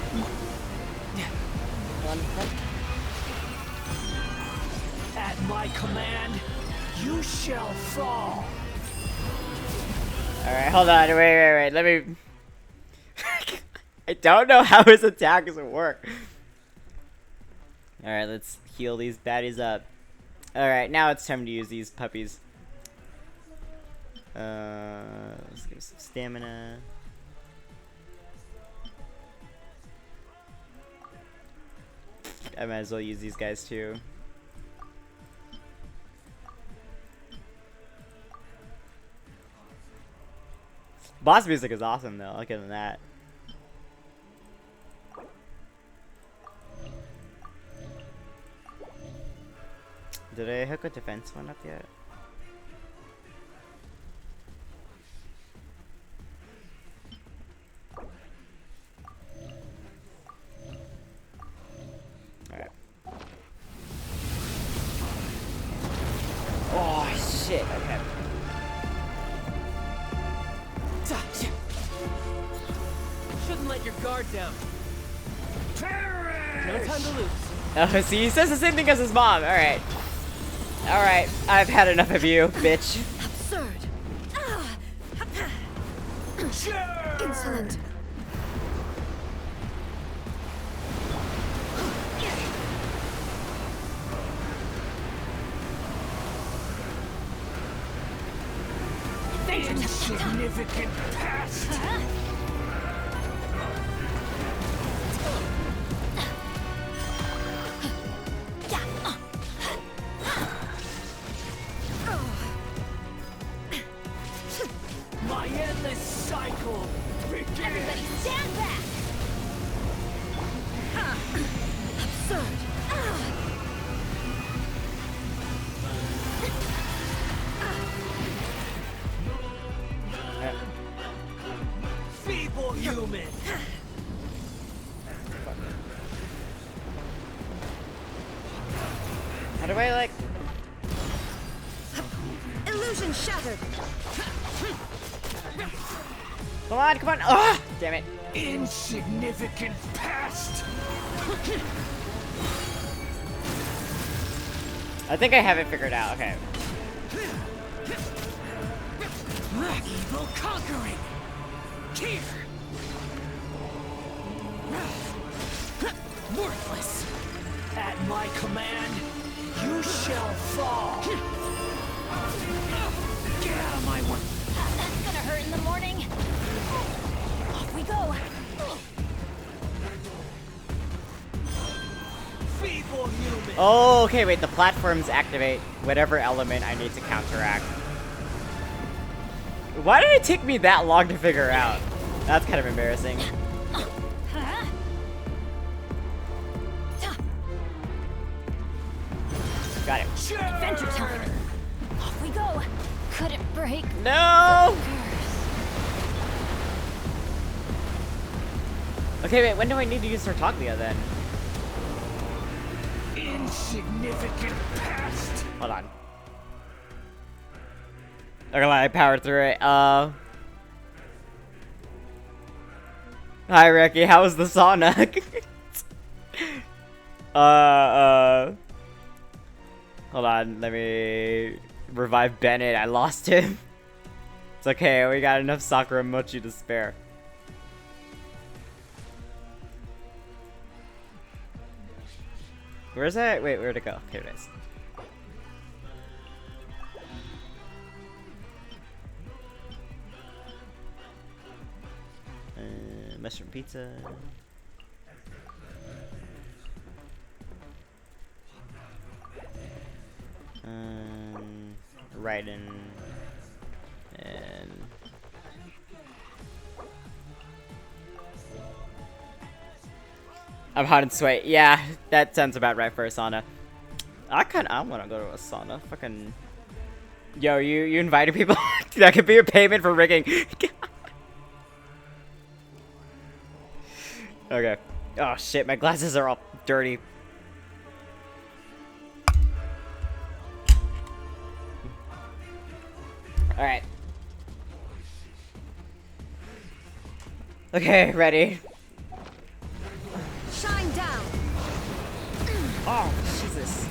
At my command, you shall fall! Alright, hold on. Wait. Let me... I don't know how his attacks work. Alright, let's heal these baddies up. Alright, now it's time to use these puppies. Let's give some stamina. I might as well use these guys too. Boss music is awesome though, look at that. Did I hook a defense one up yet? Alright. Oh shit, okay. No time to lose. Oh, see, he says the same thing as his mom. All right. All right. I've had enough of you, bitch. Absurd. Insolent. Insignificant past. My endless cycle begins. Everybody stand back! Absurd. Feeble human. How do I like? Illusion shattered. Come on, come on! Ah, damn it! Insignificant past. I think I have it figured out. Okay. Evil conquering. Here. Worthless. At my command, you shall fall. Get out of my way. That's gonna hurt in the morning. Off we go. Feeble human. Oh, okay. Wait. The platforms activate whatever element I need to counteract. Why did it take me that long to figure out? That's kind of embarrassing. Got it. Adventure time. Off we go. Could it break? No! Okay, wait. When do I need to use Tartaglia then? Insignificant past. Hold on. Okay, I powered through it. Hi, Ricky. How was the sauna? Hold on. Let me revive Bennett. I lost him. It's okay. We got enough SCARAMOUCHE to spare. Where's that? Wait, where'd it go? Here it is. Mushroom pizza. Raiden. And I'm hot and sweat. Yeah, that sounds about right for a sauna. I want to go to a sauna. Fucking. Yo, you invited people? That could be your payment for rigging. Okay. Oh shit, my glasses are all dirty. Alright. Okay, ready. Shine down. Oh, Jesus.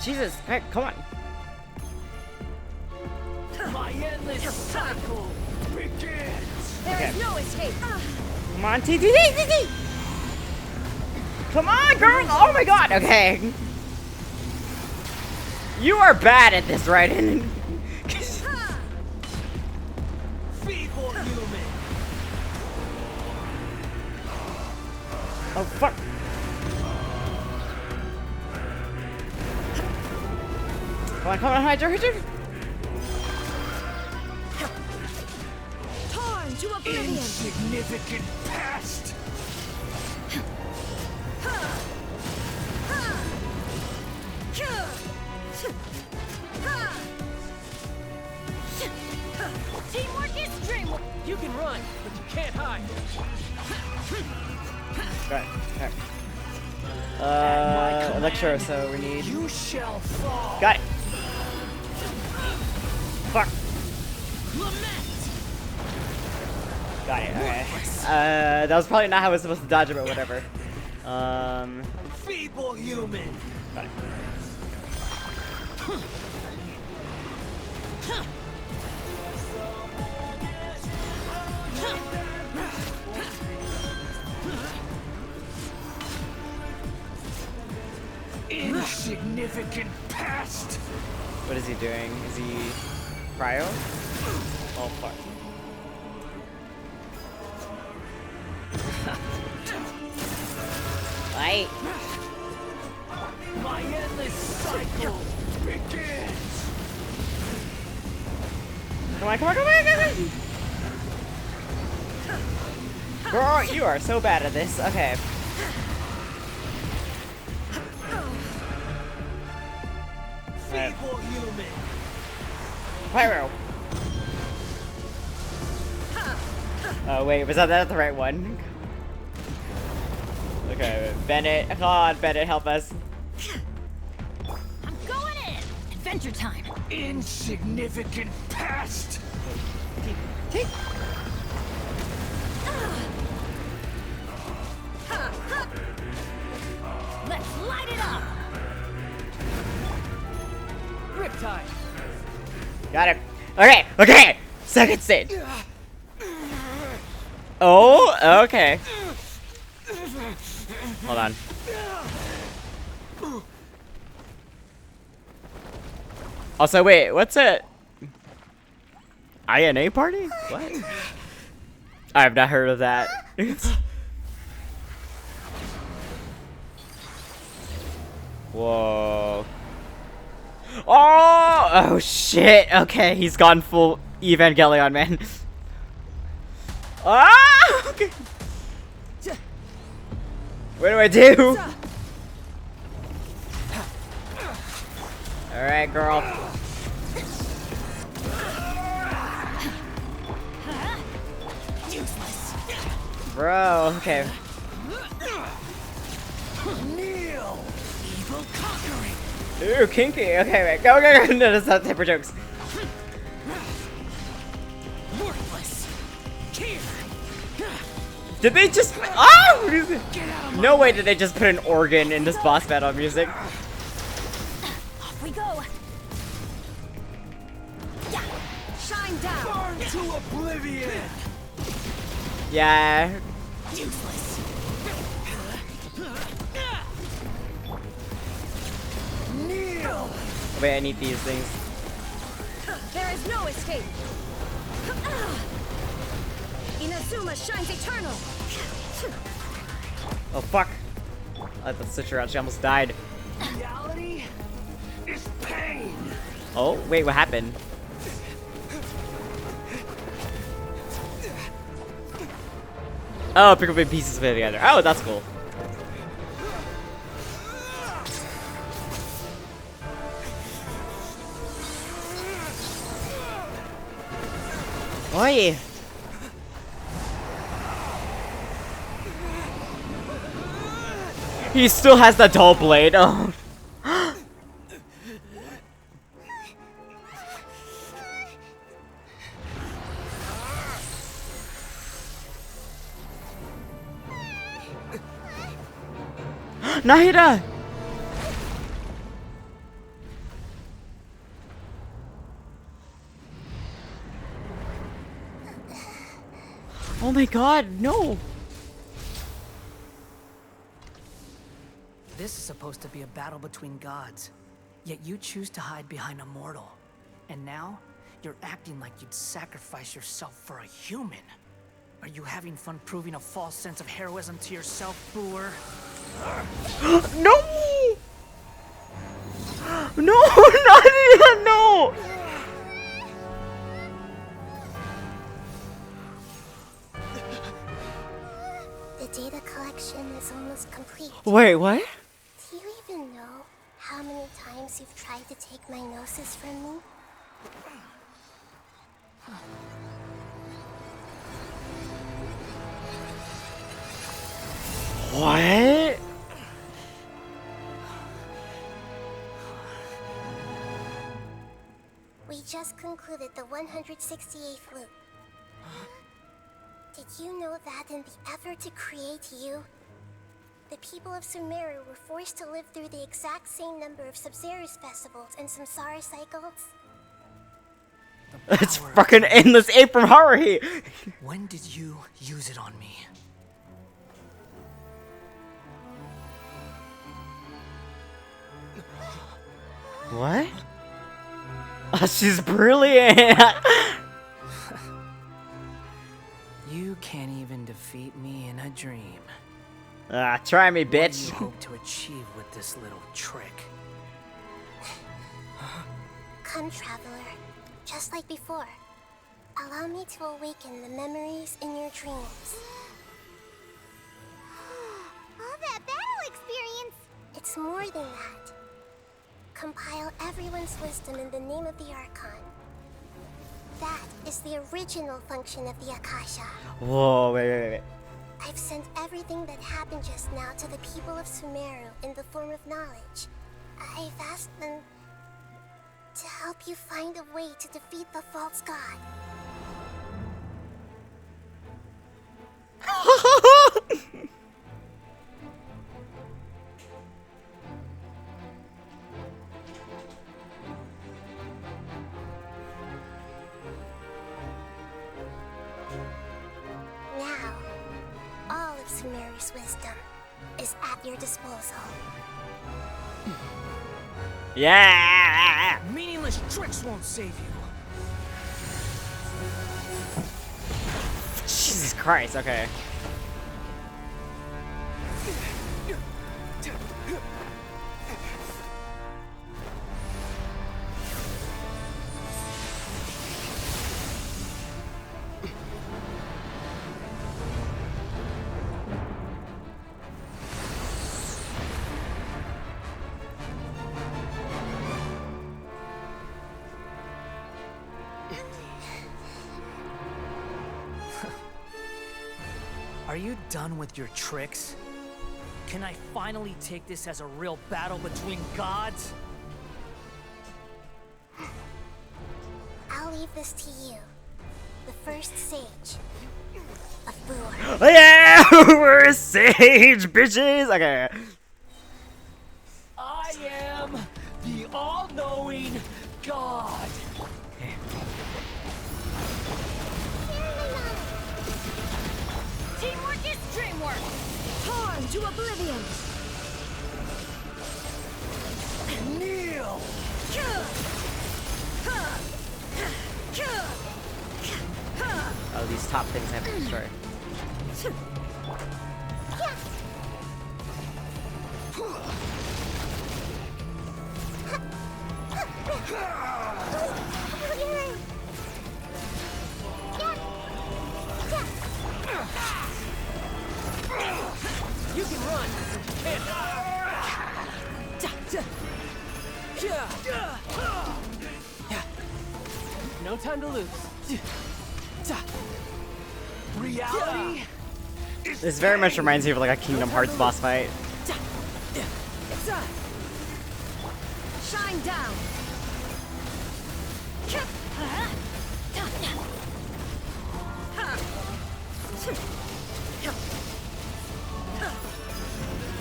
Jesus, hey, come on. My endless cycle begins. There is no escape. Come on, TTT. Come on, girl. Oh my god. Okay. You are bad at this, Raiden. Feeble human. Oh fuck. Come on, Hydra. Torn to oblivion. Insignificant past. Teamwork is dreamwork. You can run, but you can't hide. Right. Electro, so we need. You shall fall. Got it. Fuck. Lament. Got it, okay. That was probably not how I was supposed to dodge it, but whatever. Feeble human. Got it. Insignificant pest. What is he doing? Is he cryo? Oh fuck. Right. My endless cycle begins. Come on, come on, come on, come on! Girl, you are so bad at this. Okay. Feeble human. Pyro. Oh wait, was that the right one? Okay, Bennett. Come on, Bennett, help us. I'm going in. Adventure time. Insignificant pest. Let's light it up. Riptide. Got it. Okay, okay. Second stage. Oh, okay. Hold on. Also, wait, what's it? INA party? What? I have not heard of that. Whoa. Oh! Oh shit. Okay, he's gone full Evangelion, man. Ah! Okay. What do I do? Alright, girl. Bro, okay. Kneel. Evil conquering. Ooh, kinky. Okay, wait. Go, go, go. No, that's not type of jokes. Worthless. Here. Did they just... Oh! What is it? No way did they just put an organ in this boss battle music. Off we go. Yeah. Shine down. Burn to oblivion. Yeah. Useless. Kneel. Wait, I need these things. There is no escape. Inazuma shines eternal. Oh, fuck. I let the switch her out. She almost died. Reality is pain. Oh, wait, what happened? Oh, pick up in pieces of it together. Oh, that's cool. Oi! He still has the dull blade. Oh. Nahida! Oh my god, no! This is supposed to be a battle between gods, yet you choose to hide behind a mortal. And now, you're acting like you'd sacrifice yourself for a human. Are you having fun proving a false sense of heroism to yourself, Boor? No! No, Nadia, no! The data collection is almost complete. Wait, what? Do you even know how many times you've tried to take my gnosis from me? What? We just concluded the 168th loop. Did you know that in the effort to create you, the people of Sumeru were forced to live through the exact same number of Sabzeruz festivals and Samsara cycles? It's fucking endless ape from Haruhi! When did you use it on me? What? Oh, she's brilliant! You can't even defeat me in a dream. Ah, try me, bitch. What do you hope to achieve with this little trick? Come, traveler. Just like before. Allow me to awaken the memories in your dreams. All that battle experience! It's more than that. Compile everyone's wisdom in the name of the Archon. That is the original function of the Akasha. Whoa, wait. I've sent everything that happened just now to the people of Sumeru in the form of knowledge. I've asked them to help you find a way to defeat the false god. Now, all of Sumeru's wisdom is at your disposal. Yeah! Meaningless tricks won't save you. Jesus Christ, okay. Are you done with your tricks? Can I finally take this as a real battle between gods? I'll leave this to you, the first sage of Bua. Oh yeah! We're a sage, bitches! Okay. I am the all-knowing god. Teamwork is dreamwork! Torn to oblivion! Kneel! Oh, these top things I have to destroy. You can run, but you can't. No time to lose. Reality? This very much reminds me of like a Kingdom Hearts boss fight. Shine down!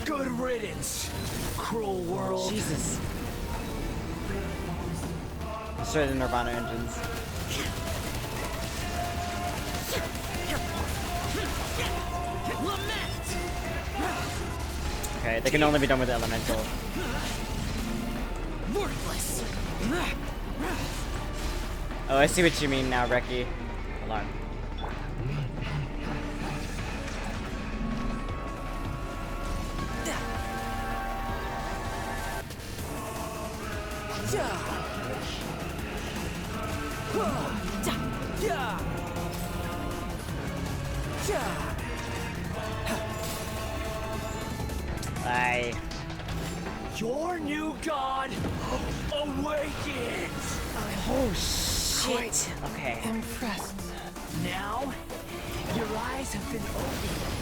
Good riddance, cruel world. Jesus. Destroy the Nirvana engines. Okay, they can only be done with elemental. Worthless. Oh, I see what you mean now, Reki. Hold on. Bye. Your new god awakens. Oh shit. Okay. Impressed. Now, your eyes have been opened.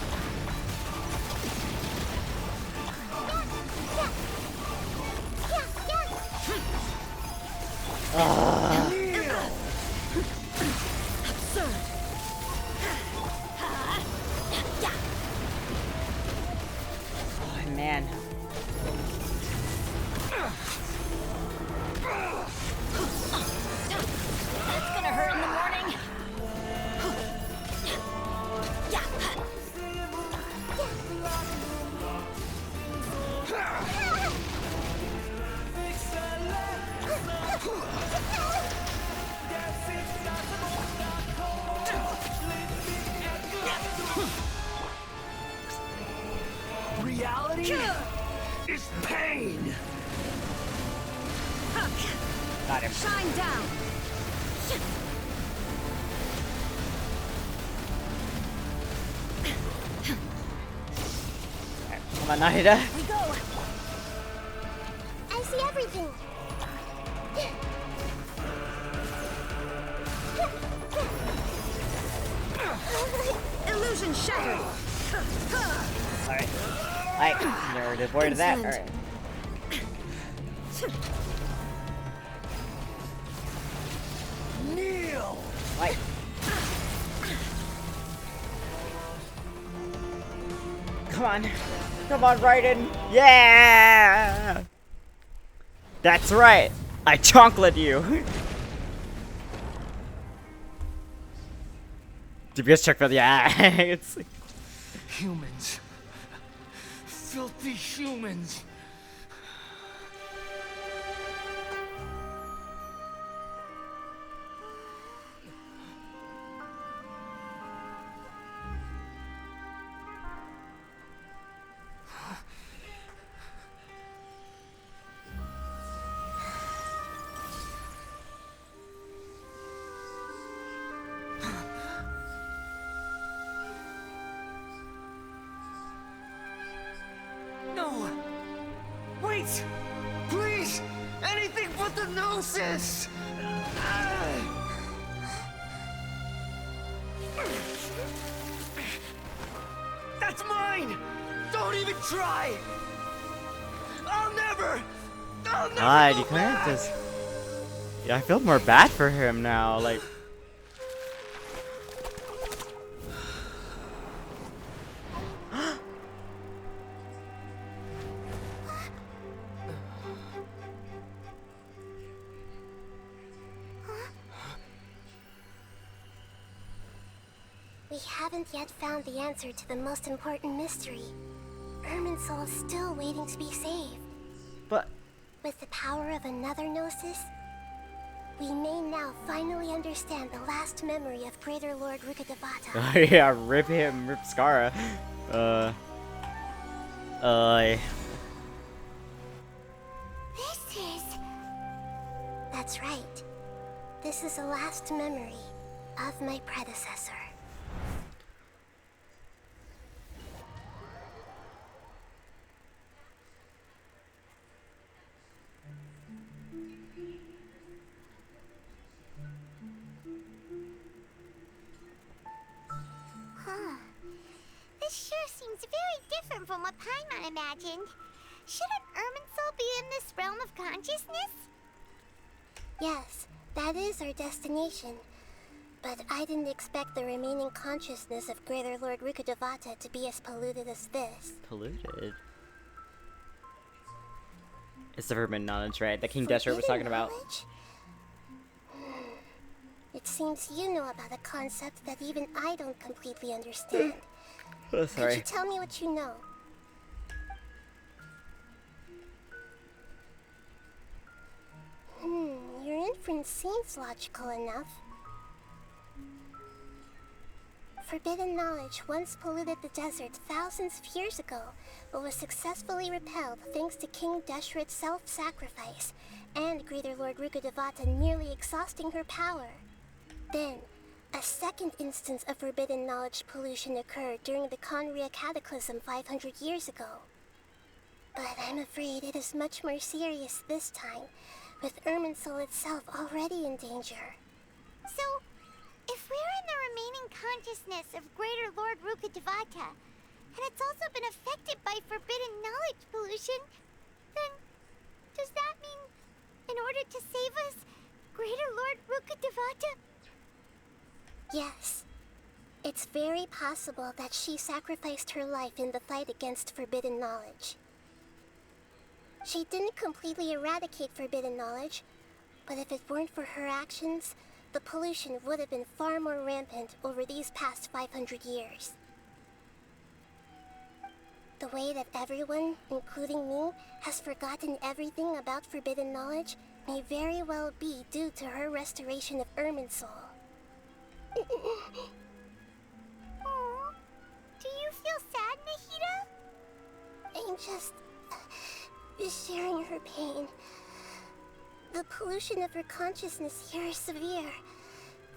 body is pain. Got him. Shine down. Come on, Nahida. We go. I see everything. Illusion shattered. Alright. Nerd avoided that. Alright. Kneel. Right. Come on. Come on, Raiden. Yeah! That's right. I chocolate you. DPS check for the it's like... Humans. Filthy humans. No! Wait! Please! Anything but the Gnosis! That's mine! Don't even try! I'll never God, you go kind of back! just... Yeah, I feel more bad for him now, like... We haven't yet found the answer to the most important mystery. Irminsul is still waiting to be saved. But... With the power of another Gnosis, we may now finally understand the last memory of Greater Lord Rukkhadevata. yeah, rip him, rip Scara. This is... That's right. This is the last memory of my predecessor. Huh. This sure seems very different from what Paimon imagined. Shouldn't Irminsul be in this realm of consciousness? Yes, that is our destination. But I didn't expect the remaining consciousness of Greater Lord Rukkhadevata to be as polluted as this. Polluted? It's the forbidden knowledge, right? That King Deshret was talking about. Knowledge? It seems you know about a concept that even I don't completely understand. Oh, Could sorry. you tell me what you know? Your inference seems logical enough. Forbidden knowledge once polluted the desert thousands of years ago, but was successfully repelled thanks to King Deshret's self-sacrifice and Greater Lord Rukkhadevata nearly exhausting her power. Then, a second instance of forbidden knowledge pollution occurred during the Conria Cataclysm 500 years ago. But I'm afraid it is much more serious this time, with Irminsul itself already in danger. So, if we're in the remaining consciousness of Greater Lord Rukkhadevata, and it's also been affected by forbidden knowledge pollution, then does that mean, in order to save us, Greater Lord Rukkhadevata? Yes. It's very possible that she sacrificed her life in the fight against forbidden knowledge. She didn't completely eradicate forbidden knowledge, but if it weren't for her actions, the pollution would have been far more rampant over these past 500 years. The way that everyone, including me, has forgotten everything about forbidden knowledge may very well be due to her restoration of Irminsul. Aww. Do you feel sad, Nahida? I'm just sharing her pain. The pollution of her consciousness here is severe.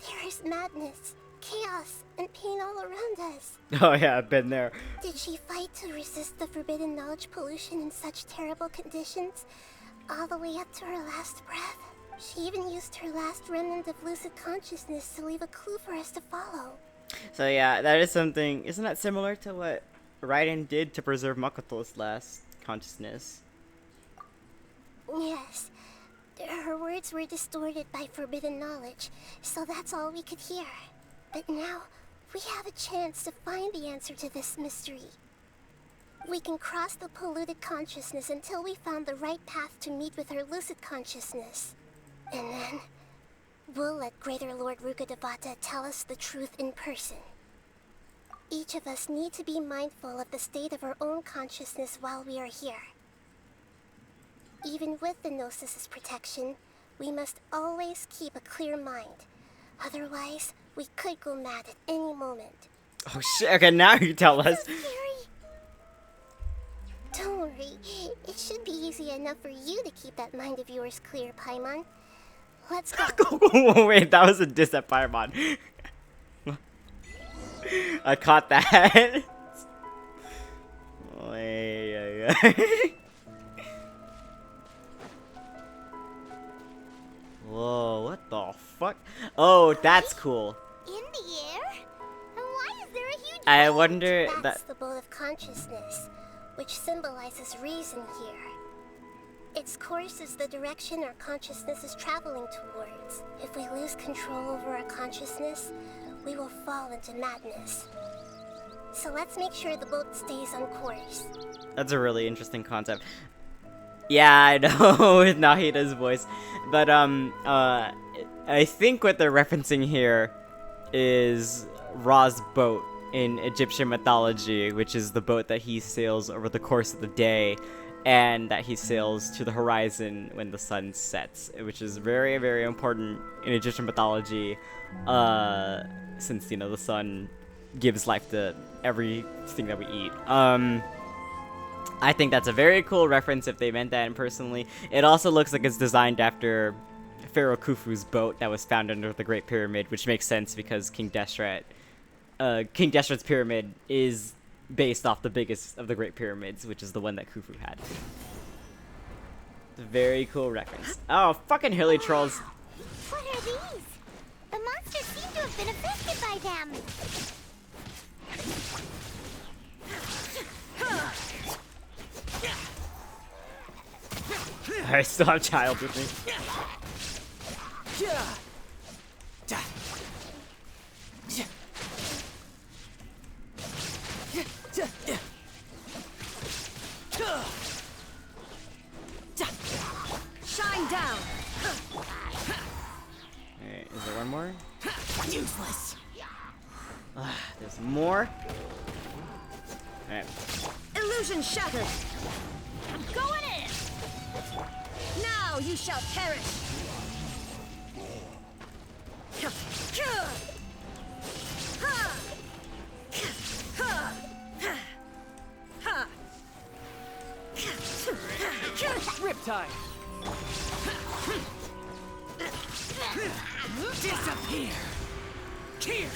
There is madness, chaos, and pain all around us. Oh yeah, I've been there. Did she fight to resist the forbidden knowledge pollution in such terrible conditions, all the way up to her last breath? She even used her last remnant of lucid consciousness to leave a clue for us to follow. So yeah, that is something. Isn't that similar to what Raiden did to preserve Makoto's last consciousness? Yes. Her words were distorted by forbidden knowledge, so that's all we could hear. But now, we have a chance to find the answer to this mystery. We can cross the polluted consciousness until we found the right path to meet with our lucid consciousness. And then, we'll let Greater Lord Rukkhadevata tell us the truth in person. Each of us need to be mindful of the state of our own consciousness while we are here. Even with the Gnosis' protection, we must always keep a clear mind. Otherwise, we could go mad at any moment. Oh shit, okay, now you tell us. Don't worry, it should be easy enough for you to keep that mind of yours clear, Paimon. Let's go. Wait, that was a diss at Paimon. I caught that. Wait. Whoa, what the fuck? Oh, that's cool. In the air? And why is there a huge I wonder That's that... the boat of consciousness, which symbolizes reason here. Its course is the direction our consciousness is traveling towards. If we lose control over our consciousness, we will fall into madness. So let's make sure the boat stays on course. That's a really interesting concept. Yeah, I know, with Nahida's voice. But, I think what they're referencing here is Ra's boat in Egyptian mythology, which is the boat that he sails over the course of the day, and that he sails to the horizon when the sun sets, which is very, very important in Egyptian mythology, since, you know, the sun gives life to everything that we eat. I think that's a very cool reference if they meant that, and personally, it also looks like it's designed after Pharaoh Khufu's boat that was found under the Great Pyramid, which makes sense because King Deshret's pyramid is based off the biggest of the Great Pyramids, which is the one that Khufu had. It's a very cool reference. Oh, fucking hilly trolls. What are these? The monsters seem to have been affected by them. I still have child with me. Shine down. Alright, is there one more? Useless. There's more. Alright. Illusion shattered. I'm going in. Now you shall perish. Riptide. Disappear. Here.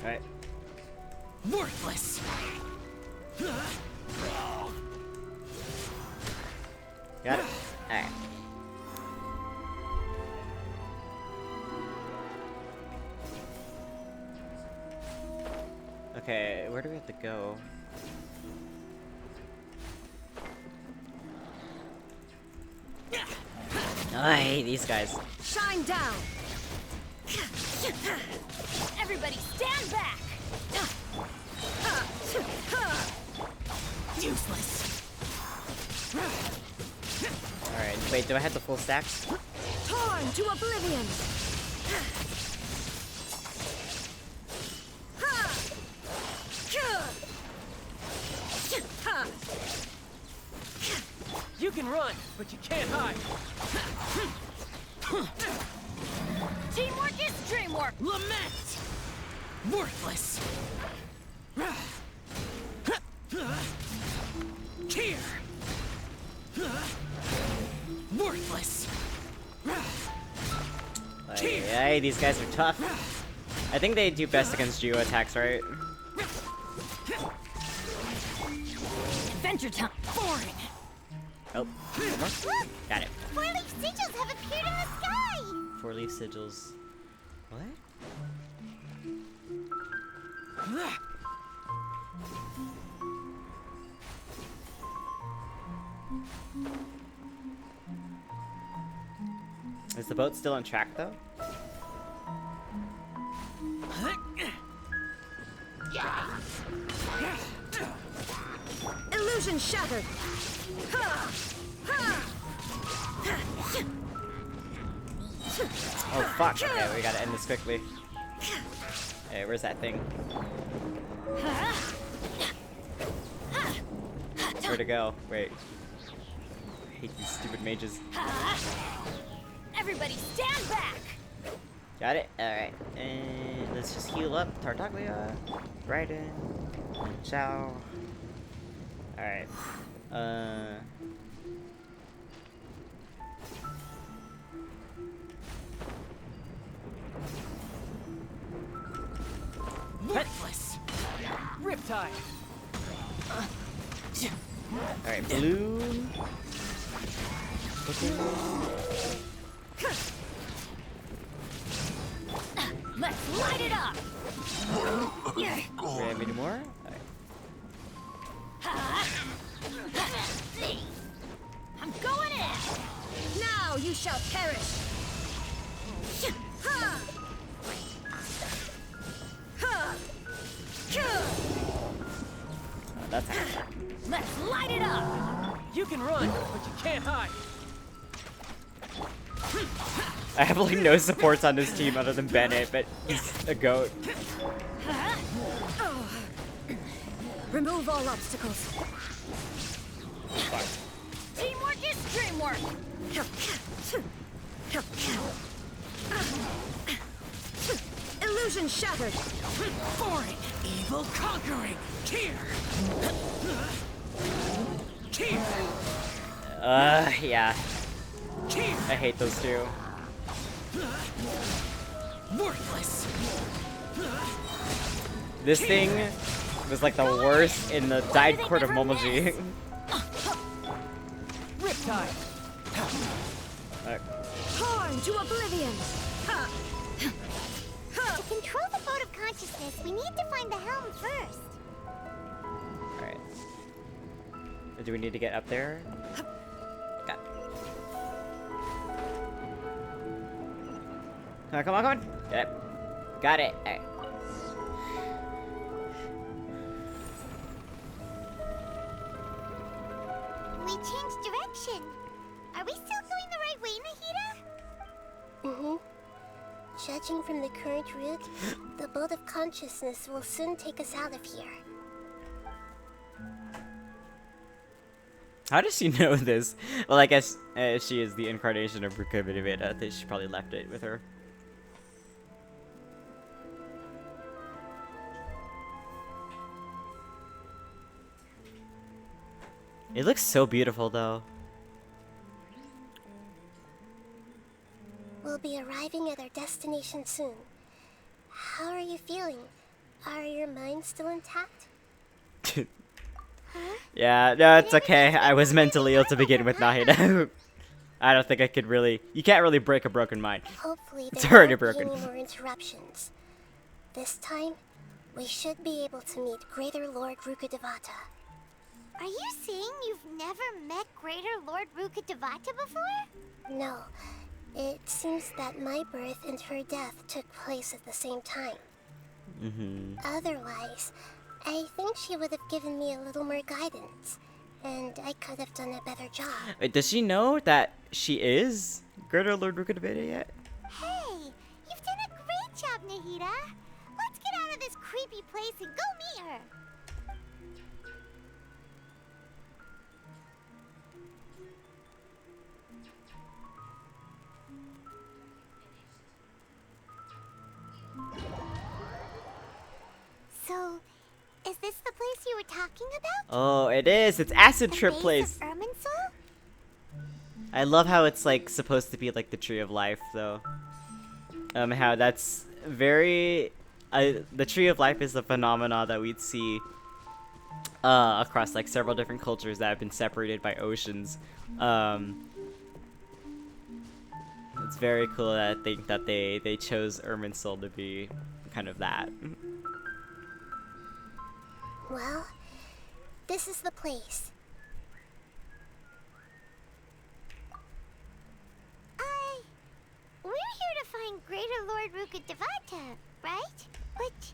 Alright. Worthless. Got it? Alright. Okay, where do we have to go? I hate these guys. Shine down. Everybody stand back. Useless. Alright, wait, do I have the full stacks? Torn to oblivion. You can run, but you can't hide. Teamwork is dreamwork. Lament. Worthless. Here. Hey, these guys are tough. I think they do best against Geo attacks, right? Adventure time. Boring. Oh, got it. 4-leaf sigils have appeared in the sky! 4-leaf sigils. What? Is the boat still on track though? Illusion shattered. Oh fuck, okay, we gotta end this quickly. Hey, where's that thing? Where'd it go? Wait. I hate these stupid mages. Everybody stand back! Got it? Alright. And let's just heal up Tartaglia. Right in. Ciao. Alright. Worthless. Riptide. Alright, balloon. Let's light it up! Do we have any more? I'm going in! Now you shall perish! That's how. Let's light it up! You can run, but you can't hide. I have like no supports on this team other than Bennett, but he's a goat. Remove all obstacles. Fuck. Teamwork is dreamwork! Illusion shattered. Boring. Evil conquering. Here. Here. Yeah. I hate those two. Worthless. This thing was like the worst in the Dyed Court of Momoji. Riptide. Torn to oblivion. To control the boat of consciousness, we need to find the helm first. Alright. Do we need to get up there? Got it. Come on, come on. Get it. Got it. All right. We changed direction. Are we still going the right way, Nahida? Mm-hmm. Judging from the current route, the boat of consciousness will soon take us out of here. How does she know this? Well, I guess if she is the incarnation of Ruka Vidaveda, I think she probably left it with her. It looks so beautiful, though. We'll be arriving at our destination soon. How are you feeling? Are your minds still intact? Yeah, no, it's okay. I was mentally ill to begin with, Nahida. I don't think I could really... You can't really break a broken mind. Hopefully It's there already won't be broken. any more interruptions. This time, we should be able to meet Greater Lord Rukkhadevata. Are you saying you've never met Greater Lord Rukkhadevata before? No. It seems that my birth and her death took place at the same time. Mm-hmm. Otherwise, I think she would have given me a little more guidance, and I could have done a better job. Wait, does she know that she is Greater Lord Rukkhadevata yet? Hey, you've done a great job, Nahida. Let's get out of this creepy place and go meet her. So, is this the place you were talking about? Oh, it is. It's Acid Trip Place. Of Irminsul? I love how it's like supposed to be like the Tree of Life, though. how that's very the tree of life is a phenomena that we'd see across like several different cultures that have been separated by oceans. It's very cool that I think that they chose Irminsul to be kind of that. Well, this is the place. We're here to find Greater Lord Rukkhadevata, right? But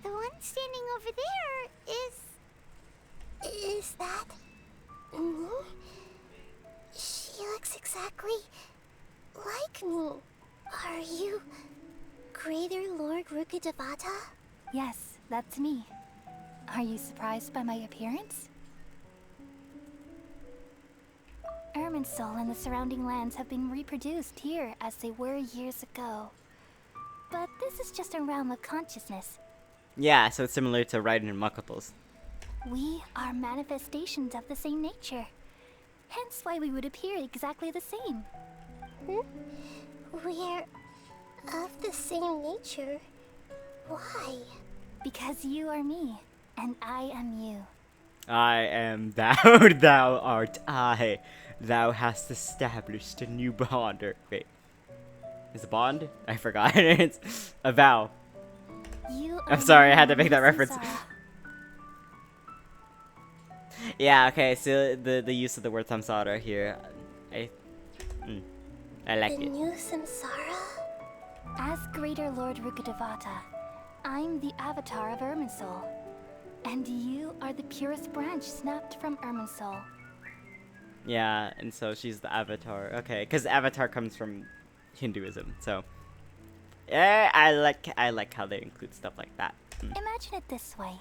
the one standing over there is... Is that... me? She looks exactly like me. Are you Greater Lord Rukkhadevata? Yes, that's me. Are you surprised by my appearance? Irminsul and the surrounding lands have been reproduced here as they were years ago. But this is just a realm of consciousness. Yeah, so it's similar to Raiden and Makoto's. We are manifestations of the same nature. Hence why we would appear exactly the same. We're of the same nature? Why? Because you are me, and I am you. I am thou, thou art I. Thou hast established a new bond. Or, wait. Is a bond? I forgot. It's a vow. I'm sorry, I had to make that reference. Yeah, okay, so the use of the word samsara here, I like it. The new samsara? As Greater Lord Rukkhadevata, I'm the avatar of Irminsul. And you are the purest branch snapped from Irminsul. Yeah, and so she's the avatar. Okay, because avatar comes from Hinduism, so I like how they include stuff like that. Imagine it this way.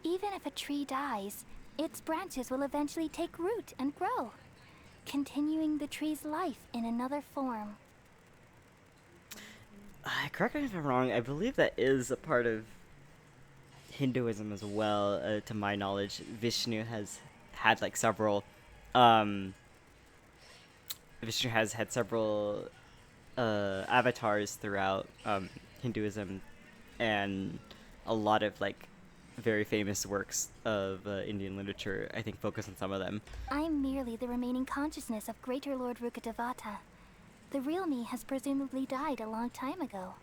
Even if a tree dies, its branches will eventually take root and grow, continuing the tree's life in another form. Correct me if I'm wrong, I believe that is a part of Hinduism as well, to my knowledge. Vishnu has had like several Vishnu has had several avatars throughout Hinduism, and a lot of like very famous works of Indian literature, I think, focus on some of them. I'm merely the remaining consciousness of Greater Lord Rukkhadevata. The real me has presumably died a long time ago.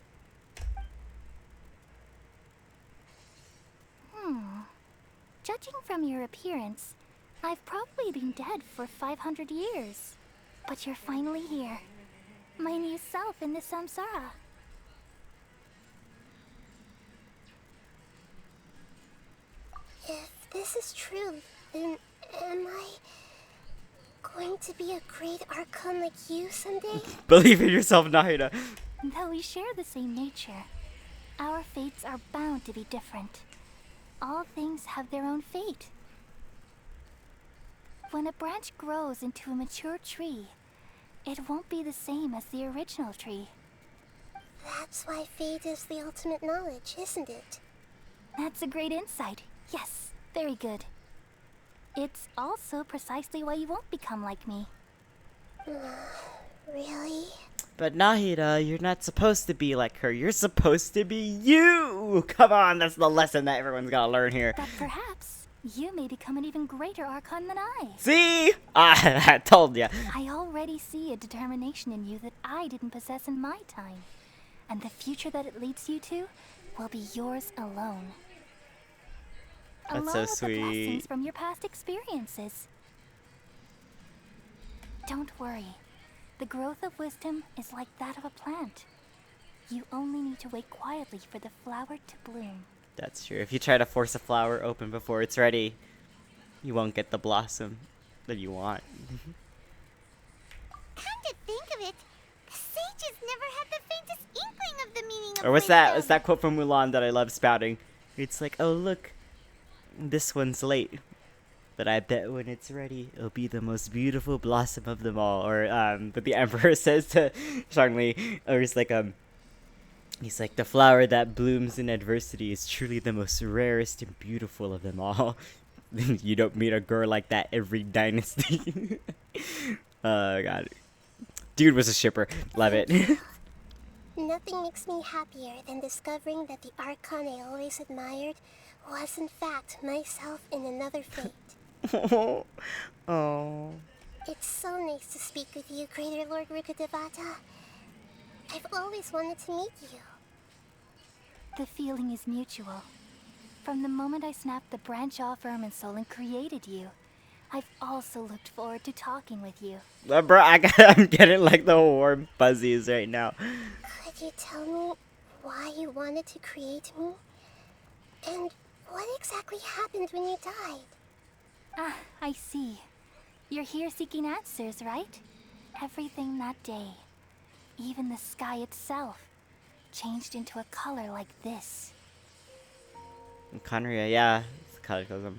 Judging from your appearance, I've probably been dead for 500 years. But you're finally here. My new self in the samsara. If this is true, then am I going to be a great Archon like you someday? Believe in yourself, Nahida. Though we share the same nature, our fates are bound to be different. All things have their own fate. When a branch grows into a mature tree, it won't be the same as the original tree. That's why fate is the ultimate knowledge, isn't it? That's a great insight. Yes, very good. It's also precisely why you won't become like me. Really? But Nahida, you're not supposed to be like her. You're supposed to be you! Come on, that's the lesson that everyone's gotta learn here. But perhaps you may become an even greater Archon than I. See? I told ya. I already see a determination in you that I didn't possess in my time. And the future that it leads you to will be yours alone. That's along so with the blessings sweet. from your past experiences. Don't worry. The growth of wisdom is like that of a plant. You only need to wait quietly for the flower to bloom. That's true. If you try to force a flower open before it's ready, you won't get the blossom that you want. Come to think of it, the sages never had the faintest inkling of the meaning of Or what's wisdom. that quote from Mulan that I love spouting? It's like, oh look, this one's late, but I bet when it's ready, it'll be the most beautiful blossom of them all. Or but the Emperor says to Shangli, or he's like, the flower that blooms in adversity is truly the most rarest and beautiful of them all. You don't meet a girl like that every dynasty. God, dude was a shipper. Love it. Nothing makes me happier than discovering that the Archon I always admired was in fact myself in another fate. Oh. It's so nice to speak with you, Greater Lord Rukkhadevata. I've always wanted to meet you. The feeling is mutual. From the moment I snapped the branch off Irminsul and created you, I've also looked forward to talking with you. Bro, I'm getting like the warm fuzzies right now. Could you tell me why you wanted to create me? And what exactly happened when you died? Ah, I see. You're here seeking answers, right? Everything that day, even the sky itself, changed into a color like this. Conria, yeah, it's cataclysm.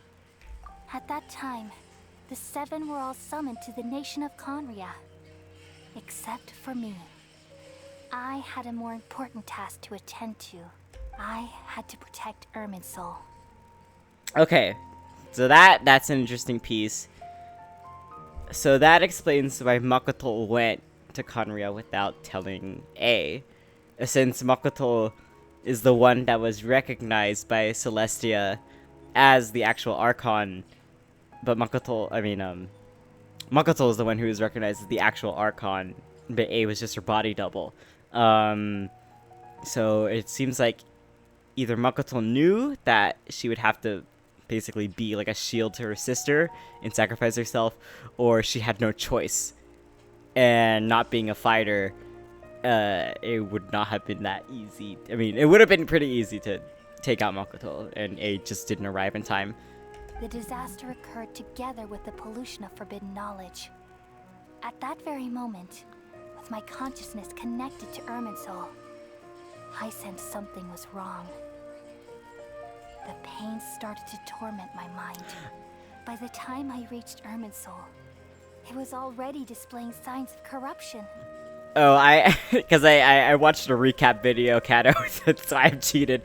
At that time, the seven were all summoned to the nation of Conria. Except for me. I had a more important task to attend to. I had to protect Irminsul. Okay, so that's an interesting piece. So that explains why Makoto went to Conria without telling A. Since Makoto is the one that was recognized by Celestia as the actual Archon, but Makoto is the one who was recognized as the actual Archon, but A was just her body double. So it seems like either Makoto knew that she would have to basically be like a shield to her sister and sacrifice herself, or she had no choice. And not being a fighter, it would not have been that easy. I mean, it would have been pretty easy to take out Makoto, and A just didn't arrive in time. The disaster occurred together with the pollution of forbidden knowledge. At that very moment, with my consciousness connected to Irminsul, I sensed something was wrong. The pain started to torment my mind. By the time I reached Irminsul, it was already displaying signs of corruption. Oh, because I watched a recap video, Kato, so I've cheated.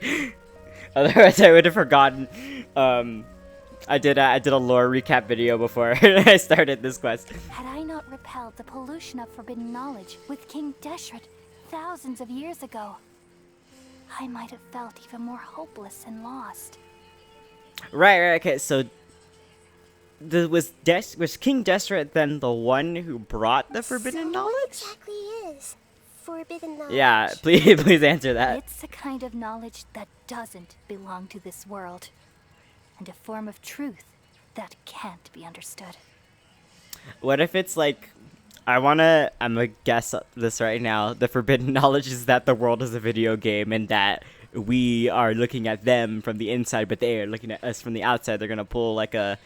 Otherwise, I would have forgotten. I did a lore recap video before I started this quest. Had I not repelled the pollution of forbidden knowledge with King Deshret thousands of years ago, I might have felt even more hopeless and lost. Right, okay, so was King Deshret then the one who brought the forbidden knowledge? What exactly is forbidden knowledge? Yeah, please answer that. It's a kind of knowledge that doesn't belong to this world, and a form of truth that can't be understood. What if it's like, I'm gonna guess this right now, the forbidden knowledge is that the world is a video game and that we are looking at them from the inside, but they are looking at us from the outside. They're gonna pull like a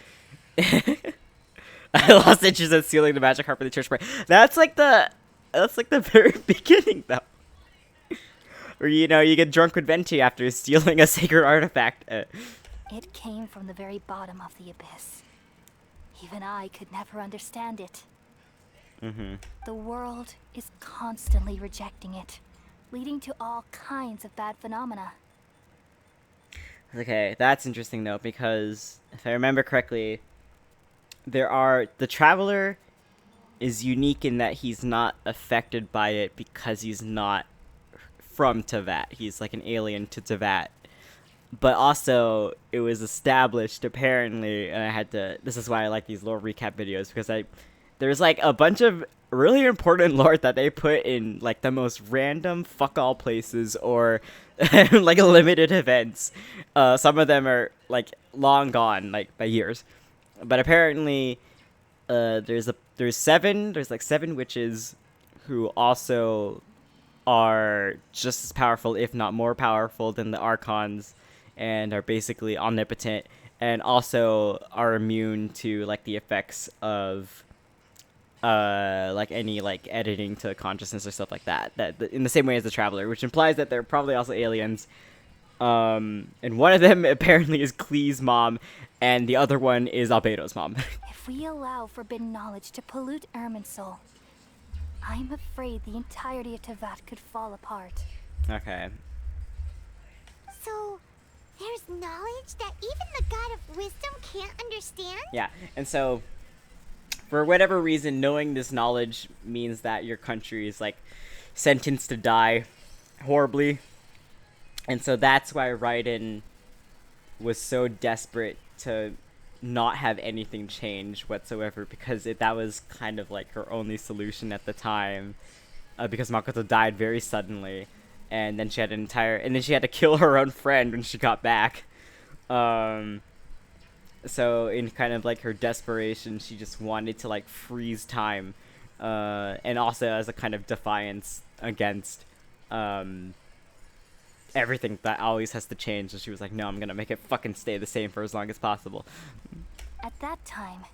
I lost interest in stealing the magic harp for the church prayer. That's like the very beginning though. Or you get drunk with Venti after stealing a sacred artifact. It came from the very bottom of the abyss. Even I could never understand it. The world is constantly rejecting it, leading to all kinds of bad phenomena. Okay, that's interesting though, because if I remember correctly, the Traveler is unique in that he's not affected by it because he's not from Teyvat. He's like an alien to Teyvat. But also, it was established apparently, and this is why I like these lore recap videos, because there's like a bunch of really important lore that they put in like the most random fuck all places or like limited events. Some of them are like long gone, like by years. But apparently, there's seven witches who also are just as powerful, if not more powerful, than the Archons, and are basically omnipotent, and also are immune to like the effects of like any like editing to consciousness or stuff like that in the same way as the Traveler, which implies that they're probably also aliens. And one of them apparently is Klee's mom, and the other one is Albedo's mom. If we allow forbidden knowledge to pollute Irminsul, I'm afraid the entirety of Teyvat could fall apart. Okay. So, there's knowledge that even the God of Wisdom can't understand? Yeah, and so, for whatever reason, knowing this knowledge means that your country is, like, sentenced to die horribly. And so that's why Raiden was so desperate to not have anything change whatsoever, because that was kind of like her only solution at the time, because Makoto died very suddenly, and then she had and then she had to kill her own friend when she got back. So in kind of like her desperation, she just wanted to like freeze time, and also as a kind of defiance against everything that always has to change. So she was like, no, I'm gonna make it fucking stay the same for as long as possible. At that time,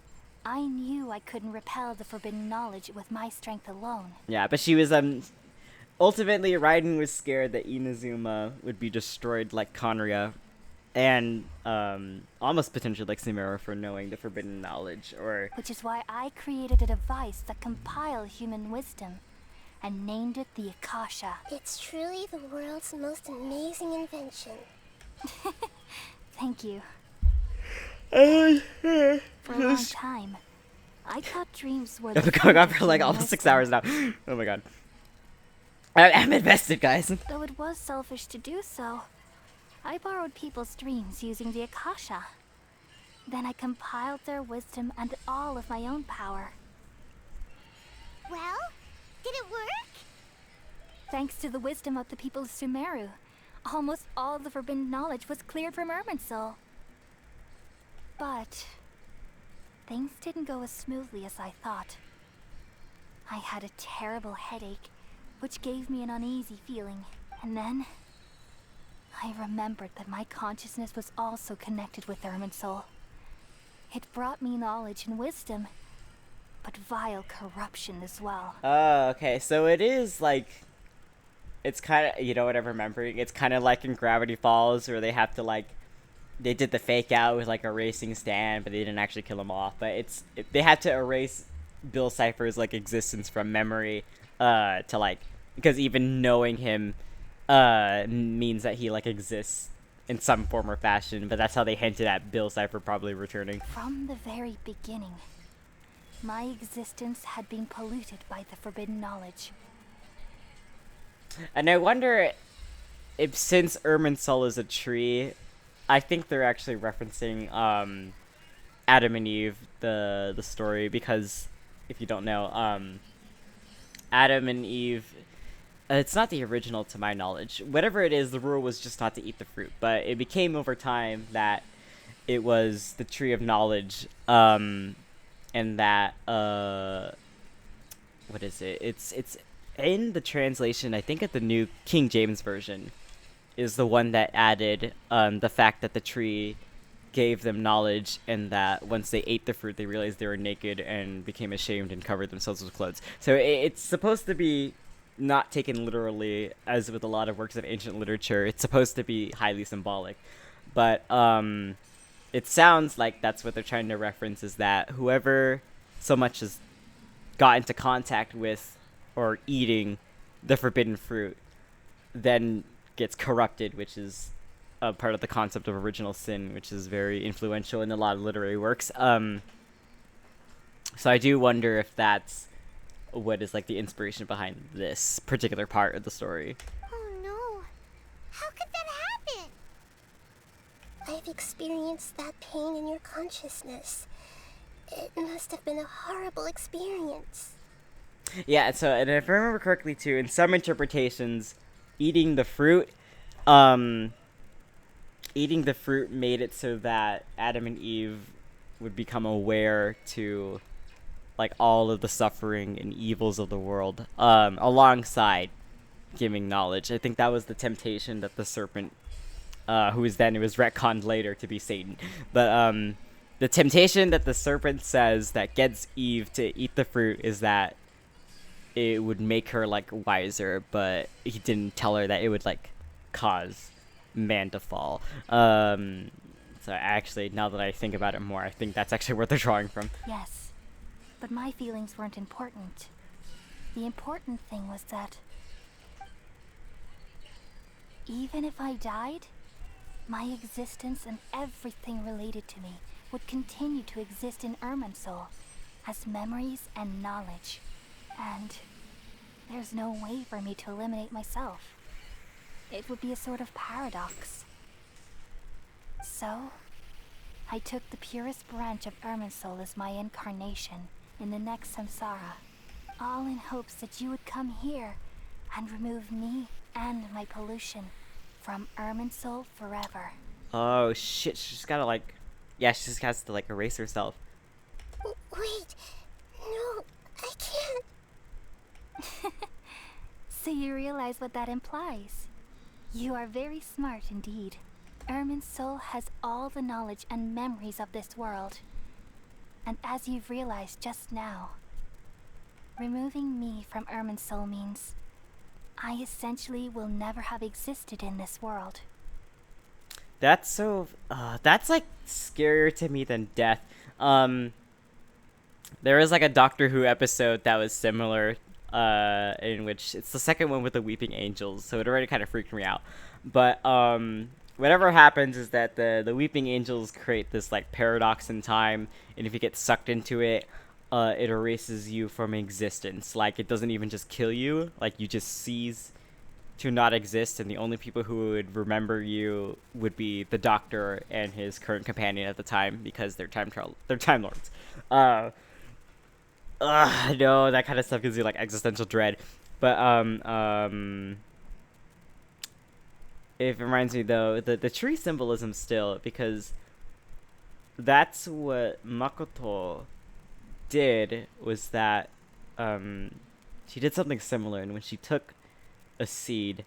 I knew I couldn't repel the forbidden knowledge with my strength alone. Yeah, but she was ultimately Raiden was scared that Inazuma would be destroyed like Conria, and almost potentially like Sumeru for knowing the forbidden knowledge, or which is why I created a device that compiled human wisdom and named it the Akasha. It's truly the world's most amazing invention. Thank you. For a long time, I thought dreams were I've been going on for like almost 6 hours now. Oh my god. I'm invested, guys. Though it was selfish to do so, I borrowed people's dreams using the Akasha. Then I compiled their wisdom and all of my own power. Well, did it work? Thanks to the wisdom of the people of Sumeru, almost all the forbidden knowledge was cleared from Irminsul. But things didn't go as smoothly as I thought. I had a terrible headache, which gave me an uneasy feeling. And then I remembered that my consciousness was also connected with Irminsul. It brought me knowledge and wisdom, but vile corruption as well. Oh, okay. So it is like, it's kind of, you know what I'm remembering? It's kind of like in Gravity Falls, where they have to like, they did the fake out with like a racing stand, but they didn't actually kill him off. But they had to erase Bill Cipher's like existence from memory, to like, because even knowing him means that he like exists in some form or fashion. But that's how they hinted at Bill Cipher probably returning. From the very beginning, my existence had been polluted by the forbidden knowledge. And I wonder if, since Irminsul is a tree, I think they're actually referencing Adam and Eve, the story, because if you don't know, Adam and Eve, it's not the original to my knowledge. Whatever it is, the rule was just not to eat the fruit, but it became over time that it was the tree of knowledge, and that what is it? It's in the translation, I think at the new King James version, is the one that added the fact that the tree gave them knowledge, and that once they ate the fruit, they realized they were naked and became ashamed and covered themselves with clothes. So it's supposed to be not taken literally, as with a lot of works of ancient literature. It's supposed to be highly symbolic. But it sounds like that's what they're trying to reference, is that whoever so much as got into contact with or eating the forbidden fruit then gets corrupted, which is a part of the concept of original sin, which is very influential in a lot of literary works. So I do wonder if that's what is like the inspiration behind this particular part of the story. Oh no. How could that happen? I've experienced that pain in your consciousness. It must have been a horrible experience. Yeah, so, and if I remember correctly too, in some interpretations, eating the fruit made it so that Adam and Eve would become aware to like all of the suffering and evils of the world, alongside giving knowledge. I think that was the temptation that the serpent, it was retconned later to be Satan, but the temptation that the serpent says that gets Eve to eat the fruit is that it would make her like wiser, but he didn't tell her that it would like cause man to fall. So actually, now that I think about it more, I think that's actually where they're drawing from. Yes, but my feelings weren't important. The important thing was that even if I died, my existence and everything related to me would continue to exist in Irminsul as memories and knowledge. And there's no way for me to eliminate myself. it would be a sort of paradox. So, I took the purest branch of Irminsul as my incarnation in the next samsara, all in hopes that you would come here and remove me and my pollution from Irminsul forever. Oh shit, she just gotta like, yeah, she just has to like erase herself. Wait, no, I can't. So you realize what that implies. You are very smart indeed. Irminsul has all the knowledge and memories of this world. And as you've realized just now, removing me from Irminsul means I essentially will never have existed in this world. That's so, that's like scarier to me than death. There was like a Doctor Who episode that was similar, in which it's the second one with the weeping angels, so it already kind of freaked me out. But whatever happens is that the weeping angels create this like paradox in time, and if you get sucked into it, it erases you from existence. Like, it doesn't even just kill you, like you just cease to not exist, and the only people who would remember you would be the Doctor and his current companion at the time, because they're Time Lords. No, that kind of stuff gives you like existential dread. But it reminds me though, the tree symbolism still, because that's what Makoto did, was that she did something similar, and when she took a seed,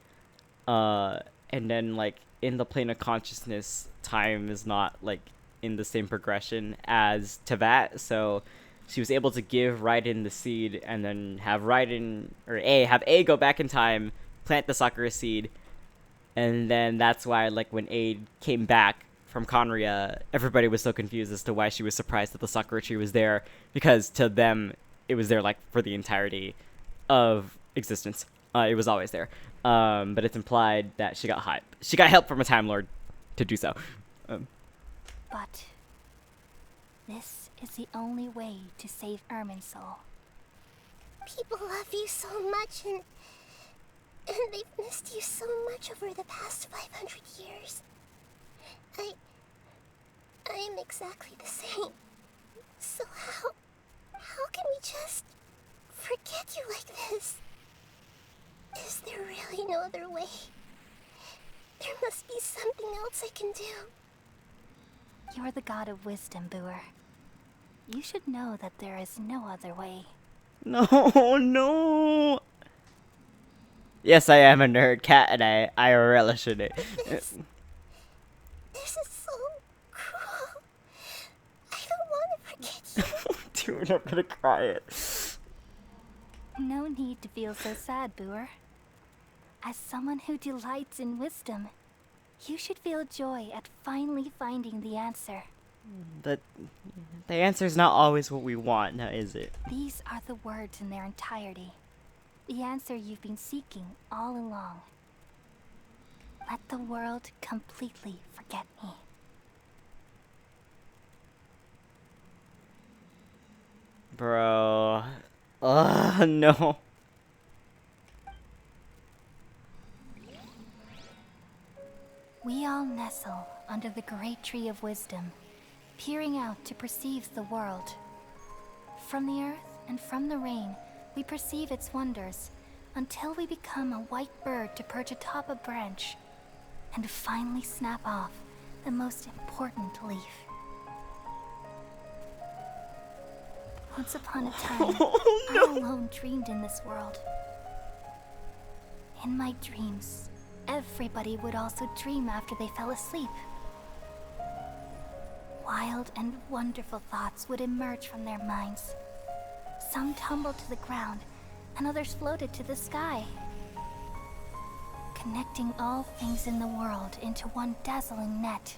and then like in the plane of consciousness, time is not like in the same progression as Tevat, so she was able to give Raiden the seed, and then have Raiden, or have A go back in time, plant the Sakura seed, and then that's why like when A came back from Conria, everybody was so confused as to why she was surprised that the Sakura tree was there, because to them it was there like for the entirety of existence. It was always there, but it's implied that she got help from a Time Lord to do so. But this is the only way to save Irminsul. People love you so much, and they've missed you so much over the past 500 years. I am exactly the same. So how can we just forget you like this? Is there really no other way? There must be something else I can do. You're the god of wisdom, Booer. You should know that there is no other way. No. Yes, I am a nerd cat, and I relish in it. This is so cruel. I don't want to forget you. Dude, I'm gonna cry it. No need to feel so sad, Booer. As someone who delights in wisdom, you should feel joy at finally finding the answer. The answer's not always what we want, now is it? These are the words in their entirety. The answer you've been seeking all along. Let the world completely forget me. Bro. No. We all nestle under the great tree of wisdom, peering out to perceive the world. From the earth and from the rain, we perceive its wonders, until we become a white bird to perch atop a branch, and finally snap off the most important leaf. Once upon a time, I alone dreamed in this world. In my dreams, everybody would also dream after they fell asleep. Wild and wonderful thoughts would emerge from their minds. Some tumbled to the ground, and others floated to the sky, connecting all things in the world into one dazzling net.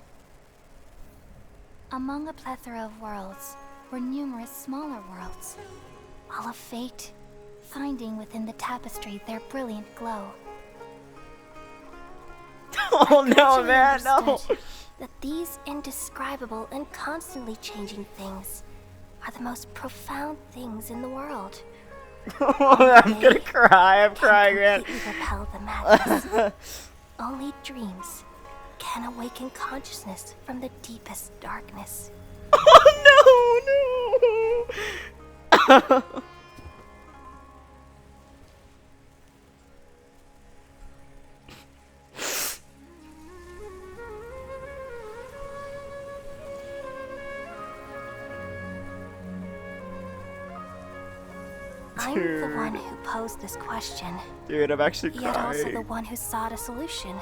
Among a plethora of worlds were numerous smaller worlds, all of fate, finding within the tapestry their brilliant glow. Oh no, man, no! That these indescribable and constantly changing things are the most profound things in the world. I'm gonna cry. I'm crying, man. Repel the madness. only dreams can awaken consciousness from the deepest darkness. Oh no, no! I'm the one who posed this question. Dude, I'm actually Yet also the crying. one who sought a solution.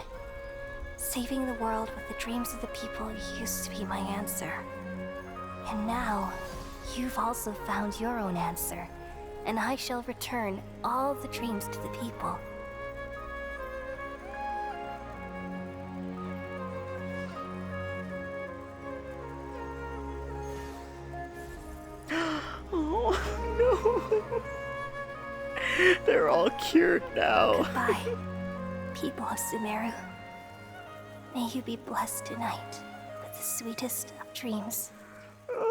Saving the world with the dreams of the people used to be my answer. And now, you've also found your own answer. And I shall return all the dreams to the people. Oh no! They're all cured now. Goodbye, people of Sumeru. May you be blessed tonight with the sweetest of dreams. No.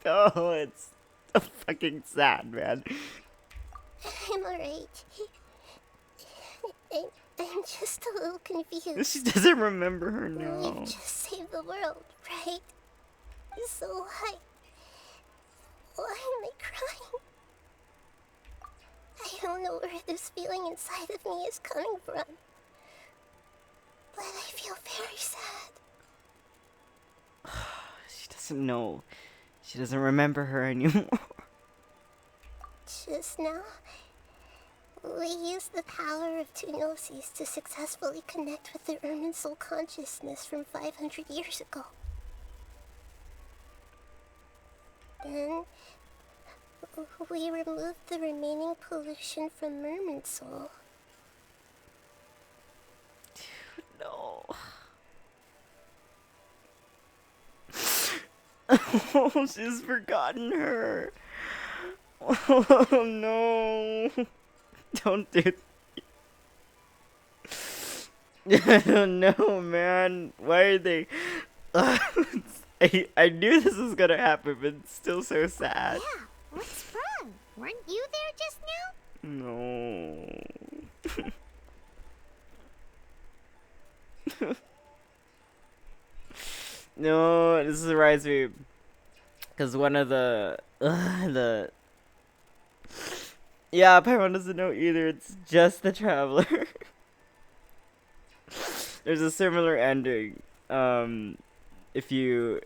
Oh, it's so fucking sad, man. I'm alright. I'm just a little confused. She doesn't remember her You now. just saved the world, right? So why am I crying? I don't know where this feeling inside of me is coming from. But I feel very sad. She doesn't know. She doesn't remember her anymore. Just now, we used the power of two gnosis to successfully connect with the Ermin soul consciousness from 500 years ago. Then, we removed the remaining pollution from Merman soul. No. Oh, she's forgotten her. Oh no. Don't do no, man. Why are they... I knew this was gonna happen, but it's still so sad. Yeah, what's wrong? Weren't you there just now? No. No, this reminds me, because one of yeah, Paimon doesn't know either. It's just the Traveler. There's a similar ending. If you,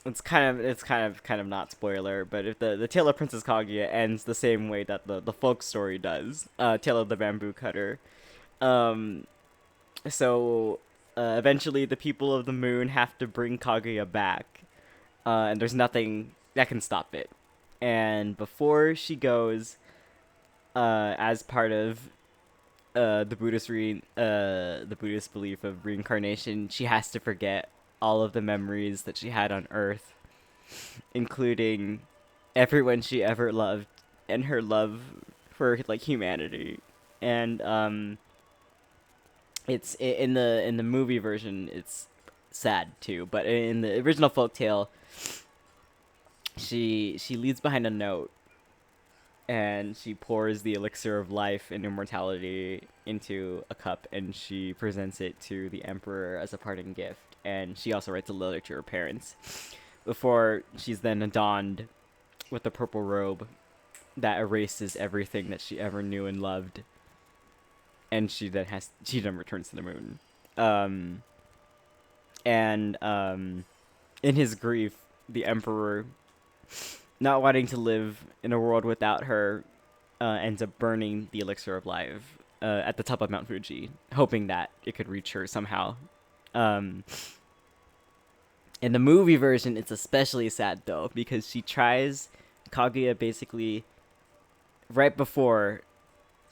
it's kind of not spoiler, but if the Tale of Princess Kaguya ends the same way that the folk story does, Tale of the Bamboo Cutter. So eventually the people of the moon have to bring Kaguya back, and there's nothing that can stop it. And before she goes, as part of the Buddhist belief of reincarnation, she has to forget all of the memories that she had on Earth, including everyone she ever loved and her love for like humanity. And it's in the movie version, it's sad too, but in the original folktale, she leaves behind a note, and she pours the elixir of life and immortality into a cup, and she presents it to the emperor as a parting gift. And she also writes a letter to her parents before she's then adorned with a purple robe that erases everything that she ever knew and loved. And she then returns to the moon. In his grief, the emperor, not wanting to live in a world without her, ends up burning the elixir of life at the top of Mount Fuji, hoping that it could reach her somehow. In the movie version, it's especially sad though, because she tries Kaguya basically right before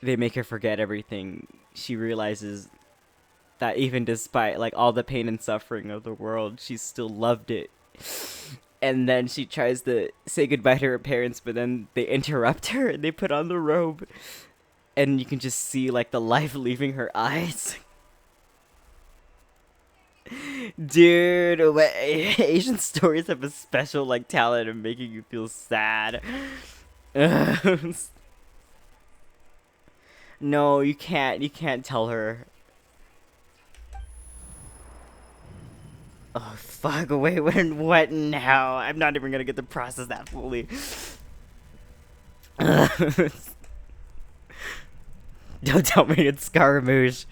they make her forget everything. She realizes that even despite like all the pain and suffering of the world, she still loved it. And then she tries to say goodbye to her parents, but then they interrupt her and they put on the robe, and you can just see like the life leaving her eyes. Dude, Asian stories have a special like talent of making you feel sad. No, you can't. You can't tell her. Oh fuck! Wait, what now? I'm not even gonna get to process that fully. Don't tell me it's Scaramouche.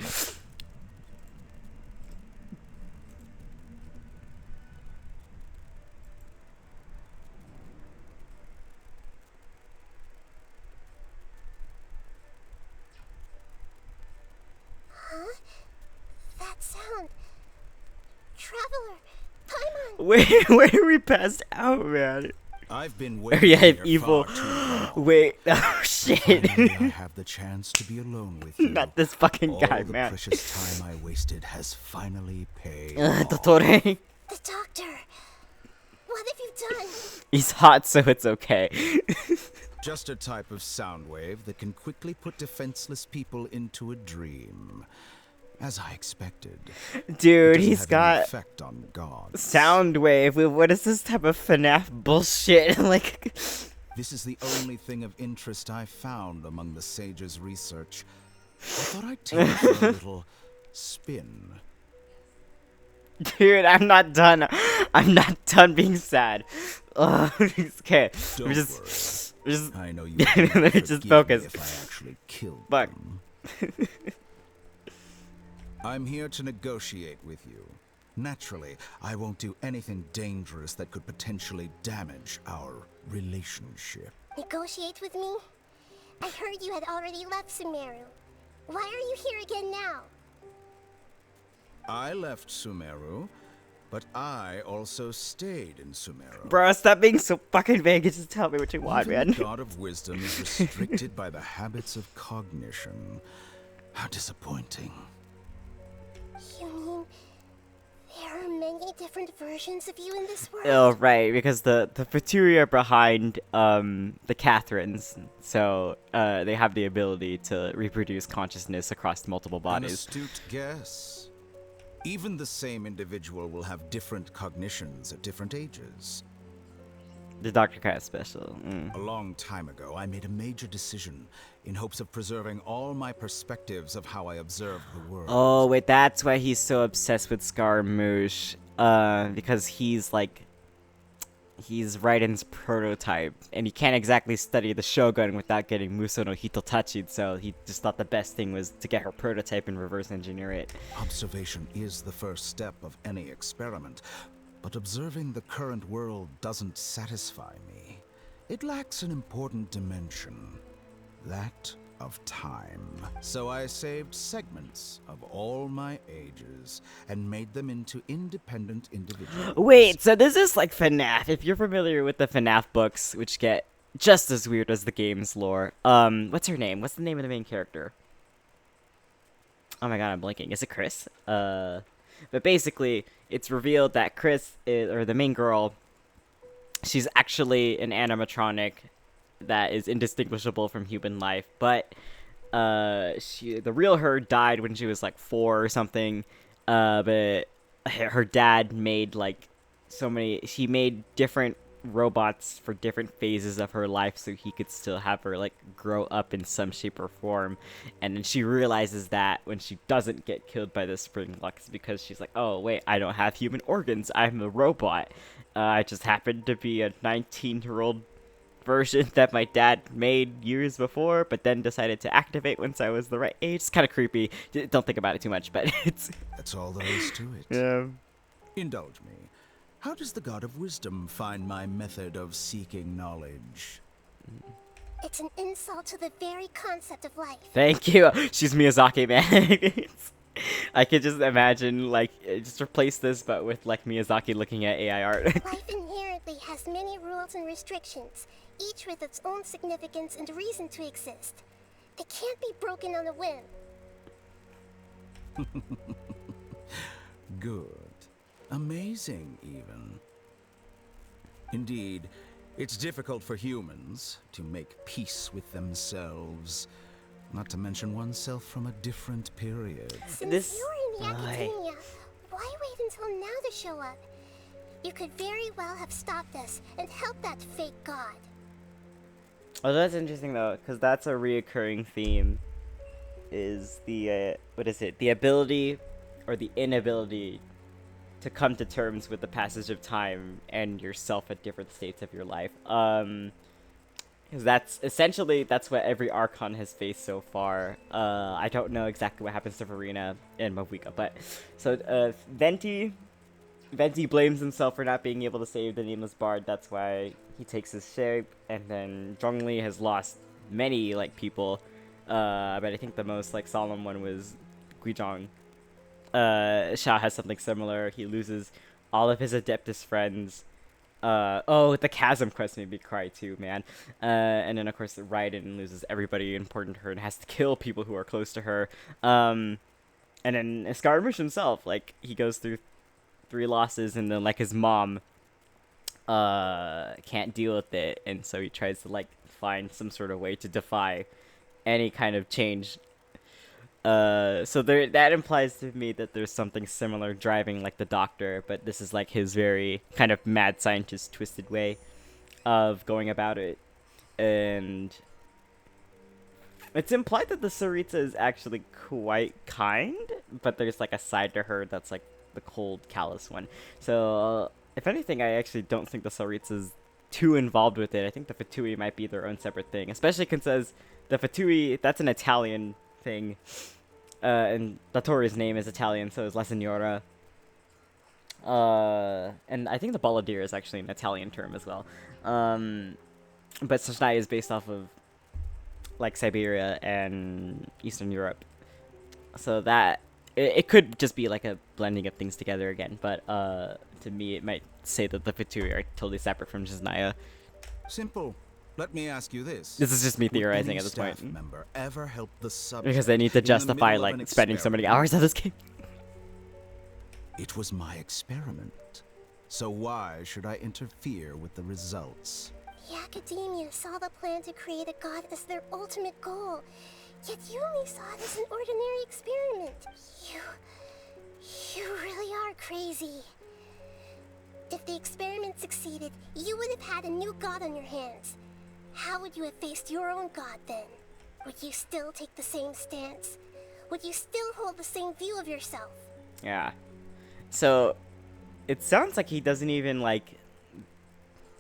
Huh? That sound. Traveler, Paimon. Where are we passed out, man? I've been Oh, waiting yeah, here evil. far too long. Wait, oh shit. Finally, I have the chance to be alone with you. Not this fucking guy, All the man. precious time I wasted has finally paid Dottore. The doctor. What have you done? He's hot, so it's okay. Just a type of sound wave that can quickly put defenseless people into a dream. As I expected. Dude, It doesn't he's have any got effect on gods. sound wave. What is this type of FNAF bullshit? Like, This is the only thing of interest I found among the sage's research. I thought I'd take it for a little spin. dude, I'm not done. I'm not done being sad. Okay, Don't we're just I know you let wouldn't me forgive just me focus. if I actually killed Fuck. them. I'm here to negotiate with you. Naturally, I won't do anything dangerous that could potentially damage our relationship. Negotiate with me? I heard you had already left Sumeru. Why are you here again now? I left Sumeru, but I also stayed in Sumeru. Bro, stop being so fucking vague. Just tell me what you want, Even man. the God of Wisdom is restricted by the habits of cognition. How disappointing. You mean there are many different versions of you in this world? Oh, right, because the Faturi are behind the Catherines, so they have the ability to reproduce consciousness across multiple An bodies. astute guess. Even the same individual will have different cognitions at different ages. The Doctor kind of special. A long time ago, I made a major decision in hopes of preserving all my perspectives of how I observe the world. Oh, wait, that's why he's so obsessed with Scaramouche. Because he's Raiden's prototype, and he can't exactly study the Shogun without getting Muso no Hitotachi, so he just thought the best thing was to get her prototype and reverse engineer it. Observation is the first step of any experiment, but observing the current world doesn't satisfy me. It lacks an important dimension, that of time. So I saved segments of all my ages and made them into independent individuals. Wait, so this is like FNAF. If you're familiar with the FNAF books, which get just as weird as the game's lore. What's her name? What's the name of the main character? Oh my god, I'm blanking. Is it Chris? But basically, it's revealed that Chris, or the main girl, she's actually an animatronic that is indistinguishable from human life, but the real her died when she was like 4 or something, but her dad made like she made different robots for different phases of her life so he could still have her like grow up in some shape or form. And then she realizes that when she doesn't get killed by the spring lux, because she's like, oh wait, I don't have human organs, I'm a robot. I just happen to be a 19-year-old version that my dad made years before, but then decided to activate once I was the right age. It's kind of creepy. Don't think about it too much, but it's... That's all there is to it. Yeah. Indulge me. How does the God of Wisdom find my method of seeking knowledge? It's an insult to the very concept of life. Thank you. She's Miyazaki, man. I could just imagine, like, just replace this, but with, like, Miyazaki looking at AI art. Life inherently has many rules and restrictions, each with its own significance and reason to exist. They can't be broken on a whim. Good. Amazing, even. Indeed, it's difficult for humans to make peace with themselves, not to mention oneself from a different period. Since you're in the academia, why wait until now to show up? You could very well have stopped us and helped that fake god. Oh, that's interesting though, because that's a reoccurring theme. Is the what is it? The ability or the inability to come to terms with the passage of time and yourself at different states of your life. Because that's essentially what every Archon has faced so far. I don't know exactly what happens to Verena and Mavuika, but so Venti blames himself for not being able to save the Nameless Bard. That's why he takes his shape, and then Zhongli has lost many people, but I think the most solemn one was Guizhong. Sha has something similar. He loses all of his Adeptus friends. Oh, the Chasm quest made me cry too, man. And then of course Raiden loses everybody important to her and has to kill people who are close to her. And then SCARAMOUCHE himself, he goes through 3 losses, and then his mom can't deal with it, and so he tries to find some sort of way to defy any kind of change. So that implies to me that there's something similar driving the Doctor, but this is his very kind of mad scientist twisted way of going about it. And it's implied that the Tsaritsa is actually quite kind, but there's a side to her that's the cold, callous one. So if anything, I actually don't think the Tsaritsa is too involved with it. I think the Fatui might be their own separate thing, especially because the Fatui, that's an Italian thing, and Lattori's name is Italian, so is La Signora. And I think the Balladeer is actually an Italian term as well. But Ch3 is based off of Siberia and Eastern Europe, so that it could just be a blending of things together again. But to me, it might say that the Fatui are totally separate from Ch3. Simple. Let me ask you this. This is just me theorizing at this staff point. Member ever help the subject Because they need to justify spending so many hours on this game. It was my experiment. So why should I interfere with the results? The Academia saw the plan to create a god as their ultimate goal. Yet you only saw it as an ordinary experiment. You really are crazy. If the experiment succeeded, you would have had a new god on your hands. How would you have faced your own god then? Would you still take the same stance? Would you still hold the same view of yourself? Yeah. So, it sounds like he doesn't even,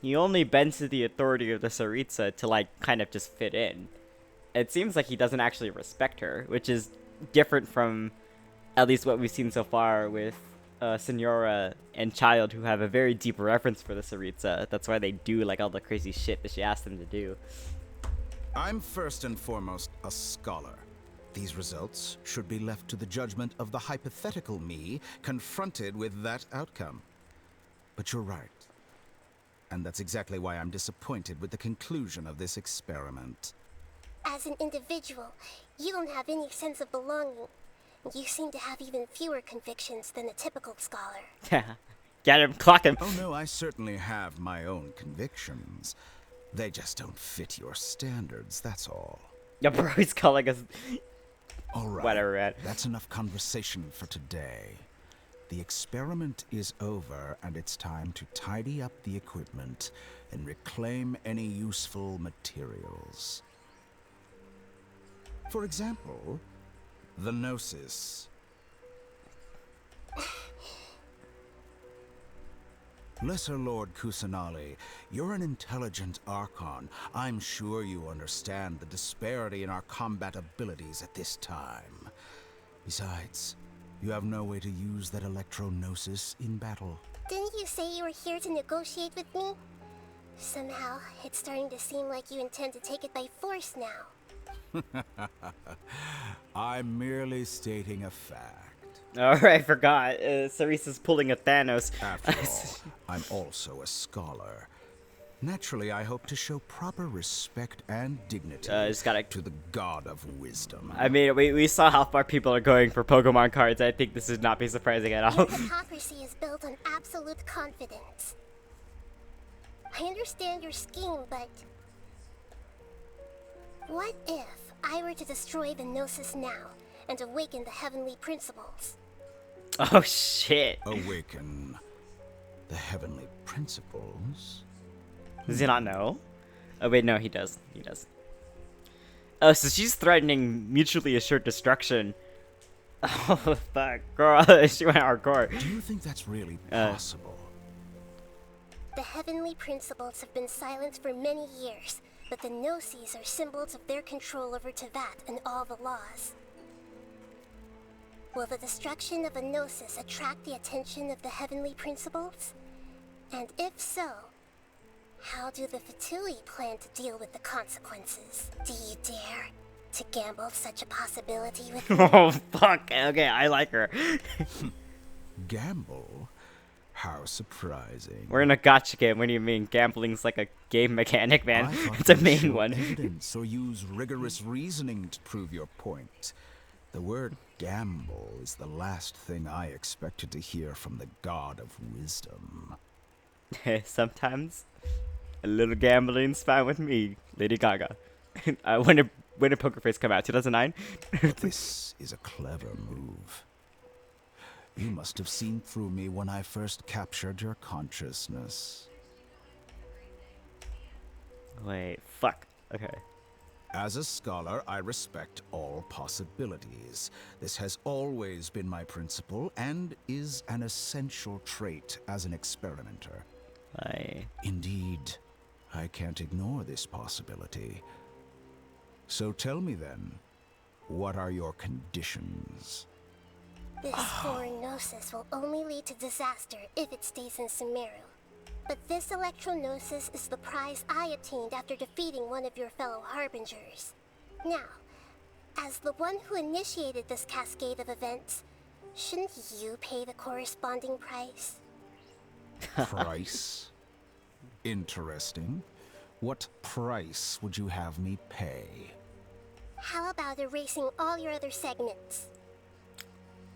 he only bends to the authority of the Tsaritsa to, kind of just fit in. It seems like he doesn't actually respect her, which is different from at least what we've seen so far with Signora and Child, who have a very deep reverence for the Tsaritsa. That's why they do all the crazy shit that she asked them to do. I'm first and foremost a scholar. These results should be left to the judgment of the hypothetical me confronted with that outcome. But you're right. And that's exactly why I'm disappointed with the conclusion of this experiment. As an individual, you don't have any sense of belonging. You seem to have even fewer convictions than a typical scholar. Get him, clock him. Oh no, I certainly have my own convictions. They just don't fit your standards, that's all. Yeah, bro, he's calling us. All right, whatever, man. That's enough conversation for today. The experiment is over, and it's time to tidy up the equipment and reclaim any useful materials. For example, the Gnosis. Lesser Lord Kusanali, you're an intelligent Archon. I'm sure you understand the disparity in our combat abilities at this time. Besides, you have no way to use that Electro-Gnosis in battle. Didn't you say you were here to negotiate with me? Somehow, it's starting to seem like you intend to take it by force now. I'm merely stating a fact. Alright, I forgot. Cerisa's pulling a Thanos. After all, I'm also a scholar. Naturally, I hope to show proper respect and dignity to the God of Wisdom. I mean, we saw how far people are going for Pokemon cards. I think this would not be surprising at all. Your hypocrisy is built on absolute confidence. I understand your scheme, but... what if I were to destroy the Gnosis now and awaken the heavenly principles? Oh shit. Awaken the heavenly principles. Does he not know? Oh wait, no, he does. He does. Oh, so she's threatening mutually assured destruction. Oh fuck, girl, she went hardcore. Do you think that's really possible? The heavenly principles have been silent for many years, but the Gnosis are symbols of their control over Tevat and all the laws. Will the destruction of a Gnosis attract the attention of the heavenly principles? And if so, how do the Fatui plan to deal with the consequences? Do you dare to gamble such a possibility with me? Oh fuck, okay, I like her. Gamble? How surprising. We're in a gotcha game. What do you mean? Gambling's like a game mechanic, man. It's a main one. Evidence or use rigorous reasoning to prove your point. The word gamble is the last thing I expected to hear from the god of wisdom. Sometimes a little gambling's fine with me, Lady Gaga. When did Poker Face come out? 2009? This is a clever move. You must have seen through me when I first captured your consciousness. Wait, fuck. Okay. As a scholar, I respect all possibilities. This has always been my principle and is an essential trait as an experimenter. Indeed, I can't ignore this possibility. So tell me then, what are your conditions? This foreign Gnosis will only lead to disaster if it stays in Sumeru. But this Electro-Gnosis is the prize I obtained after defeating one of your fellow Harbingers. Now, as the one who initiated this cascade of events, shouldn't you pay the corresponding price? Price? Interesting. What price would you have me pay? How about erasing all your other segments?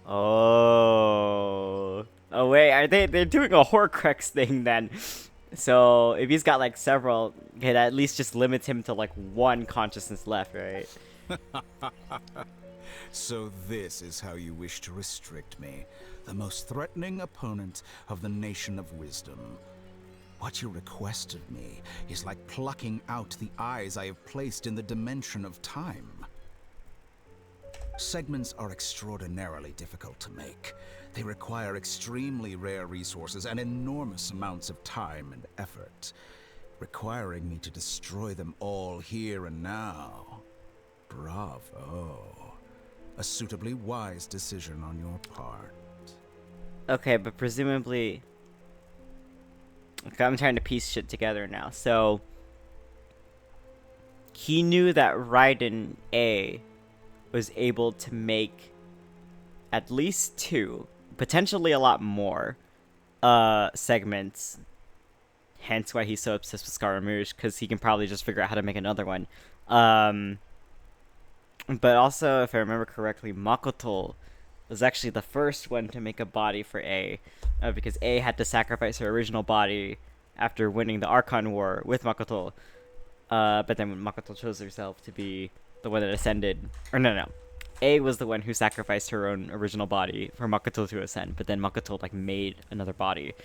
Oh. Oh wait, are they're doing a Horcrux thing then? So if he's got like several, okay, that at least just limits him to like one consciousness left, right? So this is how you wish to restrict me, the most threatening opponent of the Nation of Wisdom. What you request of me is like plucking out the eyes I have placed in the dimension of time. Segments are extraordinarily difficult to make. They require extremely rare resources and enormous amounts of time and effort, requiring me to destroy them all here and now. Bravo. A suitably wise decision on your part. Okay, but presumably... Okay, I'm trying to piece shit together now. So... He knew that Raiden A was able to make at least 2, potentially a lot more, segments. Hence why he's so obsessed with SCARAMOUCHE, because he can probably just figure out how to make another one. But also, if I remember correctly, Makoto was actually the first one to make a body for A, because A had to sacrifice her original body after winning the Arcon War with Makoto. But then when Makoto chose herself to be the one that ascended, or no, A was the one who sacrificed her own original body for Makoto to ascend, but then Makoto like made another body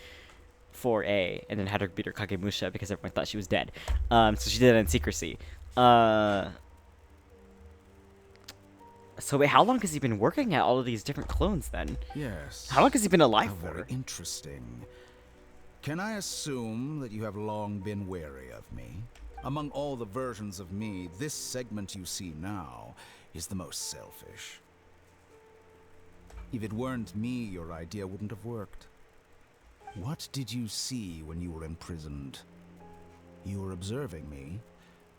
for A, and then had her beat her Kagemusha because everyone thought she was dead. So she did it in secrecy. So wait, how long has he been working at all of these different clones then? Yes. How long has he been alive How for? very interesting. Can I assume that you have long been wary of me? Among all the versions of me, this segment you see now is the most selfish. If it weren't me, your idea wouldn't have worked. What did you see when you were imprisoned? You were observing me,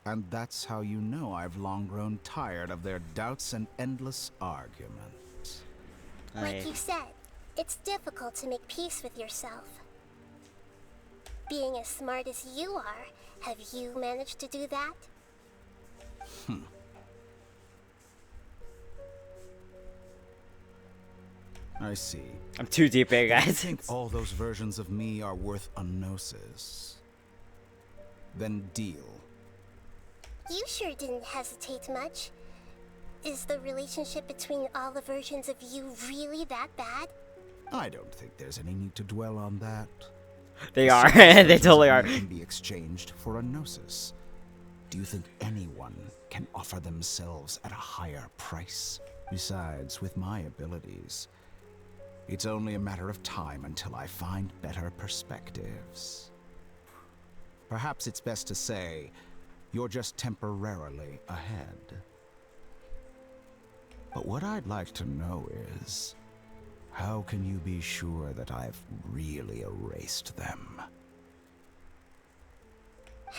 and that's how you know I've long grown tired of their doubts and endless arguments. Like you said, it's difficult to make peace with yourself. Being as smart as you are, have you managed to do that? I see. I'm too deep in, guys. I think all those versions of me are worth a gnosis. Then deal. You sure didn't hesitate much. Is the relationship between all the versions of you really that bad? I don't think there's any need to dwell on that. They are. They totally are. Can be exchanged for a gnosis. Do you think anyone can offer themselves at a higher price? Besides, with my abilities, it's only a matter of time until I find better perspectives. Perhaps it's best to say you're just temporarily ahead. But what I'd like to know is, how can you be sure that I've really erased them?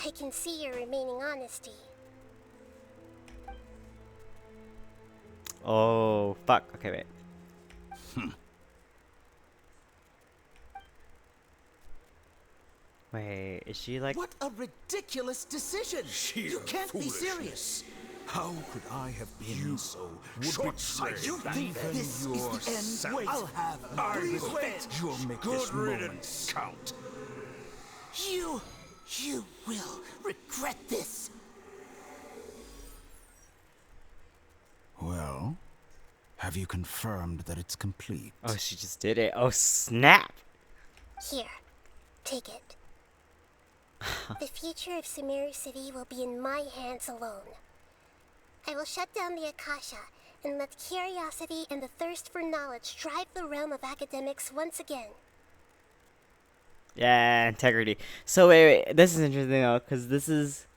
I can see your remaining honesty. Oh, fuck. Okay, wait. Wait, is she like... What a ridiculous decision! You can't be serious! How could I have been so short-sighted? You think this is the end? Wait, I'll have You'll make this moment count. You will regret this. Well, have you confirmed that it's complete? Oh, she just did it. Oh, snap! Here, take it. The future of Sumeru City will be in my hands alone. I will shut down the Akasha and let curiosity and the thirst for knowledge drive the realm of academics once again. Yeah, integrity. So wait, this is interesting though, because this is...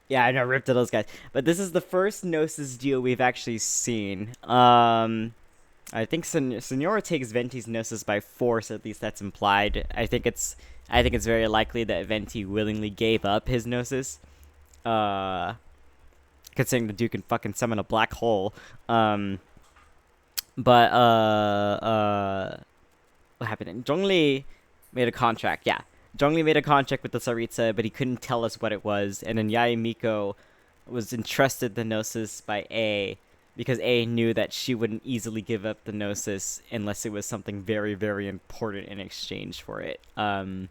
Yeah, I know, rip to those guys. But this is the first Gnosis deal we've actually seen. I think Senora takes Venti's Gnosis by force, at least that's implied. I think it's very likely that Venti willingly gave up his Gnosis. Considering the dude can fucking summon a black hole. What happened? Zhongli made a contract, yeah. Zhongli made a contract with the Tsaritsa, but he couldn't tell us what it was. And then Yae Miko was entrusted the Gnosis by A, because A knew that she wouldn't easily give up the Gnosis unless it was something very, very important in exchange for it. And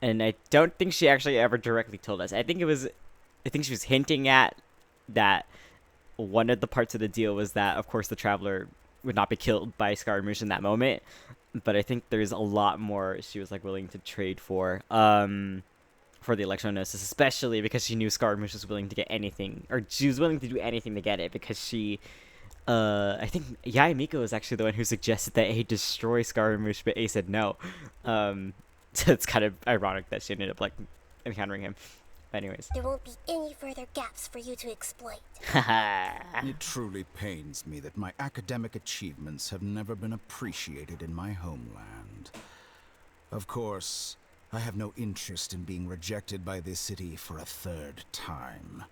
I don't think she actually ever directly told us. I think she was hinting at that one of the parts of the deal was that, of course, the Traveler would not be killed by SCARAMOUCHE in that moment. But I think there's a lot more she was like willing to trade for the Electro-Gnosis, especially because she knew SCARAMOUCHE was willing to get anything, or she was willing to do anything to get it, because she, I think Yae Miko was actually the one who suggested that A destroy SCARAMOUCHE, but A said no. So it's kind of ironic that she ended up like encountering him. But anyways. There won't be any further gaps for you to exploit. It truly pains me that my academic achievements have never been appreciated in my homeland. Of course, I have no interest in being rejected by this city for a third time.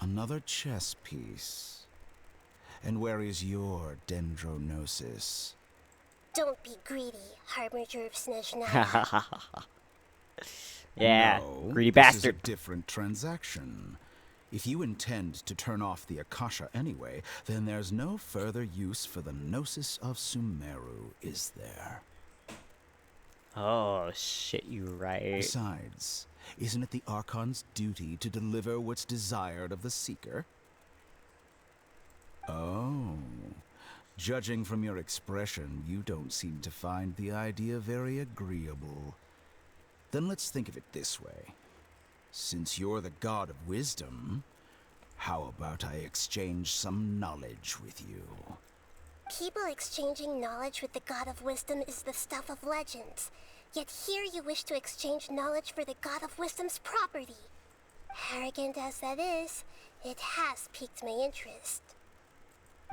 Another chess piece. And where is your Dendrognosis? Don't be greedy, Harbinger of Snezhnaya. Yeah, no, greedy this bastard. Is a different transaction. If you intend to turn off the Akasha anyway, then there's no further use for the Gnosis of Sumeru, is there? Oh, shit, you right. Besides, isn't it the Archon's duty to deliver what's desired of the Seeker? Oh. Judging from your expression, you don't seem to find the idea very agreeable. Then let's think of it this way. Since you're the god of wisdom, how about I exchange some knowledge with you? People exchanging knowledge with the god of wisdom is the stuff of legends. Yet here you wish to exchange knowledge for the god of wisdom's property. Arrogant as that is, it has piqued my interest.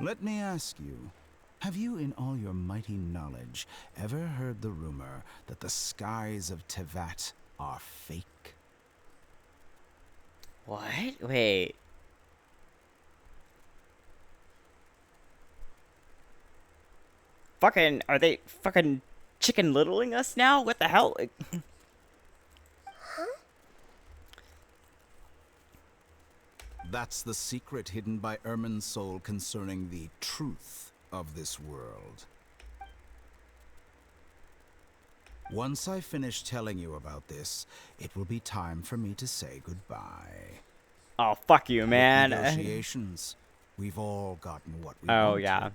Let me ask you, have you in all your mighty knowledge ever heard the rumor that the skies of Tevat are fake? What? Wait. Fucking, are they fucking Chicken Littling us now? What the hell? That's the secret hidden by Irminsul concerning the truth of this world. Once I finish telling you about this, it will be time for me to say goodbye. Oh, fuck you, man. Negotiations. We've all gotten what we Oh, wanted. yeah.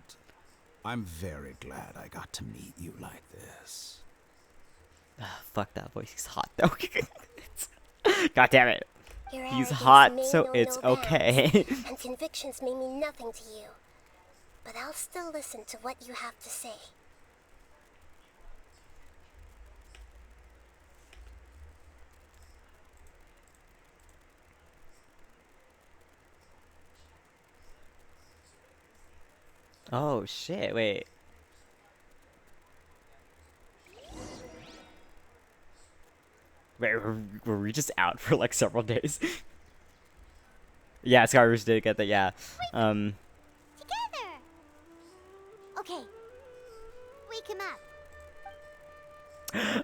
I'm very glad I got to meet you like this. Fuck that voice. He's hot though. God damn it. Your He's arrogance hot, may so know it's no okay. bounds, and convictions may mean nothing to you. But I'll still listen to what you have to say. Oh shit, wait. Wait, were we just out for like several days? Yeah, SCARAMOUCHE did get that, yeah. Together! Okay. Wake him up.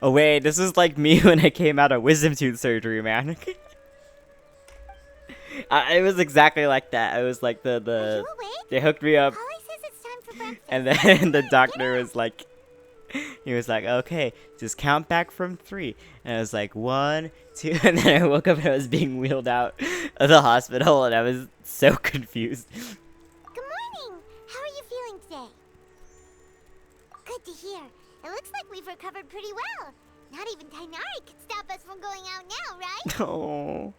Oh wait, this is like me when I came out of wisdom tooth surgery, man. It was exactly like that. I was like they hooked me up, and then the doctor was like, he was like, okay, just count back from 3, and I was like 1, 2, and then I woke up and I was being wheeled out of the hospital, and I was so confused. Good morning. How are you feeling today? Good to hear. It looks like we've recovered pretty well. Not even Tainari could stop us from going out now, right? Oh.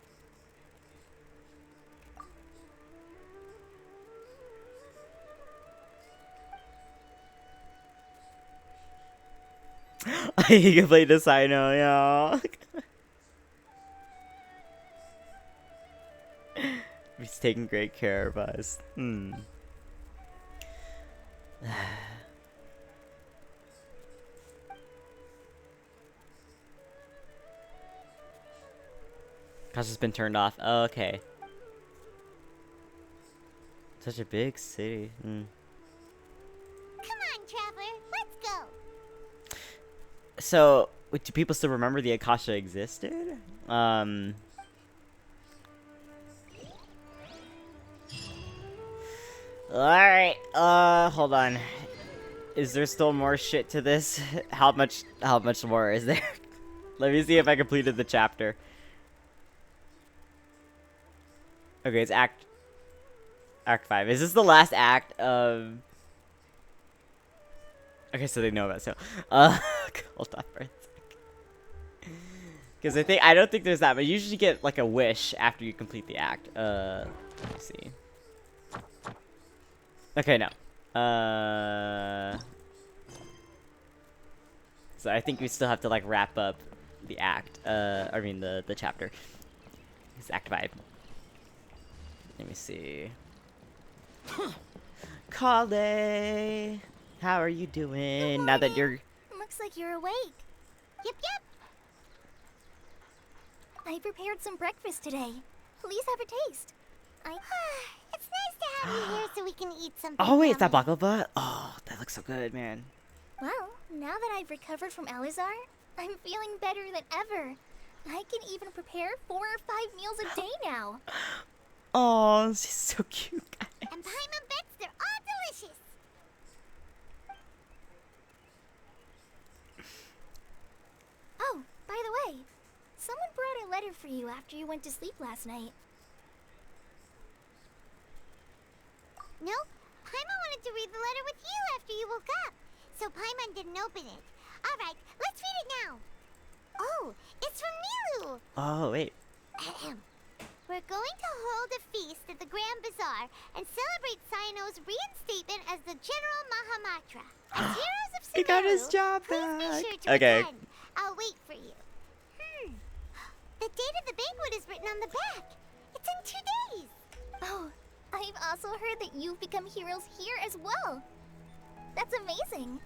You can play this, I know, yeah. He's taking great care of us. House has been turned off. Oh, okay. Such a big city. Come on, traveler. Let's go. So, wait, do people still remember the Akasha existed? Alright, hold on. Is there still more shit to this? How much more is there? Let me see if I completed the chapter. Okay, it's Act 5. Is this the last act of... Okay, so they know about it, so... hold on for a sec. Because I don't think there's that, but you usually get, like, a wish after you complete the act. Let me see. Okay, no. So I think we still have to, like, wrap up the act. I mean, the chapter. It's Act 5. Let me see. Kale! How are you doing now that you're... Looks like you're awake. Yep. I prepared some breakfast today. Please have a taste. It's nice to have you here so we can eat something. Oh, wait, it's that baklava? Oh, that looks so good, man. Well, now that I've recovered from Alizar, I'm feeling better than ever. I can even prepare 4 or 5 meals a day now. Oh, she's so cute, guys. And Paimon bets they're all delicious. Oh, by the way, someone brought a letter for you after you went to sleep last night. No, Paimon wanted to read the letter with you after you woke up, so Paimon didn't open it. All right, let's read it now. Oh, it's from Nilu. Oh, wait. We're going to hold a feast at the Grand Bazaar and celebrate Cyano's reinstatement as the General Mahamatra. As heroes of Sumeru, He got his job please be back. sure to attend. I'll wait for you. The date of the banquet is written on the back. It's in 2 days. Oh, I've also heard that you've become heroes here as well. That's amazing.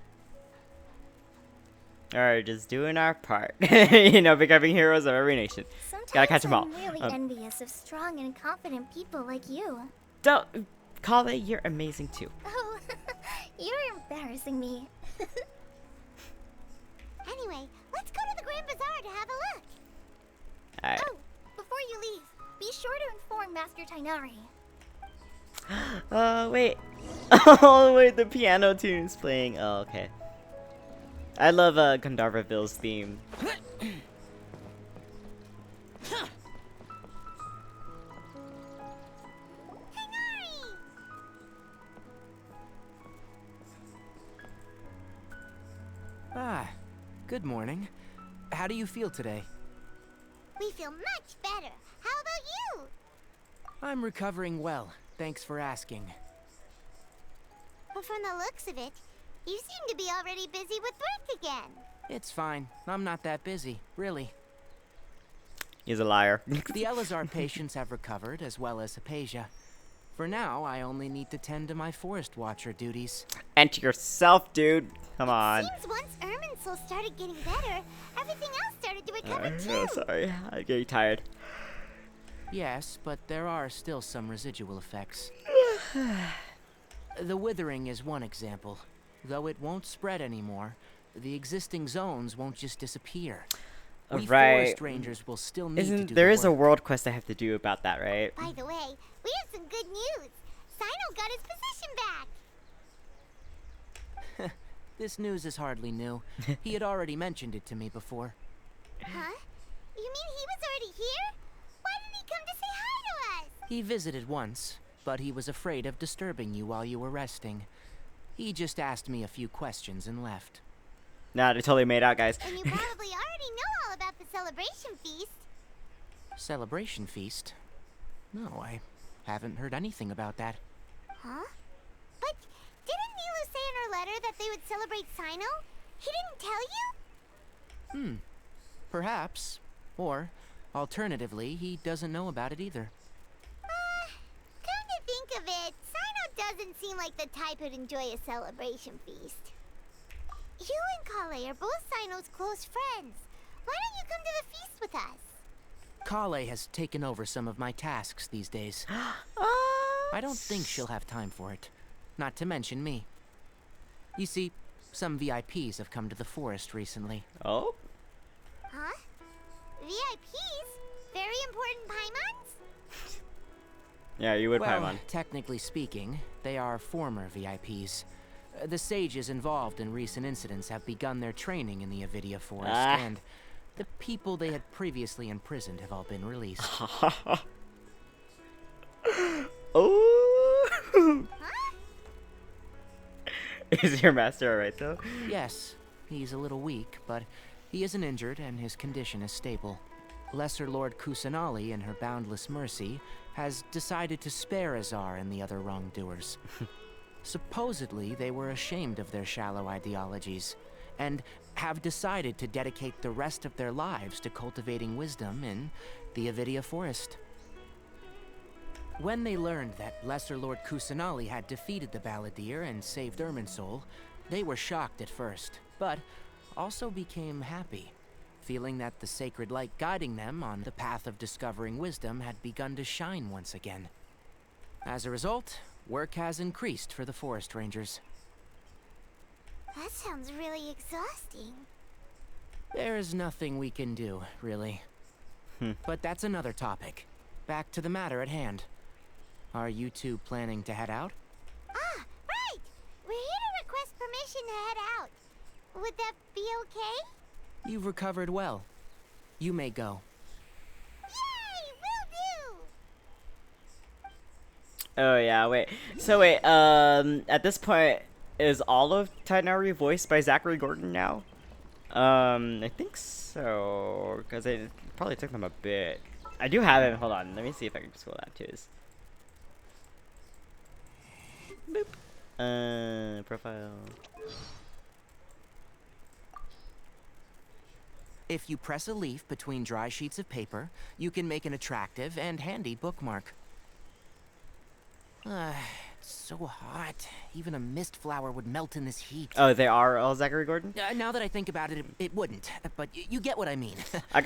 Alright, just doing our part. You know, becoming heroes of every nation. Gotta catch them all. I'm really envious of strong and confident people like you. Don't call it, you're amazing too. Oh, you're embarrassing me. Anyway, let's go to the Grand Bazaar to have a look. Alright. Oh, before you leave, be sure to inform Master Tainari. Wait. Oh, wait, the piano tune's playing. Oh, okay. I love Gandharvaville's theme. Good morning. How do you feel today? We feel much better. How about you? I'm recovering well. Thanks for asking. But from the looks of it, you seem to be already busy with work again. It's fine. I'm not that busy, really. He's a liar. The Elazar patients have recovered, as well as Hypatia. For now, I only need to tend to my forest watcher duties. And to yourself, dude. Come on. Seems once Irminsul started getting better, everything else started to recover too. Oh, sorry. I'm getting tired. Yes, but there are still some residual effects. The withering is one example. Though it won't spread anymore, the existing zones won't just disappear. We forest rangers will still need to do There the is a work. world quest I have to do about that, right? By the way, we have some good news. Sino got his position back. This news is hardly new. He had already mentioned it to me before. Huh? You mean he was already here? Why didn't he come to say hi to us? He visited once, but he was afraid of disturbing you while you were resting. He just asked me a few questions and left. Nah, they totally made out, guys. And you probably already know all about the celebration feast. Celebration feast? No, I haven't heard anything about that. Huh? But didn't Nilu say in her letter that they would celebrate Sino? He didn't tell you? Perhaps. Or, alternatively, he doesn't know about it either. Come to think of it, Sino doesn't seem like the type who'd enjoy a celebration feast. You and Kale are both Sino's close friends. Why don't you come to the feast with us? Kale has taken over some of my tasks these days. I don't think she'll have time for it. Not to mention me. You see, some VIPs have come to the forest recently. Oh? Huh? VIPs? Very important Paimons? Yeah, you would Well, Paimon. technically speaking, they are former VIPs. The sages involved in recent incidents have begun their training in the Avidia Forest, and the people they had previously imprisoned have all been released. Oh! Is your master alright, though? Yes, he's a little weak, but he isn't injured and his condition is stable. Lesser Lord Kusanali, in her boundless mercy, has decided to spare Azar and the other wrongdoers. Supposedly, they were ashamed of their shallow ideologies, and have decided to dedicate the rest of their lives to cultivating wisdom in the Avidia Forest. When they learned that Lesser Lord Kusanali had defeated the Balladeer and saved Irminsul, they were shocked at first, but also became happy, feeling that the sacred light guiding them on the path of discovering wisdom had begun to shine once again. As a result, work has increased for the forest rangers. That sounds really exhausting. There's nothing we can do, really. But that's another topic. Back to the matter at hand. Are you two planning to head out? Ah, right! We're here to request permission to head out. Would that be okay? You've recovered well. You may go. Yay! Will do! Oh, yeah, wait. So, wait, at this point, is all of Tighnari voiced by Zachary Gordon now? I think so, because it probably took them a bit. I do have him. Hold on, let me see if I can just scroll down to his. Boop. Profile. If you press a leaf between dry sheets of paper, you can make an attractive and handy bookmark. It's so hot. Even a mist flower would melt in this heat. Oh, they are all Zachary Gordon? Now that I think about it, it wouldn't. But you get what I mean. I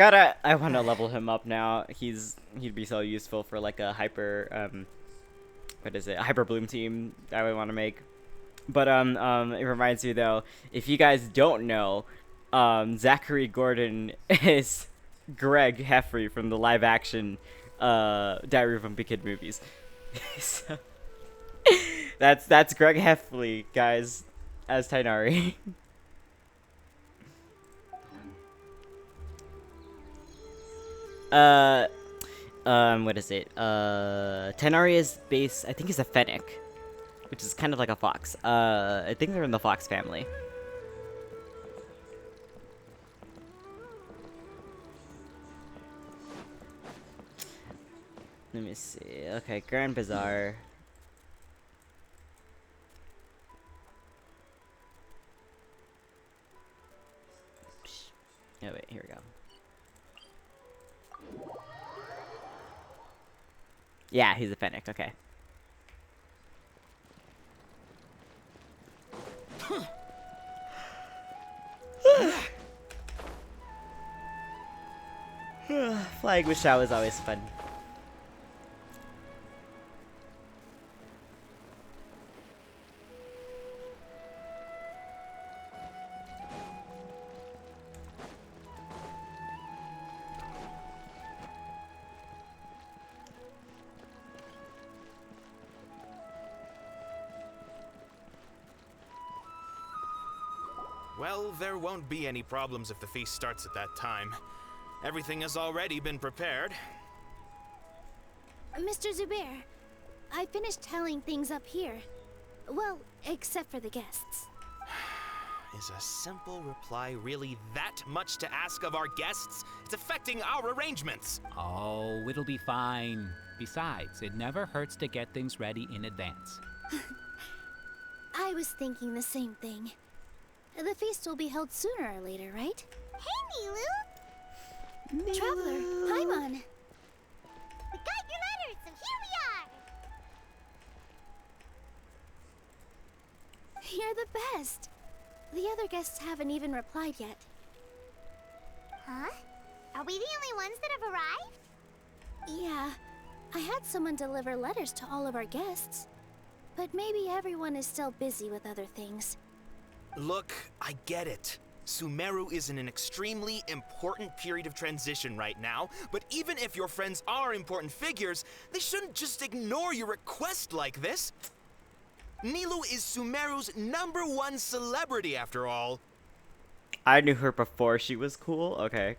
want to level him up now. He'd be so useful for like a hyper, what is it? A hyper bloom team I would want to make. But it reminds me though, if you guys don't know, Zachary Gordon is Greg Heffrey from the live action Diary of a Wimpy Kid movies. So, that's Greg Heffley, guys, as Tighnari. What is it? Tighnari is based, I think he's a fennec, which is kind of like a fox. I think they're in the fox family. Let me see. Okay, Grand Bazaar. Oh wait, here we go. Yeah, he's a Fennec, okay. Flying with Shao is always fun. Well, there won't be any problems if the feast starts at that time. Everything has already been prepared. Mr. Zubair, I finished telling things up here. Well, except for the guests. Is a simple reply really that much to ask of our guests? It's affecting our arrangements. Oh, it'll be fine. Besides, it never hurts to get things ready in advance. I was thinking the same thing. The feast will be held sooner or later, right? Hey, Nilu! Traveler, Paimon! We got your letters, so here we are! You're the best. The other guests haven't even replied yet. Huh? Are we the only ones that have arrived? Yeah. I had someone deliver letters to all of our guests. But maybe everyone is still busy with other things. Look, I get it. Sumeru is in an extremely important period of transition right now, but even if your friends are important figures, they shouldn't just ignore your request like this. Nilou is Sumeru's #1 celebrity, after all. I knew her before she was cool. Okay.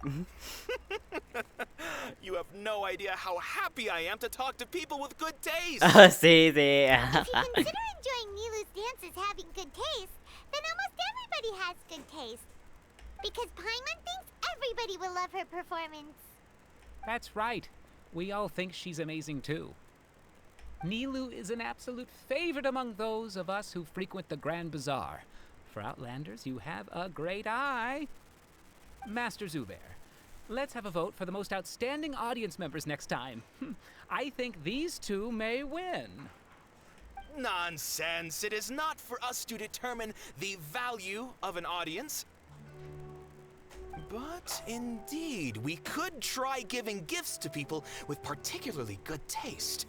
You have no idea how happy I am to talk to people with good taste. See. If you consider enjoying Nilu's dances having good taste, then almost everybody has good taste. Because Paimon thinks everybody will love her performance. That's right. We all think she's amazing too. Nilou is an absolute favorite among those of us who frequent the Grand Bazaar. For Outlanders, you have a great eye. Master Zubair, let's have a vote for the most outstanding audience members next time. I think these two may win. Nonsense! It is not for us to determine the value of an audience. But indeed, we could try giving gifts to people with particularly good taste.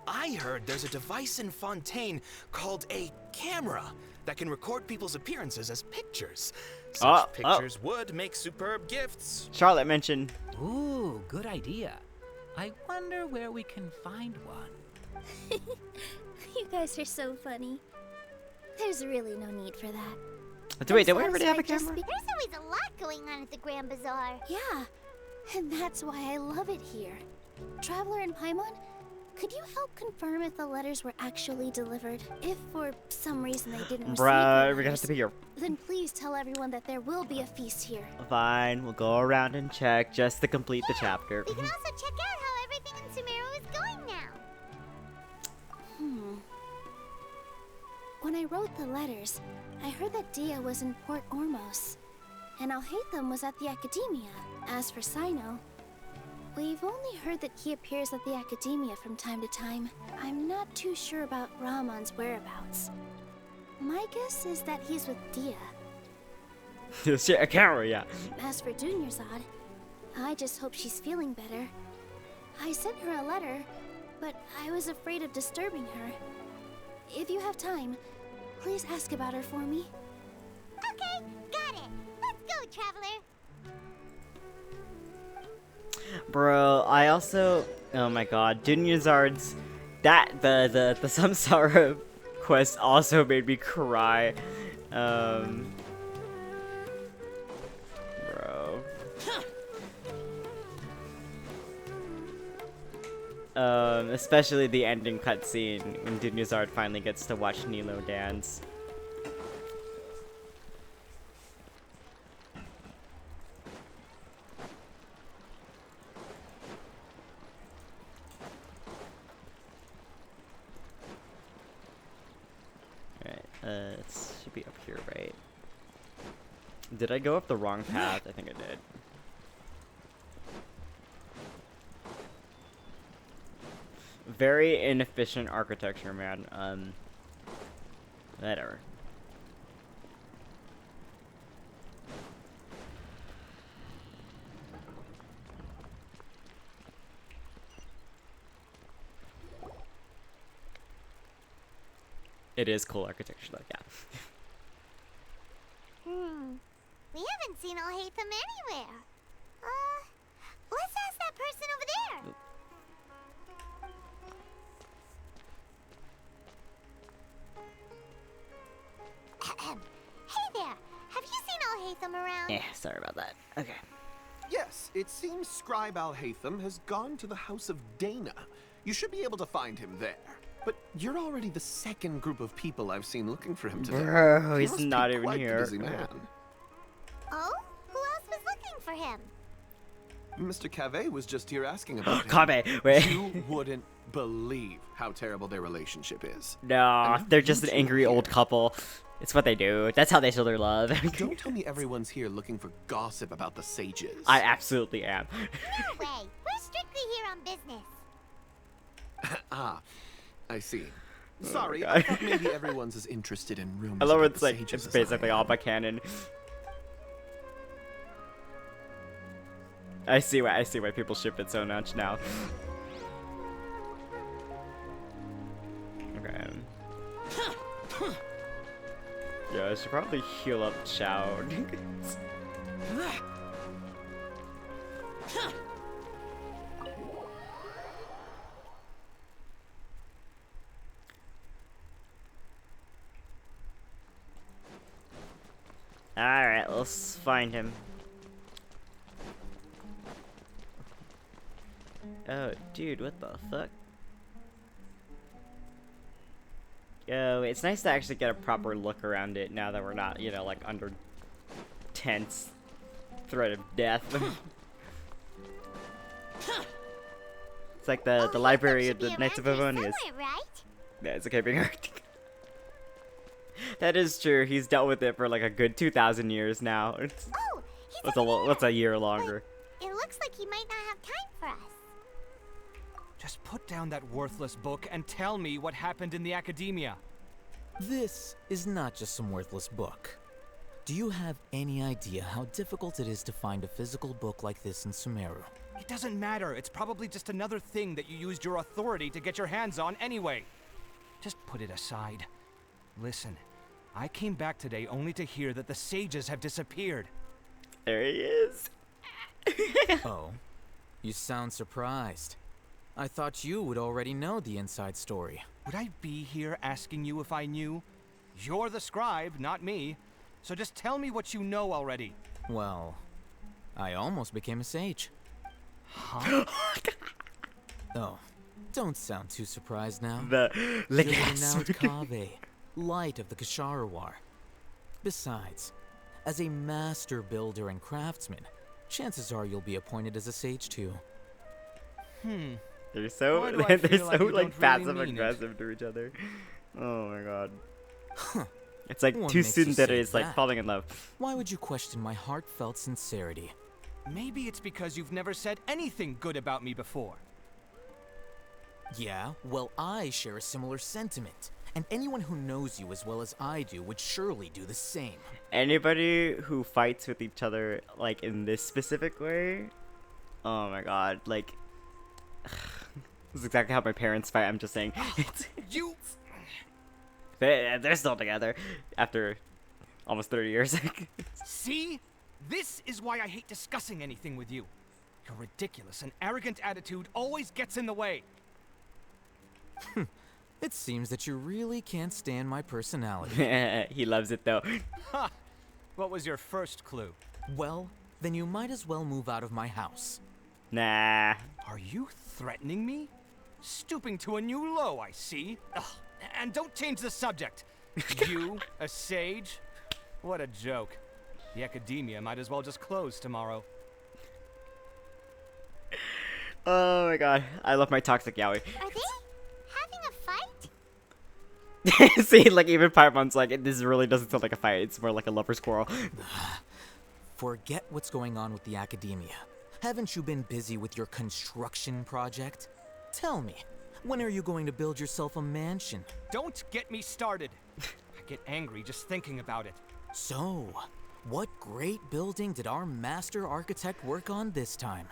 I heard there's a device in Fontaine called a camera that can record people's appearances as pictures. Such pictures would make superb gifts. Charlotte mentioned. Ooh, good idea. I wonder where we can find one. You guys are so funny. There's really no need for that. Wait, did we already have a camera? There's always a lot going on at the Grand Bazaar. Yeah, and that's why I love it here. Traveler and Paimon, could you help confirm if the letters were actually delivered? If for some reason they didn't receive the Bruh, we're gonna have letters, to be here. then please tell everyone that there will be a feast here. Fine, we'll go around and check just to complete the chapter. We can also check out how everything in Sumeru is going now. When I wrote the letters, I heard that Dia was in Port Ormos, and Alhaitham was at the Academia. As for Sino, we've only heard that he appears at the Academia from time to time. I'm not too sure about Rahman's whereabouts. My guess is that he's with Dia. Shit, a camera, yeah. As for Dunyarzad, I just hope she's feeling better. I sent her a letter, but I was afraid of disturbing her. If you have time, please ask about her for me. Okay, got it. Let's go, Traveler. Bro, I also, oh my god, Dunyarzad's, the Samsara quest also made me cry. Bro. Especially the ending cutscene when Dunyarzad finally gets to watch Nilo dance. should be up here, right? Did I go up the wrong path? I think I did. Very inefficient architecture, man. Whatever. It is cool architecture, though, yeah. We haven't seen Alhaitham anywhere. Let's ask that person over there. Hey there, have you seen Alhaitham around? Yeah, sorry about that. Okay. Yes, it seems Scribe Alhaitham has gone to the House of Dana. You should be able to find him there. But you're already the second group of people I've seen looking for him today. Bro, He he's must be not even quite the here. busy man. Oh? Who else was looking for him? Mr. Cave was just here asking about him. Cave, wait. You wouldn't believe how terrible their relationship is. No, they're just an angry old couple. It's what they do. That's how they show their love. Don't tell me everyone's here looking for gossip about the sages. I absolutely am. No way. We're strictly here on business. Ah, I see. Oh Sorry, God. I thought maybe everyone's as interested in rumors. I love about it's the like sages it's as I basically am. all by canon. I see why people ship it so much now. Okay. Yeah, I should probably heal up Chow. Alright, let's find him. Oh, dude, what the fuck? Yo, it's nice to actually get a proper look around it now that we're not, you know, like under tense threat of death. It's like the library of the Knights of Avonius. Right? Yeah, it's okay being Arctic. That is true. He's dealt with it for like a good 2,000 years now. It's, what's a year longer? It looks like he might not have time for us. Just put down that worthless book and tell me what happened in the academia. This is not just some worthless book. Do you have any idea how difficult it is to find a physical book like this in Sumeru? It doesn't matter. It's probably just another thing that you used your authority to get your hands on anyway. Just put it aside. Listen, I came back today only to hear that the sages have disappeared. There he is. Oh, you sound surprised. I thought you would already know the inside story. Would I be here asking you if I knew? You're the scribe, not me. So just tell me what you know already. Well, I almost became a sage. Huh? Oh, don't sound too surprised now. The You're now Kave, light of the Kasharawar. Besides, as a master builder and craftsman, chances are you'll be appointed as a sage too. They're so Why do I they're feel so like you don't really passive mean it? aggressive to each other. Oh my god. It's like One two makes you say tsunderes like that. falling in love. Why would you question my heartfelt sincerity? Maybe it's because you've never said anything good about me before. Yeah, well, I share a similar sentiment. And anyone who knows you as well as I do would surely do the same. Anybody who fights with each other like in this specific way, oh my god, like this is exactly how my parents fight. I'm just saying. You They're still together after almost 30 years. see? This is why I hate discussing anything with you. Your ridiculous and arrogant attitude always gets in the way. It seems that you really can't stand my personality. He loves it though. Ha! What was your first clue? Well, then you might as well move out of my house. Nah. Are you threatening me? Stooping to a new low, I see. Ugh. And don't change the subject. You, a sage? What a joke. The academia might as well just close tomorrow. Oh my god, I love my toxic yaoi. Are they having a fight? See, like even Paimon's like, this really doesn't sound like a fight. It's more like a lover's quarrel. Forget what's going on with the academia. Haven't you been busy with your construction project? Tell me, when are you going to build yourself a mansion? Don't get me started. I get angry just thinking about it. So, what great building did our master architect work on this time?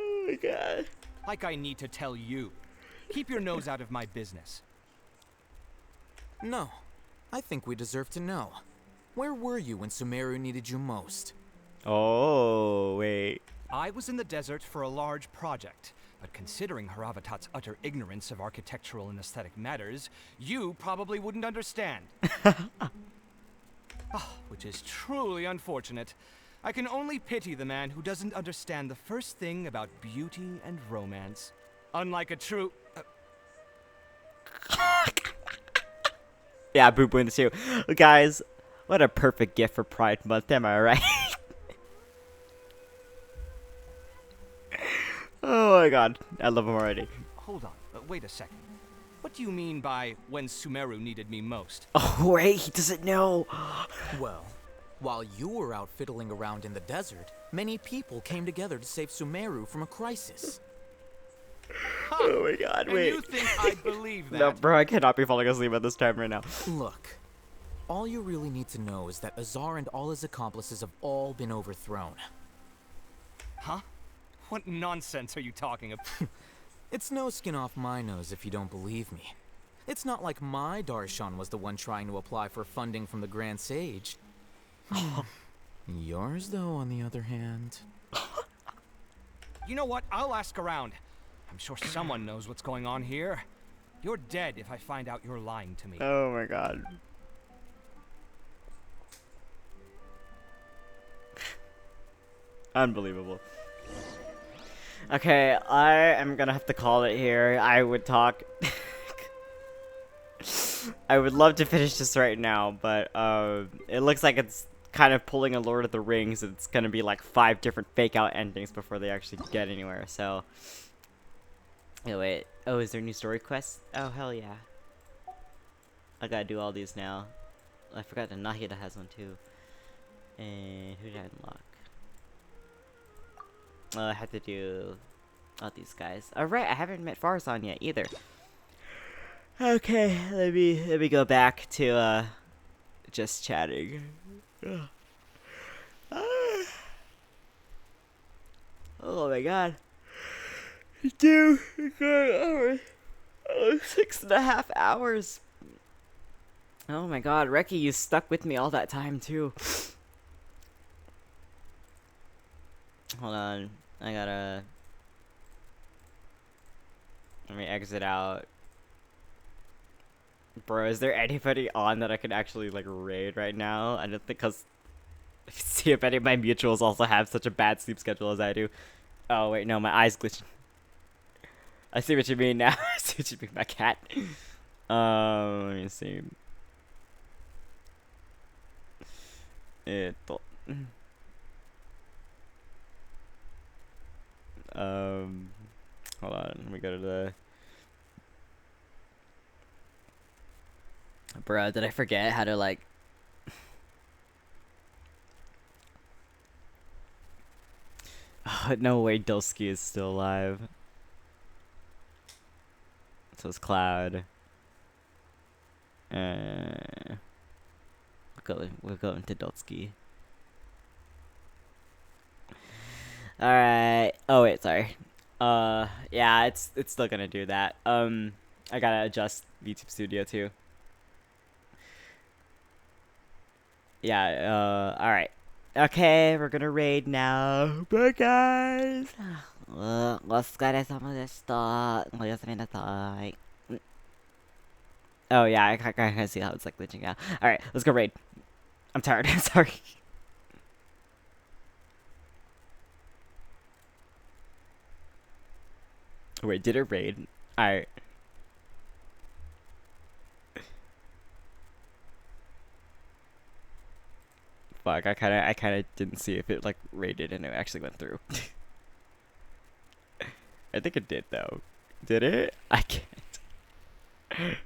Oh my god. Like I need to tell you. Keep your nose out of my business. No, I think we deserve to know. Where were you when Sumeru needed you most? Oh, wait. I was in the desert for a large project, but considering Haravatat's utter ignorance of architectural and aesthetic matters, you probably wouldn't understand. Which is truly unfortunate. I can only pity the man who doesn't understand the first thing about beauty and romance. Unlike a true... Yeah, Boo Boo in the shoe. Guys, what a perfect gift for Pride Month, am I right? Oh my god, I love him already. Hold on, wait a second. What do you mean by when Sumeru needed me most? Oh wait, he doesn't know. Well, while you were out fiddling around in the desert, many people came together to save Sumeru from a crisis. Oh my god, wait. And you think I'd believe that? No, bro, I cannot be falling asleep at this time right now. Look, all you really need to know is that Azar and all his accomplices have all been overthrown. Huh? What nonsense are you talking about? It's no skin off my nose if you don't believe me. It's not like my Darshan was the one trying to apply for funding from the Grand Sage. Yours, though, on the other hand. You know what? I'll ask around. I'm sure someone knows what's going on here. You're dead if I find out you're lying to me. Oh my god. Unbelievable. Okay, I am gonna have to call it here. I would talk... I would love to finish this right now, but it looks like it's kind of pulling a Lord of the Rings. It's gonna be like 5 different fake out endings before they actually get anywhere, so... Oh wait, oh, is there new story quests? Oh hell yeah. I gotta do all these now. I forgot that Nahida has one too. And who did I unlock? I had to do all these guys. Alright, I haven't met Farzan yet either. Okay, let me go back to just chatting. Oh my god. Dude, 6.5 hours. Oh my god, Reki, you stuck with me all that time too. Hold on, I gotta... Let me exit out. Bro, is there anybody on that I can actually like raid right now? I don't think, cause see if any of my mutuals also have such a bad sleep schedule as I do. Oh wait, no, my eyes glitching. I see what you mean now. I see what you mean, my cat. Let me see. Hold on, let me go to the... Bruh, did I forget how to like... Oh, no way Dulski is still alive. So it's Cloud. We'll go into Dulski. Alright. Oh wait, sorry. Yeah, it's still gonna do that. I gotta adjust VTube Studio too. Yeah, alright. Okay, we're gonna raid now. Bye guys! お疲れ様でした。おやすみなさい。Oh yeah, I kind of see how it's like glitching out. Alright, let's go raid. I'm tired, I'm sorry. Wait, did it raid? Alright. Fuck, I kinda didn't see if it like raided and it actually went through. I think it did though. Did it? I can't.